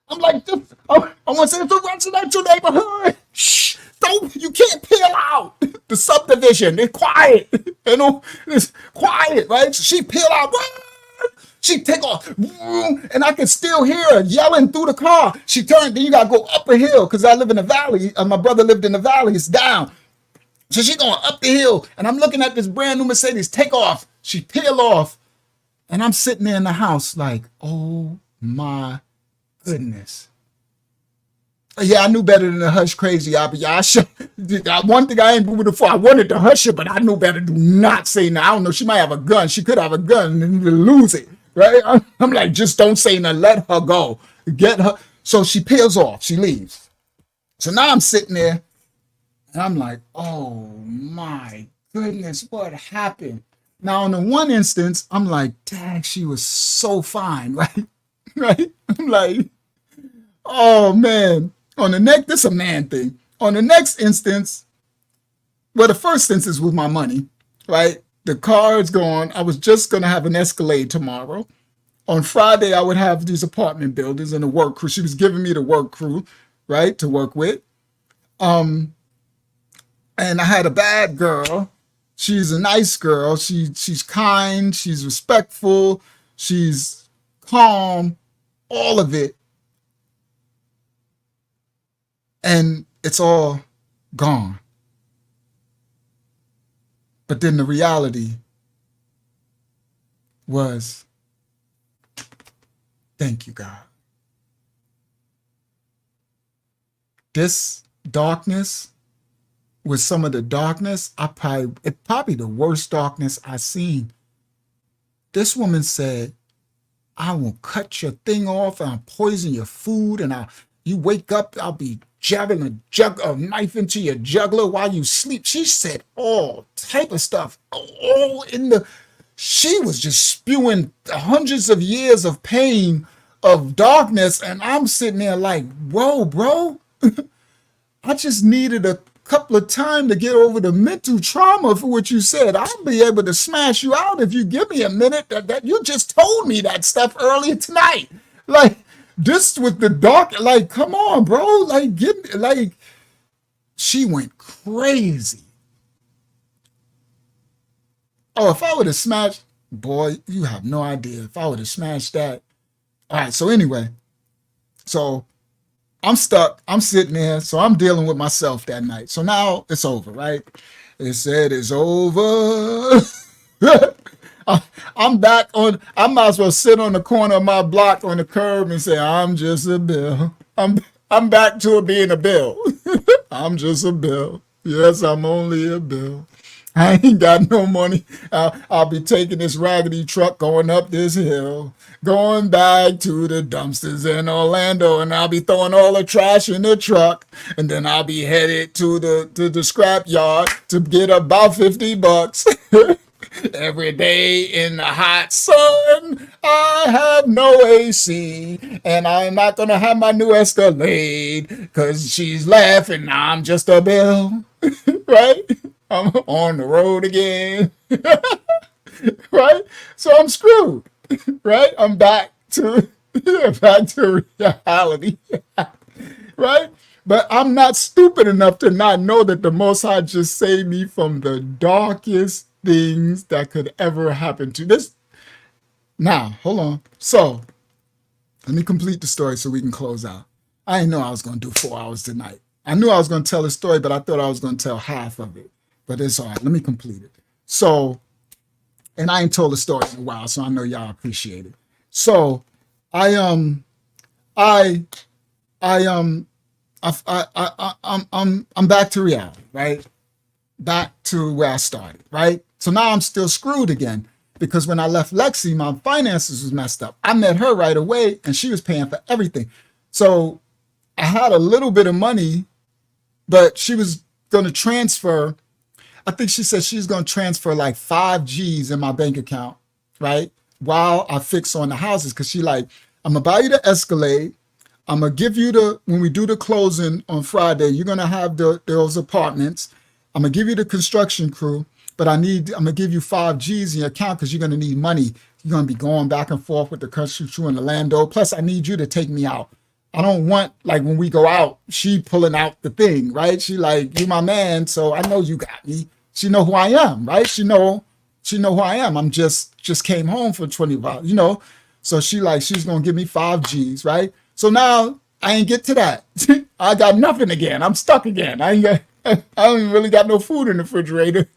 S3: I'm like, I want to say it's a residential neighborhood. Shh, you can't peel out. The subdivision, it's quiet. You know, it's quiet, right? So she peel out. She take off, and I can still hear her yelling through the car. She turned, then you gotta go up a hill, because I live in the valley. My brother lived in the valley, it's down. So she going up the hill, and I'm looking at this brand new Mercedes take off. She peel off, and I'm sitting there in the house like, oh my goodness. Yeah, I knew better than to hush crazy. One thing I ain't moving before. I wanted to hush her, but I knew better. Do not say no. I don't know. She might have a gun. She could have a gun and lose it, right? I'm like, just don't say no. Let her go. Get her. So she peels off. She leaves. So now I'm sitting there, and I'm like, oh my goodness, what happened? Now, in the one instance, I'm like, dang, she was so fine, right? Right? I'm like, oh man. On the next, this is a man thing. On the next instance, well, the first instance was my money, right? The car is gone. I was just going to have an Escalade tomorrow. On Friday, I would have these apartment buildings and the work crew. She was giving me the work crew, right, to work with. And I had a bad girl. She's a nice girl. She's kind. She's respectful. She's calm. All of it. And it's all gone. But then the reality was, thank you, God. This darkness was some of the darkness, probably the worst darkness I've seen. This woman said, I will cut your thing off and I'll poison your food, and you wake up, I'll be jabbing a knife into your jugular while you sleep. She said all type of stuff. She was just spewing hundreds of years of pain, of darkness, and I'm sitting there like, whoa, bro. I just needed a couple of time to get over the mental trauma for what you said. I'll be able to smash you out if you give me a minute. That you just told me that stuff earlier tonight. Like, this with the dark, like, come on, bro. Like, she went crazy. Oh, if I would have smashed, boy, you have no idea. If I would have smashed that. All right, so anyway, so I'm stuck. I'm sitting there, so I'm dealing with myself that night. So now it's over, right? It said it's over. I'm back on. I might as well sit on the corner of my block on the curb and say, I'm just a bill. I'm back to being a bill. I'm just a bill. Yes, I'm only a bill. I ain't got no money. I'll be taking this raggedy truck going up this hill, going back to the dumpsters in Orlando, and I'll be throwing all the trash in the truck, and then I'll be headed to the scrap yard to get about $50. Every day in the hot sun, I have no AC, and I'm not gonna have my new Escalade, because she's laughing, I'm just a bill, right? I'm on the road again, right? So I'm screwed, right? I'm back to reality, right? But I'm not stupid enough to not know that the Most High just saved me from the darkest things that could ever happen to this. Now, hold on. So let me complete the story so we can close out. I didn't know I was going to do 4 hours tonight. I knew I was going to tell a story, but I thought I was going to tell half of it. But it's all right. Let me complete it. And I ain't told the story in a while, so I know y'all appreciate it. So I'm back to reality, right? back to where I started, right? So now I'm still screwed again because when I left Lexi, my finances was messed up. I met her right away and she was paying for everything. So I had a little bit of money, but she was going to transfer. I think she said she's going to transfer like 5 G's in my bank account, right? While I fix on the houses. Cause she like, I'm gonna buy you the Escalade. I'm gonna give you when we do the closing on Friday, you're gonna have those apartments. I'm gonna give you the construction crew, but I'm gonna give you 5 G's in your account because you're gonna need money. You're gonna be going back and forth with the construction crew and the landlord. Plus, I need you to take me out. I don't want, like, when we go out, she pulling out the thing, right? She like, you my man, so I know you got me. She know who I am, right? She know who I am. I'm just came home for 25, you know? So she's gonna give me 5 G's, right? So now I ain't get to that. I got nothing again. I'm stuck again. I don't even really got no food in the refrigerator.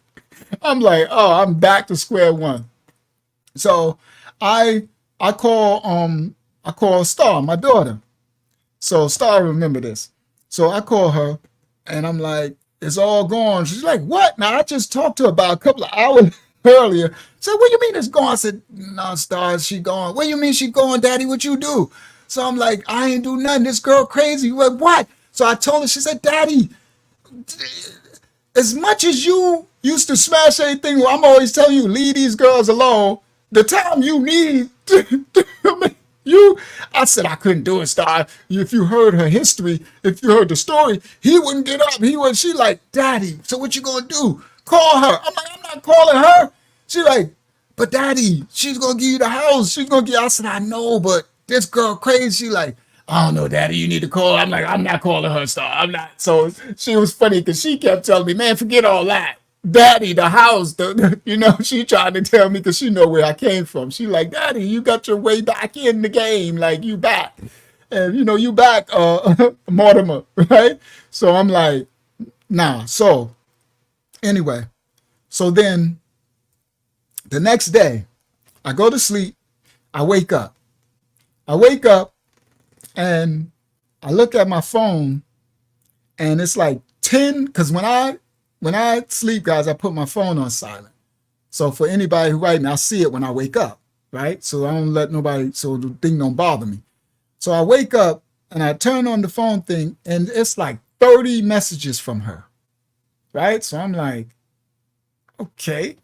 S3: I'm like, oh, I'm back to square one. So I call Star, my daughter. So Star remember this. So I call her and I'm like, it's all gone. She's like, what? Now I just talked to her about a couple of hours earlier. So what do you mean it's gone? I said, no, Star, she gone. What do you mean she gone, Daddy? What you do? So I'm like, I ain't do nothing. This girl crazy. What? So I told her, she said, Daddy, as much as you used to smash anything, I'm always telling you, leave these girls alone. The time you need I said I couldn't do it, Star. If you heard her history, if you heard the story, he wouldn't get up. She like, Daddy, so what you gonna do? Call her. I'm like, I'm not calling her. She like, but Daddy, she's gonna give you the house. She's gonna give. I said, I know, but this girl crazy. She like, I don't know, Daddy, you need to call. I'm like, I'm not calling her, Star. I'm not. So she was funny because she kept telling me, man, forget all that. Daddy, the house, she tried to tell me because she know where I came from. She like, Daddy, you got your way back in the game. Like, you back. And, you back, Mortimer, right? So I'm like, nah. So anyway, so then the next day, I go to sleep. I wake up and I look at my phone and it's like 10, because when I sleep, guys, I put my phone on silent. So for anybody who write me, I see it when I wake up, right? So I don't let nobody, so the thing don't bother me. So I wake up and I turn on the phone thing and it's like 30 messages from her, right? So I'm like, okay.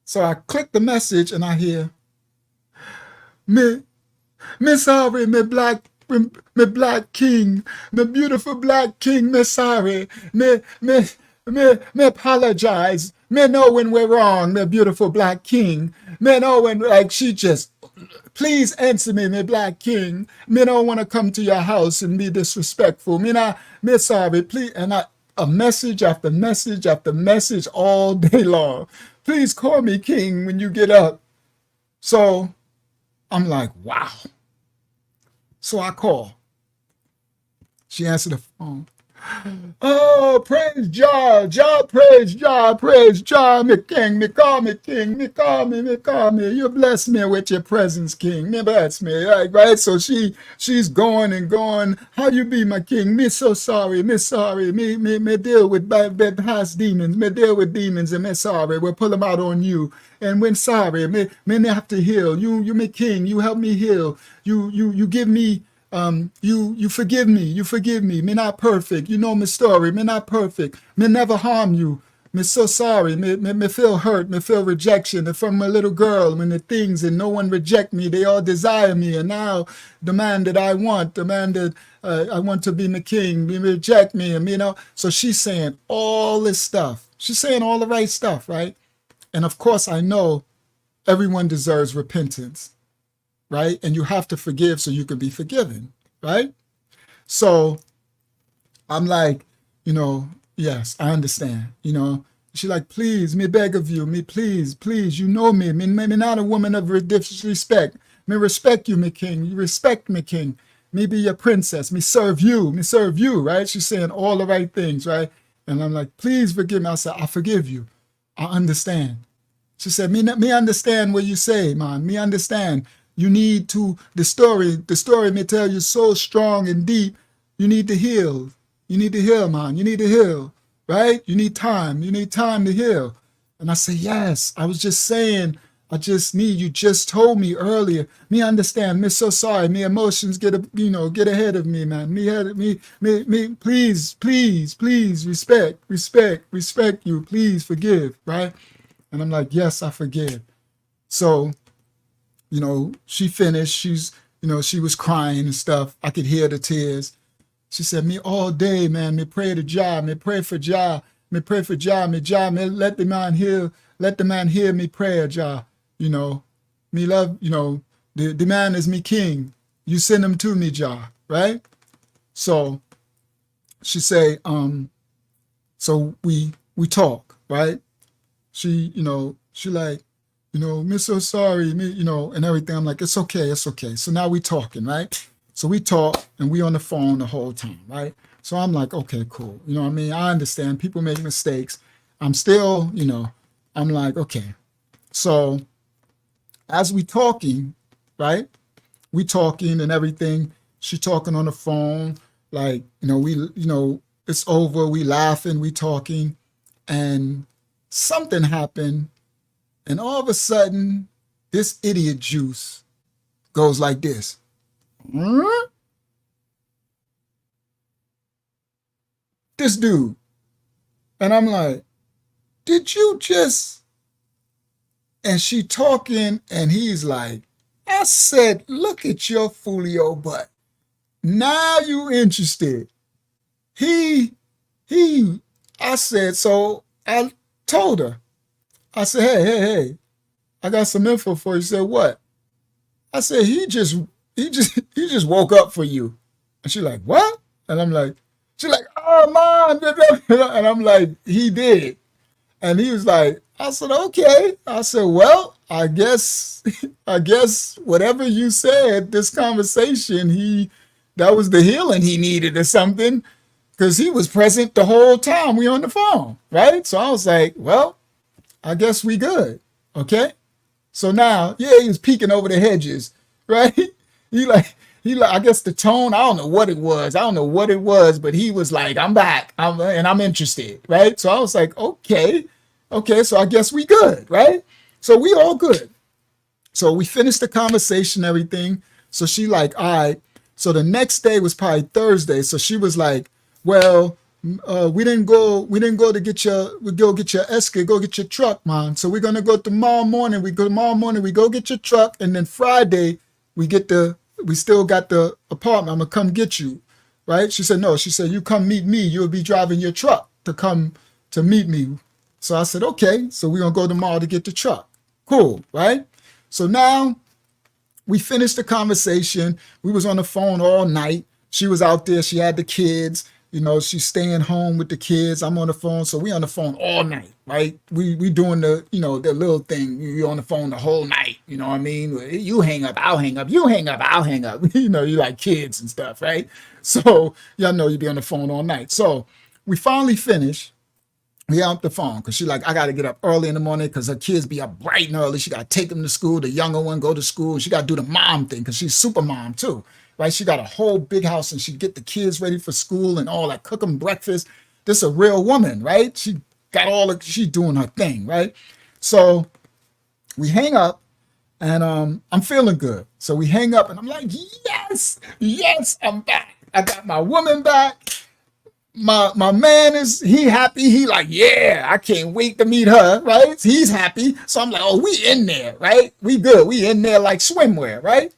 S3: So I click the message and I hear, me sorry, me black king, me beautiful black king, me sorry, me apologize. Me know when we're wrong, me beautiful black king. Me know when, like, she just, please answer me, me black king. Me don't want to come to your house and be disrespectful. Me sorry, please. And a message after message after message all day long. Please call me king when you get up. So I'm like, wow. So I call. She answered the phone. Oh, praise Jah, praise Jah, me king, me call me king, me call me. You bless me with your presence, king. Me bless me, right? So she's going and going. How you be my king? Me so sorry, me deal with past demons, me deal with demons, and me sorry. We'll pull them out on you. And when sorry, me have to heal. You me king. You help me heal. You give me. You forgive me. Me not perfect. You know my story. Me not perfect. Me never harm you. Me so sorry. Me feel hurt. Me feel rejection. And from a little girl, when the things and no one reject me, they all desire me. And now the man that I want, the man that I want to be my king, me reject me. And so she's saying all this stuff. She's saying all the right stuff, right? And of course, I know everyone deserves repentance. Right? And you have to forgive so you can be forgiven, right? So I'm like, yes, I understand. She like, please, me beg of you, me please, you know me. Me not a woman of disrespect. Me respect you, me king. You respect me, king. Me be your princess. Me serve you, right? She's saying all the right things, right? And I'm like, please forgive me. I said, I forgive you. I understand. She said, me understand what you say, man. Me understand. You need to, the story may tell you so strong and deep. You need to heal. You need to heal, man. You need to heal. right? You need time. You need time to heal. And I say, yes. I was just saying, you just told me earlier. Me understand. Me so sorry. Me emotions get ahead of me, man. Please, respect you. Please forgive, right? And I'm like, yes, I forgive. So, she finished. She was crying and stuff. I could hear the tears. She said, me all day, man, me pray to Jah, me pray for Jah, me pray for Jah, me let the man hear me prayer, Jah. Me love, the man is me king. You send him to me, Jah, right? So she say, so we talk, right? She like, me so sorry, and everything. I'm like, it's okay. So now we talking, right? So we talk and we on the phone the whole time, right? So I'm like, okay, cool. I understand people make mistakes. I'm still, I'm like, okay. So as we talking, right? We talking and everything. She talking on the phone, like, it's over. We laughing, we talking, and something happened. And all of a sudden, this idiot juice goes like this. This dude. And I'm like, did you just... And she talking, and he's like, I said, look at your folio butt. Now you interested. I said, so I told her. I said, hey, I got some info for you. She said, what? I said, he just woke up for you. And she's like, what? And I'm like, she's like, oh, Mom. And I'm like, he did. And he was like, I said, okay. I said, well, I guess whatever you said, this conversation, that was the healing he needed or something, because he was present the whole time we on the phone, right? So I was like, well, I guess we good, okay? So now, yeah, he was peeking over the hedges, right? He like, I guess the tone, I don't know what it was, but he was like, I'm back, and I'm interested, right? So I was like, okay, so I guess we good, right? So we all good. So we finished the conversation, everything. So she like, all right. So the next day was probably Thursday. So she was like, well, we didn't go to get your Esca, go get your truck, man. So we're gonna go tomorrow morning. We go get your truck, and then Friday we still got the apartment. I'm gonna come get you, right? She said, no. She said, you come meet me. You'll be driving your truck to come to meet me. So I said, okay. So we're gonna go tomorrow to get the truck. Cool, right? So now we finished the conversation. We was on the phone all night. She was out there. She had the kids. She's staying home with the kids. I'm on the phone. So we on the phone all night, right? We doing the little thing. We on the phone the whole night. You know what I mean? You hang up, I'll hang up. You hang up, I'll hang up. You like kids and stuff, right? So y'all know you be on the phone all night. So we finally finished. We out the phone because she's like, I got to get up early in the morning because her kids be up bright and early. She got to take them to school. The younger one go to school. And she got to do the mom thing because she's super mom too, right? She got a whole big house and she get the kids ready for school and all that, cook them breakfast. This a real woman, right? She got she doing her thing, right? So we hang up and I'm feeling good. So we hang up and I'm like, yes, I'm back. I got my woman back. My man he happy. He like, yeah, I can't wait to meet her, right? He's happy. So I'm like, oh, we in there, right? We good. We in there like swimwear, right?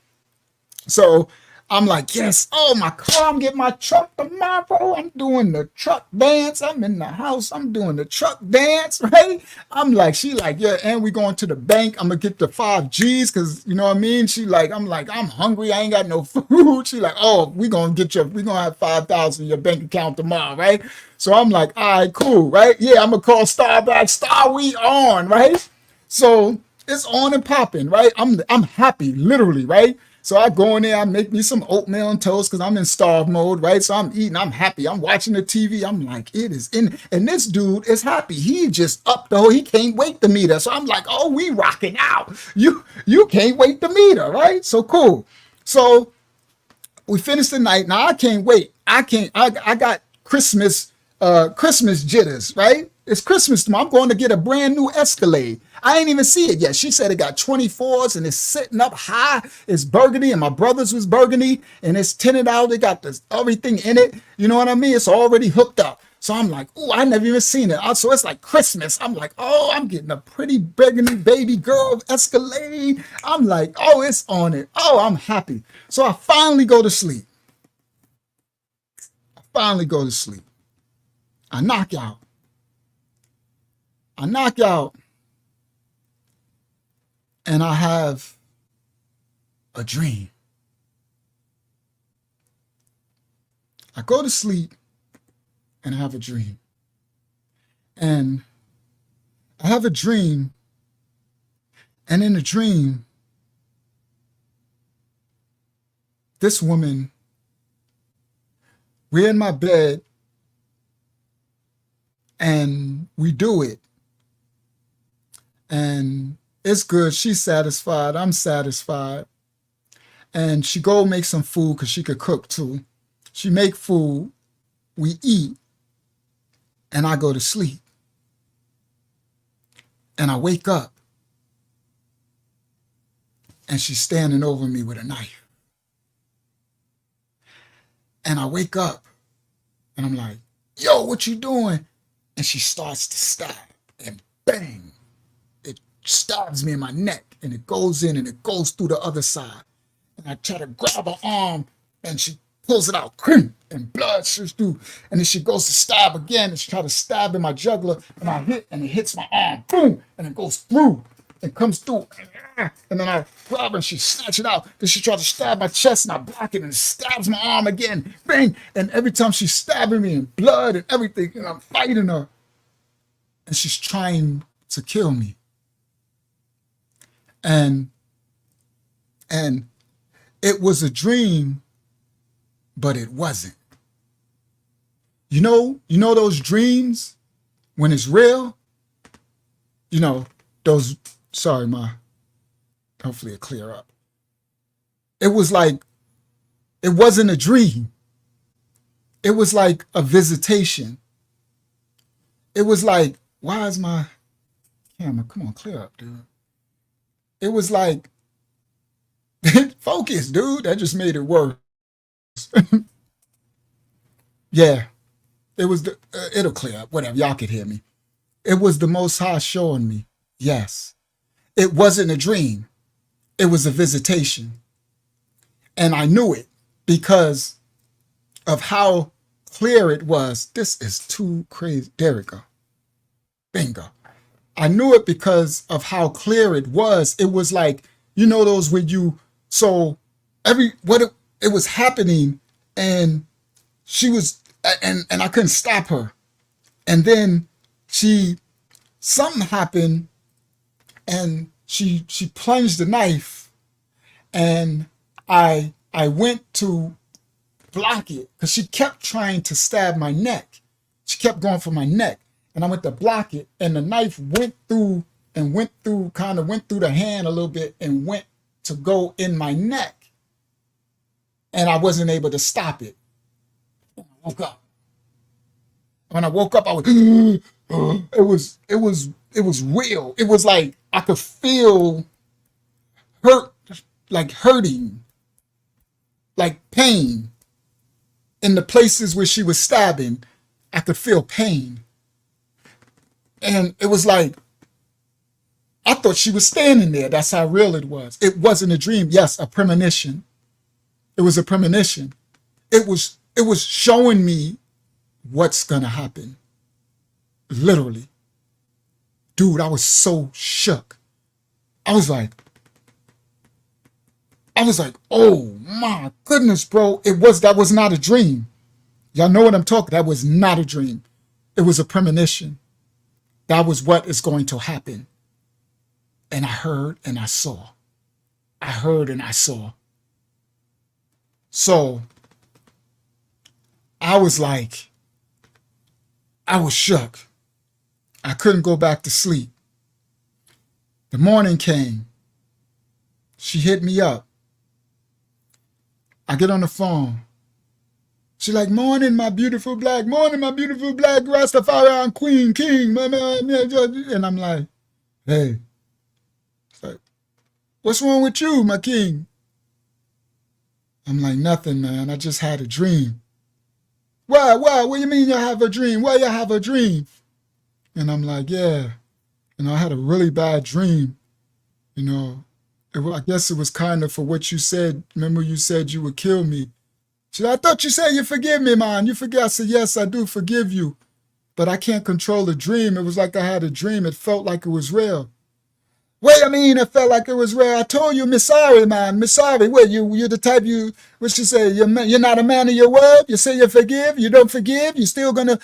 S3: So I'm like, yes, oh, my car, I'm getting my truck tomorrow. I'm doing the truck dance. I'm in the house. I'm doing the truck dance, right? I'm like, she like, yeah, and we going to the bank. I'm going to get the 5 G's because, you know what I mean? She like, I'm hungry. I ain't got no food. She like, oh, we going to have 5,000 in your bank account tomorrow, right? So I'm like, all right, cool, right? Yeah, I'm going to call Star back. Star, we on, right? So it's on and popping, right? I'm happy, literally, right? So I go in there, I make me some oatmeal and toast because I'm in starve mode, right? So I'm eating, I'm happy. I'm watching the TV. I'm like, it is in. And this dude is happy. He just up the whole, he can't wait to meet her. So I'm like, oh, we rocking out. You can't wait to meet her, right? So cool. So we finished the night. Now I can't wait. I got Christmas Christmas jitters, right? It's Christmas tomorrow. I'm going to get a brand new Escalade. I ain't even see it yet. She said it got 24s and it's sitting up high. It's burgundy, and my brother's was burgundy, and it's tinted out. It got this everything in it. You know what I mean? It's already hooked up. So I'm like, oh, I never even seen it. So it's like Christmas. I'm like, oh, I'm getting a pretty burgundy baby girl Escalade. I'm like, oh, it's on it. Oh, I'm happy. So I finally go to sleep. I knock out. And I have a dream. I go to sleep and I have a dream. And I have a dream. And in the dream, this woman, we're in my bed and we do it. And it's good. She's satisfied. I'm satisfied. And she go make some food because she could cook too. She make food. We eat. And I go to sleep. And I wake up. And she's standing over me with a knife. And I wake up. And I'm like, yo, what you doing? And she starts to stab. And bang. Stabs me in my neck, and it goes in and it goes through the other side. And I try to grab her arm and she pulls it out, and blood shoots through. And then she goes to stab again, and she tries to stab in my jugular, and I hit, and it hits my arm, boom, and it goes through and comes through. And then I grab her and she snatches it out. Then she tries to stab my chest and I block it, and it stabs my arm again, bang. And every time she's stabbing me in blood and everything, and I'm fighting her, and she's trying to kill me. And it was a dream, but it wasn't. You know those dreams when it's real? You know, those, sorry, hopefully it'll clear up. It was like, it wasn't a dream. It was like a visitation. It was like, why is my camera, come on, clear up, dude. It was like, focus, dude. That just made it worse. Yeah, it was it'll clear up, whatever. Y'all could hear me. It was the Most High showing me, yes. It wasn't a dream. It was a visitation. And I knew it because of how clear it was. This is too crazy. There we go. Bingo. I knew it because of how clear it was. It was like, those when you, so it was happening, and she was, and I couldn't stop her. And then something happened, and she plunged the knife, and I went to block it because she kept trying to stab my neck. She kept going for my neck. And I went to block it, and the knife went through the hand a little bit and went to go in my neck. And I wasn't able to stop it. I woke up. When I woke up, I was, it was real. It was like I could feel hurting, like pain. In the places where she was stabbing, I could feel pain. And it was like, I thought she was standing there. That's how real it was. It wasn't a dream. Yes, a premonition. It was a premonition. It was showing me what's going to happen. Literally. Dude, I was so shook. I was like, oh my goodness, bro. That was not a dream. Y'all know what I'm talking. That was not a dream. It was a premonition. That was what is going to happen. And I heard and I saw. I heard and I saw. So I was shook. I couldn't go back to sleep. The morning came. She hit me up. I get on the phone. She like, morning, my beautiful black Rastafarian queen, king. And I'm like, hey, it's like, what's wrong with you, my king? I'm like, nothing, man. I just had a dream. Why? What do you mean you have a dream? Why you have a dream? And I'm like, yeah, I had a really bad dream. I guess it was kind of for what you said. Remember you said you would kill me. She said, I thought you said you forgive me, man. You forget. I said, yes, I do forgive you. But I can't control the dream. It was like I had a dream. It felt like it was real. Wait a minute, it felt like it was real. I told you, Miss Sorry, man. Miss Sorry, what, you're the type what she say, you're not a man of your word. You say you forgive, you don't forgive. You're gonna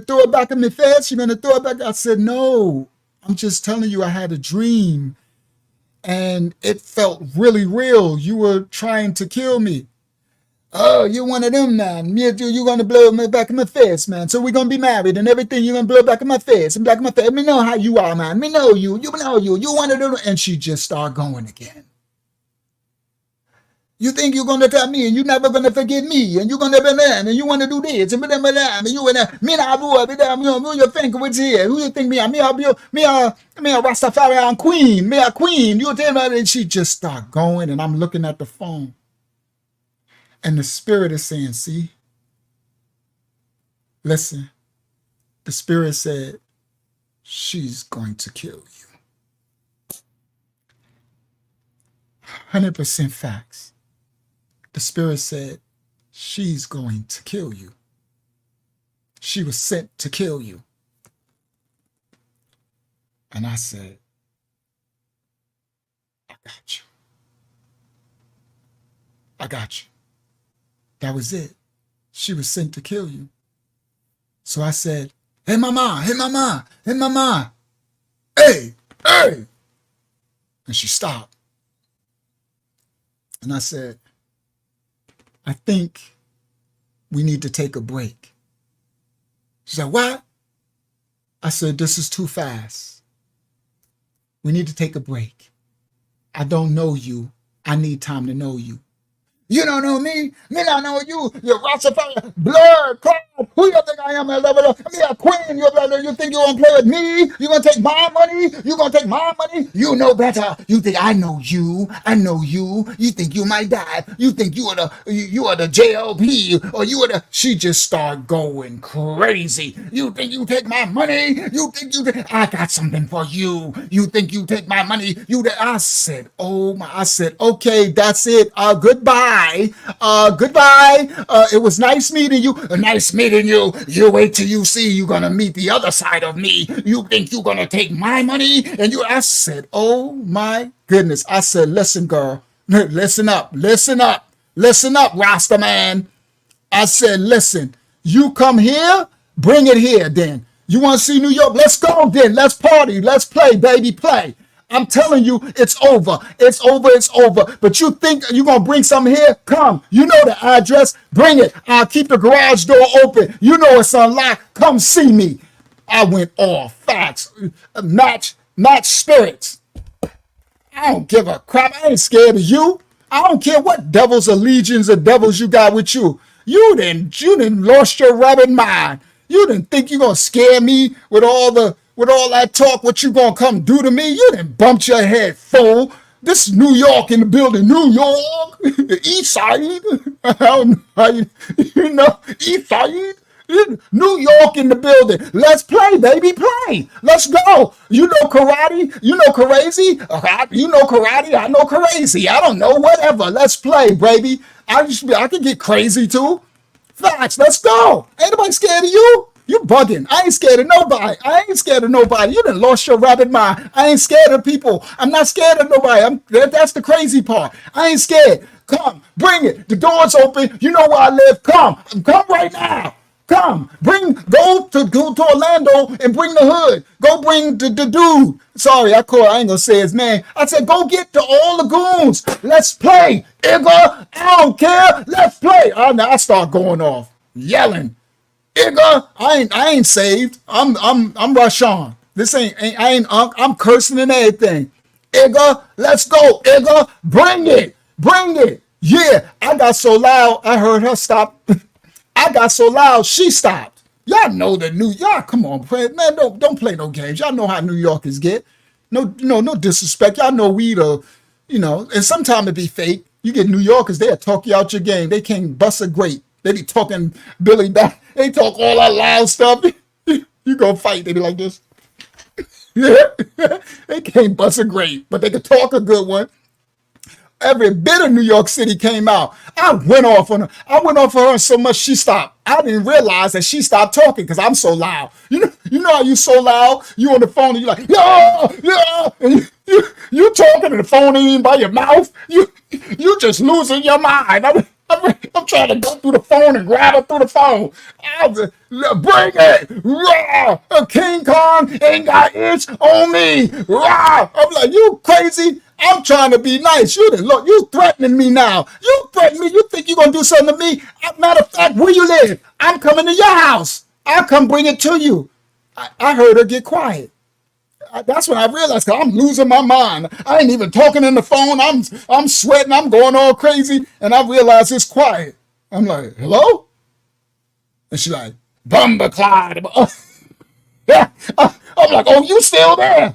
S3: throw it back in my face. You're gonna throw it back. I said, no, I'm just telling you I had a dream and it felt really real. You were trying to kill me. Oh, you're one of them, man. You're going to blow me back in my face, man. So we're going to be married and everything. You're going to blow back in my face and back in my face. Me know how you are, man. Me know you. You know you. You one of them. And she just started going again. You think you're going to tell me and you're never going to forgive me and you're going to be there and you want to do this and you want to, me not do it. Who you think what's here? Who you think me a Rastafarian queen, me a queen. You tell me, and she just started going and I'm looking at the phone. And the spirit is saying, see, listen, the spirit said, she's going to kill you. 100% facts. The spirit said, she's going to kill you. She was sent to kill you. And I said, I got you. I got you. That was it. She was sent to kill you. So I said, hey, mama, hey, mama, hey, mama. Hey, hey. And she stopped. And I said, I think we need to take a break. She said, what? I said, this is too fast. We need to take a break. I don't know you. I need time to know you. You don't know me. Me don't know you. You're Rastafari, blood, crowd. Who you think I am? Me a queen. You think you want to play with me? You going to take my money? You going to take my money? You know better. You think I know you. I know you. You think you my dad. You think you are the JLP or you are the... She just started going crazy. You think you take my money? You think I got something for you. You think you take my money? I said, okay, that's it. Goodbye. Goodbye. It was nice meeting you. Nice meeting you. You wait till you see you're going to meet the other side of me. You think you're going to take my money? I said, oh my goodness. I said, listen, girl, listen up, Rasta man. I said, listen, you come here, bring it here then. You want to see New York? Let's go then. Let's party. Let's play, baby, play. I'm telling you, it's over. It's over. But you think you're going to bring something here? Come. You know the address. Bring it. I'll keep the garage door open. You know it's unlocked. Come see me. I went off. Facts. Match spirits. I don't give a crap. I ain't scared of you. I don't care what devils or legions of devils you got with you. You didn't lost your rabbit mind. You didn't think you're going to scare me with all that talk, what you gonna come do to me? You didn't bump your head, fool. This is New York in the building. New York, East Side. I don't know how you know, East Side. New York in the building. Let's play, baby, play. Let's go. You know karate. You know crazy. You know karate. I know crazy. I don't know, whatever. Let's play, baby. I can get crazy too. Facts. Let's go. Ain't nobody scared of you. You bugging. I ain't scared of nobody. You done lost your rabbit mind. I ain't scared of people. I'm not scared of nobody. That's the crazy part. I ain't scared. Come, bring it. The door's open. You know where I live. Come right now. Come, go to Orlando and bring the hood. Go bring the dude. Sorry, I ain't gonna say his name. I said, go get all the goons. Let's play. Igga, I don't care. Let's play. I start going off, yelling. Igga, I ain't saved. I'm Rashawn. I'm cursing and everything. Igga, let's go. Igga, bring it. Yeah, I got so loud, I heard her stop. I got so loud, she stopped. Y'all know the y'all come on, man, don't play no games. Y'all know how New Yorkers get. No disrespect. Y'all know we and sometimes it be fake. You get New Yorkers, they'll talk you out your game. They can't bust a grape. They be talking Billy back. They talk all that loud stuff. You go fight, they be like this. Yeah, they can't bust a grape, but they can talk a good one. Every bit of New York City came out. I went off on her. I went off on her so much she stopped. I didn't realize that she stopped talking because I'm so loud. You know how you so loud? You on the phone and you're like, yeah, and you talking and the phone ain't even by your mouth. You just losing your mind. I'm trying to go through the phone and grab her through the phone. Bring it! Rah! King Kong ain't got itch on me. Rah! I'm like, you crazy? I'm trying to be nice. You threatening me now. You threaten me. You think you're going to do something to me? Matter of fact, where you live? I'm coming to your house. I'll come bring it to you. I heard her get quiet. That's when I realized, because I'm losing my mind. I ain't even talking in the phone. I'm sweating. I'm going all crazy. And I realized it's quiet. I'm like, hello? And she's like, Bumba Clyde. Yeah. I'm like, oh, you still there?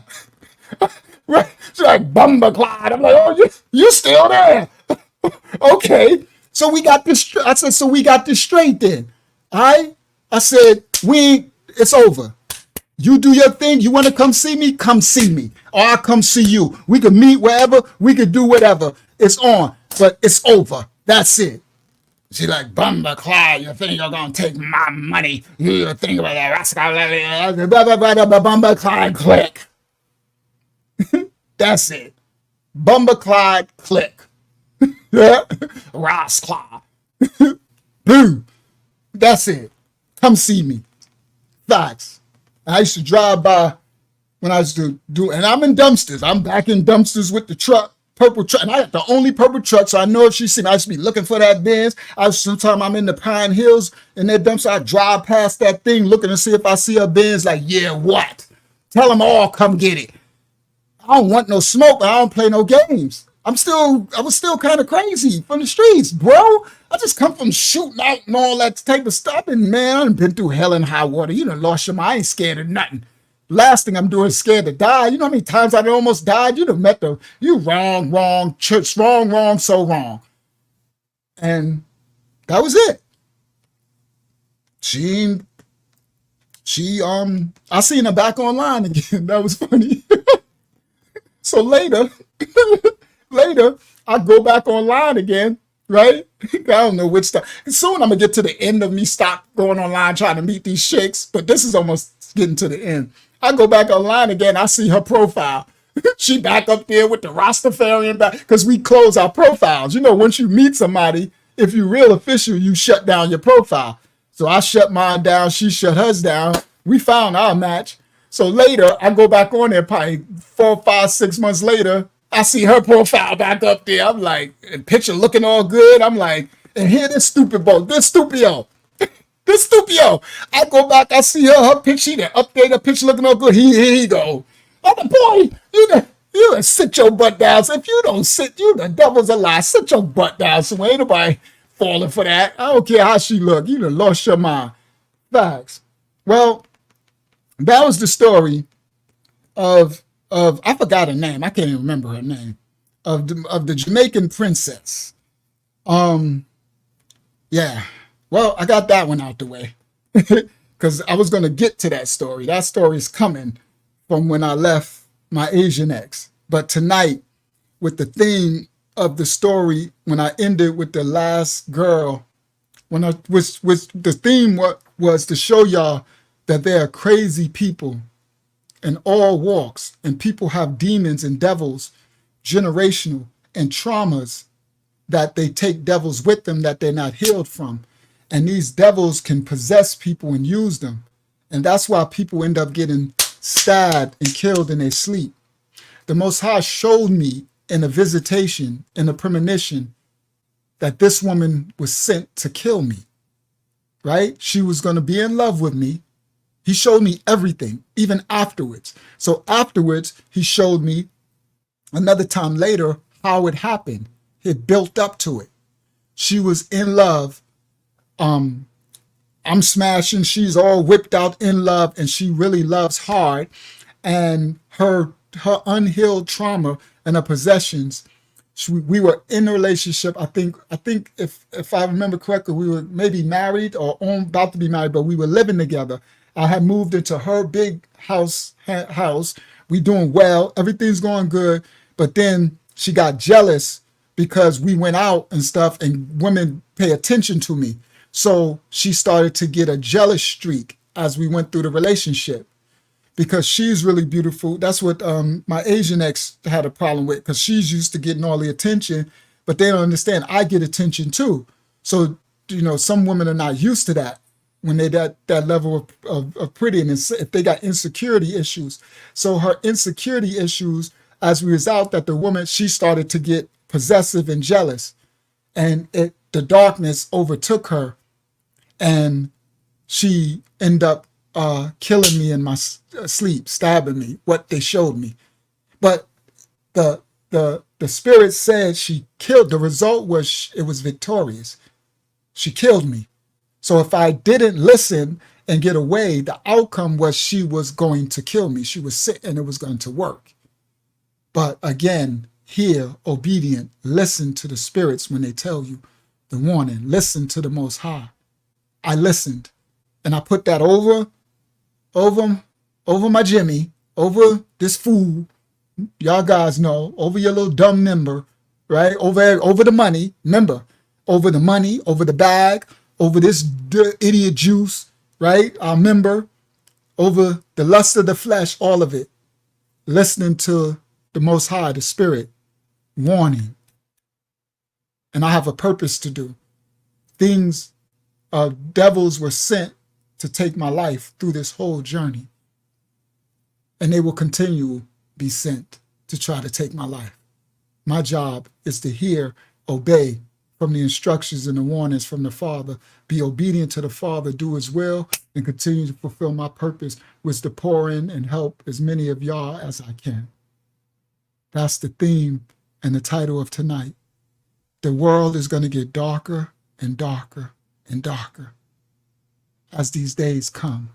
S3: Right. She's like, Bumba Clyde. I'm like, oh, you still there? Okay. So we got this. I said, so we got this straight then. All right. I said, it's over. You do your thing. You want to come see me? Come see me. Or I'll come see you. We can meet wherever. We can do whatever. It's on. But it's over. That's it. She like, Bumba Clyde, you think you're going to take my money? You think about that rascal? Bumba Clyde, click. That's it. Bumba Clyde, click. Rascal. Boom. That's it. Come see me. Facts. I used to drive by when I used to do, and I'm in dumpsters. I'm back in dumpsters with the truck, purple truck. And I got the only purple truck, so I know if she see me, I used to be looking for that Benz. Sometimes I'm in the Pine Hills in that dumpster. I drive past that thing looking to see if I see a Benz. Like, yeah, what? Tell them all, come get it. I don't want no smoke, but I don't play no games. I was still kind of crazy from the streets, bro. I just come from shooting out and all that type of stuff. And man, I done been through hell and high water. You done lost your mind. I ain't scared of nothing. Last thing I'm doing is scared to die. You know how many times I almost died? You done met you wrong, church, wrong, so wrong. And that was it. I seen her back online again. That was funny. So later, I go back online again, right? I don't know which stuff. Soon I'm going to get to the end of me stop going online trying to meet these chicks, but this is almost getting to the end. I go back online again. I see her profile. She back up there with the Rastafarian back because we close our profiles. You know, once you meet somebody, if you're real official, you shut down your profile. So I shut mine down. She shut hers down. We found our match. So later, I go back on there probably 4, 5, 6 months later. I see her profile back up there. I'm like, and picture looking all good. I'm like, and here this stupid boy, this stupio. I go back, I see her picture, she done update her picture looking all good. Here you go. I'm like, boy, you done sit your butt down. So if you don't sit, you the devil's a lie. Sit your butt down somewhere. Ain't nobody falling for that. I don't care how she look. You done lost your mind. Facts. Well, that was the story of I forgot her name. I can't even remember her name. Of the Jamaican princess. Yeah. Well, I got that one out the way. Because I was going to get to that story. That story is coming from when I left my Asian ex. But tonight, with the theme of the story, when I ended with the last girl, when I was the theme was to show y'all that there are crazy people in all walks, and people have demons and devils, generational, and traumas that they take devils with them that they're not healed from. And these devils can possess people and use them. And that's why people end up getting stabbed and killed in their sleep. The Most High showed me in a visitation, in a premonition, that this woman was sent to kill me, right? She was going to be in love with me. He showed me everything, even afterwards. So afterwards, he showed me another time later how it happened. It built up to it. she was in love. I'm smashing, she's all whipped out in love, and she really loves hard. And her unhealed trauma and her possessions, we were in a relationship. I think if I remember correctly, we were maybe married or about to be married, but we were living together. I had moved into her big house. We doing well, everything's going good. But then she got jealous because we went out and stuff, and women pay attention to me. So she started to get a jealous streak as we went through the relationship, because she's really beautiful. That's what my Asian ex had a problem with, because she's used to getting all the attention, but they don't understand I get attention too. So, some women are not used to that when they that level of prettiness, if they got insecurity issues. So her insecurity issues, as we was out, that the woman, she started to get possessive and jealous, and the darkness overtook her, and she ended up killing me in my sleep, stabbing me, what they showed me. But the spirit said she killed, the result was it was victorious. She killed me. So if I didn't listen and get away, the outcome was she was going to kill me. She was sick and it was going to work. But again, hear, obedient, listen to the spirits when they tell you the warning. Listen to the Most High. I listened, and I put that over my Jimmy, over this fool. Y'all guys know, over your little dumb member, right? Over the money, remember, over the money, over the bag, over this idiot juice, right? Our member, over the lust of the flesh, all of it. Listening to the Most High, the Spirit, warning. And I have a purpose to do. Devils were sent to take my life through this whole journey. And they will continue be sent to try to take my life. My job is to hear, obey from the instructions and the warnings from the Father, be obedient to the Father, do His will, and continue to fulfill my purpose, which to pour in and help as many of y'all as I can. That's the theme and the title of tonight. The world is going to get darker and darker and darker as these days come.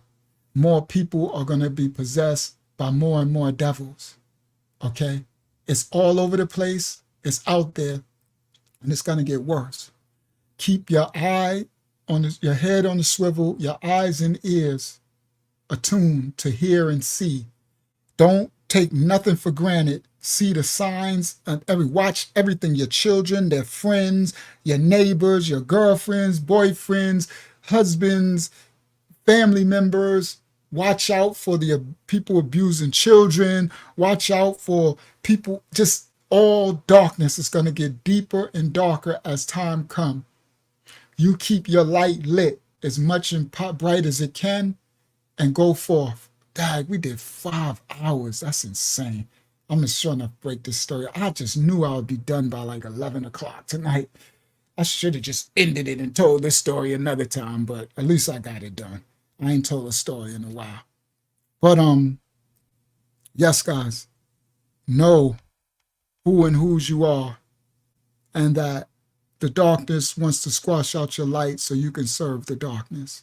S3: More people are going to be possessed by more and more devils. Okay? It's all over the place. It's out there. And it's going to get worse. Keep your head on the swivel, your eyes and ears attuned to hear and see. Don't take nothing for granted. See the signs and watch everything. Your children, their friends, your neighbors, your girlfriends, boyfriends, husbands, family members. Watch out for the people abusing children. Watch out for people. Just all darkness is going to get deeper and darker as time comes. You keep your light lit as much and bright as it can and go forth. Dad, we did 5 hours. That's insane. I'm just trying to break this story. I just knew I would be done by like 11 o'clock tonight. I should have just ended it and told this story another time, but at least I got it done. I ain't told a story in a while. But yes, guys, know who and whose you are, and that the darkness wants to squash out your light so you can serve the darkness.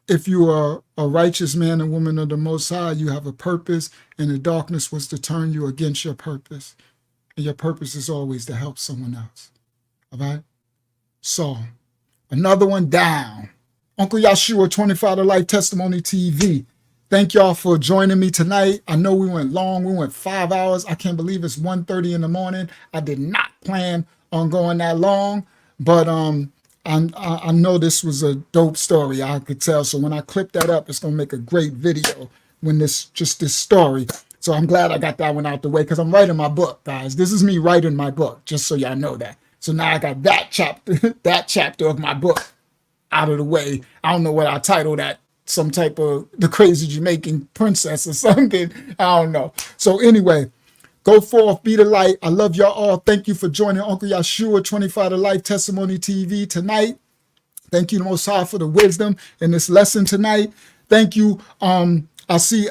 S3: If you are a righteous man and woman of the Most High, you have a purpose, and the darkness wants to turn you against your purpose. And your purpose is always to help someone else. All right? So, another one down. Uncle Yahshua, 25 to Life Testimony TV. Thank y'all for joining me tonight. I know we went long. We went 5 hours. I can't believe it's 1:30 in the morning. I did not plan on going that long, but I know this was a dope story. I could tell. So when I clip that up, it's gonna make a great video when this story. So I'm glad I got that one out the way, because I'm writing my book, guys. This is me writing my book, just so y'all know that. So now I got that chapter of my book out of the way. I don't know what I title that. Some type of The Crazy Jamaican Princess or something. I don't know. So anyway, go forth, be the light. I love y'all all. Thank you for joining Uncle Yahshua 25 to Life Testimony TV tonight. Thank you, the Most High, for the wisdom in this lesson tonight. Thank you. I'll see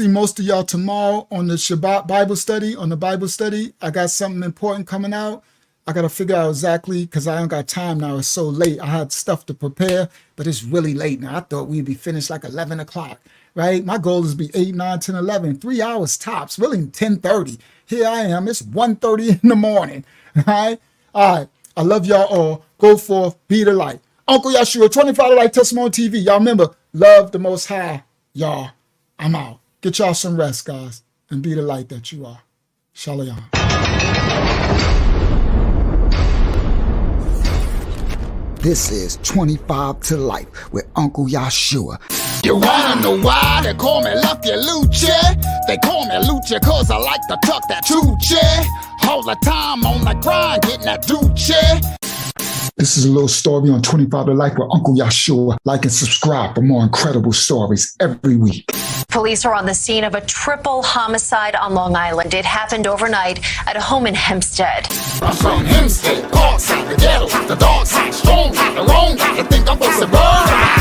S3: most of y'all tomorrow on the Shabbat Bible study, I got something important coming out. I got to figure out exactly, because I don't got time now. It's so late. I had stuff to prepare, but it's really late now. I thought we'd be finished like 11 o'clock, right? My goal is to be 8, 9, 10, 11, 3 hours tops, really 10:30. Here I am. It's 1:30 in the morning, all right? All right. I love y'all all. Go forth, be the light. Uncle Yahshua, 25 to Life Testimony TV. Y'all remember, love the Most High. Y'all, I'm out. Get y'all some rest, guys, and be the light that you are. Shalom. This is 25 to Life with Uncle Yahshua.
S1: You wanna know why they call me Lucky Lucha? They call me Lucha cause I like to tuck that choochie. All the time on the grind, getting that doochie.
S3: This is a little story on 25 to Life with Uncle Yahshua. Like and subscribe for more incredible stories every week.
S10: Police are on the scene of a triple homicide on Long Island. It happened overnight at a home in Hempstead.
S1: I'm from Hempstead, Parkside, the ghetto, the dark side, strong, the wrong, I think I'm supposed to burn.